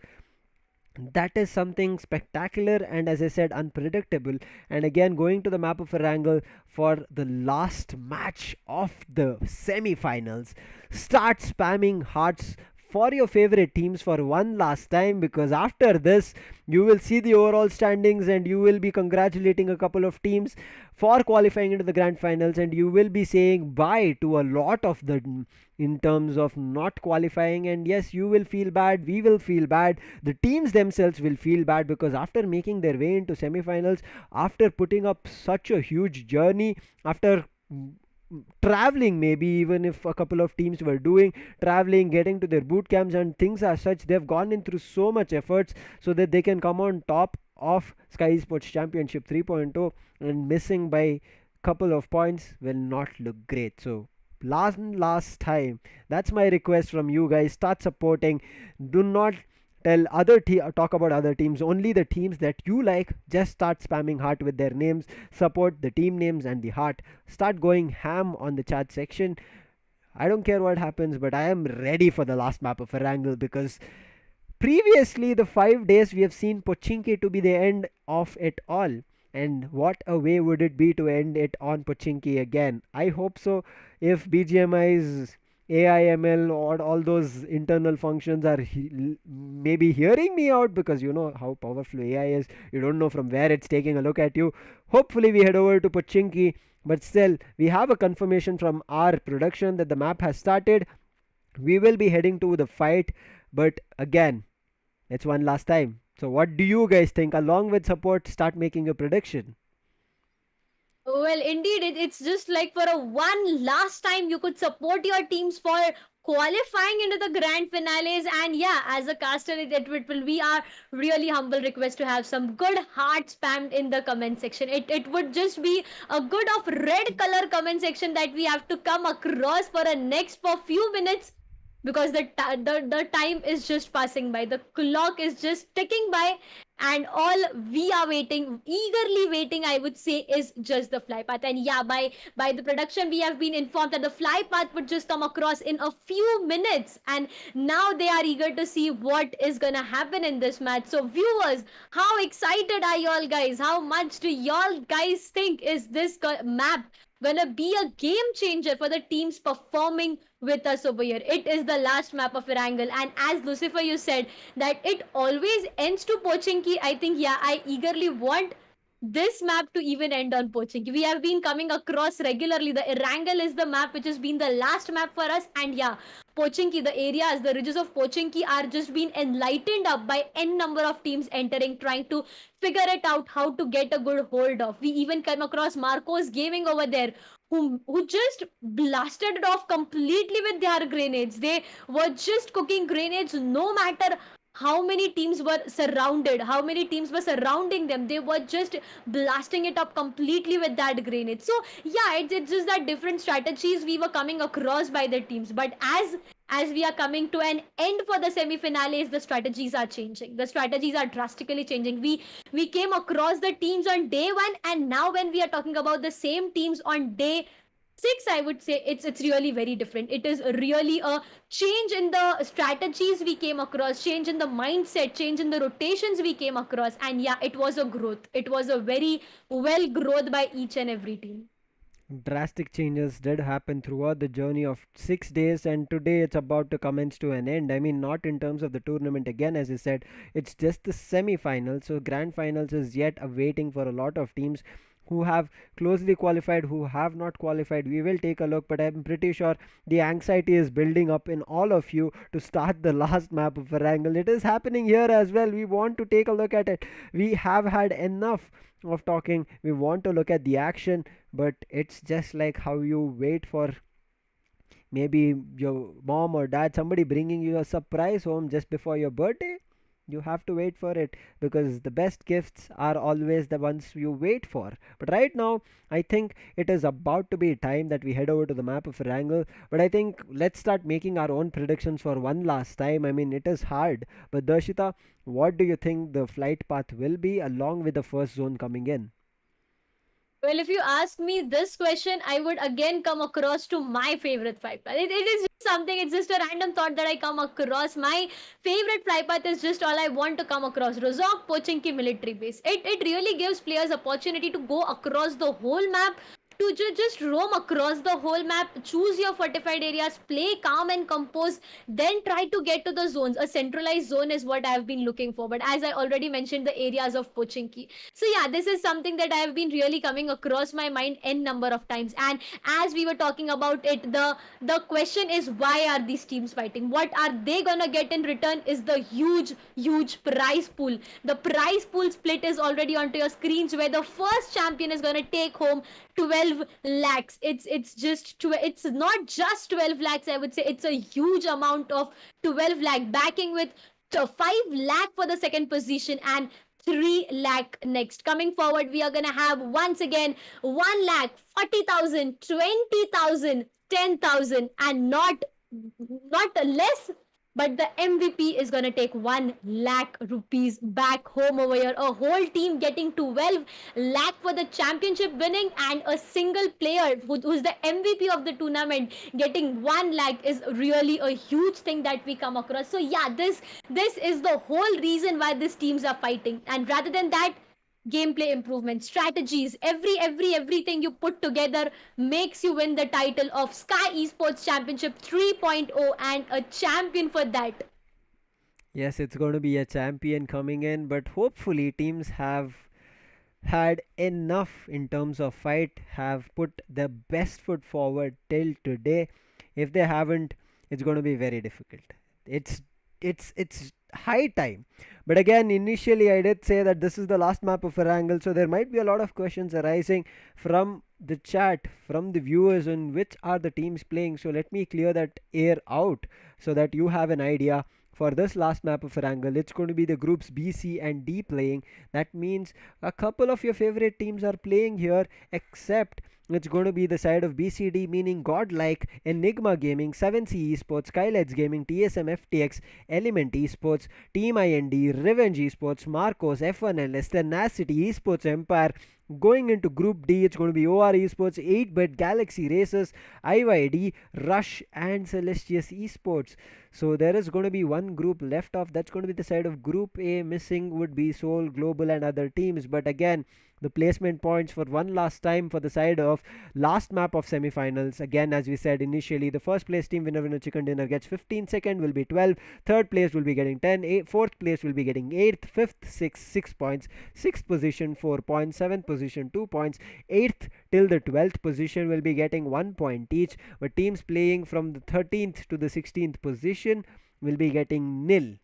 That is something spectacular and, as I said, unpredictable. And again, going to the map of Erangel for the last match of the semi-finals, start spamming hearts for your favorite teams for one last time, because after this you will see the overall standings and you will be congratulating a couple of teams for qualifying into the grand finals, and you will be saying bye to a lot of them in terms of not qualifying. And yes, you will feel bad, we will feel bad, the teams themselves will feel bad, because after making their way into semifinals, after putting up such a huge journey, after traveling, maybe even if a couple of teams were doing traveling, getting to their boot camps and things as such, they've gone in through so much efforts so that they can come on top of Sky Esports Championship 3.0, and missing by couple of points will not look great. So last time, that's my request from you guys: start supporting. Do not tell talk about other teams, only the teams that you like. Just start spamming heart with their names, support the team names and the heart, start going ham on the chat section. I don't care what happens, but I am ready for the last map of Erangel, because previously the 5 days we have seen Pochinki to be the end of it all. And what a way would it be to end it on Pochinki again. I hope so. If BGMI's AIML or all those internal functions are maybe hearing me out, because you know how powerful AI is, you don't know from where it's taking a look at you. Hopefully we head over to Pochinki, but still we have a confirmation from our production that the map has started. We will be heading to the fight, but again, it's one last time. So what do you guys think? Along with support, start making a prediction. Well, indeed, it's just like for a one last time you could support your teams for qualifying into the grand finales. And yeah, as a caster, it will be our really humble request to have some good heart spammed in the comment section. It would just be a good of red color comment section that we have to come across for a next for few minutes, because the time is just passing by, the clock is just ticking by, and all we are waiting, eagerly waiting, I would say, is just the fly path. And yeah, by the production we have been informed that the fly path would just come across in a few minutes, and now they are eager to see what is gonna happen in this match. So viewers, how excited are y'all guys? How much do y'all guys think is this map gonna be a game changer for the teams performing with us over here? It is the last map of Erangel, and as Lucifer, you said that it always ends to Pochinki. I think, yeah, I eagerly want this map to even end on Pochinki. We have been coming across regularly. The Erangel is the map which has been the last map for us, and yeah, Pochinki, the areas, the ridges of Pochinki are just being enlightened up by n number of teams entering, trying to figure it out how to get a good hold of. We even came across Marcos Gaming over there, who just blasted it off completely with their grenades. They were just cooking grenades no matter how many teams were surrounded, how many teams were surrounding them. They were just blasting it up completely with that grenade. So yeah, it's just that different strategies we were coming across by the teams. But as we are coming to an end for the semi-finales, the strategies are changing. The strategies are drastically changing. We came across the teams on day one, and now when we are talking about the same teams on day 6, I would say it's really very different. It is really a change in the strategies we came across, change in the mindset, change in the rotations we came across. And yeah, it was a growth. It was a very well growth by each and every team. Drastic changes did happen throughout the journey of 6 days, and today it's about to commence to an end. I mean, not in terms of the tournament, again, as I said, it's just the semi final. So grand finals is yet awaiting for a lot of teams who have closely qualified, who have not qualified. We will take a look, but I'm pretty sure the anxiety is building up in all of you to start the last map of Erangel. It is happening here as well. We want to take a look at it. We have had enough of talking. We want to look at the action, but it's just like how you wait for maybe your mom or dad, somebody bringing you a surprise home just before your birthday. You have to wait for it, because the best gifts are always the ones you wait for. But right now, I think it is about to be time that we head over to the map of Erangel. But I think let's start making our own predictions for one last time. I mean, it is hard. But Darshita, what do you think the flight path will be along with the first zone coming in? Well, if you ask me this question, I would again come across to my favorite flight path. It is just something, it's just a random thought that I come across. My favorite flight path is just all I want to come across. Rozok Pochinki military base. It really gives players opportunity to go across the whole map, to just roam across the whole map, choose your fortified areas, play calm and composed, then try to get to the zones. A centralized zone is what I have been looking for. But as I already mentioned, the areas of Pochinki. So yeah, this is something that I have been really coming across my mind n number of times. And as we were talking about it, the question is, why are these teams fighting? What are they gonna get in return? Is the huge prize pool. The prize pool split is already onto your screens, where the first champion is gonna take home 12 lakhs. It's not just 12 lakhs, I would say. It's a huge amount of 12 lakh, backing with 5 lakh for the second position and 3 lakh next. Coming forward, we are gonna have once again 1 lakh, 40,000, 20,000, 10,000, and not less, but the MVP is gonna take 1 lakh rupees back home over here. A whole team getting 12 lakh for the championship winning, and a single player who's the MVP of the tournament getting 1 lakh is really a huge thing that we come across. So yeah, this is the whole reason why these teams are fighting. And rather than that, gameplay improvement, strategies, everything you put together makes you win the title of Sky Esports Championship 3.0, and a champion for that. Yes, it's going to be a champion coming in, but hopefully teams have had enough in terms of fight, have put their best foot forward till today. If they haven't, it's going to be very difficult. It's it's high time. But again, initially I did say that this is the last map of Erangel, so there might be a lot of questions arising from the chat, from the viewers, on which are the teams playing. So let me clear that air out so that you have an idea. For this last map of Erangel, it's going to be the groups B, C, and D playing. That means a couple of your favorite teams are playing here, except it's going to be the side of BCD, meaning GodLike, Enigma Gaming, 7C Esports, SkylightZ Gaming, TSMFTX, Element Esports, Team IND, Revenge Esports, Marcos, F1LS, Tenacity, Esports Empire. Going into Group D, it's going to be OR Esports, 8-Bit, Galaxy Races, IYD, Rush, and Celestius Esports. So there is going to be one group left off. That's going to be the side of Group A. Missing would be Seoul, Global, and other teams. But again, the placement points for one last time for the side of last map of semifinals. Again, as we said initially, the first place team winner chicken dinner gets 15, second will be 12, third place will be getting 10, fourth place will be getting 8th, 5th 6 points, 6th position 4 points, 7th position 2 points, 8th till the 12th position will be getting 1 point each. But teams playing from the 13th to the 16th position will be getting nil.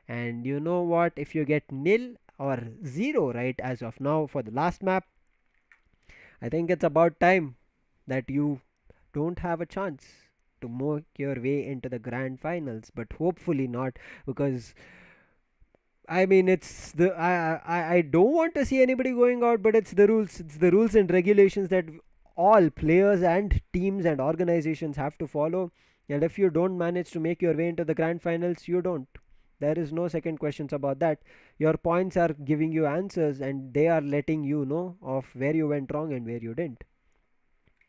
And you know what, if you get nil or 0 right as of now for the last map, I think it's about time that you don't have a chance to make your way into the grand finals. But hopefully not, because I mean, it's the I don't want to see anybody going out, but it's the rules. It's the rules and regulations that all players and teams and organizations have to follow. And if you don't manage to make your way into the grand finals, you don't. There is no second questions about that. Your points are giving you answers, and they are letting you know of where you went wrong and where you didn't.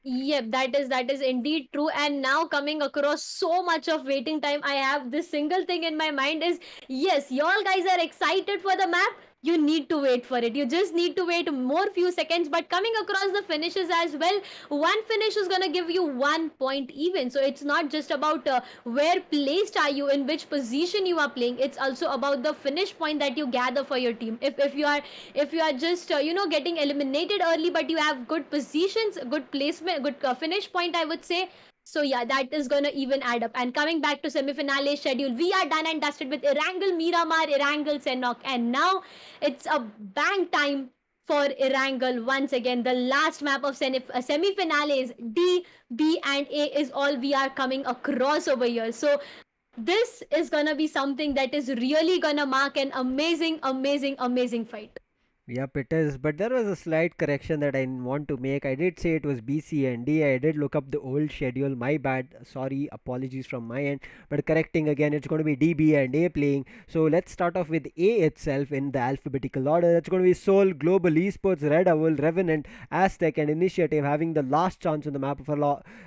Yep, that is indeed true. And now coming across so much of waiting time, I have this single thing in my mind is, yes, y'all guys are excited for the map. You need to wait for it. You just need to wait more few seconds. But coming across the finishes as well, one finish is gonna give you 1 point even. So it's not just about where placed are you, in which position you are playing. It's also about the finish point that you gather for your team. If you are just getting eliminated early, but you have good positions, good placement, good finish point, I would say. So yeah, that is gonna even add up. And coming back to semi-finale schedule, we are done and dusted with Erangel Miramar, Erangel Sanhok, and now it's a bang time for Erangel. Once again, the last map of semi-finales, D, B, and A is all we are coming across over here. So this is gonna be something that is really gonna mark an amazing fight. Yep, it is. But there was a slight correction that I want to make. I did say it was BC and D. I did look up the old schedule. My bad. Sorry, apologies from my end. But correcting again, it's going to be D, B, and A playing. So let's start off with A itself in the alphabetical order. It's going to be Seoul, Global Esports, Redowl, Revenant, Aztec, and Initiative having the last chance on the map of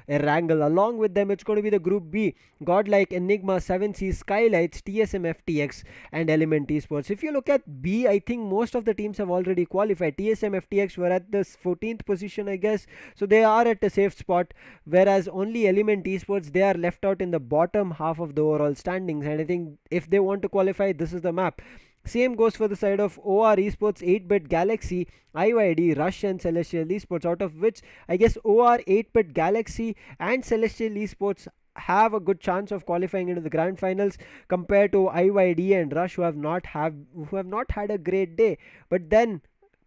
Erangel. Along with them, it's going to be the Group B: GodLike, Enigma, 7C, SkylightZ, TSMFTX, and Element Esports. If you look at B, I think most of the teams have already qualified. TSMFTX were at the 14th position, I guess, so they are at a safe spot, whereas only Element Esports, they are left out in the bottom half of the overall standings, and I think if they want to qualify, this is the map. Same goes for the side of OR Esports, 8-bit Galaxy, IYD, Rush, and Celestial Esports, out of which I guess OR, 8-bit Galaxy, and Celestial Esports have a good chance of qualifying into the grand finals compared to IYD and Rush, who have not had a great day. But then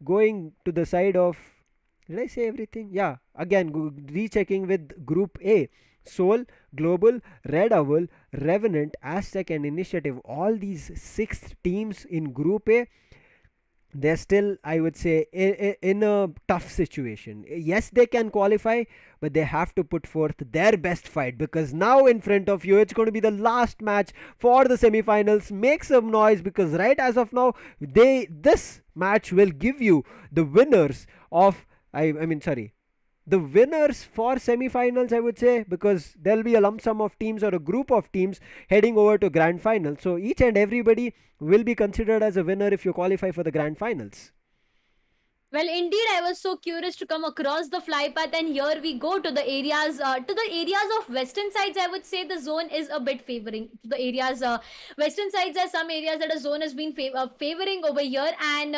going to the side of, did I say everything? Yeah, again rechecking with Group A: Seoul, Global, Red Owl, Revenant, Aztec, and Initiative. All these 6 teams in Group A, they're still, I would say, in a tough situation. Yes, they can qualify, but they have to put forth their best fight, because now in front of you, it's going to be the last match for the semi-finals. Make some noise, because right as of now, this match will give you the winners of, the winners for semi-finals, I would say, because there'll be a lump sum of teams or a group of teams heading over to grand finals. So each and everybody will be considered as a winner if you qualify for the grand finals. Well, indeed, I was so curious to come across the fly path, and here we go to the areas of western sides. I would say the zone is a bit favoring to the areas. Western sides are some areas that a zone has been favoring over here, and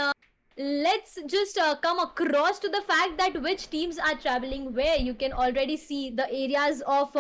let's just come across to the fact that which teams are traveling where. You can already see the areas of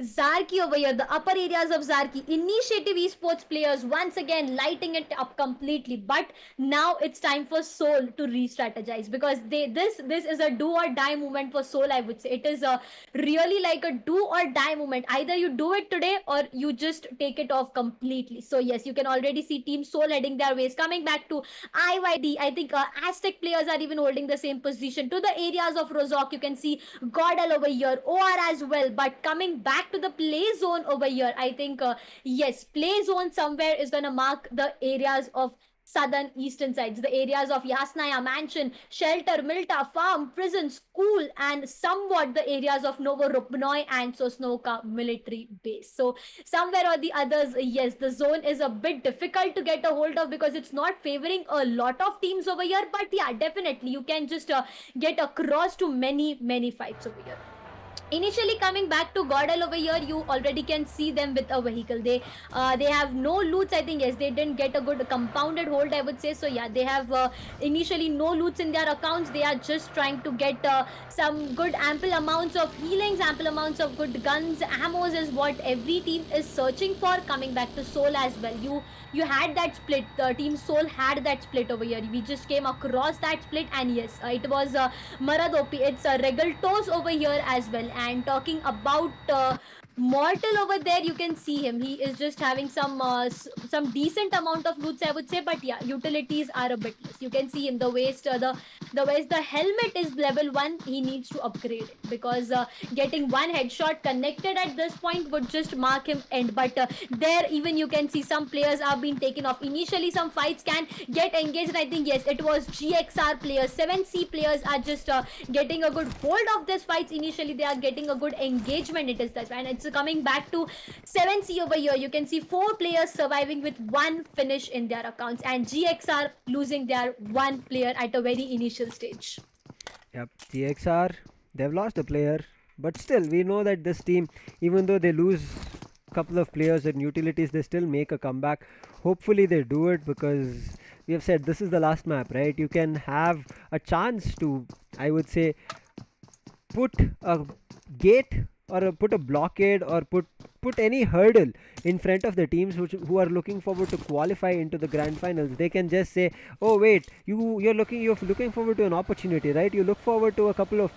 Zarki over here, the upper areas of Zarki. Initiative Esports players once again lighting it up completely. But now it's time for Seoul to re-strategize, because this is a do or die moment for Seoul, I would say. It is really like a do or die moment. Either you do it today or you just take it off completely. So yes, you can already see Team Seoul heading their ways. Coming back to IYD, I think Aztec players are even holding the same position. To the areas of Rozok, you can see Godal over here, OR as well. But coming back to the play zone over here, I think yes, play zone somewhere is gonna mark the areas of southern eastern sides, the areas of Yasnaya Mansion, Shelter, Milta, Farm, Prison, School, and somewhat the areas of Novorobnoy and Sosnovka military base. So somewhere or the others, yes, the zone is a bit difficult to get a hold of, because it's not favoring a lot of teams over here. But yeah, definitely you can just get across to many fights over here. Initially, coming back to Godal over here, you already can see them with a vehicle. They have no loots, I think. Yes, they didn't get a good compounded hold, I would say. So yeah, they have initially no loots in their accounts. They are just trying to get some good ample amounts of healings, ample amounts of good guns, ammos is what every team is searching for. Coming back to Seoul as well, you had that split. Team Seoul had that split over here. We just came across that split, and yes, it was Maradopi. It's Regal Toes over here as well. And talking about Mortal over there, you can see him. He is just having some decent amount of loots, I would say. But yeah, utilities are a bit less. You can see him. The waist, the helmet is level 1. He needs to upgrade it, because getting one headshot connected at this point would just mark him end. But there, even you can see some players are being taken off. Initially, some fights can get engaged, and I think yes, it was GXR players, 7C players are just getting a good hold of this fights. Initially, they are getting a good engagement. It is that, and it's coming back to 7C over here. You can see 4 players surviving with 1 finish in their accounts, and GXR losing their 1 player at a very initial stage. Yep, GXR, they've lost a player, but still, we know that this team, even though they lose a couple of players and utilities, they still make a comeback. Hopefully they do it, because we have said this is the last map, right? You can have a chance to, I would say, put a gate or put a blockade or put any hurdle in front of the teams who are looking forward to qualify into the grand finals. They can just say, oh wait, you're looking forward to an opportunity, right? You look forward to a couple of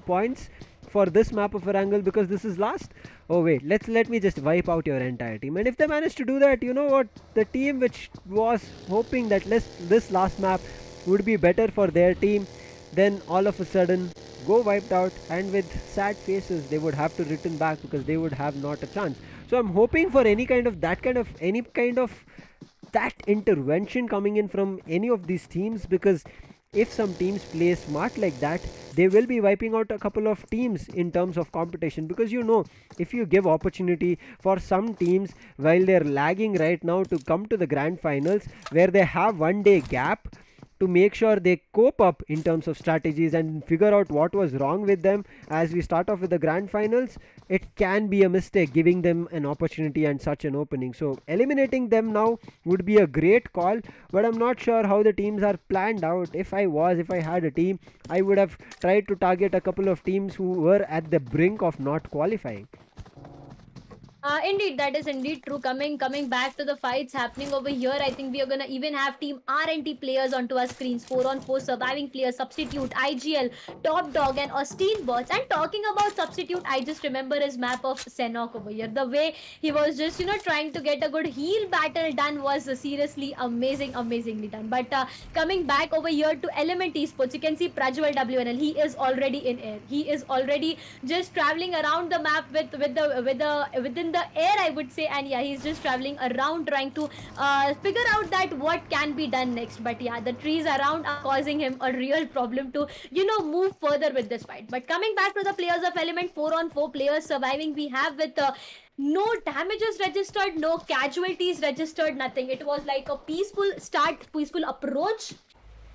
points for this map of Erangel because this is last. Oh wait, let me just wipe out your entire team. And if they manage to do that, you know what, the team which was hoping that this last map would be better for their team, then all of a sudden go wiped out, and with sad faces they would have to return back because they would have not a chance. So I'm hoping for any kind of that intervention coming in from any of these teams, because if some teams play smart like that, they will be wiping out a couple of teams in terms of competition. Because if you give opportunity for some teams while they're lagging right now to come to the grand finals, where they have 1 day gap to make sure they cope up in terms of strategies and figure out what was wrong with them as we start off with the grand finals, it can be a mistake giving them an opportunity and such an opening. So eliminating them now would be a great call, but I'm not sure how the teams are planned out. If I had a team, I would have tried to target a couple of teams who were at the brink of not qualifying. Indeed, that is indeed true. Coming back to the fights happening over here, I think we are gonna even have team RNT players onto our screens. 4-on-4 surviving players, substitute, IGL, top dog, and Austin bots. And talking about substitute, I just remember his map of Sanhok over here. The way he was just trying to get a good heal battle done was seriously amazingly done. But coming back over here to Element Esports, you can see Prajwal WNL. He is already in air. He is already just traveling around the map within the air, I would say. And yeah, he's just traveling around trying to figure out that what can be done next. But yeah, the trees around are causing him a real problem to move further with this fight. But coming back to the players of Element, 4-on-4 players surviving, we have with no damages registered, no casualties registered, nothing. It was like a peaceful start, peaceful approach.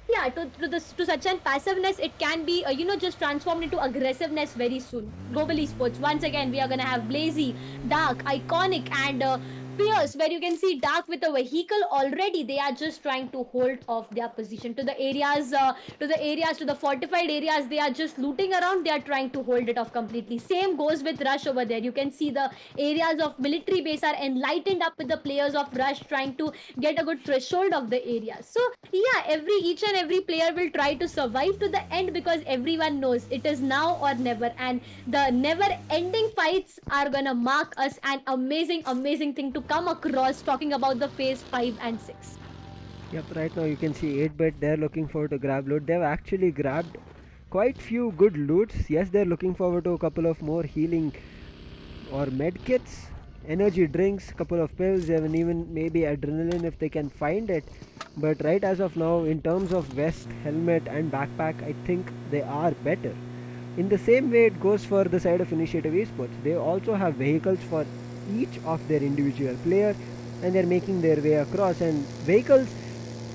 Yeah, to such an passiveness, it can be just transformed into aggressiveness very soon. GlobalEsports, once again we are gonna have Blazy, Dark, Iconic, and Fierce, where you can see Dark with a vehicle already. They are just trying to hold off their position to the areas, to the fortified areas. They are just looting around. They are trying to hold it off completely. Same goes with Rush over there. You can see the areas of military base are enlightened up with the players of Rush trying to get a good threshold of the area. So yeah, each and every player will try to survive to the end, because everyone knows it is now or never, and the never ending fights are gonna mark us an amazing thing to come across, talking about the phase 5 and 6. Yep, right now you can see 8-bit, they're looking forward to grab loot. They've actually grabbed quite few good loots. Yes, they're looking forward to a couple of more healing or med kits, energy drinks, couple of pills, and even maybe adrenaline if they can find it. But right as of now, in terms of vest, helmet and backpack, I think they are better. In the same way it goes for the side of Initiative Esports. They also have vehicles for each of their individual player, and they're making their way across, and vehicles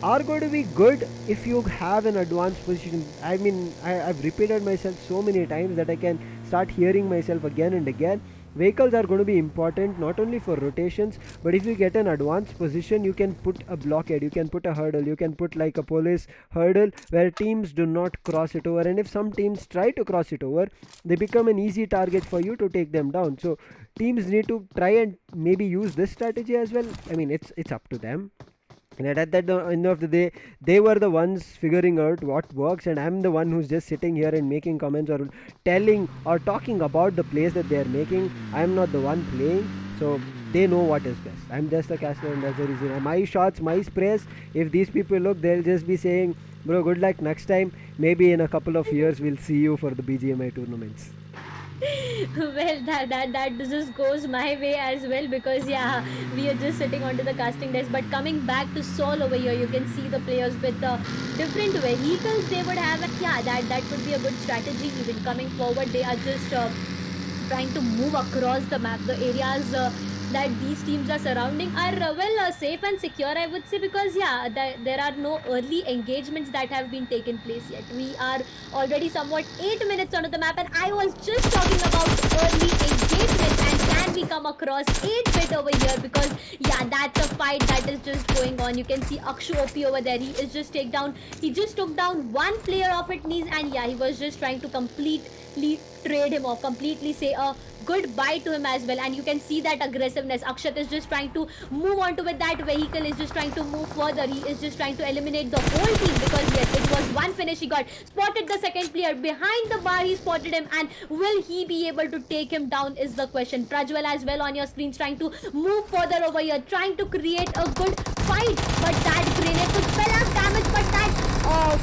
are going to be good if you have an advanced position. I mean, I've repeated myself so many times that I can start hearing myself again and again. Vehicles are going to be important not only for rotations, but if you get an advanced position, you can put a blockade, you can put a hurdle, you can put like a police hurdle where teams do not cross it over. And if some teams try to cross it over, they become an easy target for you to take them down. So teams need to try and maybe use this strategy as well. I mean, it's up to them. And at the end of the day, they were the ones figuring out what works, and I'm the one who's just sitting here and making comments or telling or talking about the plays that they're making. I'm not the one playing, so they know what is best. I'm just a caster, and that's the reason. My shots, my sprays, if these people look, they'll just be saying, bro, good luck next time. Maybe in a couple of years, we'll see you for the BGMI tournaments. Well, that just goes my way as well, because yeah, we are just sitting onto the casting desk. But coming back to Sol over here, you can see the players with different vehicles they would have. And yeah, that could be a good strategy. Even coming forward, they are just trying to move across the map. The areas that these teams are surrounding are safe and secure, I would say, because yeah, there are no early engagements that have been taken place yet. We are already somewhat 8 minutes onto the map, and I was just talking about early engagements, and can we come across 8-bit over here, because yeah, that's a fight that is just going on. You can see Akshu OP over there. He just took down one player off at knees, and yeah, he was just trying to completely trade him off, completely say goodbye to him as well. And you can see that aggressiveness. Akshat is just trying to move on to with that vehicle, is just trying to move further. He is just trying to eliminate the whole team, because yes, it was one finish. He got spotted the second player behind the bar. He spotted him, and will he be able to take him down is the question. Prajwal as well on your screens trying to move further over here, trying to create a good fight, but that grenade could spell out damage, but that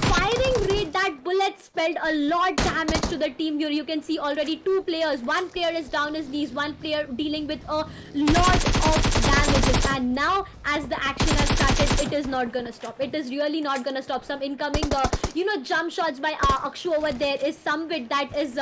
firing rate, that bullet spelled a lot damage to the team here. You can see already two players. One player is down his knees, one player dealing with a lot of damages. And now as the action has started, it is not gonna stop. It is really not gonna stop. Some incoming jump shots by Akshu over there is some bit that is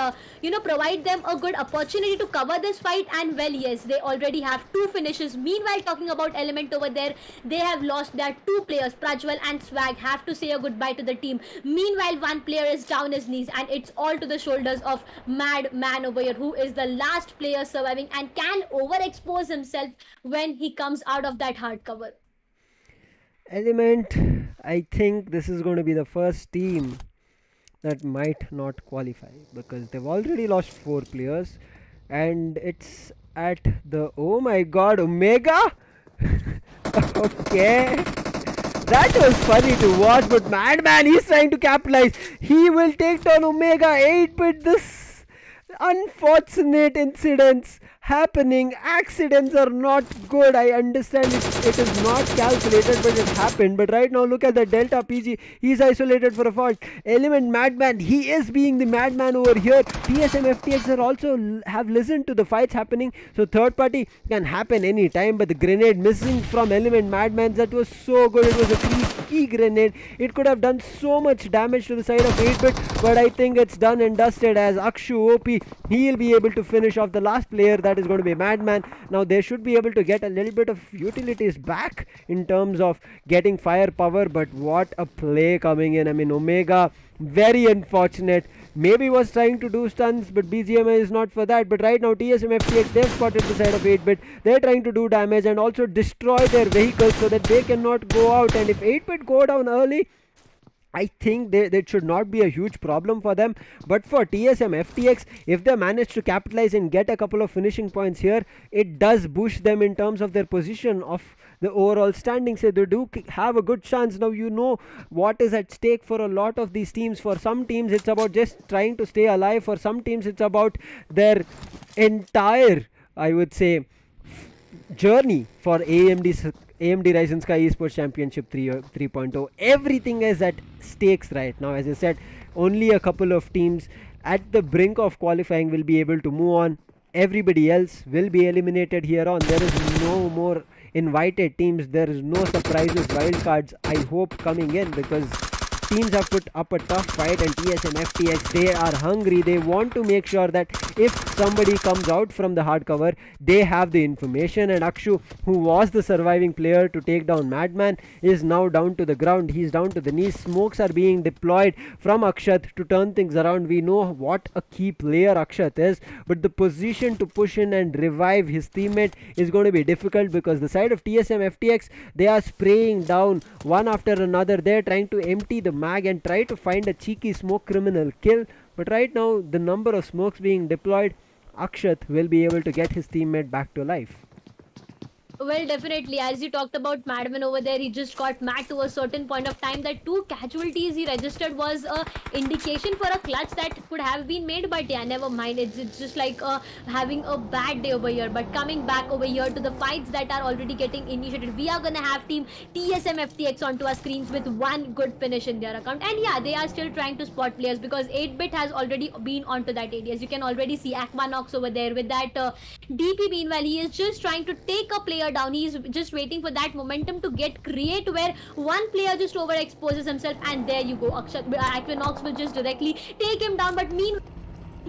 provide them a good opportunity to cover this fight. And well, yes, they already have two finishes. Meanwhile, talking about Element over there, they have lost their two players. Prajwal and Swag have to say a goodbye to the team. Meanwhile, one player is down his knees, and it's all to the shoulders of Madman over here, who is the last player surviving and can overexpose himself when he comes out of that hard cover. Element, I think this is going to be the first team that might not qualify, because they've already lost 4 players, and it's at the, oh my god, Omega. Okay, that was funny to watch, but Madman, he's trying to capitalize. He will take down Omega 8-bit. This unfortunate incidents happening. Accidents are not good. I understand it is not calculated, but it happened. But right now, look at the Delta PG. He's isolated for a fault. Element Madman, he is being the madman over here. TSMFTX are also have listened to the fights happening. So third party can happen any time. But the grenade missing from Element Madman, that was so good. It was a key grenade. It could have done so much damage to the side of 8-bit. But I think it's done and dusted, as Akshu OP, he'll be able to finish off the last player. That is going to be Madman. Now they should be able to get a little bit of utilities back in terms of getting firepower, but what a play coming in. I mean, Omega, very unfortunate. Maybe was trying to do stuns, but BGMI is not for that. But right now TSMFTX, they've spotted the side of 8-bit. They're trying to do damage and also destroy their vehicles so that they cannot go out. And if 8-bit go down early, I think that should not be a huge problem for them. But for TSMFTX, if they manage to capitalize and get a couple of finishing points here, it does boost them in terms of their position of the overall standing. So they do have a good chance. Now you know what is at stake for a lot of these teams. For some teams, it's about just trying to stay alive. For some teams, it's about their entire, I would say, journey for AMD Ryzen Skyesports Championship 3.0. Everything is at stakes right now. As I said, only a couple of teams at the brink of qualifying will be able to move on. Everybody else will be eliminated here on. There is no more invited teams. There is no surprises, wildcards, I hope, coming in, because teams have put up a tough fight, and TSMFTX, they are hungry. They want to make sure that if somebody comes out from the hardcover, they have the information. And Akshu, who was the surviving player to take down Madman, is now down to the ground. He's down to the knees. Smokes are being deployed from Akshat to turn things around. We know what a key player Akshat is, but the position to push in and revive his teammate is going to be difficult, because the side of TSMFTX, they are spraying down one after another. They're trying to empty the mag and try to find a cheeky smoke criminal kill. But right now, the number of smokes being deployed, Akshat will be able to get his teammate back to life. Well, definitely, as you talked about Madman over there, he just got mad to a certain point of time. That 2 casualties he registered was a indication for a clutch that could have been made, but yeah, never mind. It's just like having a bad day over here. But coming back over here to the fights that are already getting initiated, we are gonna have team TSMFTX onto our screens with one good finish in their account. And yeah, they are still trying to spot players, because 8-bit has already been onto that area. As you can already see Aquanox over there with that DP. Meanwhile, he is just trying to take a player down. He's just waiting for that momentum to get create, where one player just overexposes himself, and there you go. Aquanox will just directly take him down, but meanwhile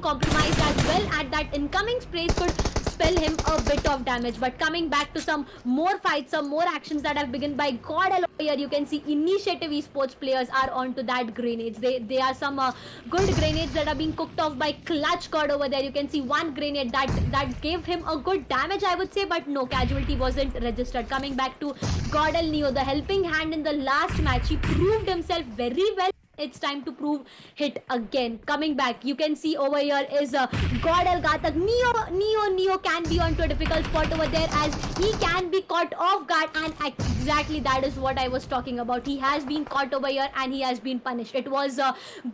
compromised as well at that incoming sprays could spell him a bit of damage. But coming back to some more fights, some more actions that have begun by GodLike here, you can see Initiative Esports players are onto that grenades. They are some good grenades that are being cooked off by Clutch God over there. You can see one grenade that gave him a good damage, I would say, but no casualty wasn't registered. Coming back to GodLike Neo, the helping hand in the last match, he proved himself very well. It's time to prove hit again. Coming back, you can see over here is GodL Gatak. Neo can be onto a difficult spot over there as he can be caught off guard, and exactly that is what I was talking about. He has been caught over here and he has been punished. It was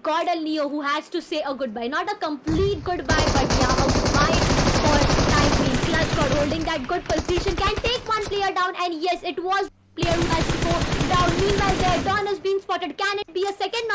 GodL Neo who has to say a goodbye. Not a complete goodbye, but yeah, a goodbye for time being. Clutch God holding that good position can take one player down, and yes, it was player who has to go down. Meanwhile, there Don is being spotted. Can it be a second?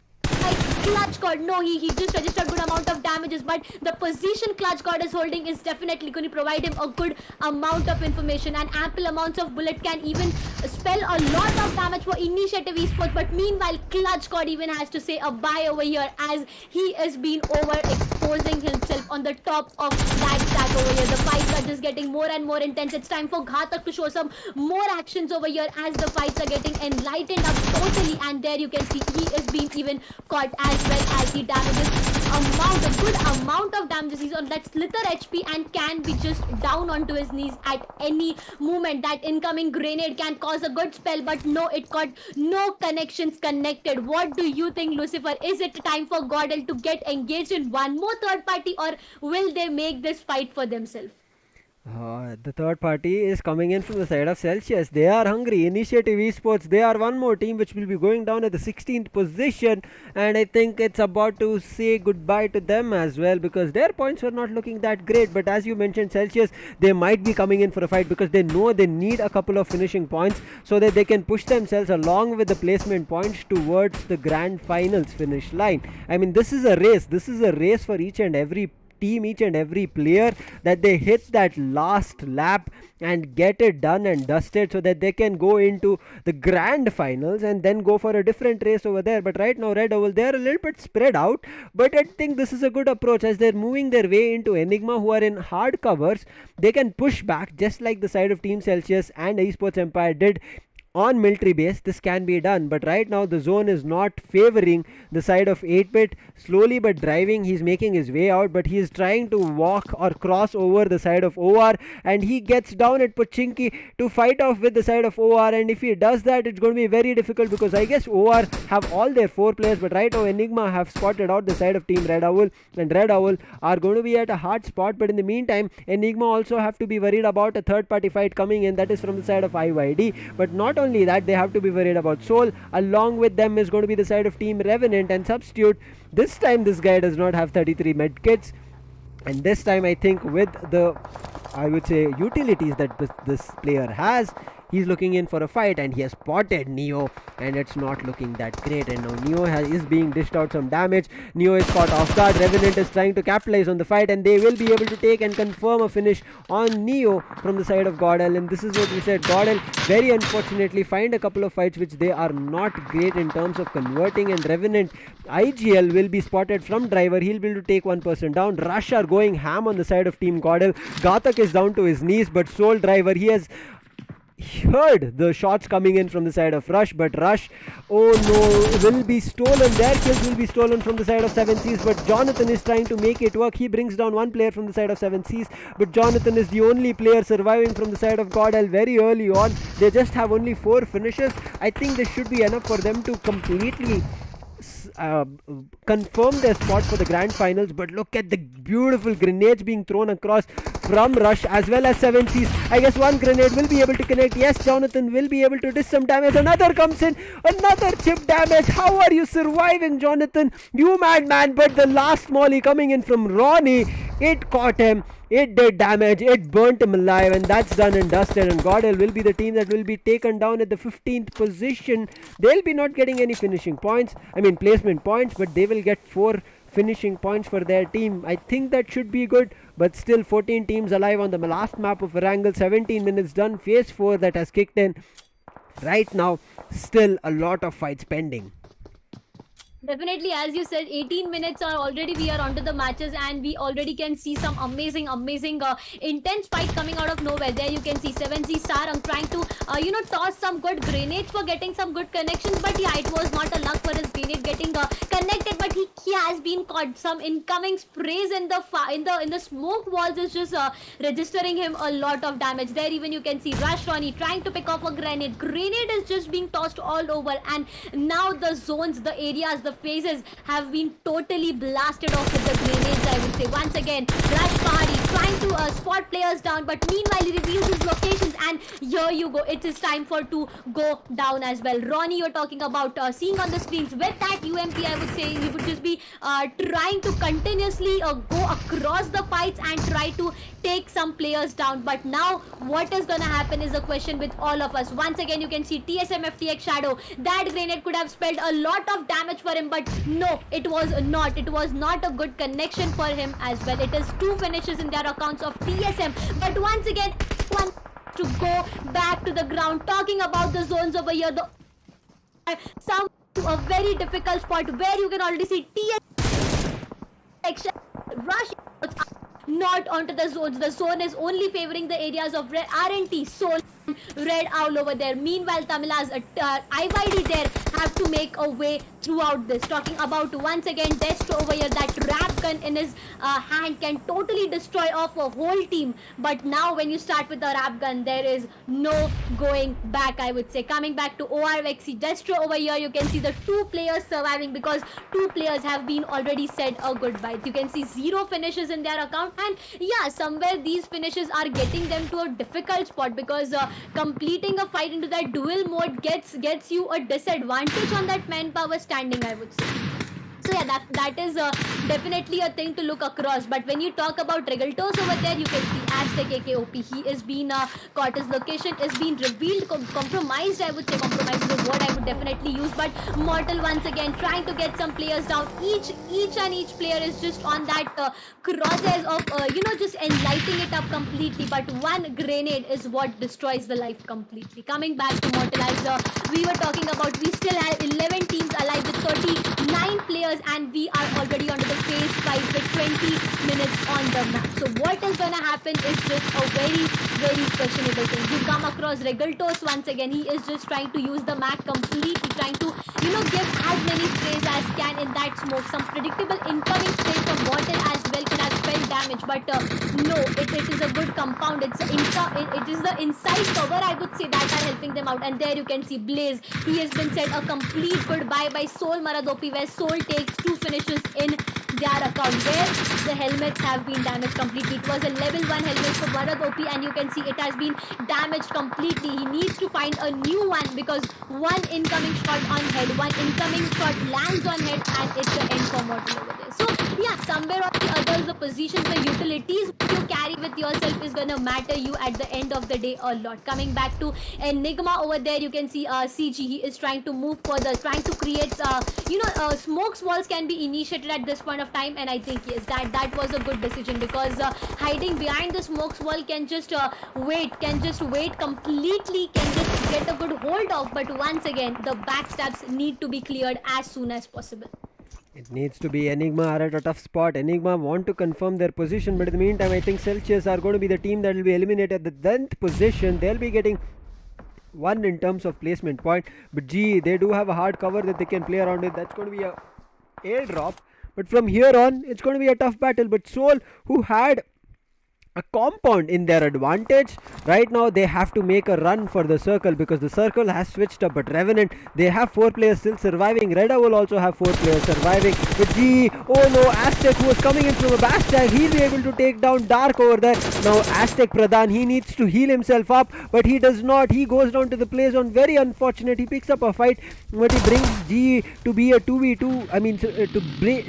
Clutch God, no, he just registered good amount of damages, but the position Clutch God is holding is definitely going to provide him a good amount of information, and ample amounts of bullet can even spell a lot of damage for Initiative Esports. But meanwhile, Clutch God even has to say a bye over here as he is been overexposing himself on the top of that stack over here. The fights are just getting more and more intense. It's time for Ghatak to show some more actions over here as the fights are getting enlightened up totally, and there you can see he is being even caught as well as he damages a good amount of damages. He's on that slither HP and can be just down onto his knees at any moment. That incoming grenade can cause a good spell, but no, it got no connections connected. What do you think, Lucifer? Is it time for GodL to get engaged in one more third party, or will they make this fight for themselves? The third party is coming in from the side of Celsius. They are hungry. Initiative Esports, they are one more team which will be going down at the 16th position, and I think it's about to say goodbye to them as well because their points were not looking that great. But as you mentioned, Celsius, they might be coming in for a fight because they know they need a couple of finishing points so that they can push themselves along with the placement points towards the grand finals finish line. I mean, this is a race. This is a race for each and every team, each and every player, that they hit that last lap and get it done and dusted so that they can go into the grand finals and then go for a different race over there. But right now, Redowl, they're a little bit spread out, but I think this is a good approach as they're moving their way into Enigma, who are in hard covers. They can push back just like the side of Team Celsius and Esports Empire did on military base. This can be done, but right now the zone is not favoring the side of 8-bit. Slowly but driving, he's making his way out, but he is trying to walk or cross over the side of OR, and he gets down at Pochinki to fight off with the side of OR, and if he does that, it's going to be very difficult because I guess OR have all their 4 players, but right now Enigma have spotted out the side of Team Redowl, and Redowl are going to be at a hard spot. But in the meantime, Enigma also have to be worried about a third party fight coming in, that is from the side of IYD. But not only that, they have to be worried about Soul. Along with them is going to be the side of Team Revenant and Substitute. This time this guy does not have 33 medkits, and this time I think with the, I would say, utilities that this player has, he's looking in for a fight, and he has spotted Neo, and it's not looking that great. And now Neo is being dished out some damage. Neo is caught off guard. Revenant is trying to capitalize on the fight, and they will be able to take and confirm a finish on Neo from the side of GodL. And this is what we said, GodL very unfortunately find a couple of fights which they are not great in terms of converting, and Revenant IGL will be spotted from driver. He'll be able to take one person down. Rush are going ham on the side of Team GodL. Ghatak is down to his knees, but Soul Driver, he has heard the shots coming in from the side of Rush, but Rush, oh no, will be stolen. Their kills will be stolen from the side of 7Cs, but Jonathan is trying to make it work. He brings down one player from the side of 7Cs, but Jonathan is the only player surviving from the side of GodL very early on. They just have only 4 finishes. I think this should be enough for them to completely confirm their spot for the grand finals. But look at the beautiful grenades being thrown across from Rush as well as 7Cs. I guess one grenade will be able to connect. Yes, Jonathan will be able to dish some damage. Another comes in, another chip damage. How are you surviving, Jonathan? You madman. But the last molly coming in from Ronnie, it caught him. It did damage, it burnt him alive, and that's done and dusted. And GodL will be the team that will be taken down at the 15th position. They'll be not getting any finishing points, I mean placement points, but they will get 4 finishing points for their team. I think that should be good, but still 14 teams alive on the last map of Erangel. 17 minutes done, phase 4 that has kicked in. Right now, still a lot of fights pending. Definitely, as you said, 18 minutes are already, we are onto the matches, and we already can see some amazing intense fight coming out of nowhere. There you can see 7Z Sarang trying to toss some good grenades for getting some good connections, but yeah, it was not a luck for his grenade getting connected, but he has been caught. Some incoming sprays in the smoke walls is just registering him a lot of damage. There even you can see Rush Ronnie trying to pick off a grenade is just being tossed all over, and now the zones, the areas, the phases have been totally blasted off with the grenades, I would say. Once again, Rush Pahari trying to spot players down, but meanwhile he reveals his locations, and here you go. It is time for to go down as well. Ronnie, you're talking about seeing on the screens with that UMP, I would say he would just be trying to continuously go across the fights and try to take some players down. But now what is gonna happen is a question with all of us. Once again, you can see TSMFTX Shadow. That grenade could have spelled a lot of damage for him, but no, it was not. It was not a good connection for him as well. It is 2 finishes in their accounts of TSM. But once again, one to go back to the ground. Talking about the zones over here, some to a very difficult spot where you can already see TSM rush not onto the zones. The zone is only favoring the areas of RNT, Soul, Red Owl over there. Meanwhile, Tamila's IYD there have to make a way throughout this. Talking about once again Destro over here, that rap gun in his hand can totally destroy off a whole team. But now when you start with the rap gun, there is no going back, I would say. Coming back to ORVXC, Destro over here, you can see the 2 players surviving because 2 players have been already said a goodbye. You can see 0 finishes in their account, and yeah, somewhere these finishes are getting them to a difficult spot because completing a fight into that duel mode gets you a disadvantage on that manpower standing, I would say. So yeah, that is definitely a thing to look across. But when you talk about Regaltos over there, you can see Aztec AKOP. He is being caught. His location is being revealed, compromised, I would say. Compromised is a word I would definitely use. But Mortal once again trying to get some players down. Each player is just on that crosshairs of just enlightening it up completely. But one grenade is what destroys the life completely. Coming back to Mortal, as we were talking about, we still have 11 teams alive with 39 players, and we are already onto the phase 5 with 20 minutes on the map. So what is gonna happen is just a very, very questionable thing. You come across Regaltos once again. He is just trying to use the map completely, trying to give as many sprays as can in that smoke. Some predictable incoming sprays from Mortal as well can have spelled damage, but no, it is a good compound. It is the inside cover, I would say, that are helping them out. And there you can see Blaze. He has been said a complete goodbye by Soul Maradopi, where Soul takes 2 finishes in their account, where the helmets have been damaged completely. It was a level 1 helmet for Maradopi, and you can see it has been damaged completely. He needs to find a new one because one incoming shot on head, one incoming shot lands on head, and it's the end for Mortal over there. So yeah, somewhere or the others, the positions, the utilities you carry with yourself is gonna matter you at the end of the day a lot. Coming back to Enigma over there, you can see CG. He is trying to move further, trying to create smokes walls can be initiated at this point of time, and I think yes, that was a good decision because hiding behind the smokes wall can just wait completely, can just get a good hold of. But once again, the backstabs need to be cleared as soon as possible. It needs to be. Enigma are at a tough spot. Enigma want to confirm their position, but in the meantime, I think Celsius are going to be the team that will be eliminated at the 10th position. They'll be getting 1 in terms of placement point, but they do have a hard cover that they can play around it. That's going to be a airdrop, but from here on it's going to be a tough battle. But Soul, who had a compound in their advantage, right now they have to make a run for the circle because the circle has switched up. But Revenant, they have 4 players still surviving. Redowl will also have 4 players surviving. But oh no, Aztec, who was coming in from a backstab, he'll be able to take down Dark over there. Now Aztec Pradhan, he needs to heal himself up, but he does not. He goes down to the play zone. Very unfortunate. He picks up a fight, but he brings G to be a 2v2. I mean,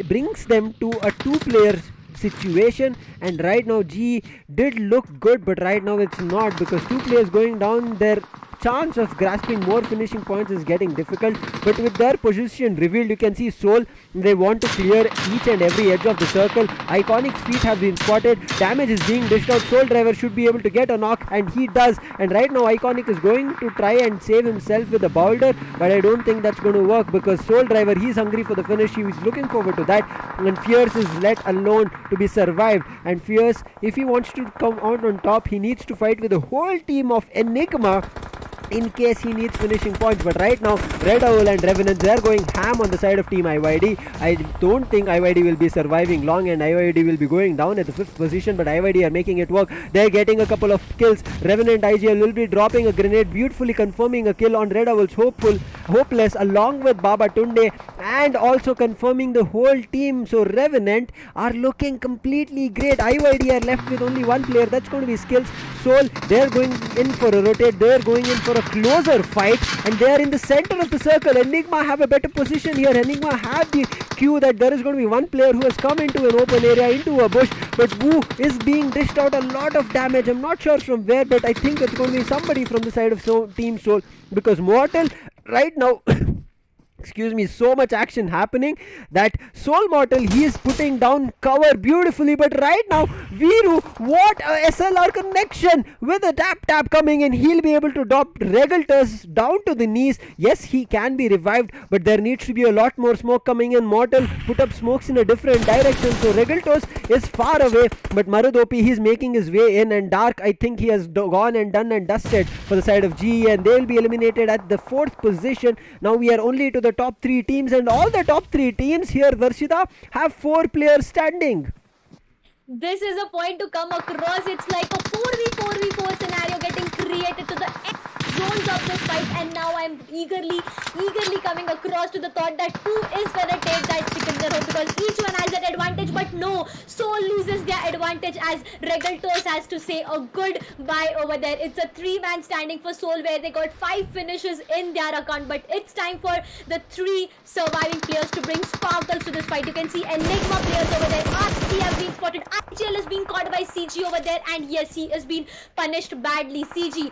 brings them to a 2-player situation. And right now G did look good, but right now it's not, because 2 players going down, their chance of grasping more finishing points is getting difficult. But with their position revealed, you can see Soul, they want to clear each and every edge of the circle. Iconic feet have been spotted. Damage is being dished out. Soul Driver should be able to get a knock, and he does. And right now Iconic is going to try and save himself with a boulder, but I don't think that's going to work because Soul Driver, he's hungry for the finish. He is looking forward to that, and Fierce is let alone to be survived. And Fierce, if he wants to come out on top, he needs to fight with the whole team of Enigma. in case he needs finishing points. But right now, Redowl and Revenant, they're going ham on the side of Team IYD. I don't think IYD will be surviving long, and IYD will be going down at the 5th position, but IYD are making it work. They're getting a couple of kills. Revenant IGL will be dropping a grenade, beautifully confirming a kill on Redowl's Hopeless, along with Baba Tunde, and also confirming the whole team. So Revenant are looking completely great. IYD are left with only one player, that's going to be Skills. Soul, they're going in for a rotate, they're going in for a closer fight, and they are in the center of the circle. Enigma have a better position here. Enigma have the cue that there is going to be one player who has come into an open area, into a bush, but who is being dished out a lot of damage. I'm not sure from where, but I think it's going to be somebody from the side of Team Soul, because Mortal right now excuse me, so much action happening that Soul Mortal, he is putting down cover beautifully. But right now, Viru, what a SLR connection with a tap coming in. He'll be able to drop Regaltus down to the knees. Yes, he can be revived, but there needs to be a lot more smoke coming in. Mortal put up smokes in a different direction, so Regaltos is far away, but Marudopi, he's making his way in, and Dark, I think he has gone and done and dusted for the side of GE, and they'll be eliminated at the 4th position. Now we are only to the top 3 teams, and all the top 3 teams here, Darshita, have 4 players standing. This is a point to come across. It's like a 4v4v4 scenario getting created to the zones of this fight, and now I'm eagerly coming across to the thought that who is gonna take that chicken dinner, because each one has that advantage. But no, Soul loses their advantage as Regaltos has to say a goodbye over there. It's a 3-man standing for Soul, where they got 5 finishes in their account, but it's time for the 3 surviving players to bring sparkles to this fight. You can see Enigma players over there. RC have been spotted. IGL is being caught by CG over there, and yes, he is being punished badly. CG,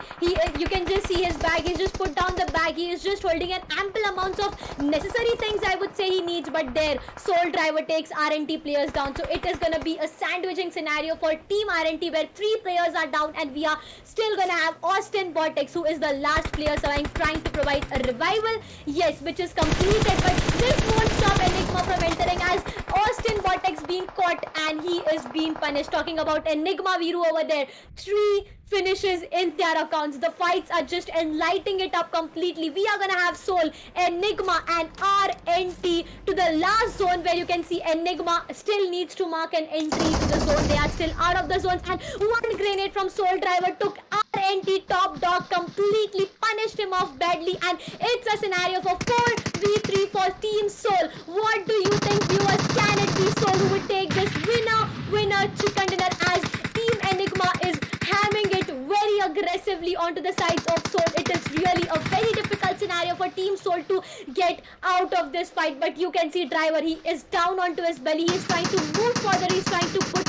you can just see his bag. He's just put down the bag. He is just holding an ample amount of necessary things, I would say, he needs, but there Soul Driver takes RNT players down. So it is gonna be a sandwiching scenario for Team RNT, where 3 players are down, and we are still gonna have Austin Vortex, who is the last player surviving, trying to provide a revival, yes, which is completed, but this won't stop Enigma from entering, as Austin Vortex being caught and he is being punished. Talking about Enigma Viru over there, 3 finishes in their accounts. The fights are just enlightening it up completely. We are gonna have Soul, Enigma, and RNT to the last zone, where you can see Enigma still needs to mark an entry to the zone. They are still out of the zones, and one grenade from Soul Driver took RNT top dog, completely punished him off badly, and it's a scenario for 4v3 for Team Soul. What do you think, viewers? Can it be Soul who would take this winner chicken dinner, as Team Enigma is hamming it very aggressively onto the sides of Soul? It is really a very difficult scenario for Team Soul to get out of this fight, but you can see Driver, he is down onto his belly. He is trying to move further. He's trying to put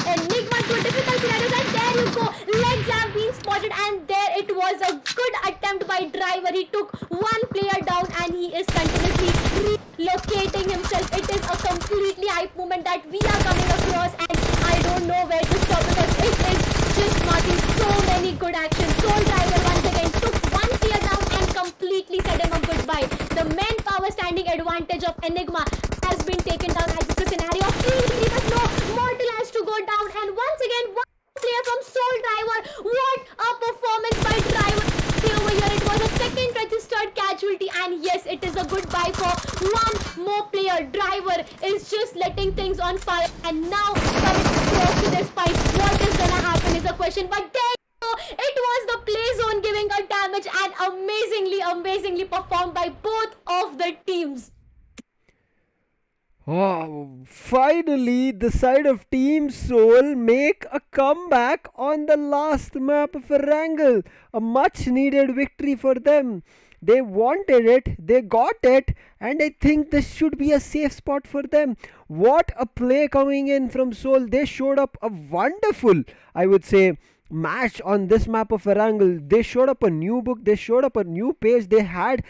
Enigma to a difficult scenario, and there you go. Legs have been spotted, and there it was a good attempt by Driver. He took one player down, and he is continuously relocating himself. It is a completely hype moment that we are coming across, and I don't know where to stop, because it is just marking so many good actions. Soul Driver once again took one player down and completely said him a goodbye. The manpower standing advantage of Enigma has been taken down, as it's a scenario of 3v3, but no, Mortal has to go down, and once again one player from Soul Driver. What a performance by Driver over here. It was a second registered casualty, and yes, it is a goodbye for one more player. Driver is just letting things on fire, and now coming close to this fight, what is gonna happen is a question, but there you go. It was the play zone giving a damage, and amazingly performed by both of the teams. Oh, finally, the side of Team Soul make a comeback on the last map of Erangel. A much needed victory for them. They wanted it, they got it, and I think this should be a safe spot for them. What a play coming in from Soul. They showed up a wonderful, I would say, match on this map of Erangel. They showed up a new book, they showed up a new page. They had,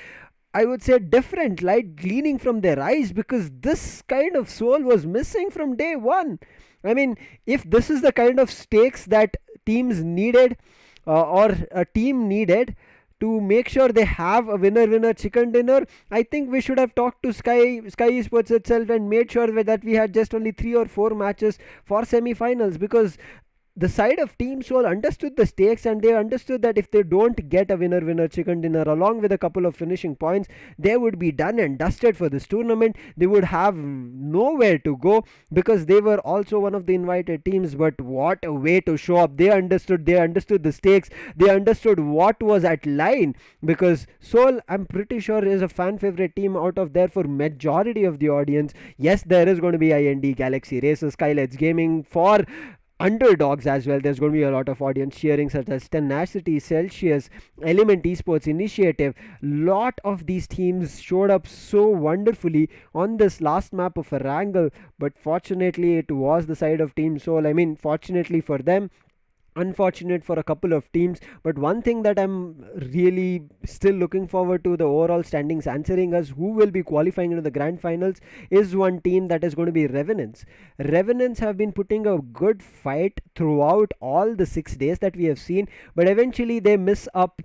I would say, different light gleaning from their eyes, because this kind of Soul was missing from day one. I mean, if this is the kind of stakes that teams needed, or a team needed to make sure they have a winner chicken dinner, I think we should have talked to Sky Esports itself and made sure that we had just only 3 or 4 matches for semi-finals, because the side of Team Soul understood the stakes, and they understood that if they don't get a winner chicken dinner along with a couple of finishing points, they would be done and dusted for this tournament. They would have nowhere to go, because they were also one of the invited teams. But what a way to show up. They understood the stakes, they understood what was at line, because Seoul, I'm pretty sure, is a fan favorite team out of there for majority of the audience. Yes, there is going to be IND, Galaxy Races, SkylightZ Gaming. For underdogs as well, there's going to be a lot of audience cheering, such as Tenacity, Celsius, Element Esports, Initiative. Lot of these teams showed up so wonderfully on this last map of Erangel, but fortunately it was the side of Team Soul. I mean, fortunately for them, unfortunate for a couple of teams. But one thing that I'm really still looking forward to, the overall standings answering us who will be qualifying into the grand finals, is one team that is going to be Revenants. Revenants have been putting a good fight throughout all the 6 days that we have seen, but eventually they miss up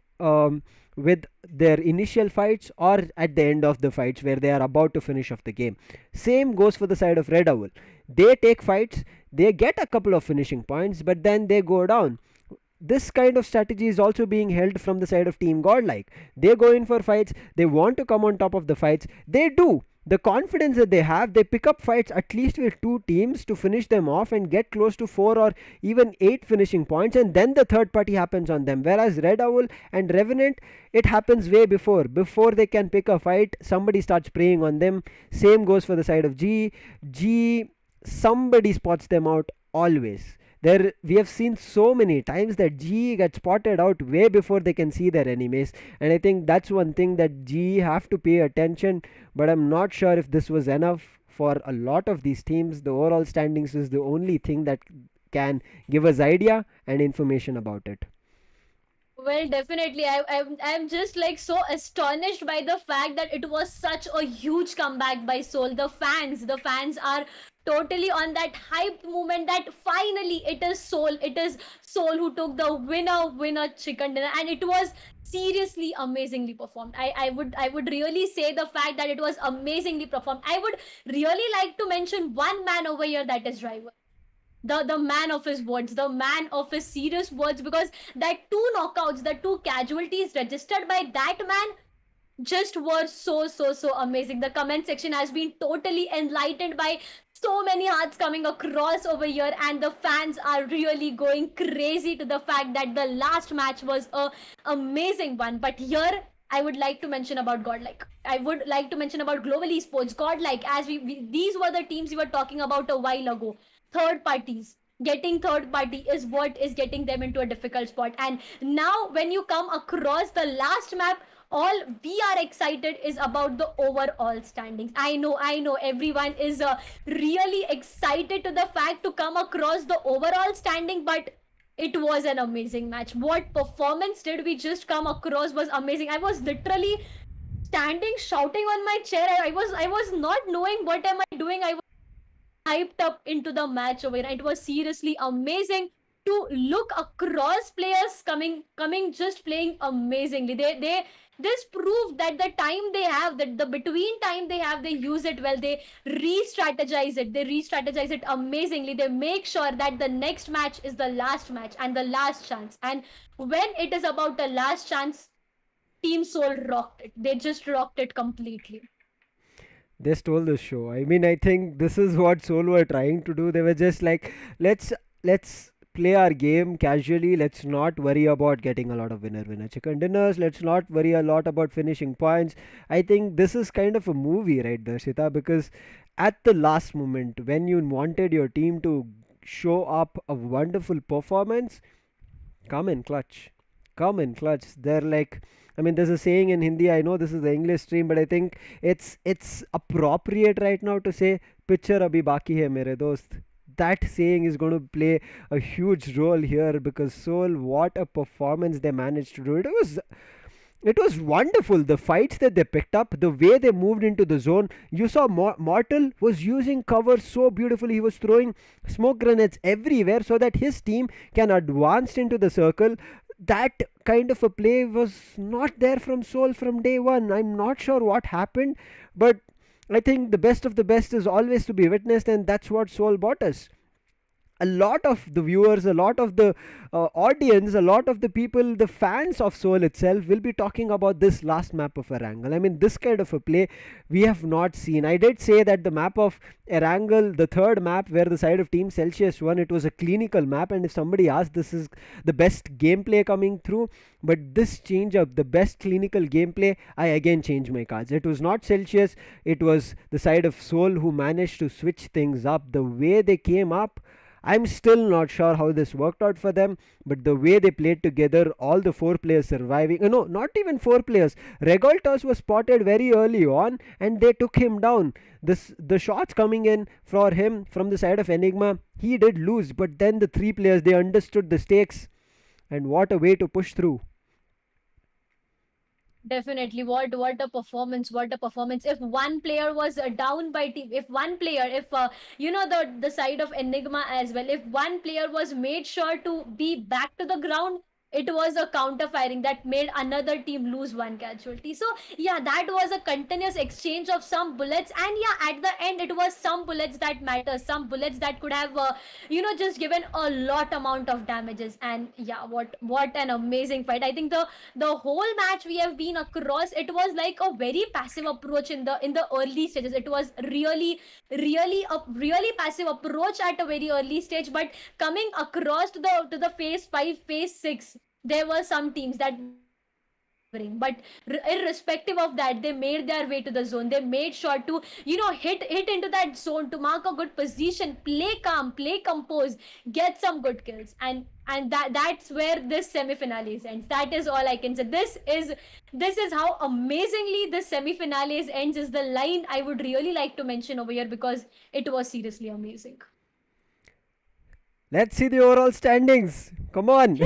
with their initial fights or at the end of the fights where they are about to finish off the game. Same goes for the side of Redowl. They take fights, they get a couple of finishing points, but then they go down. This kind of strategy is also being held from the side of Team GodLike. They go in for fights, they want to come on top of the fights, they do. The confidence that they have, they pick up fights at least with 2 teams to finish them off and get close to 4 or even 8 finishing points, and then the third party happens on them. Whereas Red Owl and Revenant, it happens way before they can pick a fight, somebody starts preying on them. Same goes for the side of G. Somebody spots them out always. There, we have seen so many times that G gets spotted out way before they can see their enemies, and I think that's one thing that G have to pay attention. But I'm not sure if this was enough for a lot of these teams. The overall standings is the only thing that can give us idea and information about it. Well, definitely. I'm just like so astonished by the fact that it was such a huge comeback by Soul. The fans are totally on that hype moment that finally it is Soul who took the winner chicken dinner, and it was seriously amazingly performed. I would really say the fact that it was amazingly performed. I would really like to mention one man over here, that is Driver. The man of his words, the man of his serious words, because that 2 knockouts, the 2 casualties registered by that man just were so amazing. The comment section has been totally enlightened by so many hearts coming across over here, and the fans are really going crazy to the fact that the last match was a amazing one. But here I would like to mention about GodLike. I would like to mention about GlobalEsports, GodLike, as these were the teams we were talking about a while ago. Third parties, getting third party is what is getting them into a difficult spot. And now when you come across the last map, all we are excited is about the overall standings. I know everyone is really excited to the fact to come across the overall standing, but it was an amazing match. What performance did we just come across was amazing. I was literally standing shouting on my chair. I was not knowing what am I doing. I was hyped up into the match over here. It was seriously amazing to look across players coming just playing amazingly. They this proved that the time they have, that the between time they have, they use it well. They re-strategize it amazingly. They make sure that the next match is the last match and the last chance. And when it is about the last chance, Team Soul rocked it. They just rocked it completely. They stole the show. I mean, I think this is what Soul were trying to do. They were just like, let's play our game casually. Let's not worry about getting a lot of winner chicken dinners. Let's not worry a lot about finishing points. I think this is kind of a movie, right, Darshita? Because at the last moment, when you wanted your team to show up a wonderful performance, come in clutch. Come in clutch. They're like, I mean, there's a saying in Hindi. I know this is the English stream, but I think it's appropriate right now to say "Picture abhi baki hai mere dost." That saying is going to play a huge role here, because Soul, what a performance they managed to do. It was wonderful. The fights that they picked up, the way they moved into the zone. You saw Mortal was using cover so beautifully. He was throwing smoke grenades everywhere so that his team can advance into the circle. That kind of a play was not there from Soul from day one. I'm not sure what happened, but I think the best of the best is always to be witnessed, and that's what Soul bought us. a lot of the viewers, a lot of the audience, a lot of the people, the fans of Soul itself will be talking about this last map of Erangel. I mean, this kind of a play we have not seen. I did say that the map of Erangel, the third map where the side of Team Celsius won, it was a clinical map, and if somebody asked, this is the best gameplay coming through. But this change up, the best clinical gameplay, I again changed my cards. It was not Celsius, it was the side of Soul who managed to switch things up. The way they came up, I'm still not sure how this worked out for them, but the way they played together, all the four players surviving, no, not even four players. Regaultas was spotted very early on and they took him down. The shots coming in for him from the side of Enigma, he did lose, but then the three players, they understood the stakes, and what a way to push through. Definitely, what a performance! What a performance! If one player was down by team, if one player, if the side of Enigma as well, if one player was made sure to be back to the ground, it was a counter firing that made another team lose one casualty. So yeah, that was a continuous exchange of some bullets, and yeah, at the end it was some bullets that matter, some bullets that could have just given a lot amount of damages. And yeah, what an amazing fight! I think the whole match we have been across, it was like a very passive approach in the early stages. It was really a really passive approach at a very early stage, but coming across to the phase 5, phase 6, there were some teams that delivering, but irrespective of that, they made their way to the zone. They made sure to hit into that zone to mark a good position, play calm, play composed, get some good kills. And that's where this semi-finales ends. That is all I can say. This is how amazingly this semi-finales ends, is the line I would really like to mention over here, because it was seriously amazing. Let's see the overall standings. Come on.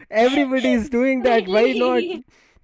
Everybody is doing that. Why not?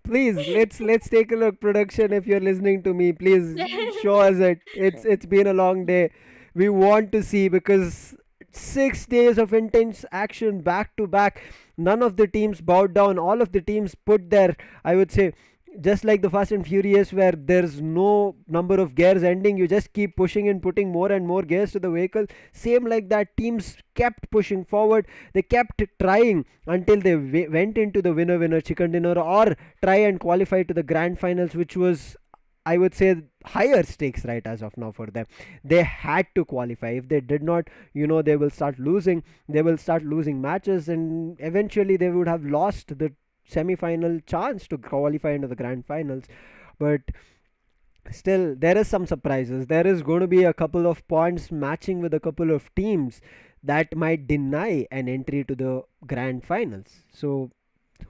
Please, let's take a look. Production, if you're listening to me, please show us it. It's been a long day. We want to see, because 6 days of intense action back to back. None of the teams bowed down. All of the teams put their, I would say, just like the Fast and Furious, where there's no number of gears ending, you just keep pushing and putting more and more gears to the vehicle. Same like that, teams kept pushing forward. They kept trying until they went into the winner chicken dinner, or try and qualify to the grand finals, which was, I would say, higher stakes right as of now for them. They had to qualify. If they did not, they will start losing. They will start losing matches, and eventually they would have lost the semi-final chance to qualify into the grand finals. But still, there is some surprises. There is going to be a couple of points matching with a couple of teams that might deny an entry to the grand finals. So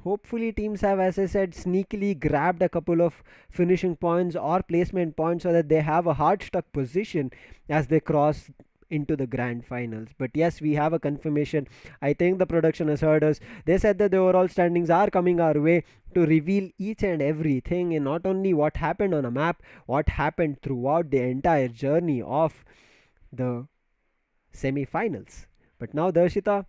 hopefully teams have, as I said, sneakily grabbed a couple of finishing points or placement points, so that they have a hard stuck position as they cross into the grand finals. But yes, we have a confirmation. I think the production has heard us. They said that the overall standings are coming our way to reveal each and everything, and not only what happened on a map, what happened throughout the entire journey of the semi-finals. But now, Darshita,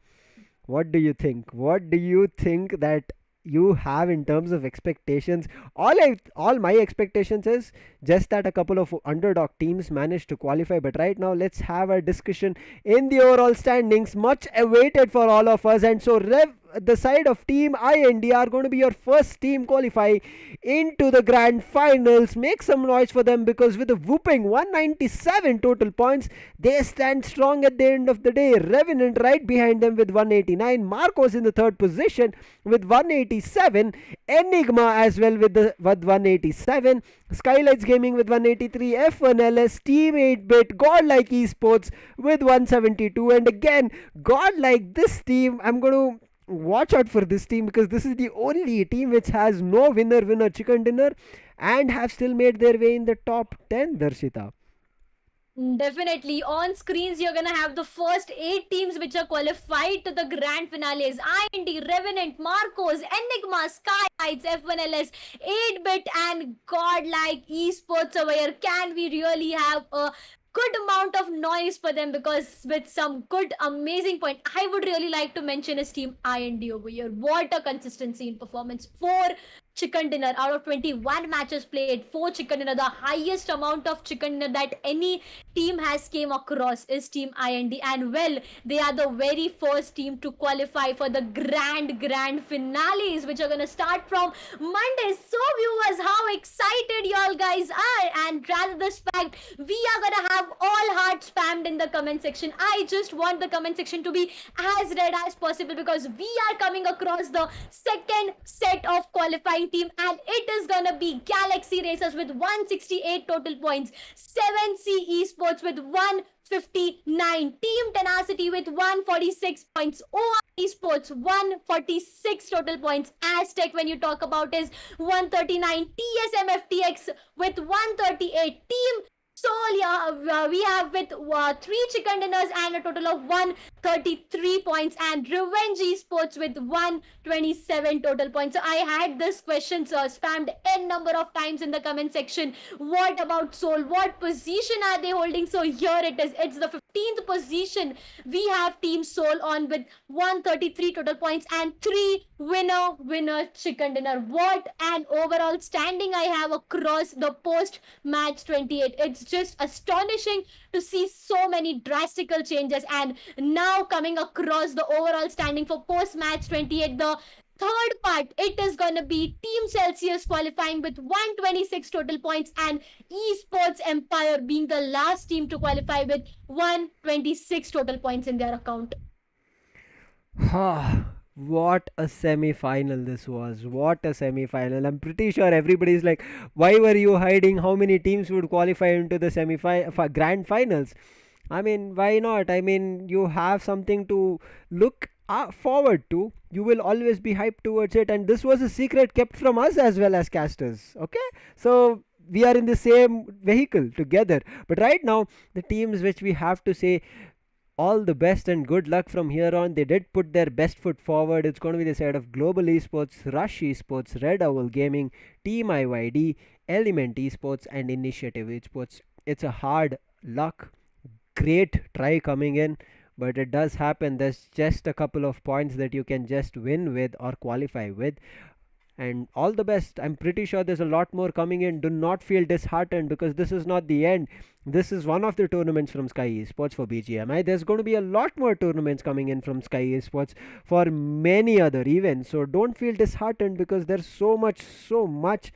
what do you think? What do you think that you have in terms of expectations? All my expectations is just that a couple of underdog teams managed to qualify. But right now, let's have a discussion in the overall standings, much awaited for all of us. And so the side of Team IND are going to be your first team qualifying into the grand finals. Make some noise for them, because with a whooping 197 total points, they stand strong at the end of the day. Revenant right behind them with 189. Marcos in the third position with 187. Enigma as well with 187. SkylightZ Gaming with 183. F1LS, Team 8-Bit, GodLike Esports with 172. And again, GodLike, this team, I'm going to watch out for this team, because this is the only team which has no winner chicken dinner and have still made their way in the top 10, Darshita. Definitely. On screens, you're gonna have the first 8 teams which are qualified to the grand finales. IND, Revenant, Marcos, Enigma, SkylightZ, F1LS, 8-Bit, and GodLike Esports over here. Can we really have a good amount of noise for them? Because with some good amazing point, I would really like to mention his team IND over here. What a consistency in performance. 4 chicken dinner out of 21 matches played. 4 chicken dinner, the highest amount of chicken dinner that any team has came across is Team IND. And well, they are the very first team to qualify for the grand finales, which are gonna start from Monday. So viewers, how excited y'all guys are, and rather this fact, we are gonna have all hearts spammed in the comment section. I just want the comment section to be as red as possible, because we are coming across the second set of qualifying team, and it is gonna be Galaxy Racers with 168 total points, 7C Esports with 159, Team Tenacity with 146 points, OR Esports 146 total points, Aztec when you talk about is 139, TSMFTX with 138, Team Soul, we have with 3 chicken dinners and a total of 133 points, and Revenge Esports with 127 total points. So I had this question spammed n number of times in the comment section. What about Soul? What position are they holding? So here it is. It's the 15th position. We have Team Soul on with 133 total points and 3 winner chicken dinner. What an overall standing I have across the post match 28. It's just astonishing to see so many drastical changes. And now coming across the overall standing for post match 28, the third part, it is going to be Team Celsius qualifying with 126 total points, and Esports Empire being the last team to qualify with 126 total points in their account. What a semi-final this was. What a semi-final. I'm pretty sure everybody's like, why were you hiding how many teams would qualify into the grand finals? I mean, why not? I mean, you have something to look forward to. You will always be hyped towards it, and this was a secret kept from us as well as casters. Okay? So we are in the same vehicle together. But right now, the teams which we have to say all the best and good luck from here on. They did put their best foot forward. It's going to be the side of GlobalEsports, Rush Esports, Redowl Gaming, Team IYD, Element Esports, and Initiative Esports. It's a hard luck, great try coming in, but it does happen. There's just a couple of points that you can just win with or qualify with. And all the best. I'm pretty sure there's a lot more coming in. Do not feel disheartened, because this is not the end. This is one of the tournaments from SkyEsports for BGMI. There's going to be a lot more tournaments coming in from SkyEsports for many other events. So don't feel disheartened, because there's so much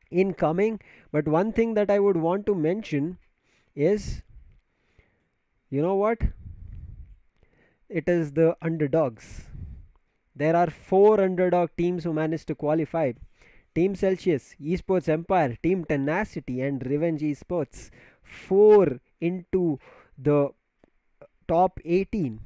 incoming. But one thing that I would want to mention is, you know what? It is the underdogs. There are 4 underdog teams who managed to qualify. Team Celsius, Esports Empire, Team Tenacity, and Revenge Esports. 4 into the top 18.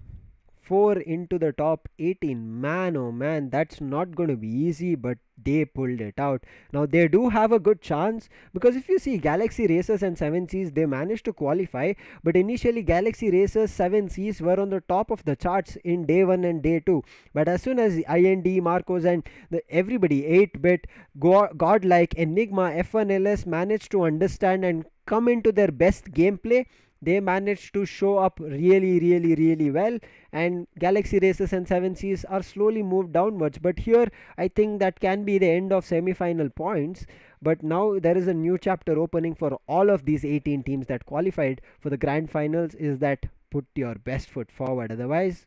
4 into the top 18. Man, oh man, that's not going to be easy, but they pulled it out. Now, they do have a good chance, because if you see Galaxy Racers and 7Cs, they managed to qualify, but initially Galaxy Racers 7Cs were on the top of the charts in day 1 and day 2. But as soon as IND, Marcos, and everybody, 8-bit, GodLike, Enigma, F1LS managed to understand and come into their best gameplay, they managed to show up really well, and Galaxy Racers and 7Cs are slowly moved downwards. But here I think that can be the end of semi-final points. But now there is a new chapter opening for all of these 18 teams that qualified for the grand finals. Is that put your best foot forward. Otherwise,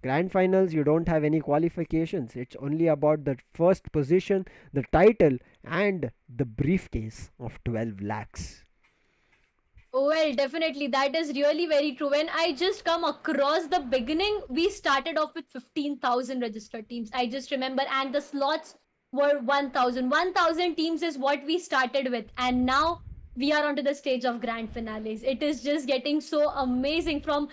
grand finals, you don't have any qualifications. It's only about the first position, the title, and the briefcase of 12 lakhs. Well, definitely. That is really very true. When I just come across the beginning, we started off with 15,000 registered teams. I just remember, and the slots were 1,000. 1,000 teams is what we started with. And now we are onto the stage of grand finales. It is just getting so amazing, from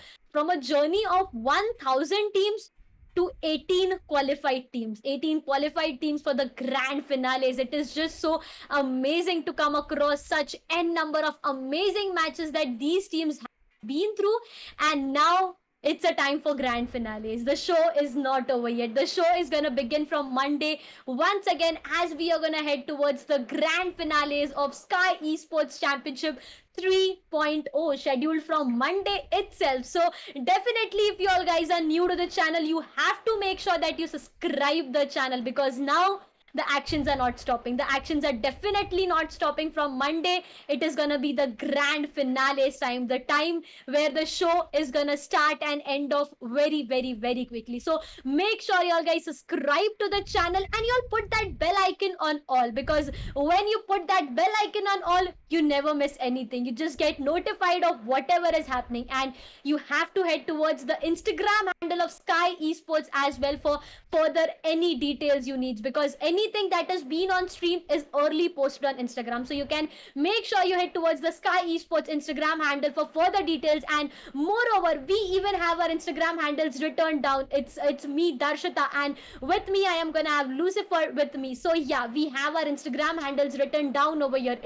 a journey of 1,000 teams to 18 qualified teams. 18 qualified teams for the grand finales. It is just so amazing to come across such n number of amazing matches that these teams have been through. And now it's a time for grand finales. The show is not over yet. The show is going to begin from Monday once again, as we are going to head towards the grand finales of SkyEsports Championship 3.0, scheduled from Monday itself. So definitely, if you all guys are new to the channel, you have to make sure that you subscribe the channel, because now the actions are not stopping. The actions are definitely not stopping. From Monday, it is gonna be the grand finale time, the time where the show is gonna start and end off very, very, very quickly. So make sure y'all guys subscribe to the channel and y'all put that bell icon on all, because when you put that bell icon on all, you never miss anything. You just get notified of whatever is happening. And you have to head towards the Instagram handle of Sky Esports as well for further any details you need, because anything that has been on stream is early posted on Instagram. So you can make sure you head towards the Sky Esports Instagram handle for further details. And moreover, we even have our Instagram handles written down. It's me, Darshita, and with me I am gonna have Lucifer with me. So yeah, we have our Instagram handles written down over here.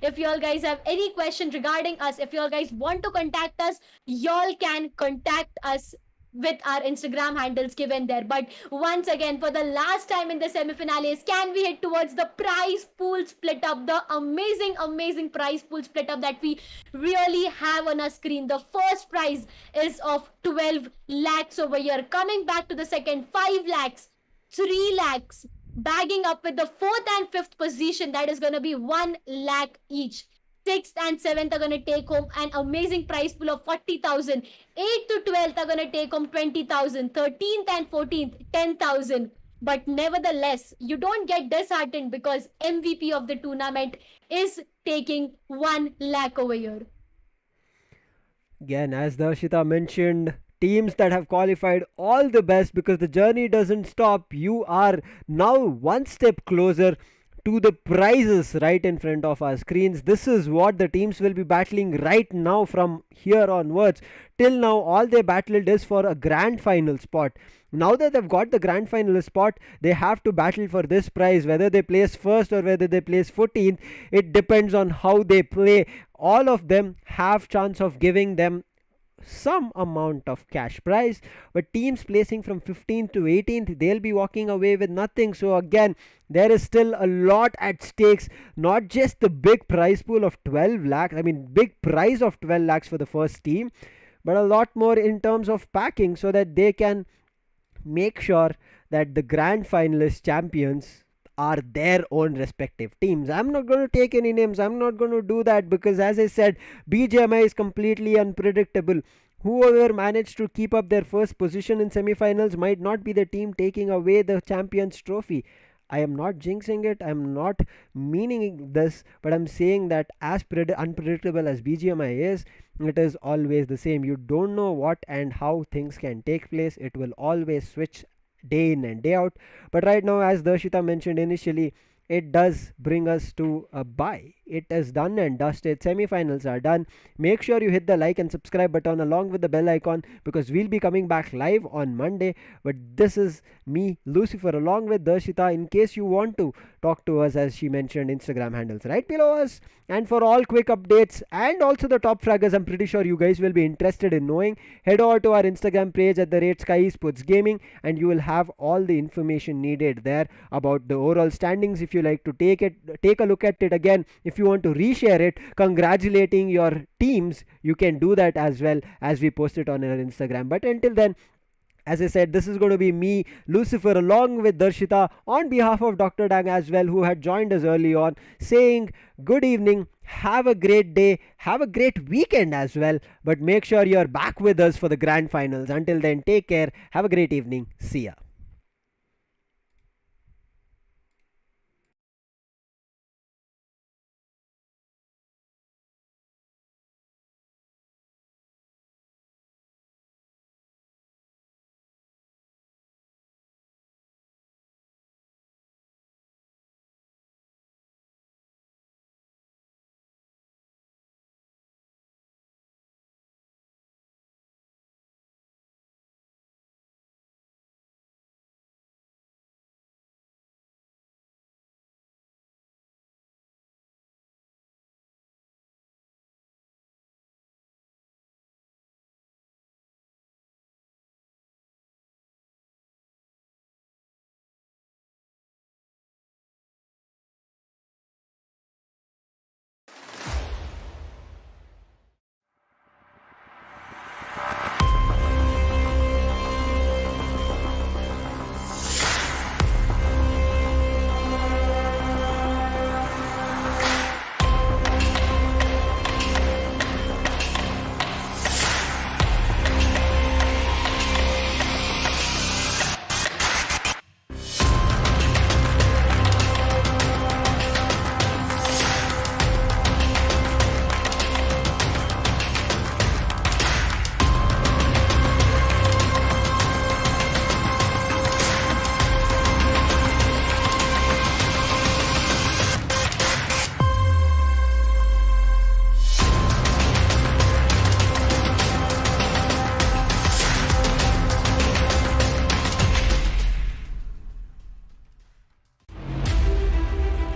If y'all guys have any question regarding us, if y'all guys want to contact us, y'all can contact us with our Instagram handles given there. But once again, for the last time in the semifinales, can we head towards the prize pool split up, the amazing, amazing prize pool split up that we really have on our screen? The first prize is of 12 lakhs over here. Coming back to the second, 5 lakhs, 3 lakhs, bagging up with the fourth and fifth position, that is going to be 1 lakh each. Sixth and seventh are going to take home an amazing prize pool of 40,000. 8th to 12th are going to take home 20,000. 13th and 14th, 10,000. But nevertheless, you don't get disheartened, because MVP of the tournament is taking 1 lakh over here. Again, as Darshita mentioned, teams that have qualified, all the best, because the journey doesn't stop. You are now one step closer to the prizes right in front of our screens. This is what the teams will be battling right now from here onwards. Till now, all they battled is for a grand final spot. Now that they've got the grand final spot, they have to battle for this prize. Whether they place first or whether they place 14th, it depends on how they play. All of them have chance of giving them some amount of cash prize, but teams placing from 15th to 18th, they'll be walking away with nothing. So again, there is still a lot at stakes, not just the big prize pool of 12 lakhs, I mean big prize of 12 lakhs for the first team, but a lot more in terms of packing, so that they can make sure that the grand finalist champions are their own respective teams. I'm not going to take any names, I'm not going to do that, because as I said, BGMI is completely unpredictable. Whoever managed to keep up their first position in semifinals might not be the team taking away the champions trophy. I am not jinxing it, I'm not meaning this, but I'm saying that as unpredictable as BGMI is, it is always the same. You don't know what and how things can take place. It will always switch day in and day out. But right now, as Darshita mentioned initially, it does bring us to a bye. It is done and dusted. Semifinals are done. Make sure you hit the like and subscribe button along with the bell icon, because we'll be coming back live on Monday. But this is me, Lucifer, along with Darshita, in case you want to talk to us, as she mentioned, Instagram handles right below us. And for all quick updates and also the top fraggers, I'm pretty sure you guys will be interested in knowing, head over to our Instagram page at the rate Skyesports Gaming, and you will have all the information needed there about the overall standings. If you like to take a look at it again, if you want to reshare it congratulating your teams, you can do that as well, as we post it on our Instagram. But until then, as I said, this is going to be me, Lucifer, along with Darshita, on behalf of Dr. Dang as well, who had joined us early on, saying good evening, have a great day, have a great weekend as well, but make sure you're back with us for the grand finals. Until then, take care, have a great evening, see ya.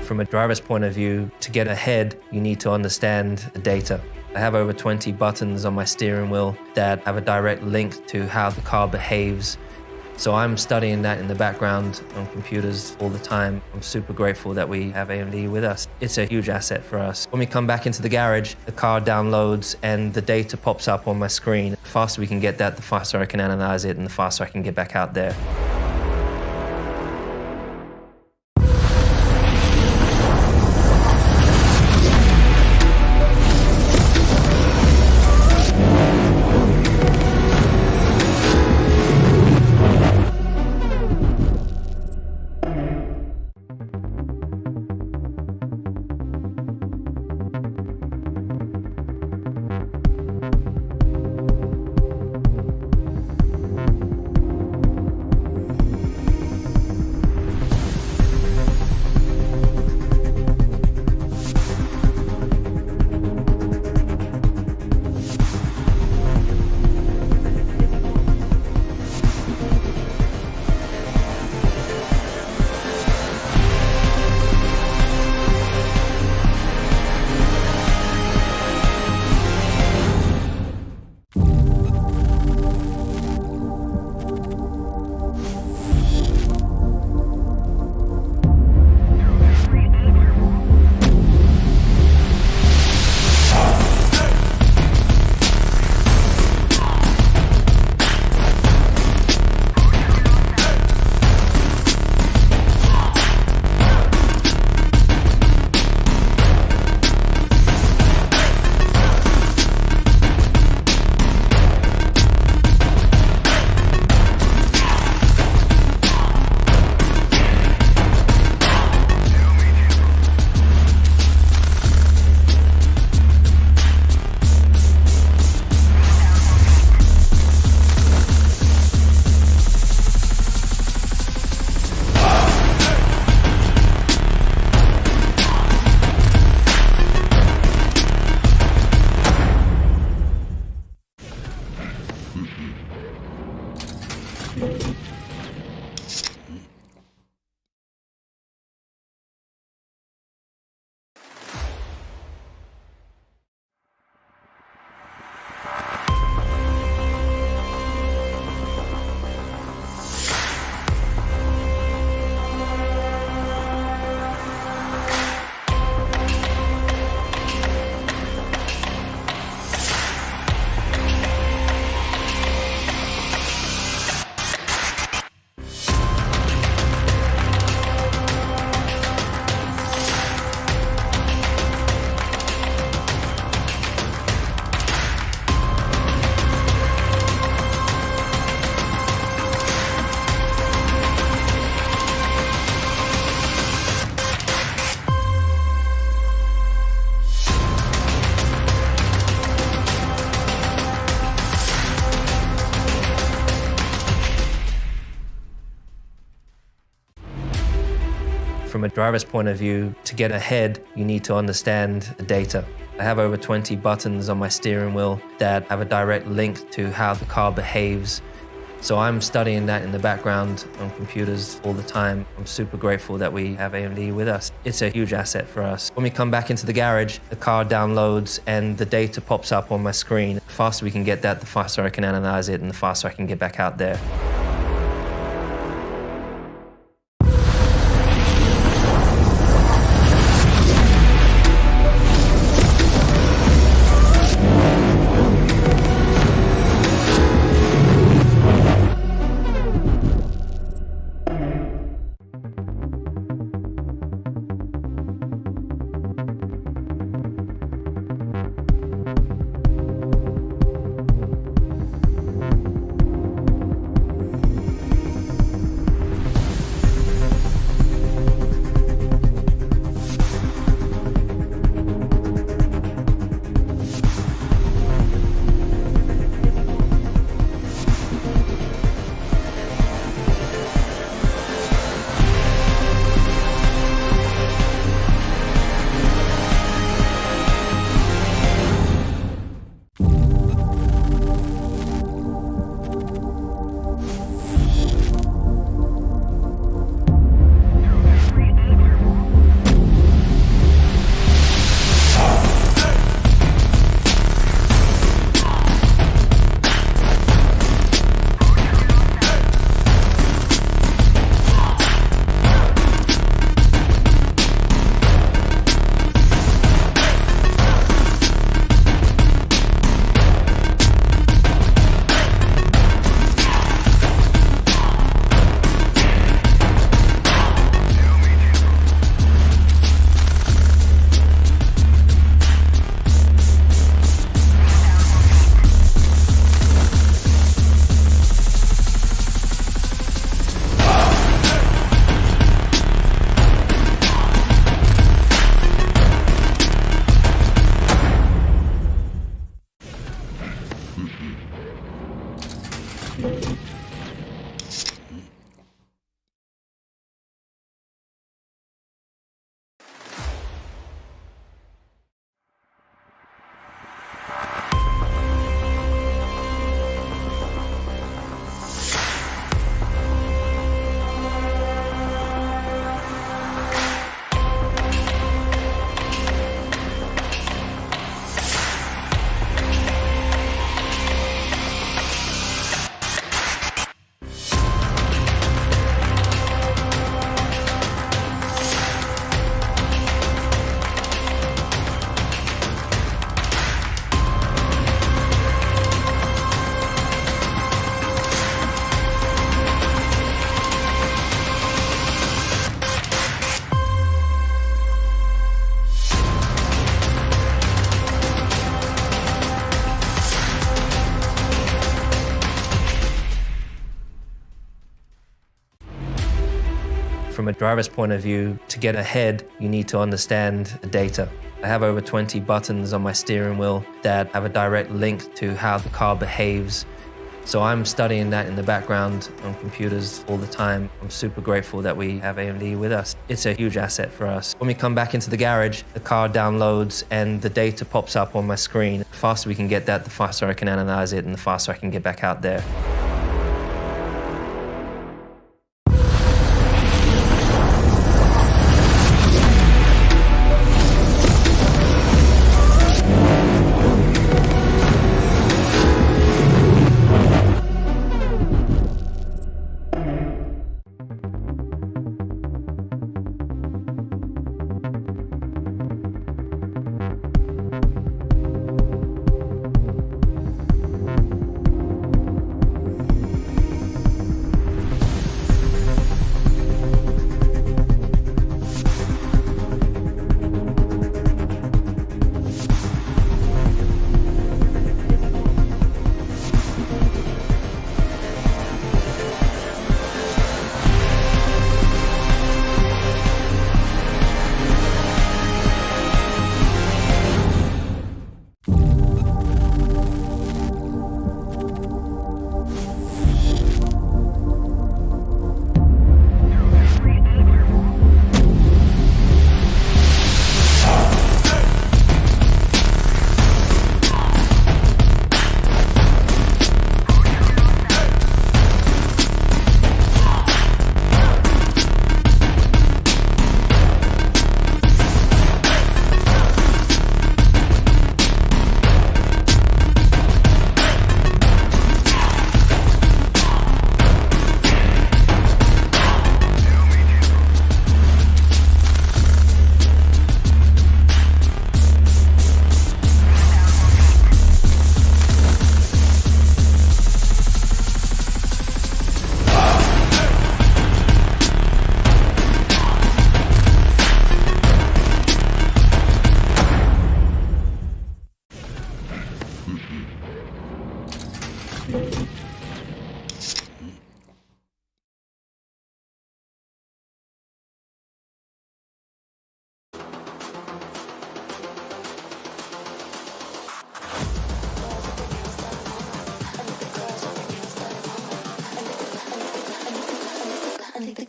From a driver's point of view, to get ahead, you need to understand the data. I have over 20 buttons on my steering wheel that have a direct link to how the car behaves. So I'm studying that in the background on computers all the time. I'm super grateful that we have AMD with us. It's a huge asset for us. When we come back into the garage, the car downloads and the data pops up on my screen. The faster we can get that, the faster I can analyze it and the faster I can get back out there. From a driver's point of view, to get ahead, you need to understand the data. I have over 20 buttons on my steering wheel that have a direct link to how the car behaves. So I'm studying that in the background on computers all the time. I'm super grateful that we have AMD with us. It's a huge asset for us. When we come back into the garage, the car downloads and the data pops up on my screen. The faster we can get that, the faster I can analyze it and the faster I can get back out there. from a driver's point of view, to get ahead, you need to understand the data. I have over 20 buttons on my steering wheel that have a direct link to how the car behaves. So I'm studying that in the background on computers all the time. I'm super grateful that we have AMD with us. It's a huge asset for us. When we come back into the garage, the car downloads and the data pops up on my screen. The faster we can get that, the faster I can analyze it and the faster I can get back out there.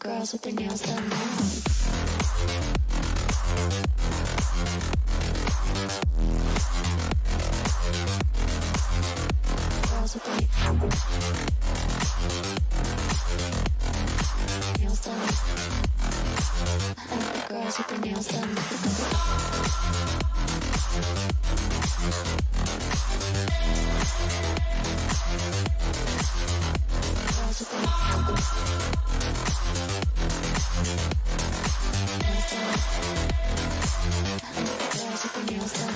girls with their nails done now. Girls with their nails done. I like the girls with their nails done. Girls with their nails done.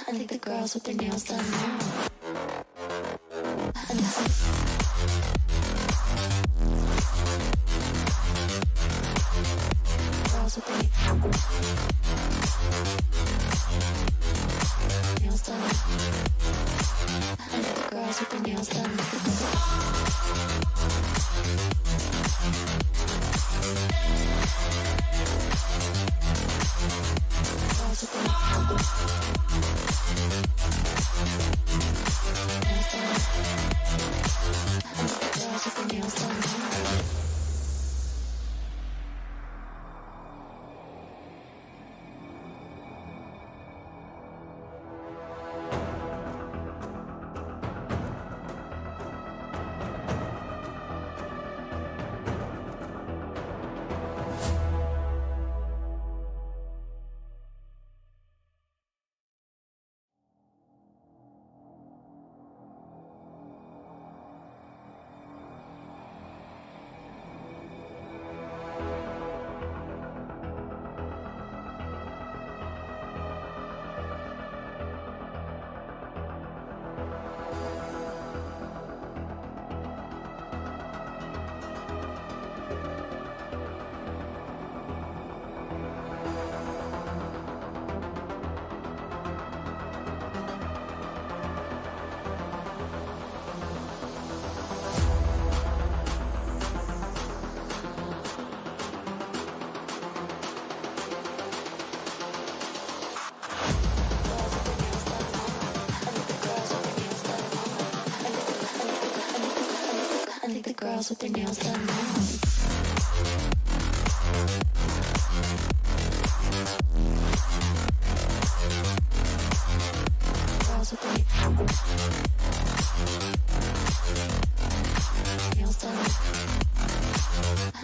I think the girls with their nails done now. Girls with their nails done. I think the girls with their nails done. Girls with their girls with their nails done now. Girls with their nails done.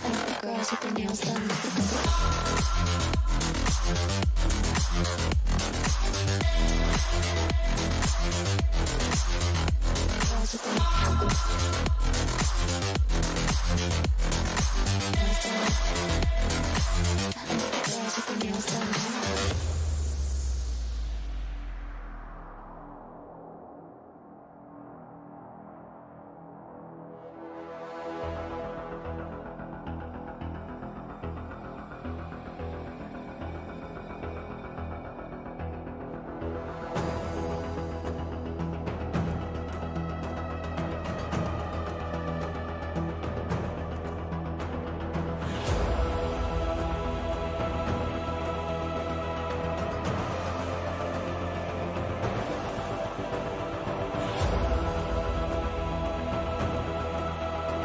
I like the girls with their nails done.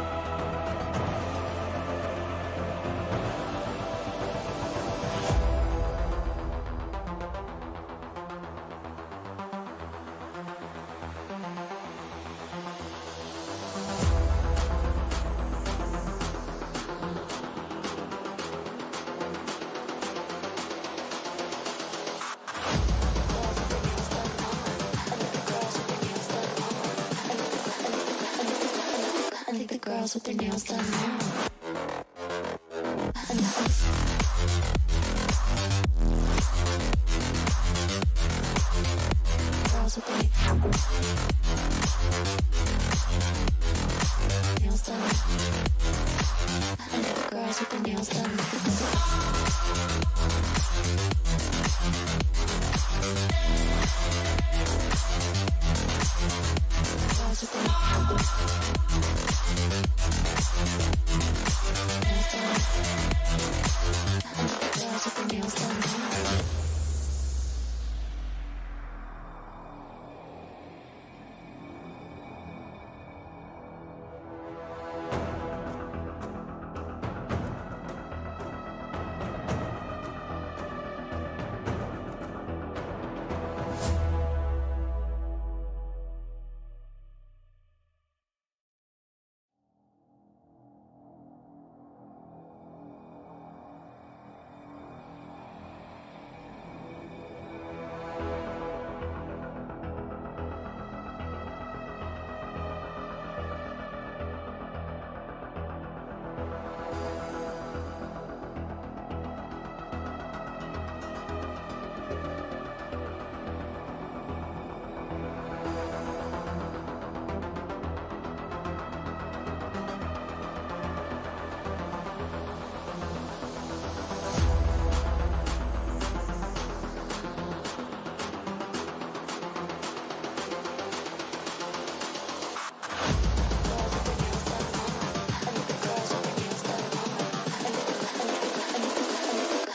Girls with their nails done. I think the girls with their nails done now. Girls with their nails done. I think the girls with their nails done. Girls with their nails done.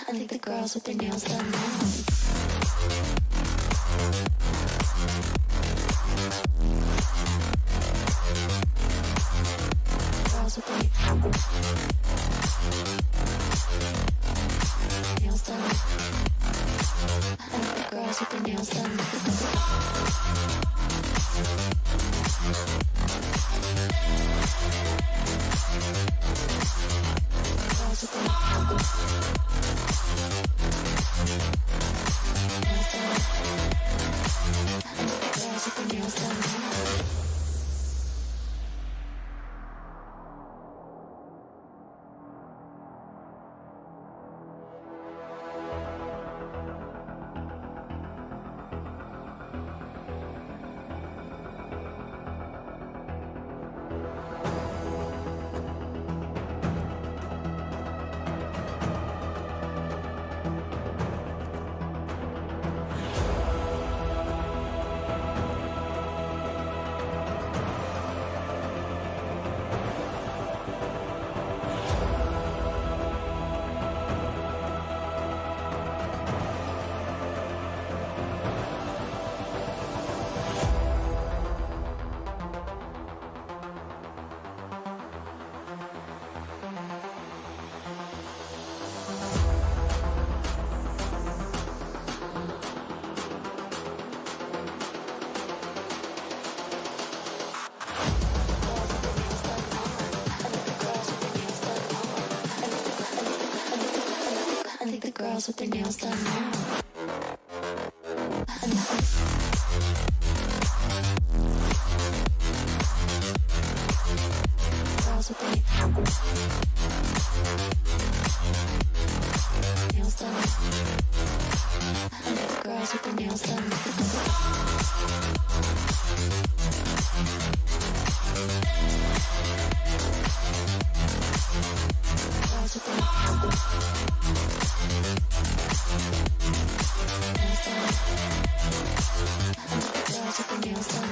I think the girls with their nails done now. Girls with their nails done. I think the girls with their nails done. Girls with their girls with their nails done now. Girls with their nails done. Girls with their nails done. Girls with their nails done.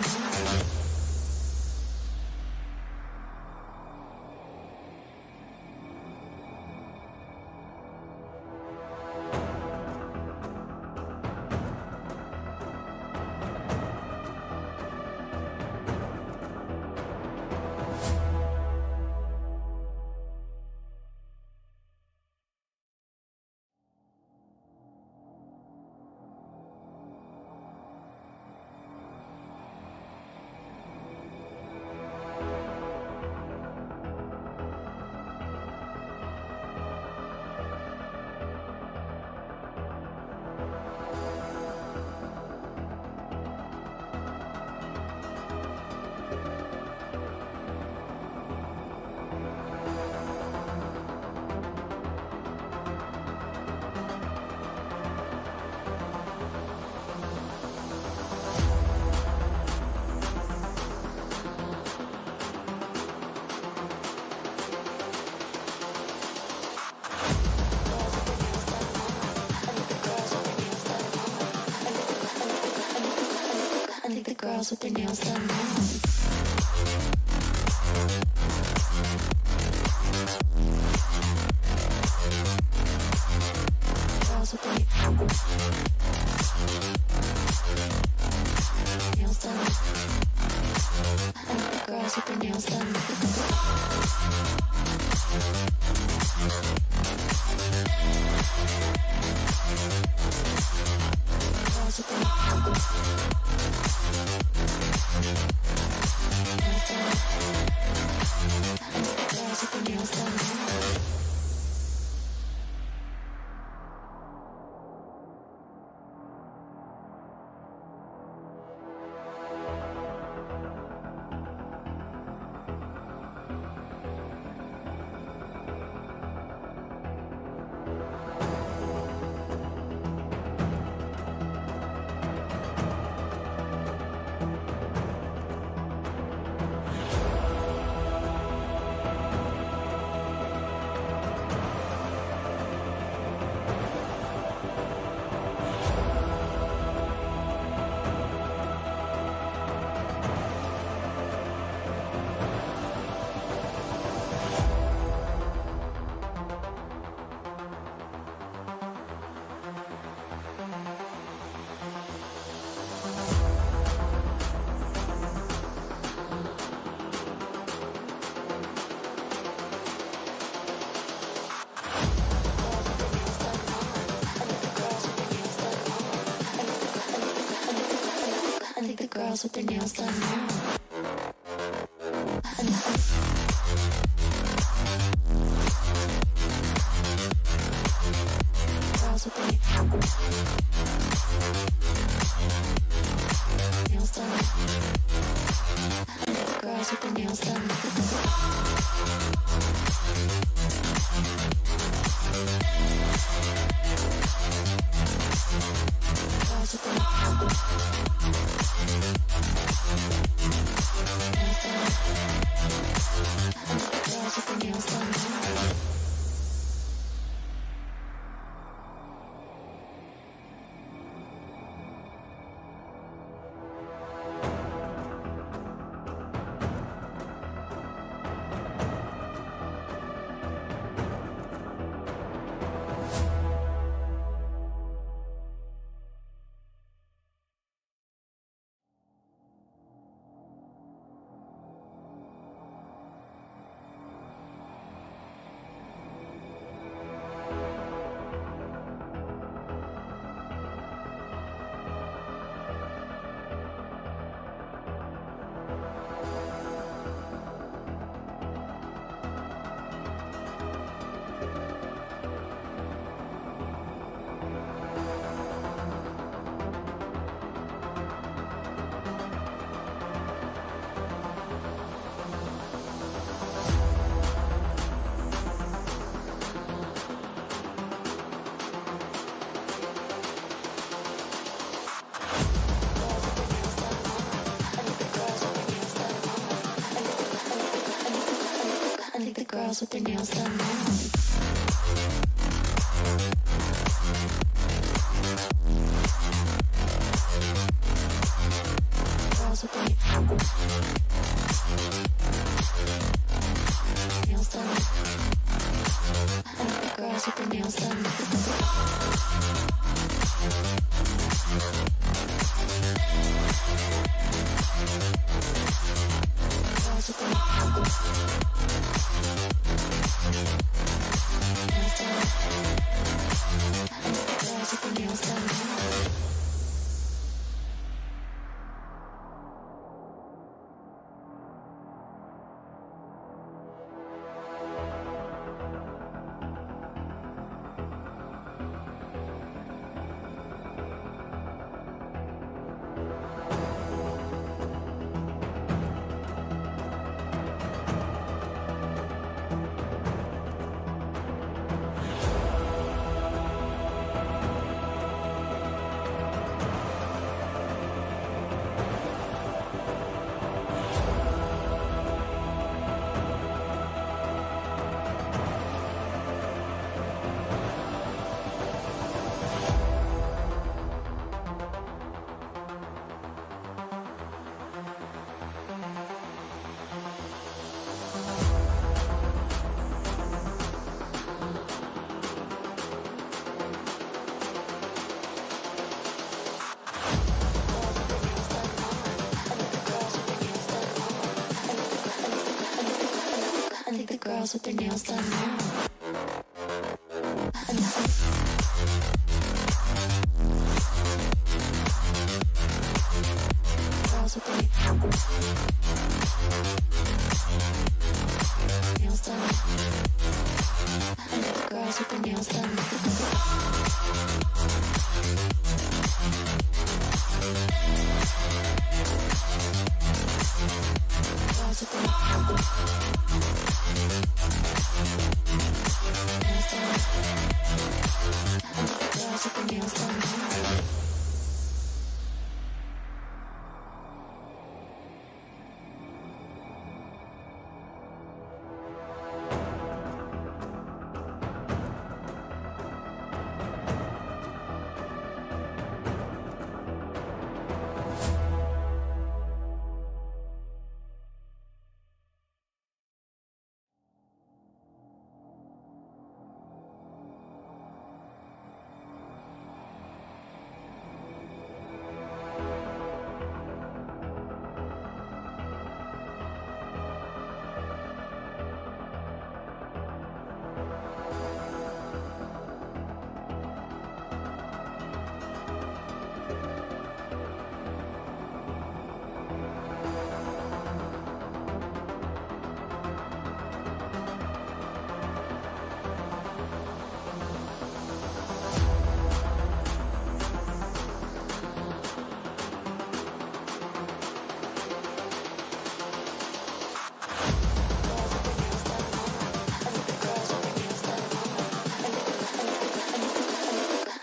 I think the girls with their nails done now. Girls with their nails done. I think the girls with their nails done. Girls with their nails done. I think the girls with their nails done now. Girls with their nails done. I think the girls with their nails done. Girls with their nails done. girls with their nails done now. Girls with their nails done. I like the girls with their nails done. Girls with their nails done. I like the girls with their nails done. I like the girls with their nails done now. Girls with their nails done. I like the girls with their nails done. Girls with their girls with their nails done.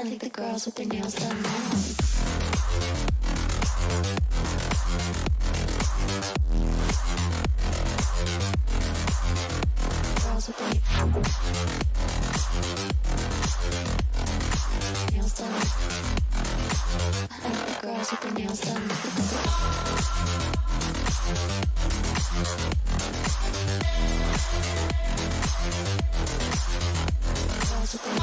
I like the girls with their nails done now. Girls with their nails done. I like the girls with their nails done. Girls with their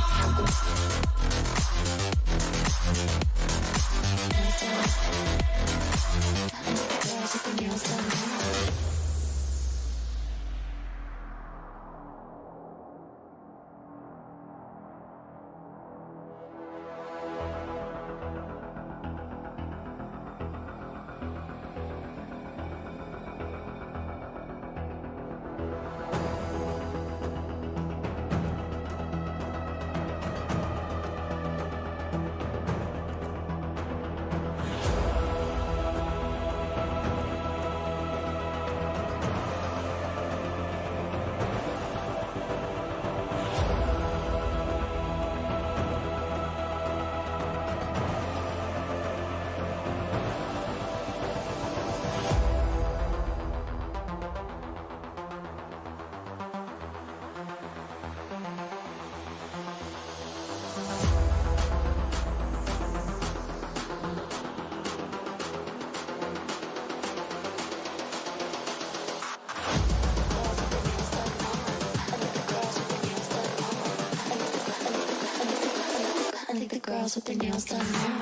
girls with their nails done now.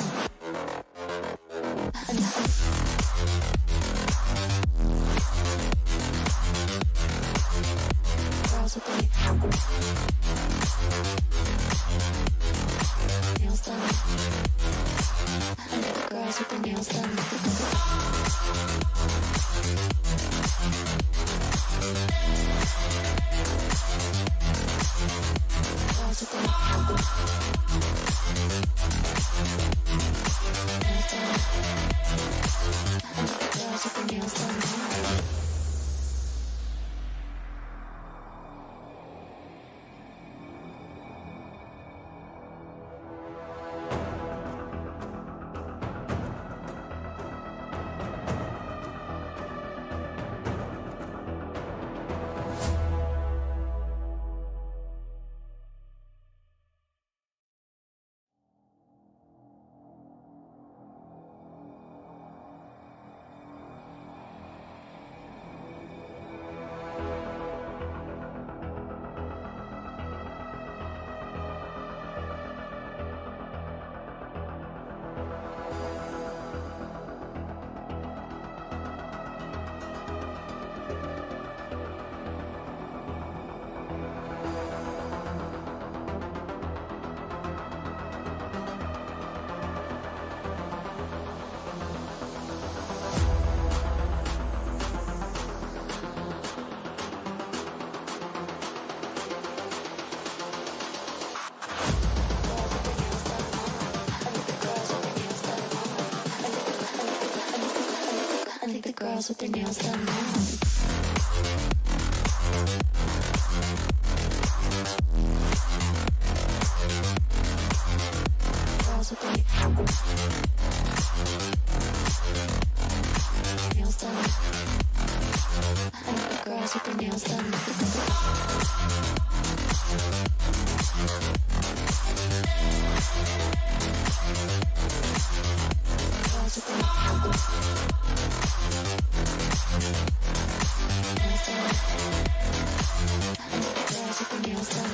Girls with their nails done. Girls with their nails done. Girls with their nails done. I think the girls with their nails done now. Girls with their nails done. I think the girls with their nails done. Girls with their nails done.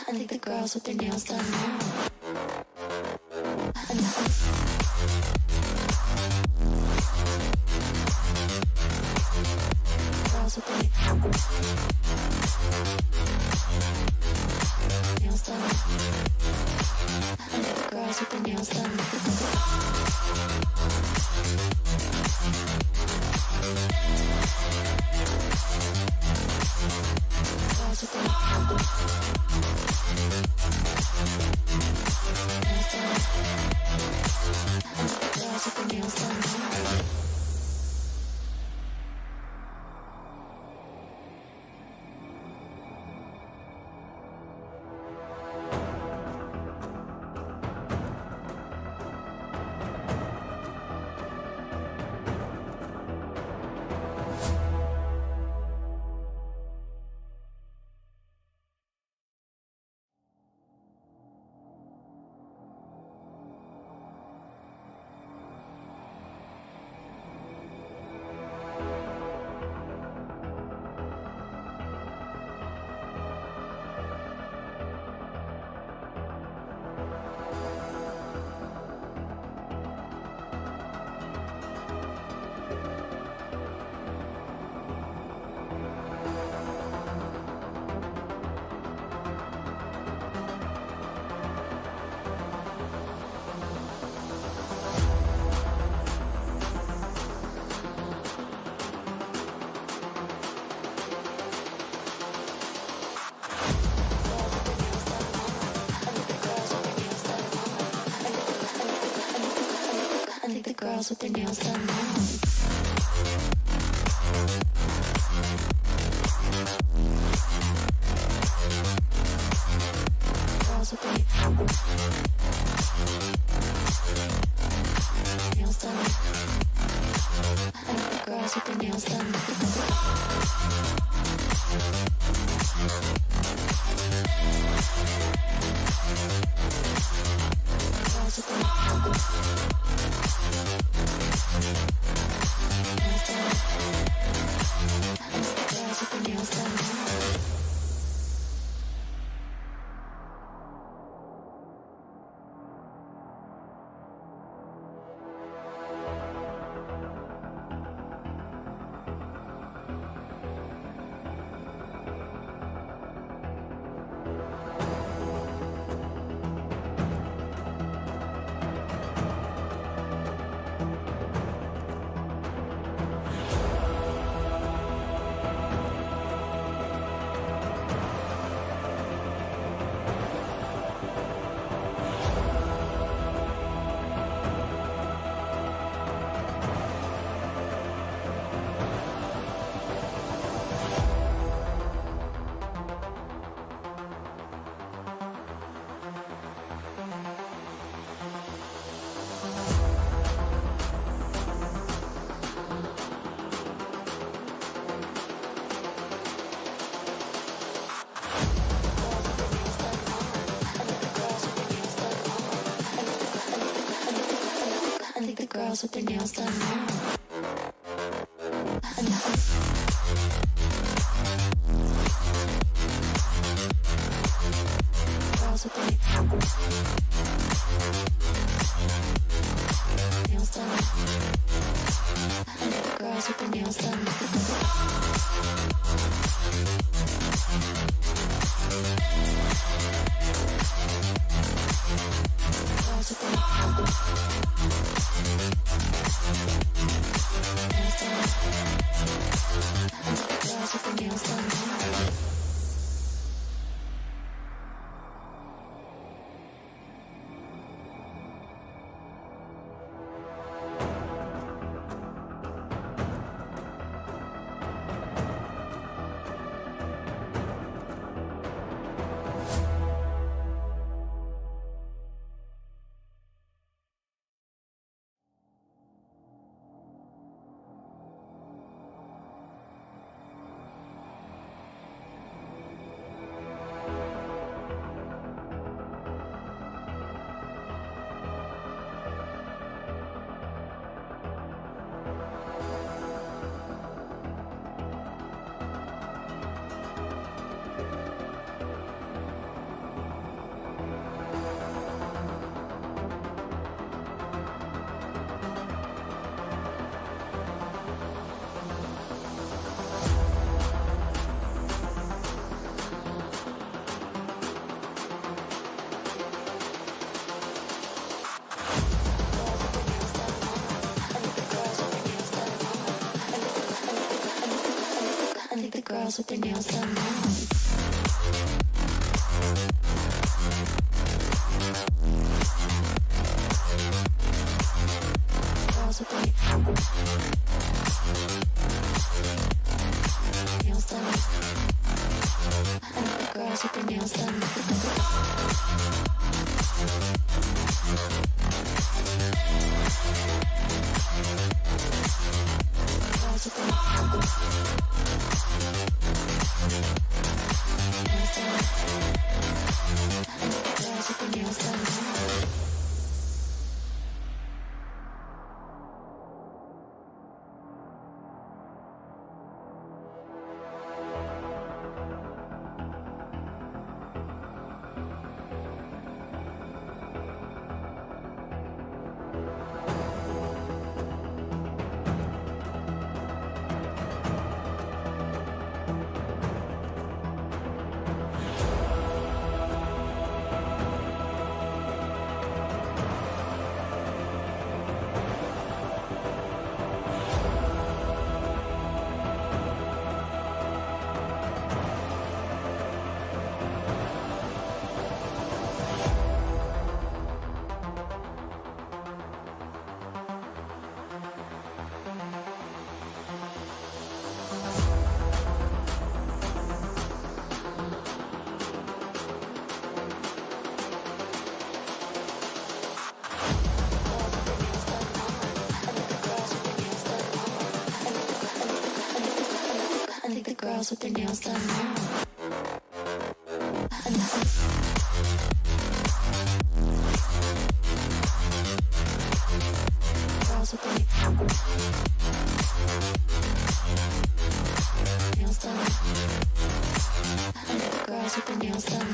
I think the girls with their nails done now. Girls with their nails done. I think the girls with their nails done. Girls with their nails done. girls with their nails done now. Girls with their nails done. I like the girls with their nails done. Girls with their nails done. I think the girls with their nails done now. Girls with their nails done. I think the girls with their nails done. Girls with their nails done. I think the girls with their nails done now. Girls with their nails done. I think the girls with their nails done. Girls with their girls with their nails done now. Girls with their nails done. Girls with their nails done.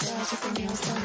Girls with their nails done.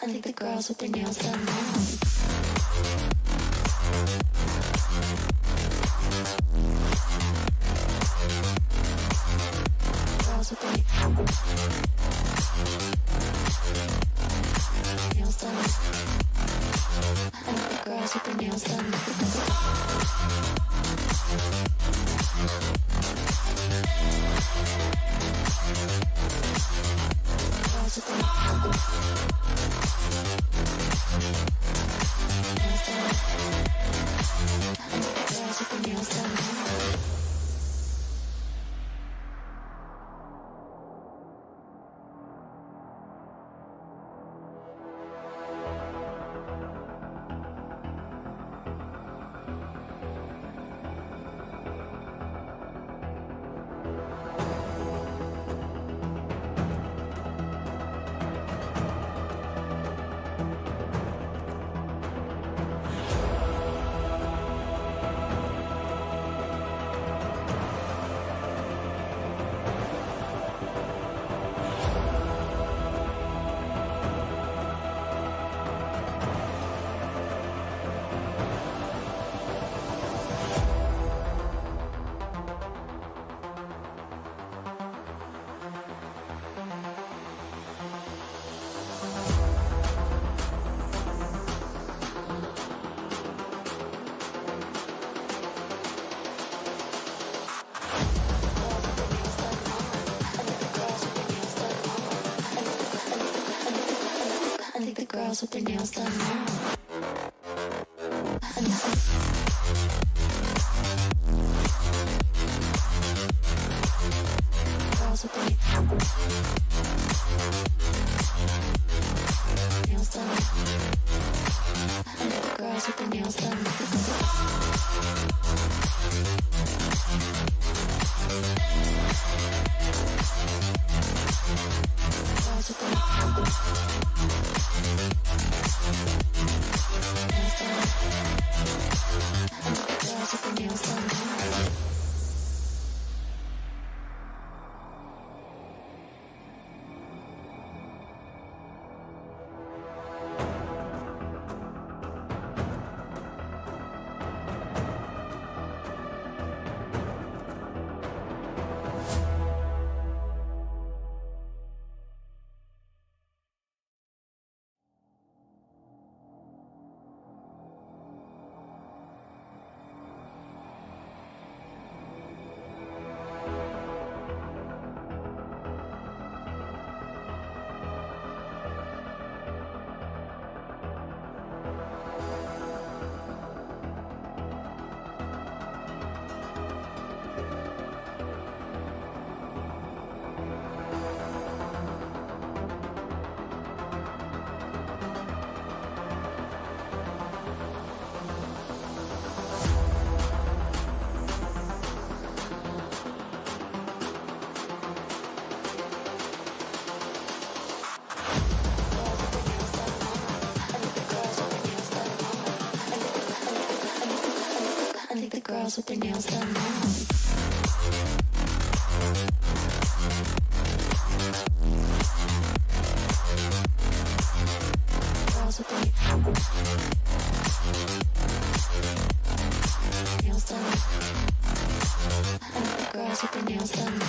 I think the girls with their nails done now. Girls with their nails done. I think the girls with their nails done. Girls with their girls with their nails done. I think the girls with their nails done now. Girls with their nails done. I think the girls with their nails done. Girls with their girls with their nails done now. girls with their nails done now. Girls with their nails done. I like the girls with their nails done.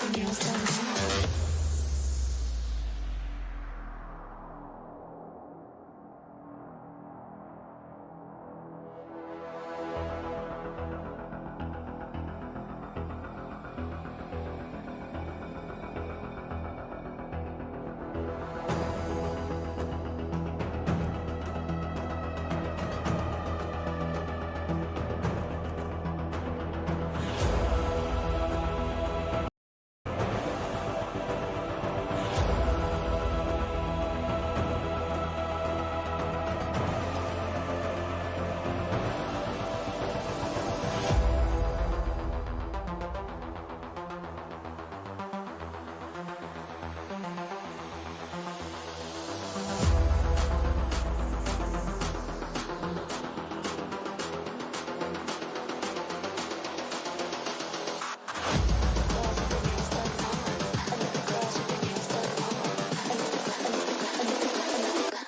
Girls with their nails done.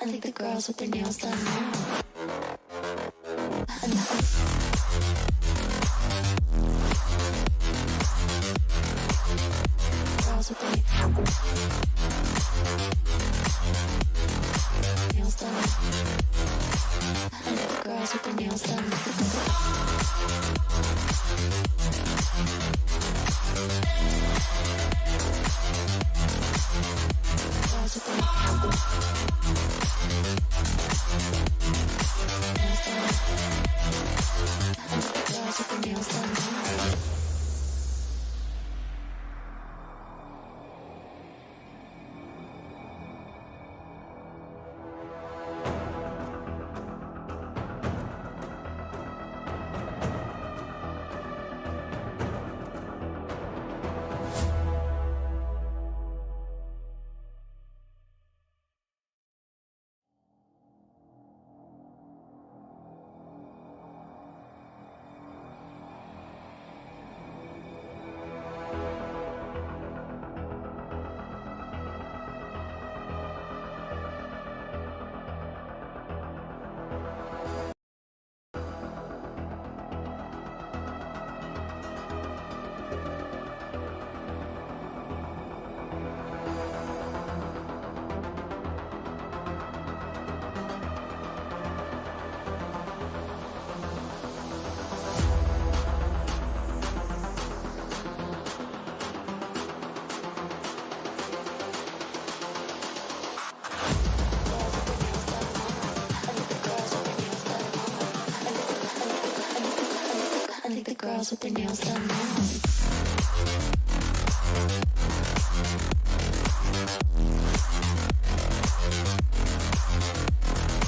I like the girls with their nails done now. Girls with their nails done. I like the girls with their nails done. Girls with their girls with their nails done now. I like the girls with their nails done now.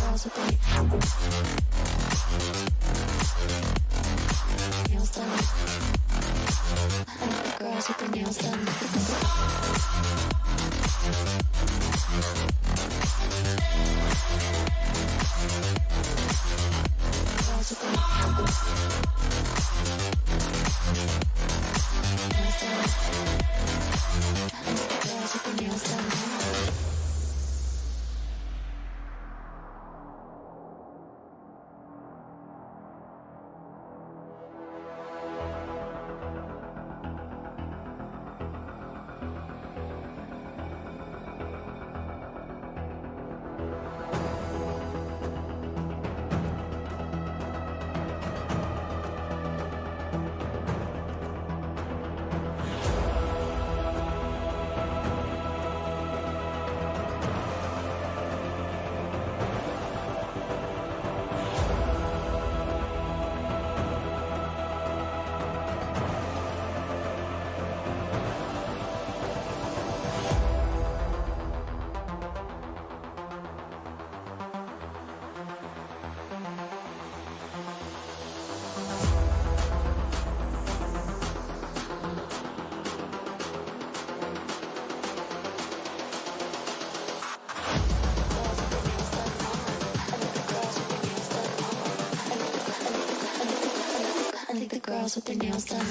Girls with their nails done. I like the girls with their nails done. Girls with their nails done. girls with their nails done.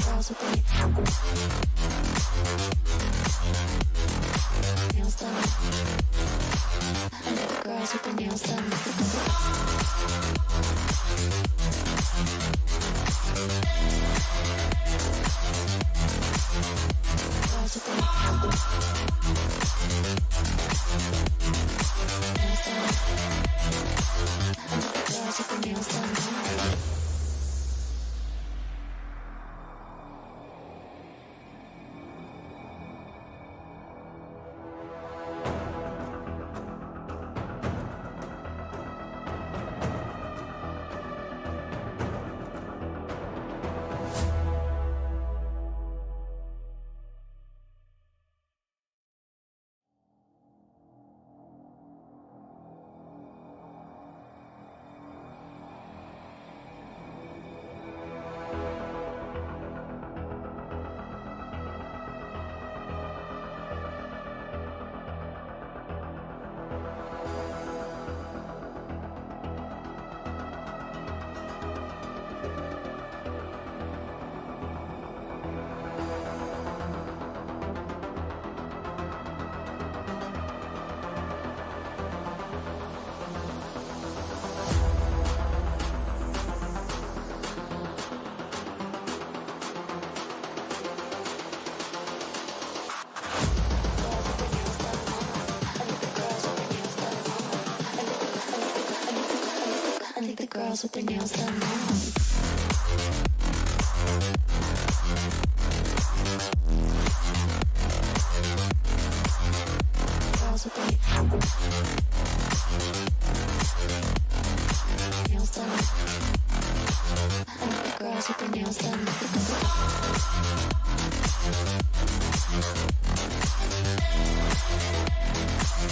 Girls with their nails done. Girls with their nails done. Girls with their nails done. I think the girls with their nails done. Girls with their nails done. I think the girls with their nails done. Girls with their nails done.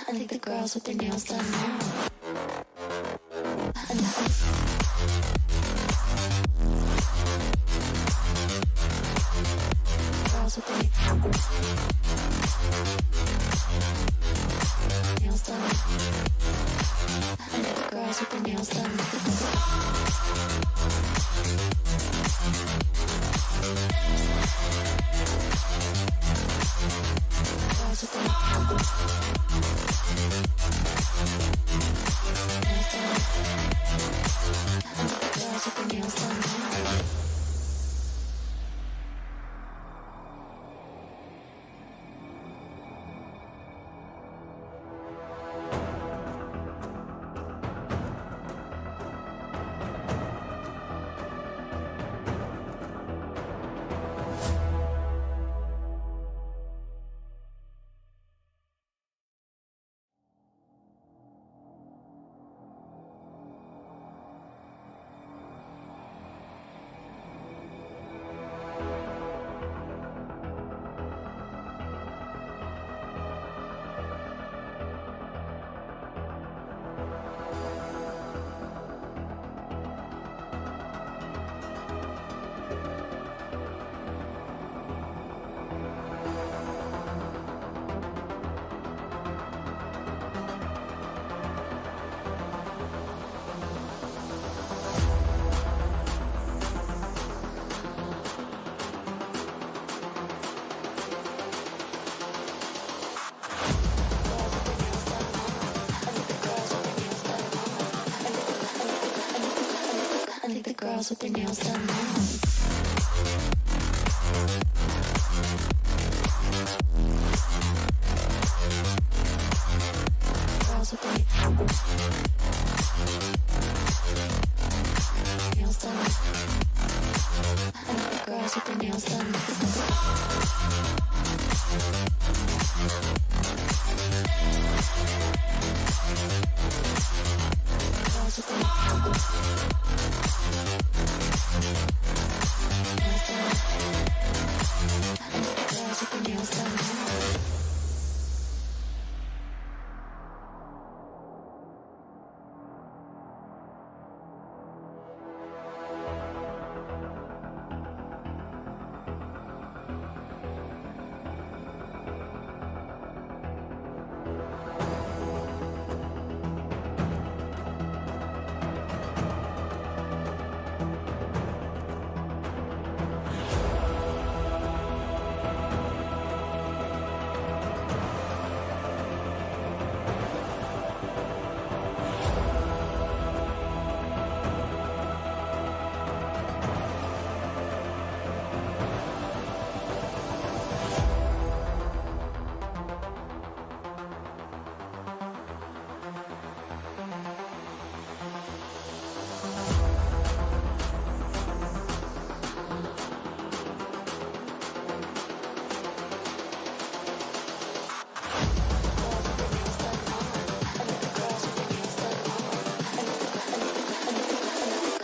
I think the girls with their nails done. Girls with their nails done. I think the girls with their nails done. Girls with their nails done. girls with their nails done now. Girls with their nails done. I like the girls with their nails done. Girls with their nails done.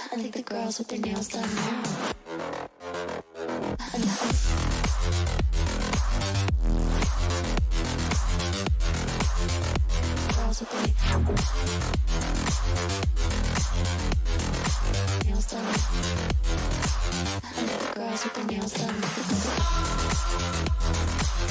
I think the girls with their nails done now. Girls with their nails done. I think the girls with their nails done. Girls with their nails done.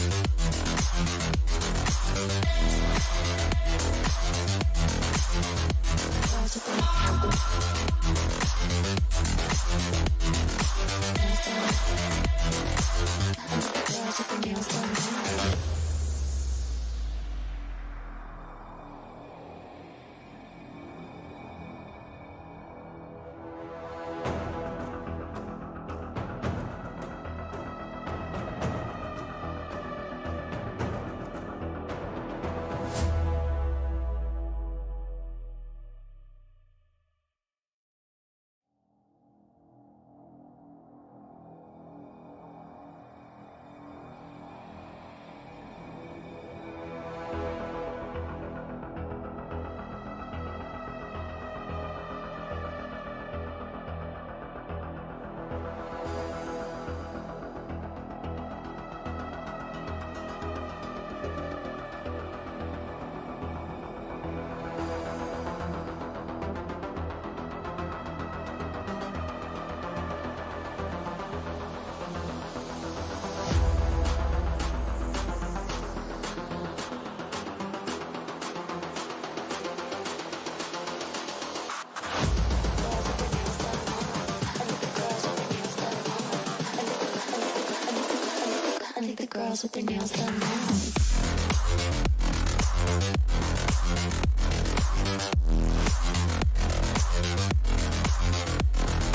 I think the girls with their nails done now.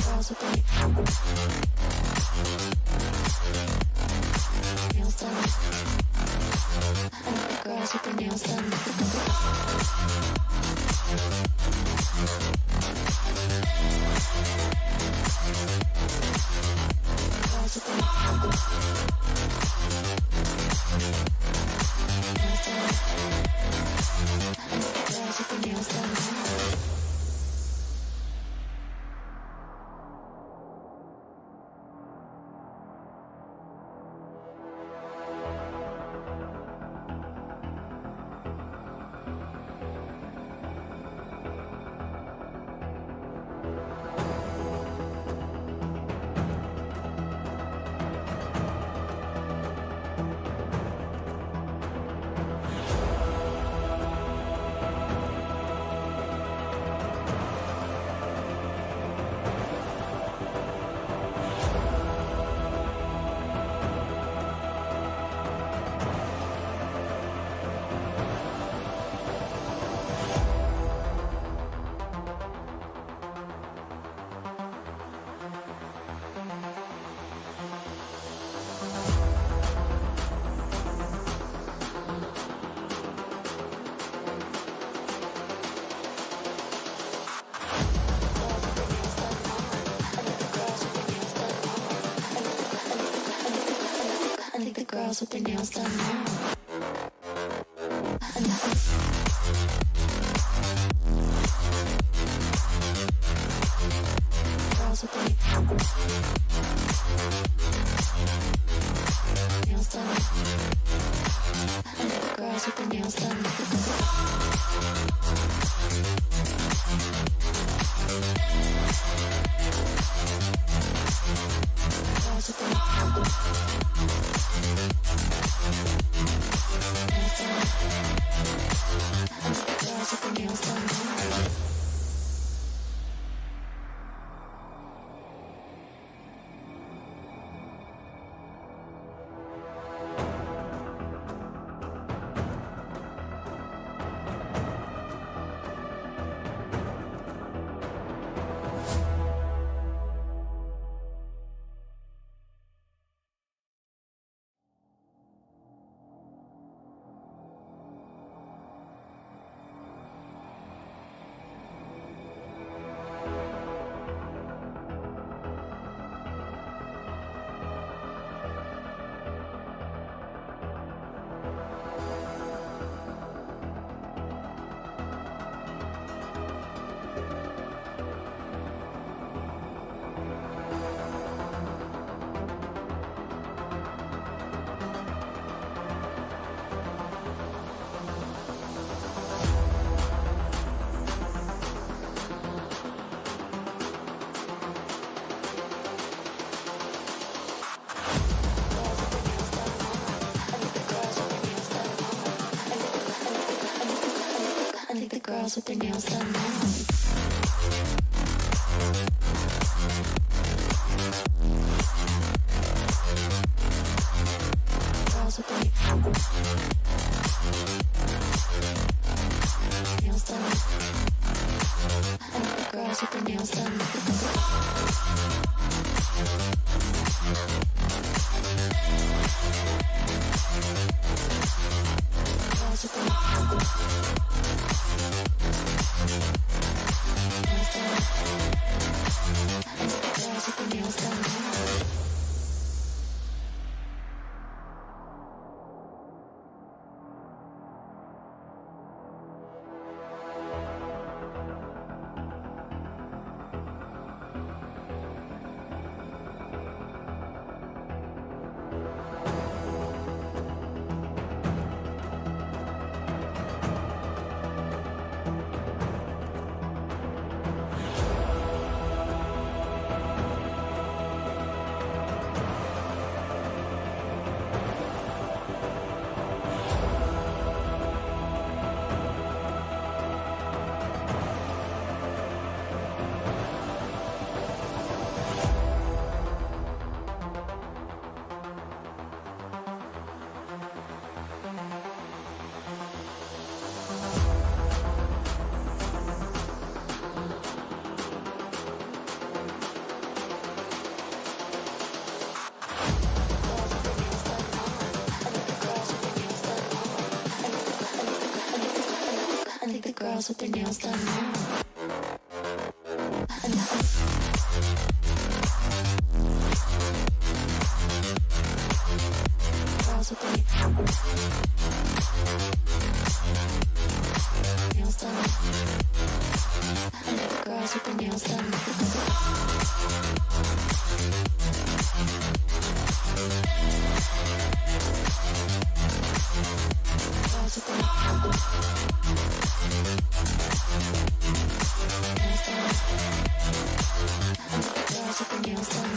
Girls with their nails done. I think the girls with their nails done. Girls with their girls with their nails done now. Girls with their nails done. Girls with their nails done. Girls with their nails done. I think the girls with their nails done now. Girls with their nails done. I think the girls with their nails done. Girls with their nails done. I think the girls with their nails done now. Girls with their nails done. I think the girls with their nails done. Girls with their nails done.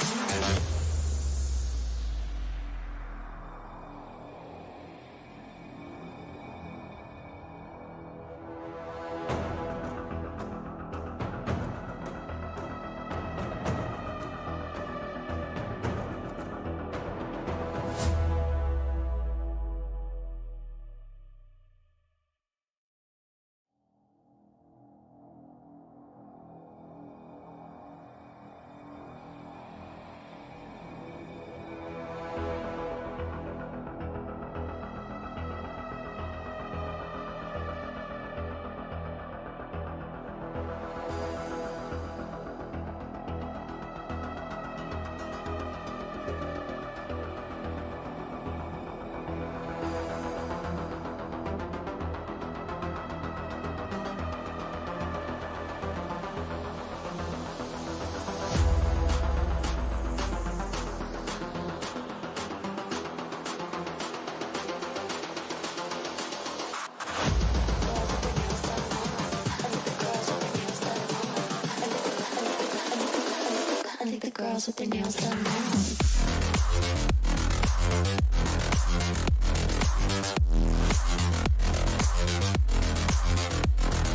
think the girls with their nails done now.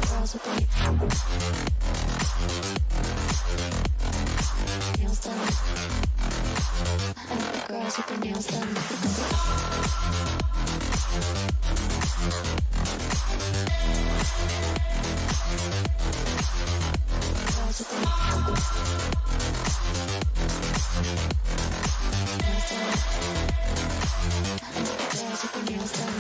Girls with their nails done. I think the girls with their nails done. Girls with their nails done.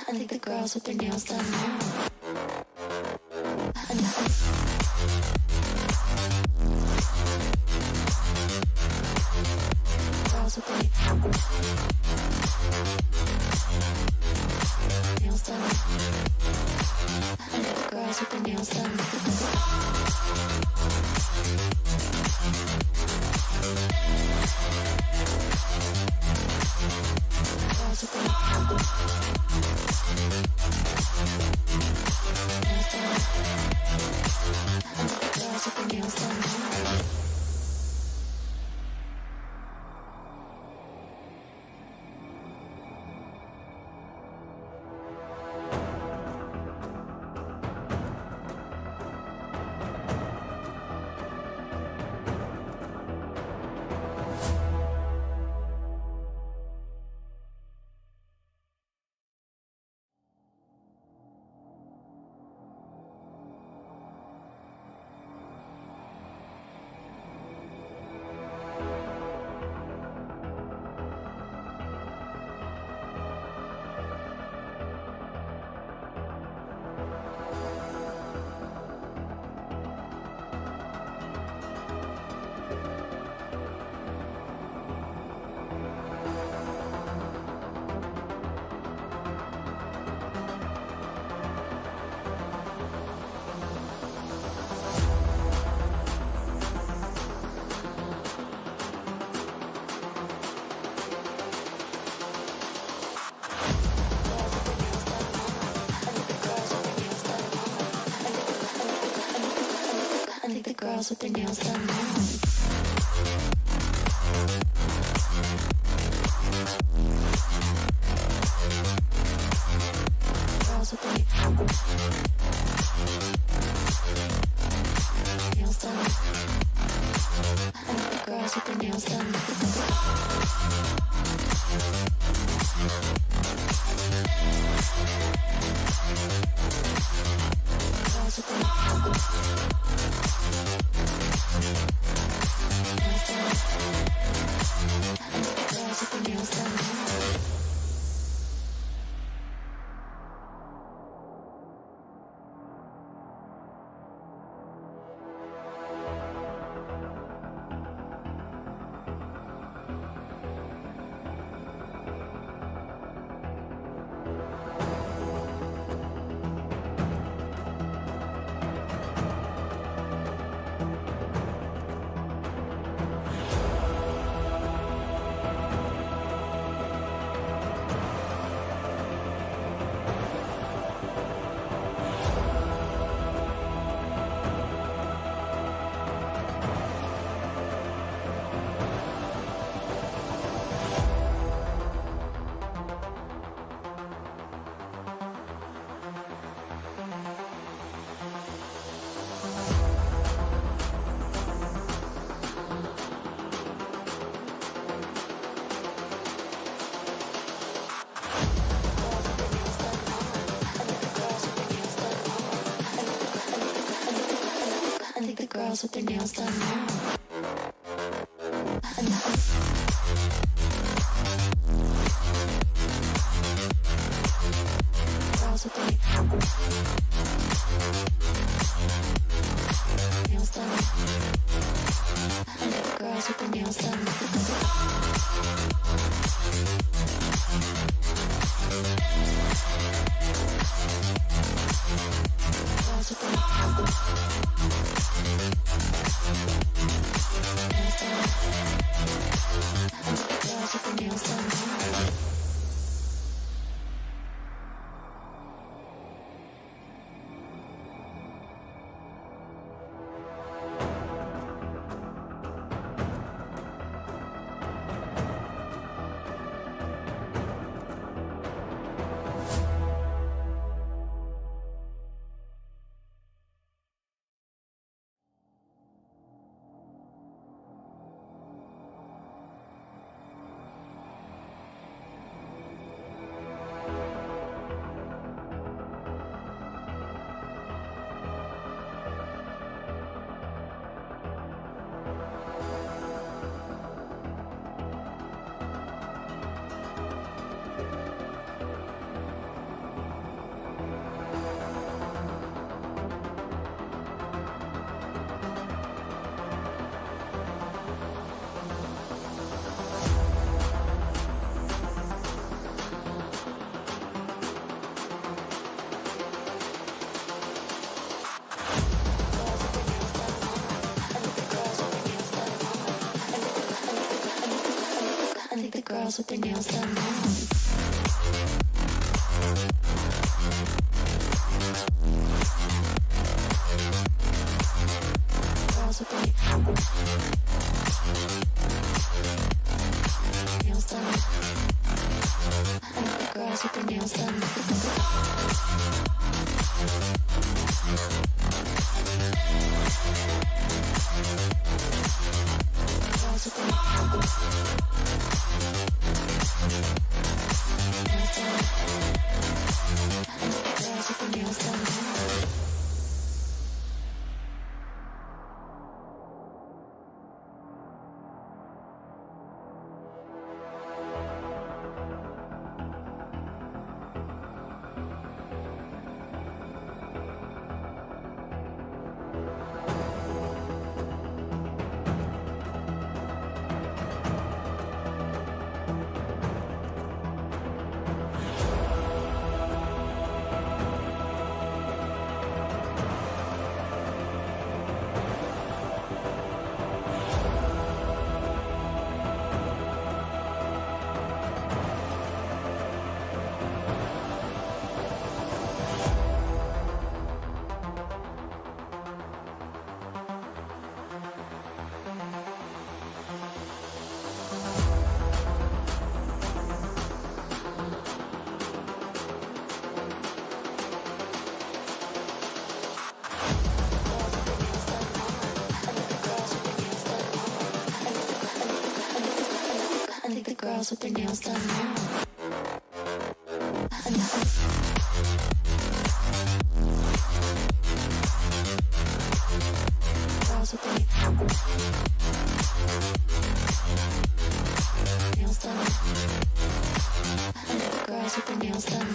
I think the girls with their nails done now. Girls with their nails done. I think the girls with their nails done. Girls with their nails done. I think the girls with their nails done now. Girls with their nails done. I think the girls with their nails done. Girls with their girls with their nails done now. Girls with their nails done. Girls with their nails done. Girls with their nails done. I think the girls with their nails done now. Girls with their nails done. I think the girls with their nails done. Girls with their nails done. I think the girls with their nails done now. Girls with their nails done. I think the girls with their nails done.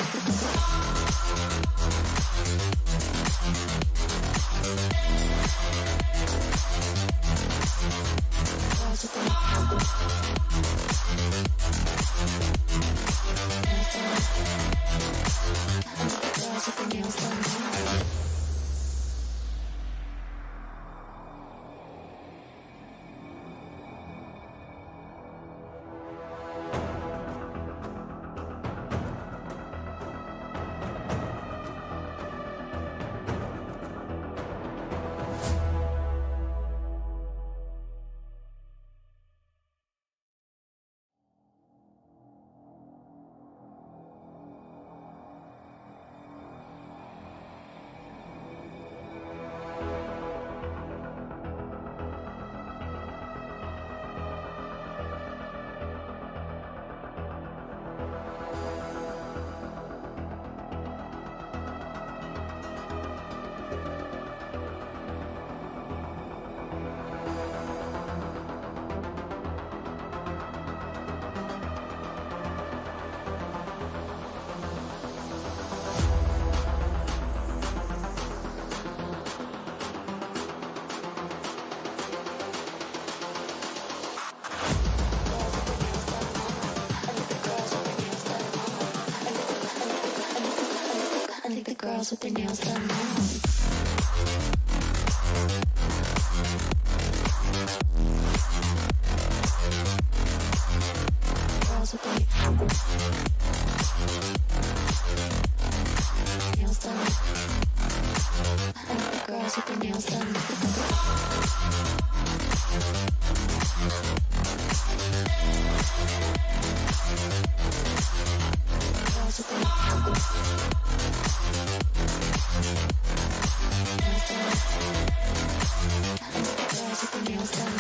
Girls with their nails done. girls with their nails done now. Girls with their nails done. I like the girls with their nails done. Girls with their nails done.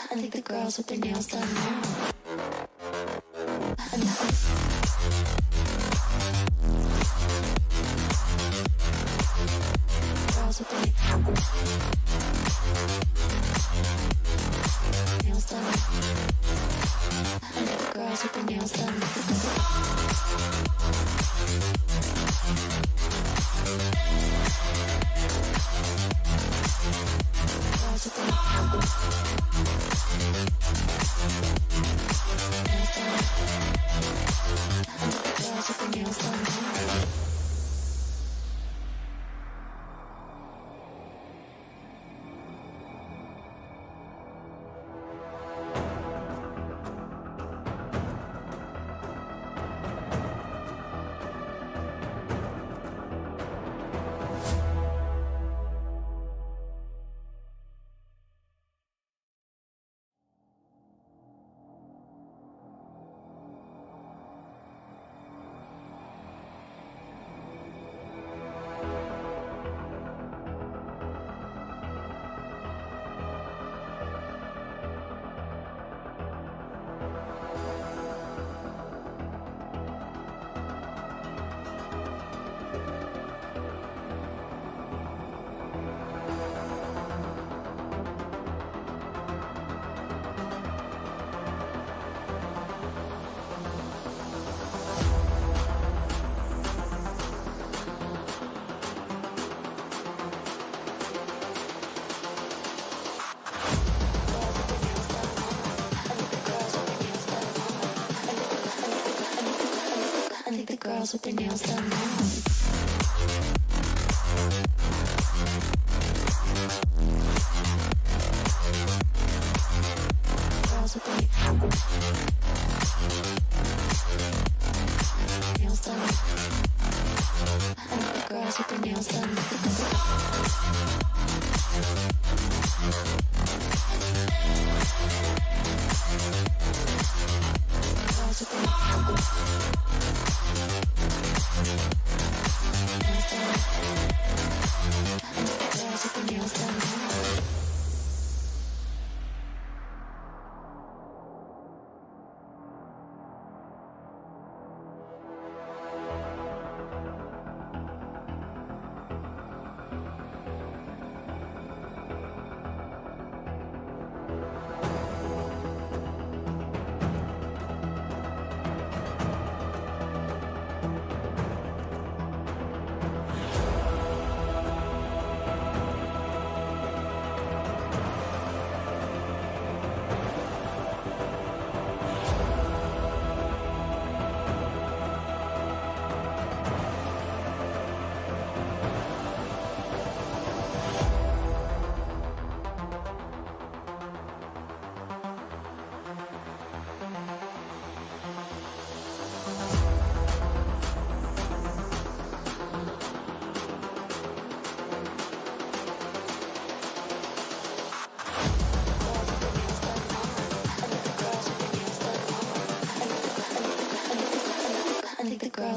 I like the girls with their nails done now. Girls with their nails done. I like the girls with their nails done. Girls with their nails done. I like the girls with their nails done now. Girls with their nails done. I like the girls with their nails done. Girls with their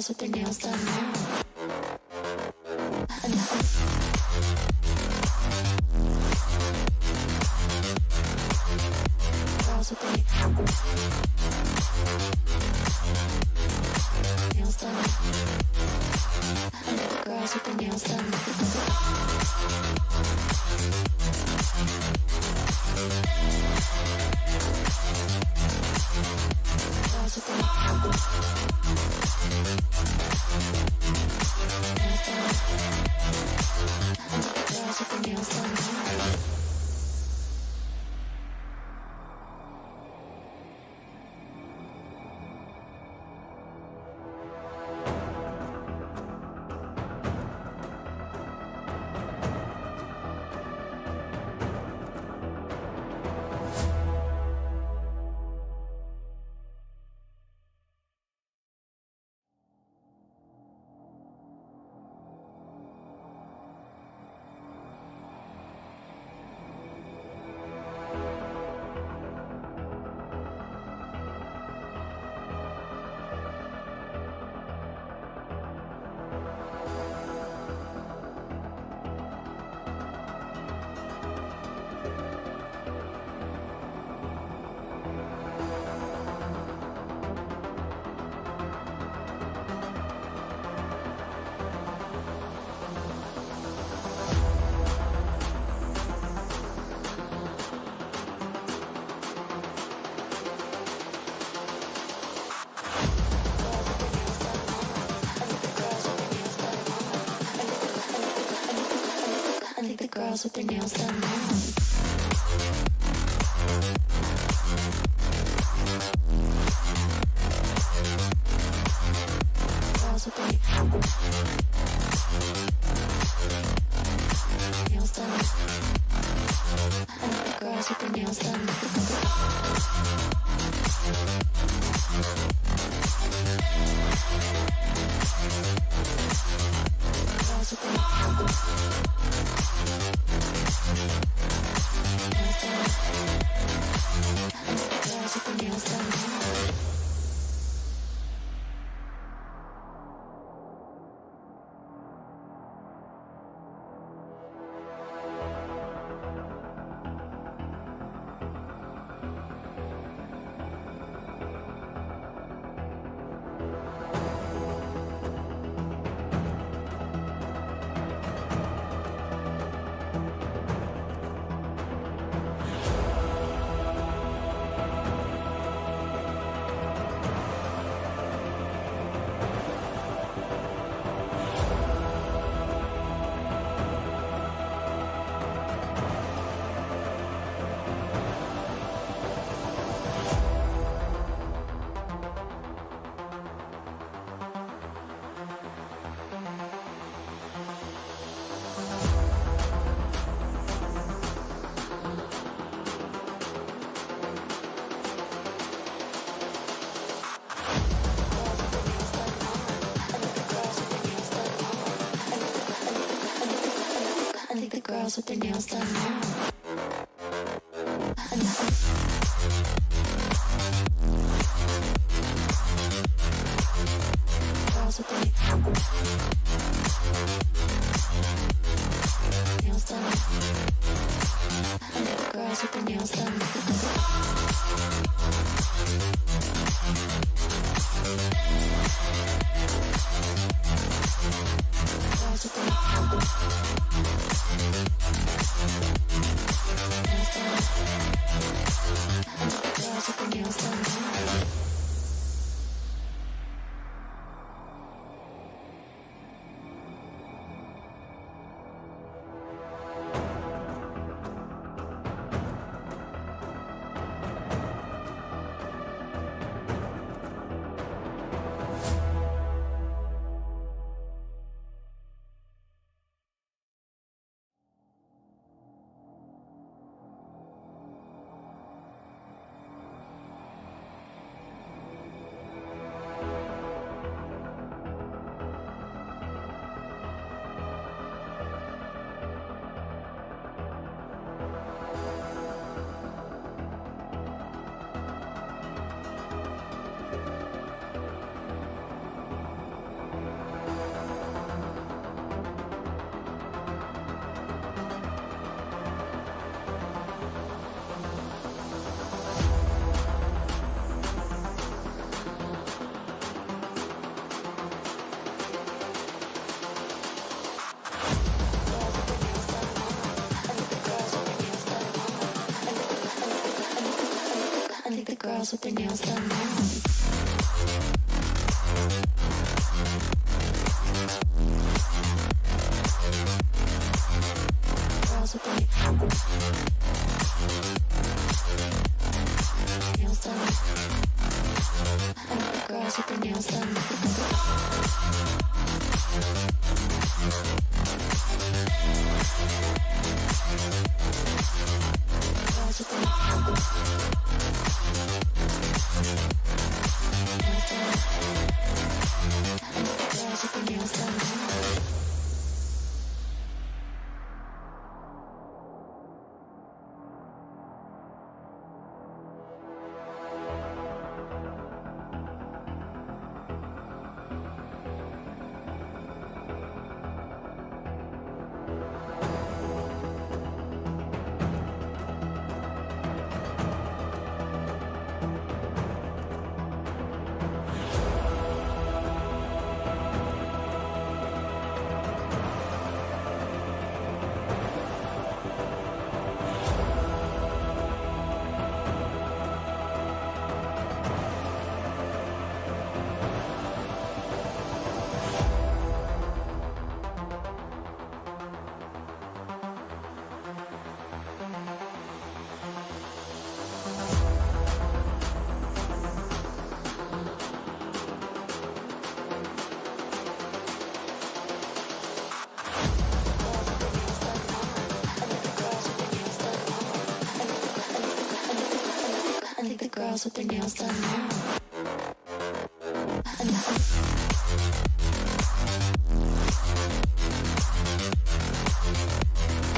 girls with their nails done now. Girls with their nails done. Girls with their nails done. Girls with their nails done. I think the girls with their nails done now. Girls with their nails done. I think the girls with their nails done. Girls with their nails done. I think the girls with their nails done now. Girls with their nails done. I think the girls with their nails done. Girls with their nails done. girls with their nails done now. Girls with their nails done. I like the girls with their nails done. Girls with their nails done. I like the girls with their nails done now.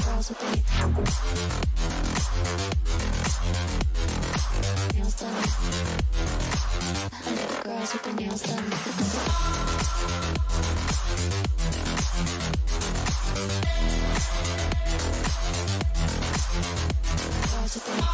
Girls with their nails done. I like the girls with their nails done. Girls with their